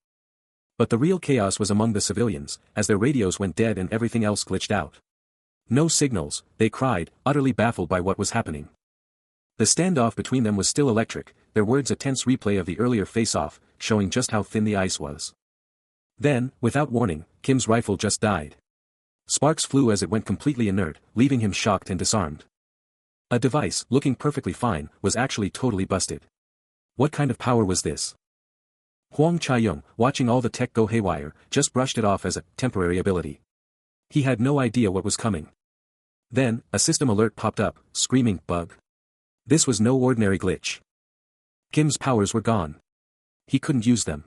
S1: But the real chaos was among the civilians, as their radios went dead and everything else glitched out. No signals, they cried, utterly baffled by what was happening. The standoff between them was still electric, their words a tense replay of the earlier face-off, showing just how thin the ice was. Then, without warning, Kim's rifle just died. Sparks flew as it went completely inert, leaving him shocked and disarmed. A device, looking perfectly fine, was actually totally busted. What kind of power was this? Huang Chaiyong, watching all the tech go haywire, just brushed it off as a temporary ability. He had no idea what was coming. Then, a system alert popped up, screaming, "Bug." This was no ordinary glitch. Kim's powers were gone. He couldn't use them.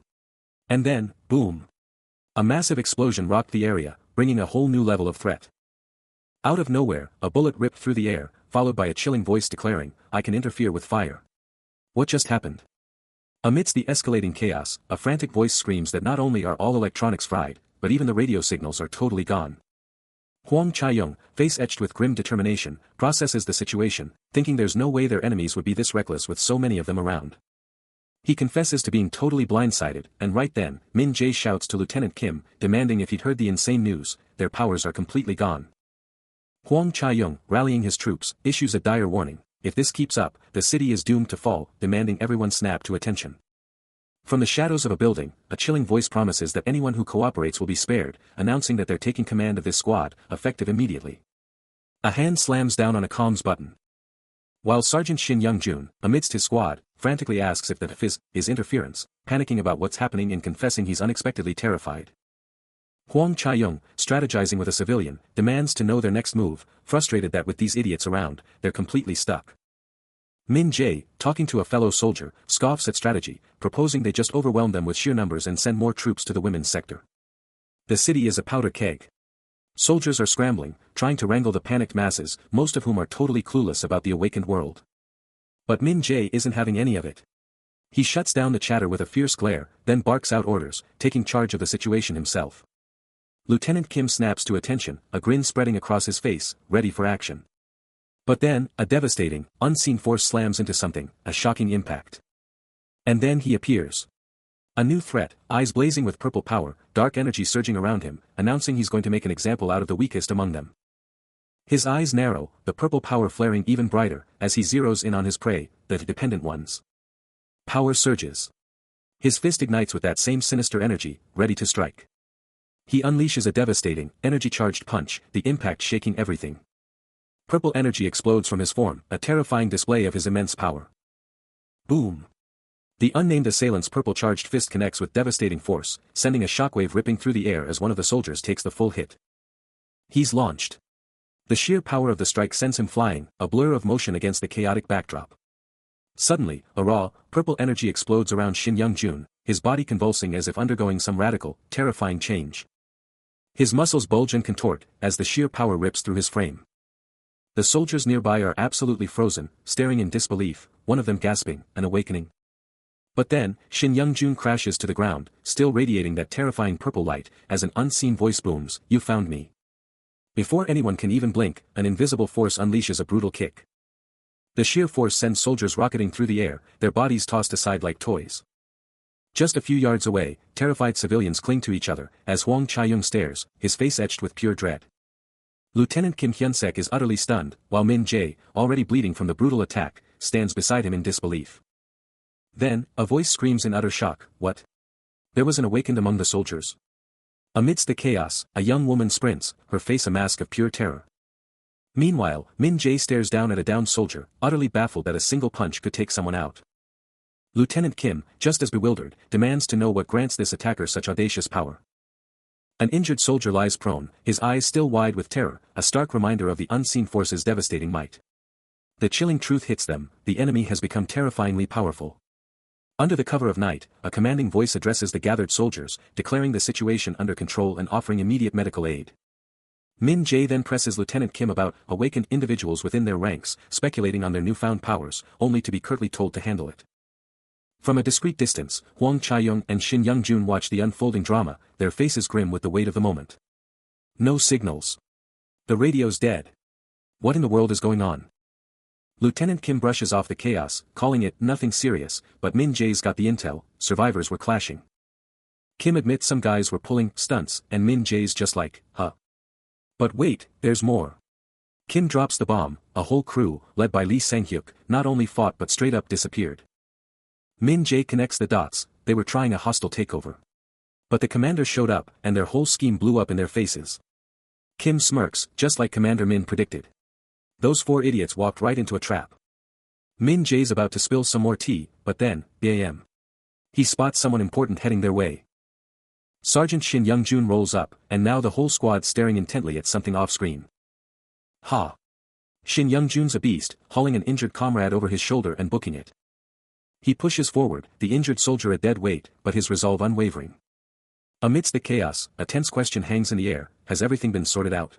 S1: And then, boom. A massive explosion rocked the area, bringing a whole new level of threat. Out of nowhere, a bullet ripped through the air, followed by a chilling voice declaring, "I can interfere with fire." What just happened? Amidst the escalating chaos, a frantic voice screams that not only are all electronics fried, but even the radio signals are totally gone. Huang Chaiyong, face etched with grim determination, processes the situation, thinking there's no way their enemies would be this reckless with so many of them around. He confesses to being totally blindsided, and right then, Min Jae shouts to Lieutenant Kim, demanding if he'd heard the insane news, their powers are completely gone. Huang Chaiyong, rallying his troops, issues a dire warning, if this keeps up, the city is doomed to fall, demanding everyone snap to attention. From the shadows of a building, a chilling voice promises that anyone who cooperates will be spared, announcing that they're taking command of this squad, effective immediately. A hand slams down on a comms button. While Sergeant Shin Young-jun, amidst his squad, frantically asks if the fizz is interference, panicking about what's happening and confessing he's unexpectedly terrified. Huang Chaiyong, strategizing with a civilian, demands to know their next move, frustrated that with these idiots around, they're completely stuck. Min Jae, talking to a fellow soldier, scoffs at strategy, proposing they just overwhelm them with sheer numbers and send more troops to the women's sector. The city is a powder keg. Soldiers are scrambling, trying to wrangle the panicked masses, most of whom are totally clueless about the awakened world. But Min Jae isn't having any of it. He shuts down the chatter with a fierce glare, then barks out orders, taking charge of the situation himself. Lieutenant Kim snaps to attention, a grin spreading across his face, ready for action. But then, a devastating, unseen force slams into something, a shocking impact. And then he appears. A new threat, eyes blazing with purple power, dark energy surging around him, announcing he's going to make an example out of the weakest among them. His eyes narrow, the purple power flaring even brighter, as he zeroes in on his prey, the dependent ones. Power surges. His fist ignites with that same sinister energy, ready to strike. He unleashes a devastating, energy-charged punch, the impact shaking everything. Purple energy explodes from his form, a terrifying display of his immense power. Boom! The unnamed assailant's purple-charged fist connects with devastating force, sending a shockwave ripping through the air as one of the soldiers takes the full hit. He's launched. The sheer power of the strike sends him flying, a blur of motion against the chaotic backdrop. Suddenly, a raw, purple energy explodes around Shin Young-jun, his body convulsing as if undergoing some radical, terrifying change. His muscles bulge and contort, as the sheer power rips through his frame. The soldiers nearby are absolutely frozen, staring in disbelief, one of them gasping, an awakening. But then, Shin Young-jun crashes to the ground, still radiating that terrifying purple light, as an unseen voice booms, "You found me." Before anyone can even blink, an invisible force unleashes a brutal kick. The sheer force sends soldiers rocketing through the air, their bodies tossed aside like toys. Just a few yards away, terrified civilians cling to each other, as Hwang Chae-young stares, his face etched with pure dread. Lieutenant Kim Hyun-sek is utterly stunned, while Min Jae, already bleeding from the brutal attack, stands beside him in disbelief. Then, a voice screams in utter shock, "What?" There was an awakened among the soldiers. Amidst the chaos, a young woman sprints, her face a mask of pure terror. Meanwhile, Min Jae stares down at a downed soldier, utterly baffled that a single punch could take someone out. Lieutenant Kim, just as bewildered, demands to know what grants this attacker such audacious power. An injured soldier lies prone, his eyes still wide with terror, a stark reminder of the unseen force's devastating might. The chilling truth hits them, the enemy has become terrifyingly powerful. Under the cover of night, a commanding voice addresses the gathered soldiers, declaring the situation under control and offering immediate medical aid. Min Jae then presses Lieutenant Kim about awakened individuals within their ranks, speculating on their newfound powers, only to be curtly told to handle it. From a discreet distance, Hwang Chae-young and Shin Young-jun watch the unfolding drama, their faces grim with the weight of the moment. No signals. The radio's dead. What in the world is going on? Lieutenant Kim brushes off the chaos, calling it nothing serious, but Min Jae's got the intel, survivors were clashing. Kim admits some guys were pulling stunts, and Min Jae's just like, huh. But wait, there's more. Kim drops the bomb, a whole crew, led by Lee Sang-hyuk, not only fought but straight up disappeared. Min Jae connects the dots, they were trying a hostile takeover. But the commander showed up, and their whole scheme blew up in their faces. Kim smirks, just like Commander Min predicted. Those 4 idiots walked right into a trap. Min Jae's about to spill some more tea, but then, bam. He spots someone important heading their way. Sergeant Shin Young-jun rolls up, and now the whole squad's staring intently at something off-screen. Ha! Shin Young-jun's a beast, hauling an injured comrade over his shoulder and booking it. He pushes forward, the injured soldier a dead weight, but his resolve unwavering. Amidst the chaos, a tense question hangs in the air, has everything been sorted out?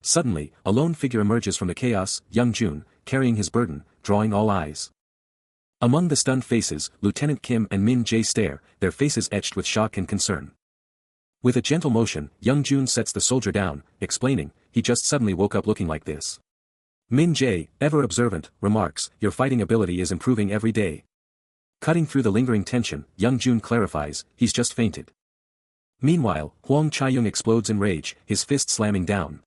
S1: Suddenly, a lone figure emerges from the chaos, Young-jun, carrying his burden, drawing all eyes. Among the stunned faces, Lieutenant Kim and Min Jae stare, their faces etched with shock and concern. With a gentle motion, Young-jun sets the soldier down, explaining, he just suddenly woke up looking like this. Min Jae, ever observant, remarks, your fighting ability is improving every day. Cutting through the lingering tension, Young-jun clarifies, he's just fainted. Meanwhile, Hwang Chae-young explodes in rage, his fist slamming down.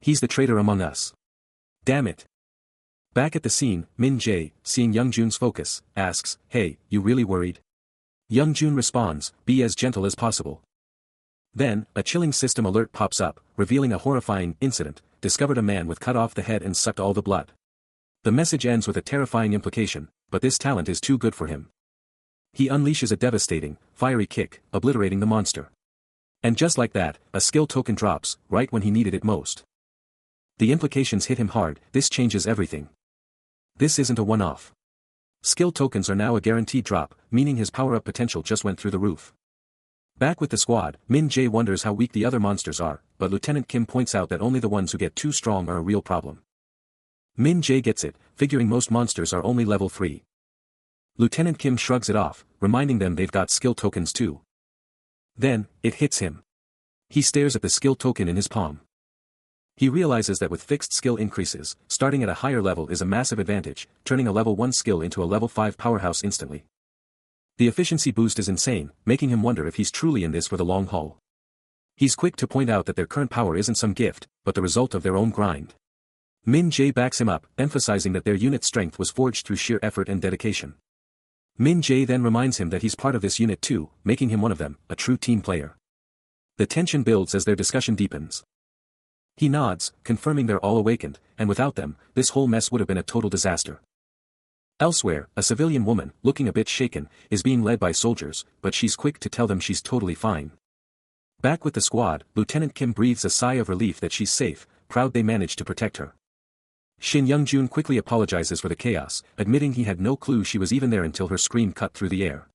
S1: He's the traitor among us. Damn it. Back at the scene, Min Jae, seeing Young-jun's focus, asks, hey, you really worried? Young-jun responds, be as gentle as possible. Then, a chilling system alert pops up, revealing a horrifying incident, discovered a man with cut off the head and sucked all the blood. The message ends with a terrifying implication, but this talent is too good for him. He unleashes a devastating, fiery kick, obliterating the monster. And just like that, a skill token drops, right when he needed it most. The implications hit him hard, this changes everything. This isn't a one-off. Skill tokens are now a guaranteed drop, meaning his power-up potential just went through the roof. Back with the squad, Min Jae wonders how weak the other monsters are, but Lieutenant Kim points out that only the ones who get too strong are a real problem. Min Jae gets it, figuring most monsters are only level 3. Lieutenant Kim shrugs it off, reminding them they've got skill tokens too. Then, it hits him. He stares at the skill token in his palm. He realizes that with fixed skill increases, starting at a higher level is a massive advantage, turning a level 1 skill into a level 5 powerhouse instantly. The efficiency boost is insane, making him wonder if he's truly in this for the long haul. He's quick to point out that their current power isn't some gift, but the result of their own grind. Min Jae backs him up, emphasizing that their unit strength was forged through sheer effort and dedication. Min Jae then reminds him that he's part of this unit too, making him one of them, a true team player. The tension builds as their discussion deepens. He nods, confirming they're all awakened, and without them, this whole mess would have been a total disaster. Elsewhere, a civilian woman, looking a bit shaken, is being led by soldiers, but she's quick to tell them she's totally fine. Back with the squad, Lieutenant Kim breathes a sigh of relief that she's safe, proud they managed to protect her. Shin Young-jun quickly apologizes for the chaos, admitting he had no clue she was even there until her scream cut through the air.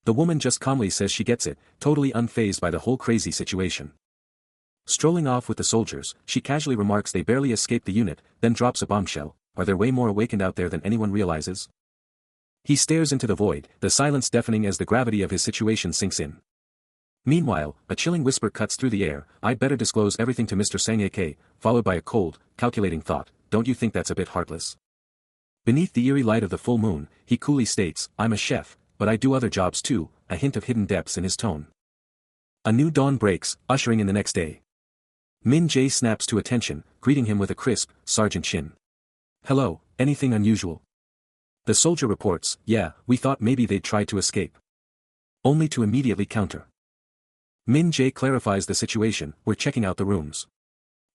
S1: The woman just calmly says she gets it, totally unfazed by the whole crazy situation. Strolling off with the soldiers, she casually remarks they barely escaped the unit, then drops a bombshell. Are there way more awakened out there than anyone realizes? He stares into the void, the silence deafening as the gravity of his situation sinks in. Meanwhile, a chilling whisper cuts through the air, I'd better disclose everything to Mr. Sang AK, followed by a cold, calculating thought, don't you think that's a bit heartless? Beneath the eerie light of the full moon, he coolly states, I'm a chef, but I do other jobs too, a hint of hidden depths in his tone. A new dawn breaks, ushering in the next day. Min Jae snaps to attention, greeting him with a crisp, Sergeant Shin. Hello, anything unusual? The soldier reports, yeah, we thought maybe they'd try to escape. Only to immediately counter. Min Jae clarifies the situation, we're checking out the rooms.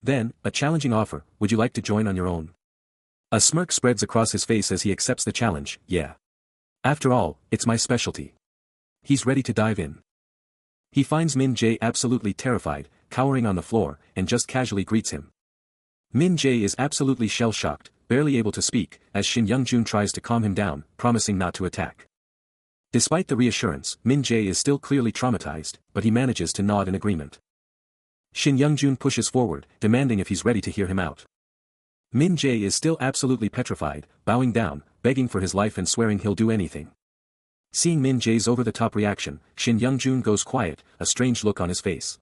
S1: Then, a challenging offer, would you like to join on your own? A smirk spreads across his face as he accepts the challenge, yeah. After all, it's my specialty. He's ready to dive in. He finds Min Jae absolutely terrified, cowering on the floor, and just casually greets him. Min Jae is absolutely shell-shocked, barely able to speak, as Shin Young-jun tries to calm him down, promising not to attack. Despite the reassurance, Min Jae is still clearly traumatized, but he manages to nod in agreement. Shin Young-jun pushes forward, demanding if he's ready to hear him out. Min Jae is still absolutely petrified, bowing down, begging for his life and swearing he'll do anything. Seeing Min Jae's over-the-top reaction, Shin Young-jun goes quiet, a strange look on his face.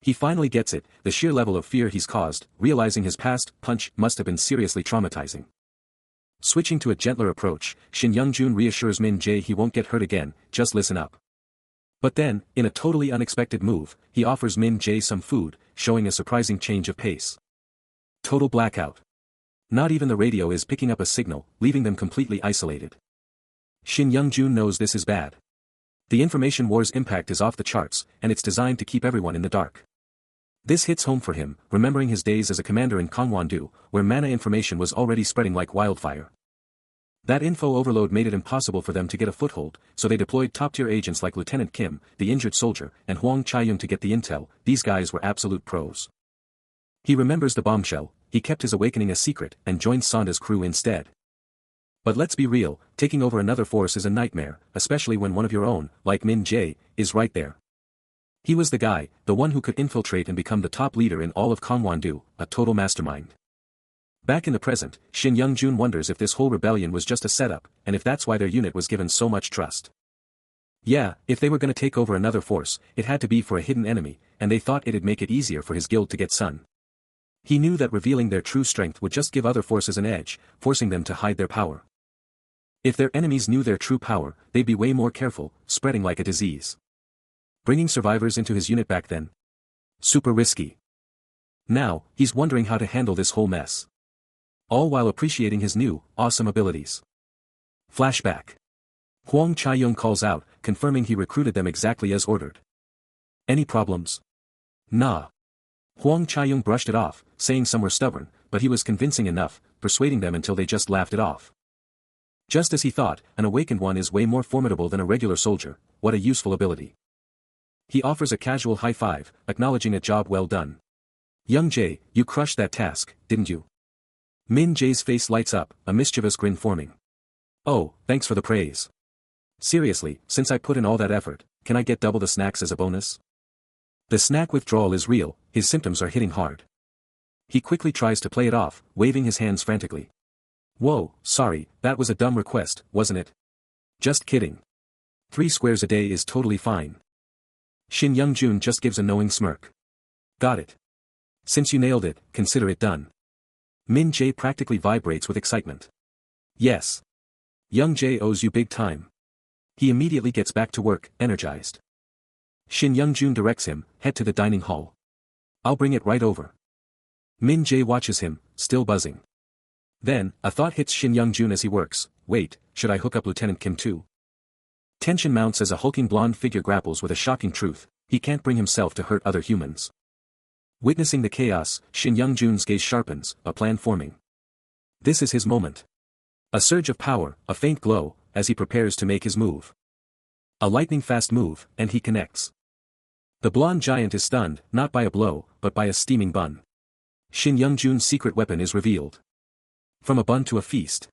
S1: He finally gets it, the sheer level of fear he's caused, realizing his past punch must have been seriously traumatizing. Switching to a gentler approach, Shin Young-jun reassures Min Jae he won't get hurt again, just listen up. But then, in a totally unexpected move, he offers Min Jae some food, showing a surprising change of pace. Total blackout. Not even the radio is picking up a signal, leaving them completely isolated. Shin Young-jun knows this is bad. The information war's impact is off the charts, and it's designed to keep everyone in the dark. This hits home for him, remembering his days as a commander in Gangwon-do, where mana information was already spreading like wildfire. That info overload made it impossible for them to get a foothold, so they deployed top-tier agents like Lieutenant Kim, the injured soldier, and Hwang Chae-young to get the intel. These guys were absolute pros. He remembers the bombshell, he kept his awakening a secret, and joined Sonda's crew instead. But let's be real, taking over another force is a nightmare, especially when one of your own, like Min Jae, is right there. He was the guy, the one who could infiltrate and become the top leader in all of Gangwon-do, a total mastermind. Back in the present, Shin Young-jun wonders if this whole rebellion was just a setup, and if that's why their unit was given so much trust. Yeah, if they were gonna take over another force, it had to be for a hidden enemy, and they thought it'd make it easier for his guild to get Sun. He knew that revealing their true strength would just give other forces an edge, forcing them to hide their power. If their enemies knew their true power, they'd be way more careful, spreading like a disease. Bringing survivors into his unit back then? Super risky. Now, he's wondering how to handle this whole mess. All while appreciating his new, awesome abilities. Flashback. Hwang Chae-young calls out, confirming he recruited them exactly as ordered. Any problems? Nah. Hwang Chae-young brushed it off, saying some were stubborn, but he was convincing enough, persuading them until they just laughed it off. Just as he thought, an awakened one is way more formidable than a regular soldier, what a useful ability. He offers a casual high five, acknowledging a job well done. Young Jae, you crushed that task, didn't you? Min Jae's face lights up, a mischievous grin forming. Oh, thanks for the praise. Seriously, since I put in all that effort, can I get double the snacks as a bonus? The snack withdrawal is real, his symptoms are hitting hard. He quickly tries to play it off, waving his hands frantically. Whoa, sorry, that was a dumb request, wasn't it? Just kidding. 3 squares a day is totally fine. Shin Young-jun just gives a knowing smirk. Got it. Since you nailed it, consider it done. Min Jae practically vibrates with excitement. Yes. Young Jae owes you big time. He immediately gets back to work, energized. Shin Young-jun directs him, head to the dining hall. I'll bring it right over. Min Jae watches him, still buzzing. Then, a thought hits Shin Young-jun as he works. Wait, should I hook up Lieutenant Kim too? Tension mounts as a hulking blonde figure grapples with a shocking truth: he can't bring himself to hurt other humans. Witnessing the chaos, Shin Young-jun's gaze sharpens, a plan forming. This is his moment. A surge of power, a faint glow, as he prepares to make his move. A lightning-fast move, and he connects. The blonde giant is stunned, not by a blow, but by a steaming bun. Shin Young-jun's secret weapon is revealed. From a bun to a feast.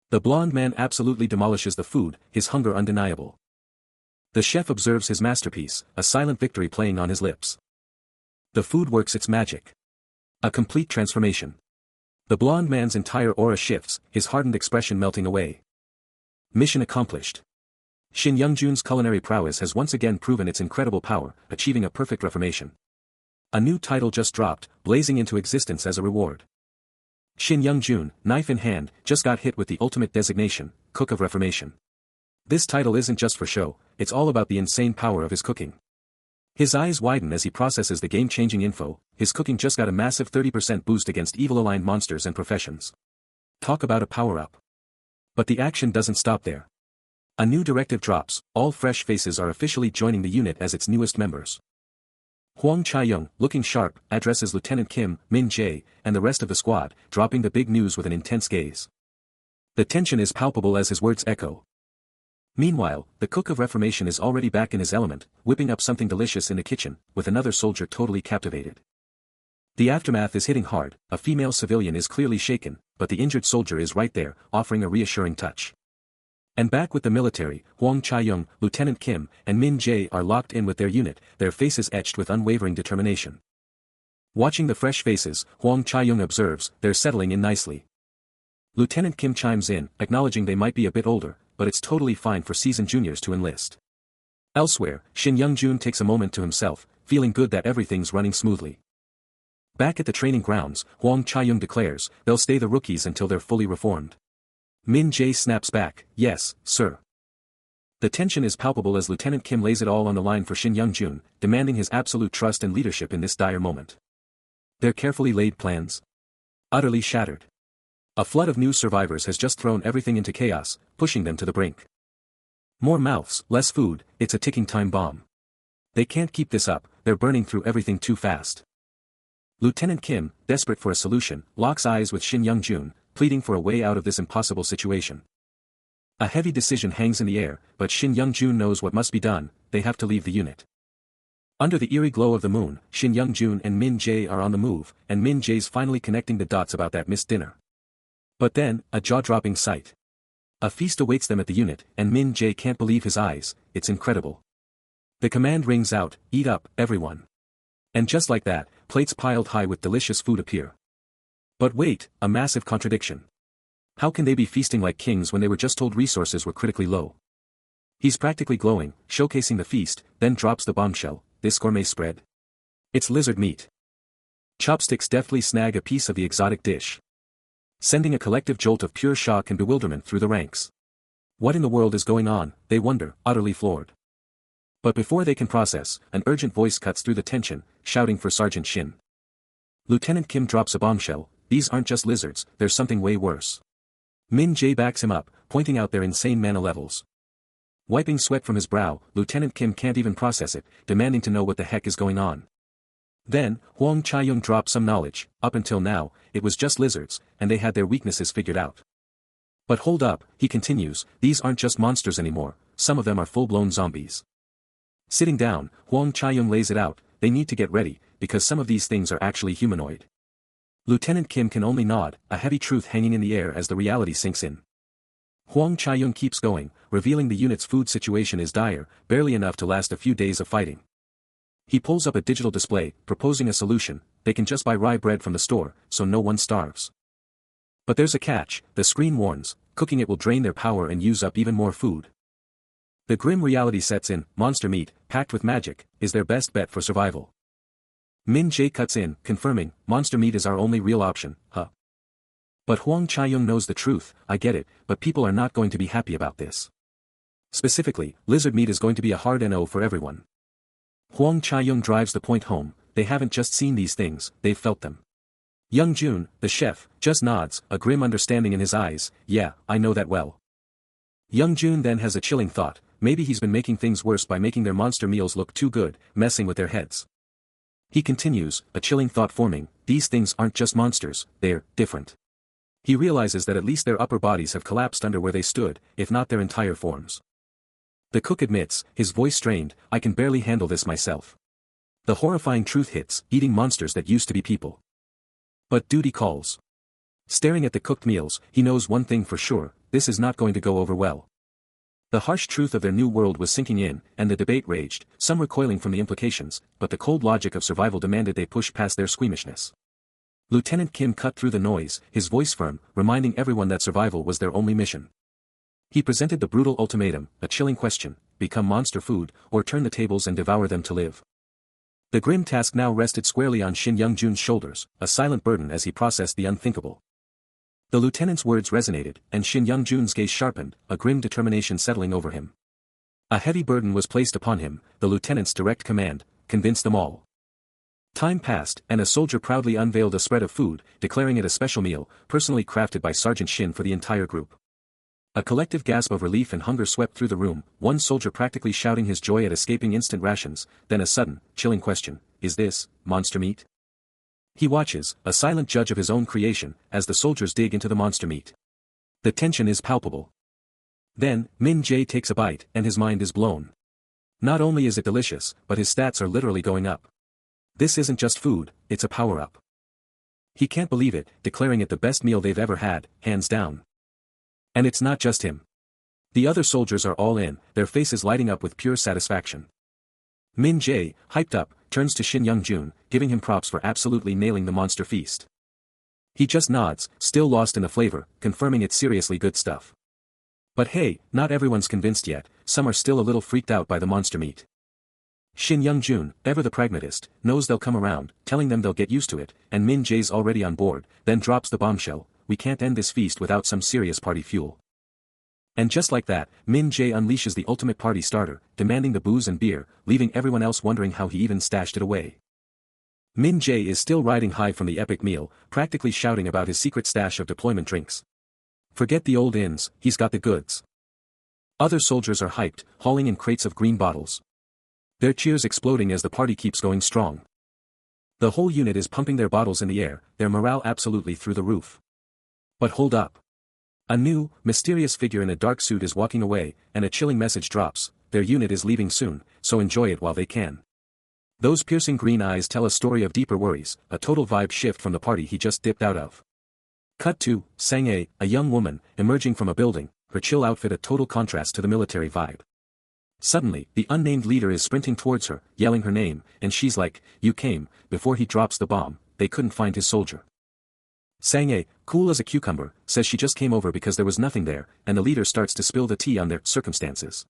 S1: The blonde man absolutely demolishes the food, his hunger undeniable. The chef observes his masterpiece, a silent victory playing on his lips. The food works its magic. A complete transformation. The blonde man's entire aura shifts, his hardened expression melting away. Mission accomplished. Shin Young-jun's culinary prowess has once again proven its incredible power, achieving a perfect reformation. A new title just dropped, blazing into existence as a reward. Shin Young-jun, knife in hand, just got hit with the ultimate designation, Cook of Reformation. This title isn't just for show, it's all about the insane power of his cooking. His eyes widen as he processes the game-changing info. His cooking just got a massive 30% boost against evil-aligned monsters and professions. Talk about a power-up. But the action doesn't stop there. A new directive drops: all fresh faces are officially joining the unit as its newest members. Hwang Chae-young, looking sharp, addresses Lieutenant Kim, Min Jae, and the rest of the squad, dropping the big news with an intense gaze. The tension is palpable as his words echo. Meanwhile, the Cook of Reformation is already back in his element, whipping up something delicious in the kitchen, with another soldier totally captivated. The aftermath is hitting hard. A female civilian is clearly shaken, but the injured soldier is right there, offering a reassuring touch. And back with the military, Hwang Chae-young, Lieutenant Kim, and Min Jae are locked in with their unit, their faces etched with unwavering determination. Watching the fresh faces, Hwang Chae-young observes, they're settling in nicely. Lieutenant Kim chimes in, acknowledging they might be a bit older, but it's totally fine for seasoned juniors to enlist. Elsewhere, Shin Young-jun takes a moment to himself, feeling good that everything's running smoothly. Back at the training grounds, Hwang Chae-young declares, they'll stay the rookies until they're fully reformed. Min Jae snaps back, yes, sir. The tension is palpable as Lieutenant Kim lays it all on the line for Shin Young-jun, demanding his absolute trust and leadership in this dire moment. Their carefully laid plans? Utterly shattered. A flood of new survivors has just thrown everything into chaos, pushing them to the brink. More mouths, less food, it's a ticking time bomb. They can't keep this up, they're burning through everything too fast. Lieutenant Kim, desperate for a solution, locks eyes with Shin Young-jun, pleading for a way out of this impossible situation. A heavy decision hangs in the air, but Shin Young-jun knows what must be done: they have to leave the unit. Under the eerie glow of the moon, Shin Young-jun and Min Jae are on the move, and Min Jae's finally connecting the dots about that missed dinner. But then, a jaw-dropping sight. A feast awaits them at the unit, and Min Jae can't believe his eyes. It's incredible. The command rings out, eat up, everyone. And just like that, plates piled high with delicious food appear. But wait, a massive contradiction. How can they be feasting like kings when they were just told resources were critically low? He's practically glowing, showcasing the feast, then drops the bombshell: this gourmet spread. It's lizard meat. Chopsticks deftly snag a piece of the exotic dish, sending a collective jolt of pure shock and bewilderment through the ranks. What in the world is going on, they wonder, utterly floored. But before they can process, an urgent voice cuts through the tension, shouting for Sergeant Shin. Lieutenant Kim drops a bombshell: these aren't just lizards, there's something way worse. Min Jae backs him up, pointing out their insane mana levels. Wiping sweat from his brow, Lieutenant Kim can't even process it, demanding to know what the heck is going on. Then, Hwang Chae-young drops some knowledge: up until now, it was just lizards, and they had their weaknesses figured out. But hold up, he continues, these aren't just monsters anymore, some of them are full-blown zombies. Sitting down, Hwang Chae-young lays it out: they need to get ready, because some of these things are actually humanoid. Lieutenant Kim can only nod, a heavy truth hanging in the air as the reality sinks in. Huang Chaiyong keeps going, revealing the unit's food situation is dire, barely enough to last a few days of fighting. He pulls up a digital display, proposing a solution: they can just buy rye bread from the store, so no one starves. But there's a catch, the screen warns, cooking it will drain their power and use up even more food. The grim reality sets in: monster meat, packed with magic, is their best bet for survival. Min Jae cuts in, confirming, monster meat is our only real option, huh? But Huang Chaiyong knows the truth. I get it, but people are not going to be happy about this. Specifically, lizard meat is going to be a hard no for everyone. Huang Chaiyong drives the point home: they haven't just seen these things, they've felt them. Young Jun, the chef, just nods, a grim understanding in his eyes. Yeah, I know that well. Young Jun then has a chilling thought: maybe he's been making things worse by making their monster meals look too good, messing with their heads. He continues, a chilling thought forming: these things aren't just monsters, they're different. He realizes that at least their upper bodies have collapsed under where they stood, if not their entire forms. The cook admits, his voice strained, I can barely handle this myself. The horrifying truth hits: eating monsters that used to be people. But duty calls. Staring at the cooked meals, he knows one thing for sure: this is not going to go over well. The harsh truth of their new world was sinking in, and the debate raged, some recoiling from the implications, but the cold logic of survival demanded they push past their squeamishness. Lieutenant Kim cut through the noise, his voice firm, reminding everyone that survival was their only mission. He presented the brutal ultimatum, a chilling question: become monster food, or turn the tables and devour them to live. The grim task now rested squarely on Shin Young-jun's shoulders, a silent burden as he processed the unthinkable. The lieutenant's words resonated, and Shin Young-jun's gaze sharpened, a grim determination settling over him. A heavy burden was placed upon him: the lieutenant's direct command: convince them all. Time passed, and a soldier proudly unveiled a spread of food, declaring it a special meal, personally crafted by Sergeant Shin for the entire group. A collective gasp of relief and hunger swept through the room, one soldier practically shouting his joy at escaping instant rations, then a sudden, chilling question: is this monster meat? He watches, a silent judge of his own creation, as the soldiers dig into the monster meat. The tension is palpable. Then, Min Jae takes a bite, and his mind is blown. Not only is it delicious, but his stats are literally going up. This isn't just food, it's a power-up. He can't believe it, declaring it the best meal they've ever had, hands down. And it's not just him. The other soldiers are all in, their faces lighting up with pure satisfaction. Min Jae, hyped up, turns to Shin Young-jun, giving him props for absolutely nailing the monster feast. He just nods, still lost in the flavor, confirming it's seriously good stuff. But hey, not everyone's convinced yet, some are still a little freaked out by the monster meat. Shin Young-jun, ever the pragmatist, knows they'll come around, telling them they'll get used to it, and Min Jae's already on board, then drops the bombshell: we can't end this feast without some serious party fuel. And just like that, Min Jae unleashes the ultimate party starter, demanding the booze and beer, leaving everyone else wondering how he even stashed it away. Min Jae is still riding high from the epic meal, practically shouting about his secret stash of deployment drinks. Forget the old inns, he's got the goods. Other soldiers are hyped, hauling in crates of green bottles. Their cheers exploding as the party keeps going strong. The whole unit is pumping their bottles in the air, their morale absolutely through the roof. But hold up. A new, mysterious figure in a dark suit is walking away, and a chilling message drops: their unit is leaving soon, so enjoy it while they can. Those piercing green eyes tell a story of deeper worries, a total vibe shift from the party he just dipped out of. Cut to Sang-ae, a young woman, emerging from a building, her chill outfit a total contrast to the military vibe. Suddenly, the unnamed leader is sprinting towards her, yelling her name, and she's like, you came. Before he drops the bomb, they couldn't find his soldier. Sang-ae, cool as a cucumber, says she just came over because there was nothing there, and the leader starts to spill the tea on their circumstances.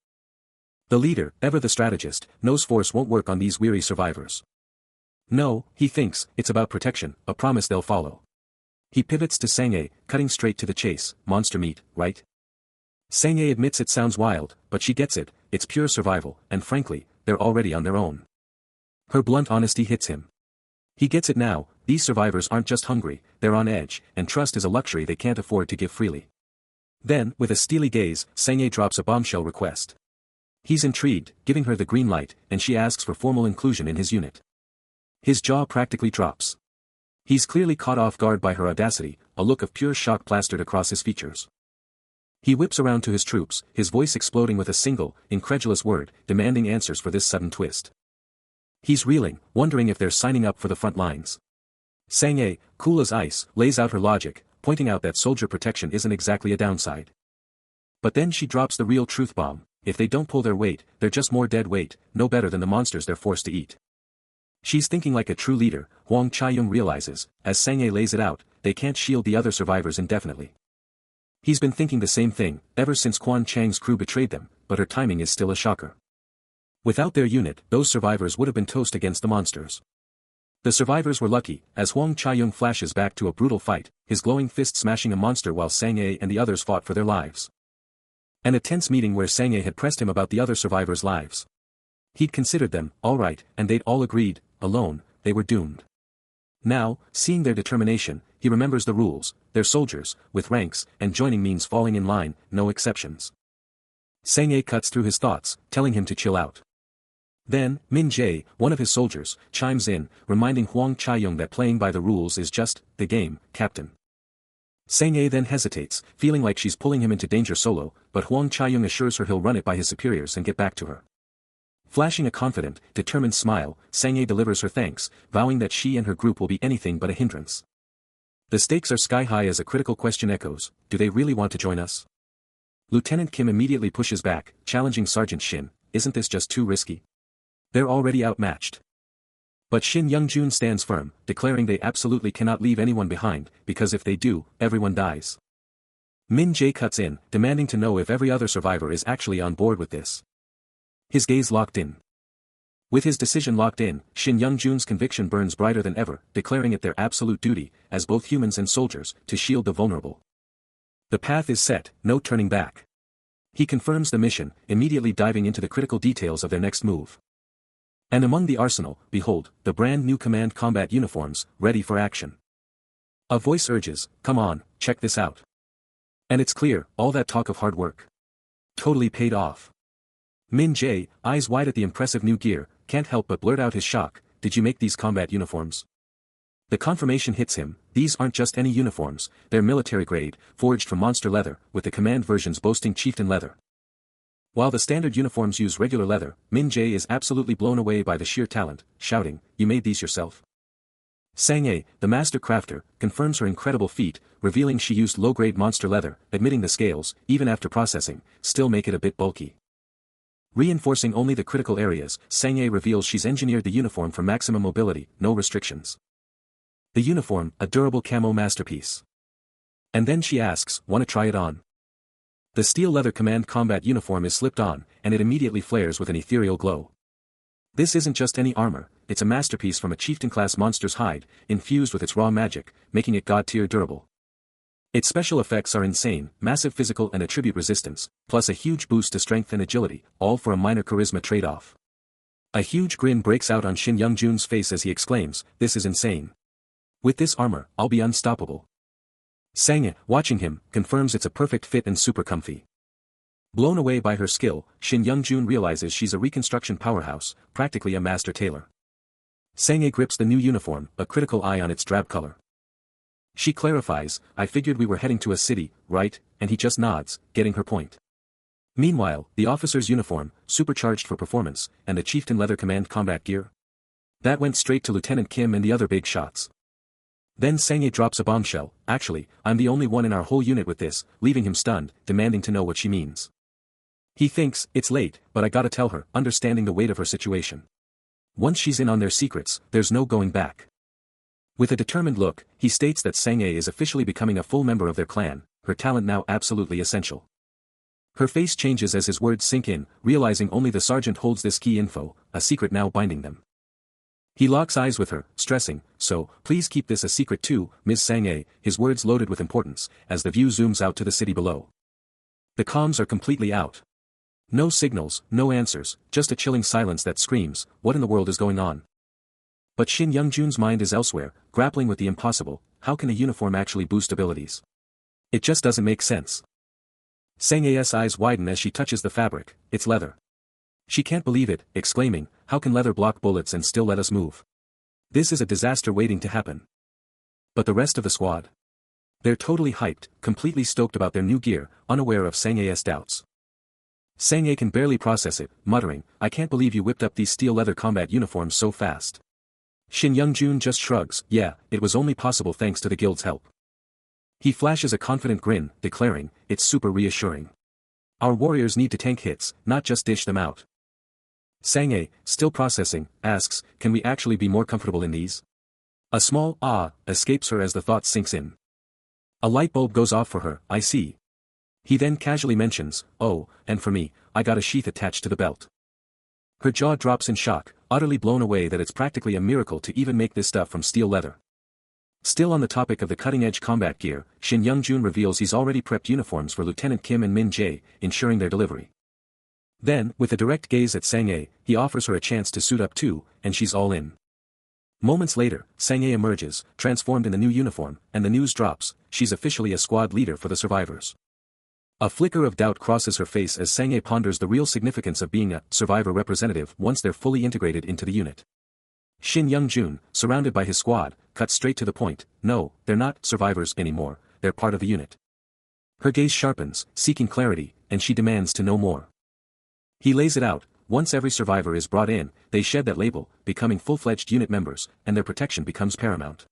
S1: The leader, ever the strategist, knows force won't work on these weary survivors. No, he thinks, it's about protection, a promise they'll follow. He pivots to Sang-ae, cutting straight to the chase: monster meat, right? Sang-ae admits it sounds wild, but she gets it, it's pure survival, and frankly, they're already on their own. Her blunt honesty hits him. He gets it now: these survivors aren't just hungry, they're on edge, and trust is a luxury they can't afford to give freely. Then, with a steely gaze, Sang-ae drops a bombshell request. He's intrigued, giving her the green light, and she asks for formal inclusion in his unit. His jaw practically drops. He's clearly caught off guard by her audacity, a look of pure shock plastered across his features. He whips around to his troops, his voice exploding with a single, incredulous word, demanding answers for this sudden twist. He's reeling, wondering if they're signing up for the front lines. Sang-ae, cool as ice, lays out her logic, pointing out that soldier protection isn't exactly a downside. But then she drops the real truth bomb: if they don't pull their weight, they're just more dead weight, no better than the monsters they're forced to eat. She's thinking like a true leader. Huang Chaiyong realizes, as Sang-e lays it out, they can't shield the other survivors indefinitely. He's been thinking the same thing, ever since Quan Chang's crew betrayed them, but her timing is still a shocker. Without their unit, those survivors would have been toast against the monsters. The survivors were lucky, as Huang Chaiyong flashes back to a brutal fight, his glowing fist smashing a monster while Sang-e and the others fought for their lives. And a tense meeting where Sang-e had pressed him about the other survivors' lives. He'd considered them, alright, and they'd all agreed, alone, they were doomed. Now, seeing their determination, he remembers the rules: they're soldiers, with ranks, and joining means falling in line, no exceptions. Sang-e cuts through his thoughts, telling him to chill out. Then, Min Jae, one of his soldiers, chimes in, reminding Huang Chaiyong that playing by the rules is just the game, Captain. Sang-e then hesitates, feeling like she's pulling him into danger solo, but Huang Chaiyong assures her he'll run it by his superiors and get back to her. Flashing a confident, determined smile, Sang-e delivers her thanks, vowing that she and her group will be anything but a hindrance. The stakes are sky high as a critical question echoes: do they really want to join us? Lieutenant Kim immediately pushes back, challenging Sergeant Shin: isn't this just too risky? They're already outmatched. But Shin Young-jun stands firm, declaring they absolutely cannot leave anyone behind, because if they do, everyone dies. Min Jae cuts in, demanding to know if every other survivor is actually on board with this. His gaze locked in. With his decision locked in, Shin Young-jun's conviction burns brighter than ever, declaring it their absolute duty, as both humans and soldiers, to shield the vulnerable. The path is set, no turning back. He confirms the mission, immediately diving into the critical details of their next move. And among the arsenal, behold, the brand new command combat uniforms, ready for action. A voice urges, come on, check this out. And it's clear, all that talk of hard work totally paid off. Min Jae, eyes wide at the impressive new gear, can't help but blurt out his shock: did you make these combat uniforms? The confirmation hits him: these aren't just any uniforms, they're military grade, forged from monster leather, with the command versions boasting chieftain leather. While the standard uniforms use regular leather, Min Jae is absolutely blown away by the sheer talent, shouting, you made these yourself? Sang-e, the master crafter, confirms her incredible feat, revealing she used low-grade monster leather, admitting the scales, even after processing, still make it a bit bulky. Reinforcing only the critical areas, Sang-e reveals she's engineered the uniform for maximum mobility, no restrictions. The uniform, a durable camo masterpiece. And then she asks, wanna try it on? The steel leather command combat uniform is slipped on, and it immediately flares with an ethereal glow. This isn't just any armor, it's a masterpiece from a chieftain-class monster's hide, infused with its raw magic, making it god-tier durable. Its special effects are insane: massive physical and attribute resistance, plus a huge boost to strength and agility, all for a minor charisma trade-off. A huge grin breaks out on Shin Young-jun's face as he exclaims, this is insane. With this armor, I'll be unstoppable. Sang-e, watching him, confirms it's a perfect fit and super comfy. Blown away by her skill, Shin Young-jun realizes she's a reconstruction powerhouse, practically a master tailor. Sang-e grips the new uniform, a critical eye on its drab color. She clarifies, I figured we were heading to a city, right? And he just nods, getting her point. Meanwhile, the officer's uniform, supercharged for performance, and the chieftain leather command combat gear. That went straight to Lieutenant Kim and the other big shots. Then Sang-e drops a bombshell: actually, I'm the only one in our whole unit with this, leaving him stunned, demanding to know what she means. He thinks, it's late, but I gotta tell her, understanding the weight of her situation. Once she's in on their secrets, there's no going back. With a determined look, he states that Sang-e is officially becoming a full member of their clan, her talent now absolutely essential. Her face changes as his words sink in, realizing only the sergeant holds this key info, a secret now binding them. He locks eyes with her, stressing, so, please keep this a secret too, Ms. Sang-e, his words loaded with importance, as the view zooms out to the city below. The comms are completely out. No signals, no answers, just a chilling silence that screams, what in the world is going on? But Shin Young-jun's mind is elsewhere, grappling with the impossible: how can a uniform actually boost abilities? It just doesn't make sense. Sang-e's eyes widen as she touches the fabric: it's leather. She can't believe it, exclaiming, how can leather block bullets and still let us move? This is a disaster waiting to happen. But the rest of the squad? They're totally hyped, completely stoked about their new gear, unaware of Sang-e's doubts. Sang-e can barely process it, muttering, I can't believe you whipped up these steel leather combat uniforms so fast. Shin Young-jun just shrugs, yeah, it was only possible thanks to the guild's help. He flashes a confident grin, declaring, it's super reassuring. Our warriors need to tank hits, not just dish them out. Sang-A, still processing, asks, can we actually be more comfortable in these? A small escapes her as the thought sinks in. A light bulb goes off for her, I see. He then casually mentions, oh, and for me, I got a sheath attached to the belt. Her jaw drops in shock, utterly blown away that it's practically a miracle to even make this stuff from steel leather. Still on the topic of the cutting-edge combat gear, Shin Young-jun reveals he's already prepped uniforms for Lieutenant Kim and Min Jae, ensuring their delivery. Then, with a direct gaze at Sang-A, he offers her a chance to suit up too, and she's all in. Moments later, Sang-A emerges, transformed in the new uniform, and the news drops, she's officially a squad leader for the survivors. A flicker of doubt crosses her face as Sang-A ponders the real significance of being a survivor representative once they're fully integrated into the unit. Shin Young-jun, surrounded by his squad, cuts straight to the point, no, they're not survivors anymore, they're part of the unit. Her gaze sharpens, seeking clarity, and she demands to know more. He lays it out, once every survivor is brought in, they shed that label, becoming full-fledged unit members, and their protection becomes paramount.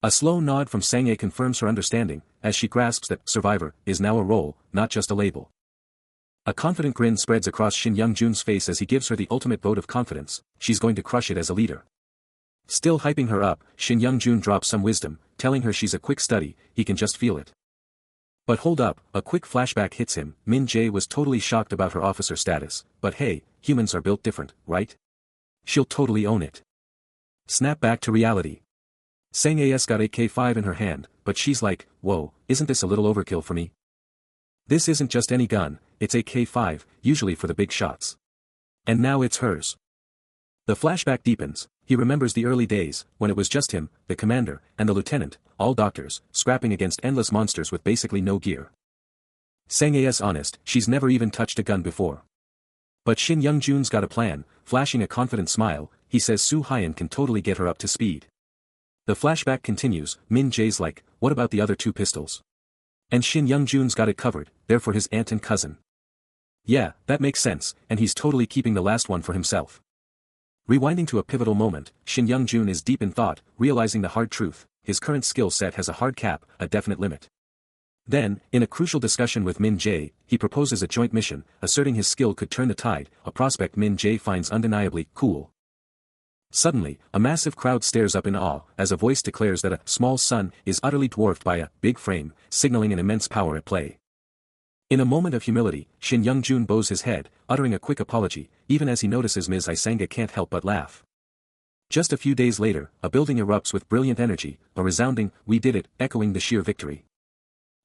S1: A slow nod from Sang-A confirms her understanding, as she grasps that survivor is now a role, not just a label. A confident grin spreads across Shin Young-jun's face as he gives her the ultimate vote of confidence, she's going to crush it as a leader. Still hyping her up, Shin Young-jun drops some wisdom, telling her she's a quick study, he can just feel it. But hold up, a quick flashback hits him, Min Jae was totally shocked about her officer status, but hey, humans are built different, right? She'll totally own it. Snap back to reality. Sang-A's got a K5 in her hand, but she's like, whoa, isn't this a little overkill for me? This isn't just any gun, it's a K5, usually for the big shots. And now it's hers. The flashback deepens, he remembers the early days, when it was just him, the commander, and the lieutenant, all doctors, scrapping against endless monsters with basically no gear. Sang-A's honest, she's never even touched a gun before. But Shin Young-jun's got a plan, flashing a confident smile, he says Soo Hyun can totally get her up to speed. The flashback continues, Min Jae's like, what about the other two pistols? And Shin Young-jun's got it covered, they're for his aunt and cousin. Yeah, that makes sense, and he's totally keeping the last one for himself. Rewinding to a pivotal moment, Shin Young-jun is deep in thought, realizing the hard truth, his current skill set has a hard cap, a definite limit. Then, in a crucial discussion with Min Jae, he proposes a joint mission, asserting his skill could turn the tide, a prospect Min Jae finds undeniably cool. Suddenly, a massive crowd stares up in awe, as a voice declares that a small sun is utterly dwarfed by a big frame, signaling an immense power at play. In a moment of humility, Shin Young-jun bows his head, uttering a quick apology, even as he notices Ms. Isanga can't help but laugh. Just a few days later, a building erupts with brilliant energy, a resounding, we did it, echoing the sheer victory.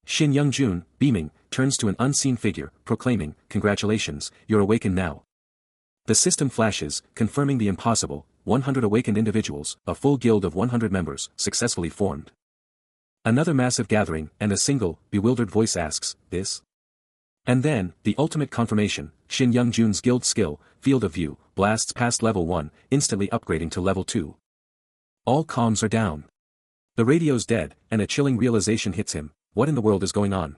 S1: Shin Young-jun, beaming, turns to an unseen figure, proclaiming, congratulations, you're awakened now. The system flashes, confirming the impossible, 100 awakened individuals, a full guild of 100 members, successfully formed. Another massive gathering, and a single, bewildered voice asks, this? And then, the ultimate confirmation, Shin Young-jun's guild skill, field of view, blasts past level 1, instantly upgrading to level 2. All comms are down. The radio's dead, and a chilling realization hits him, what in the world is going on?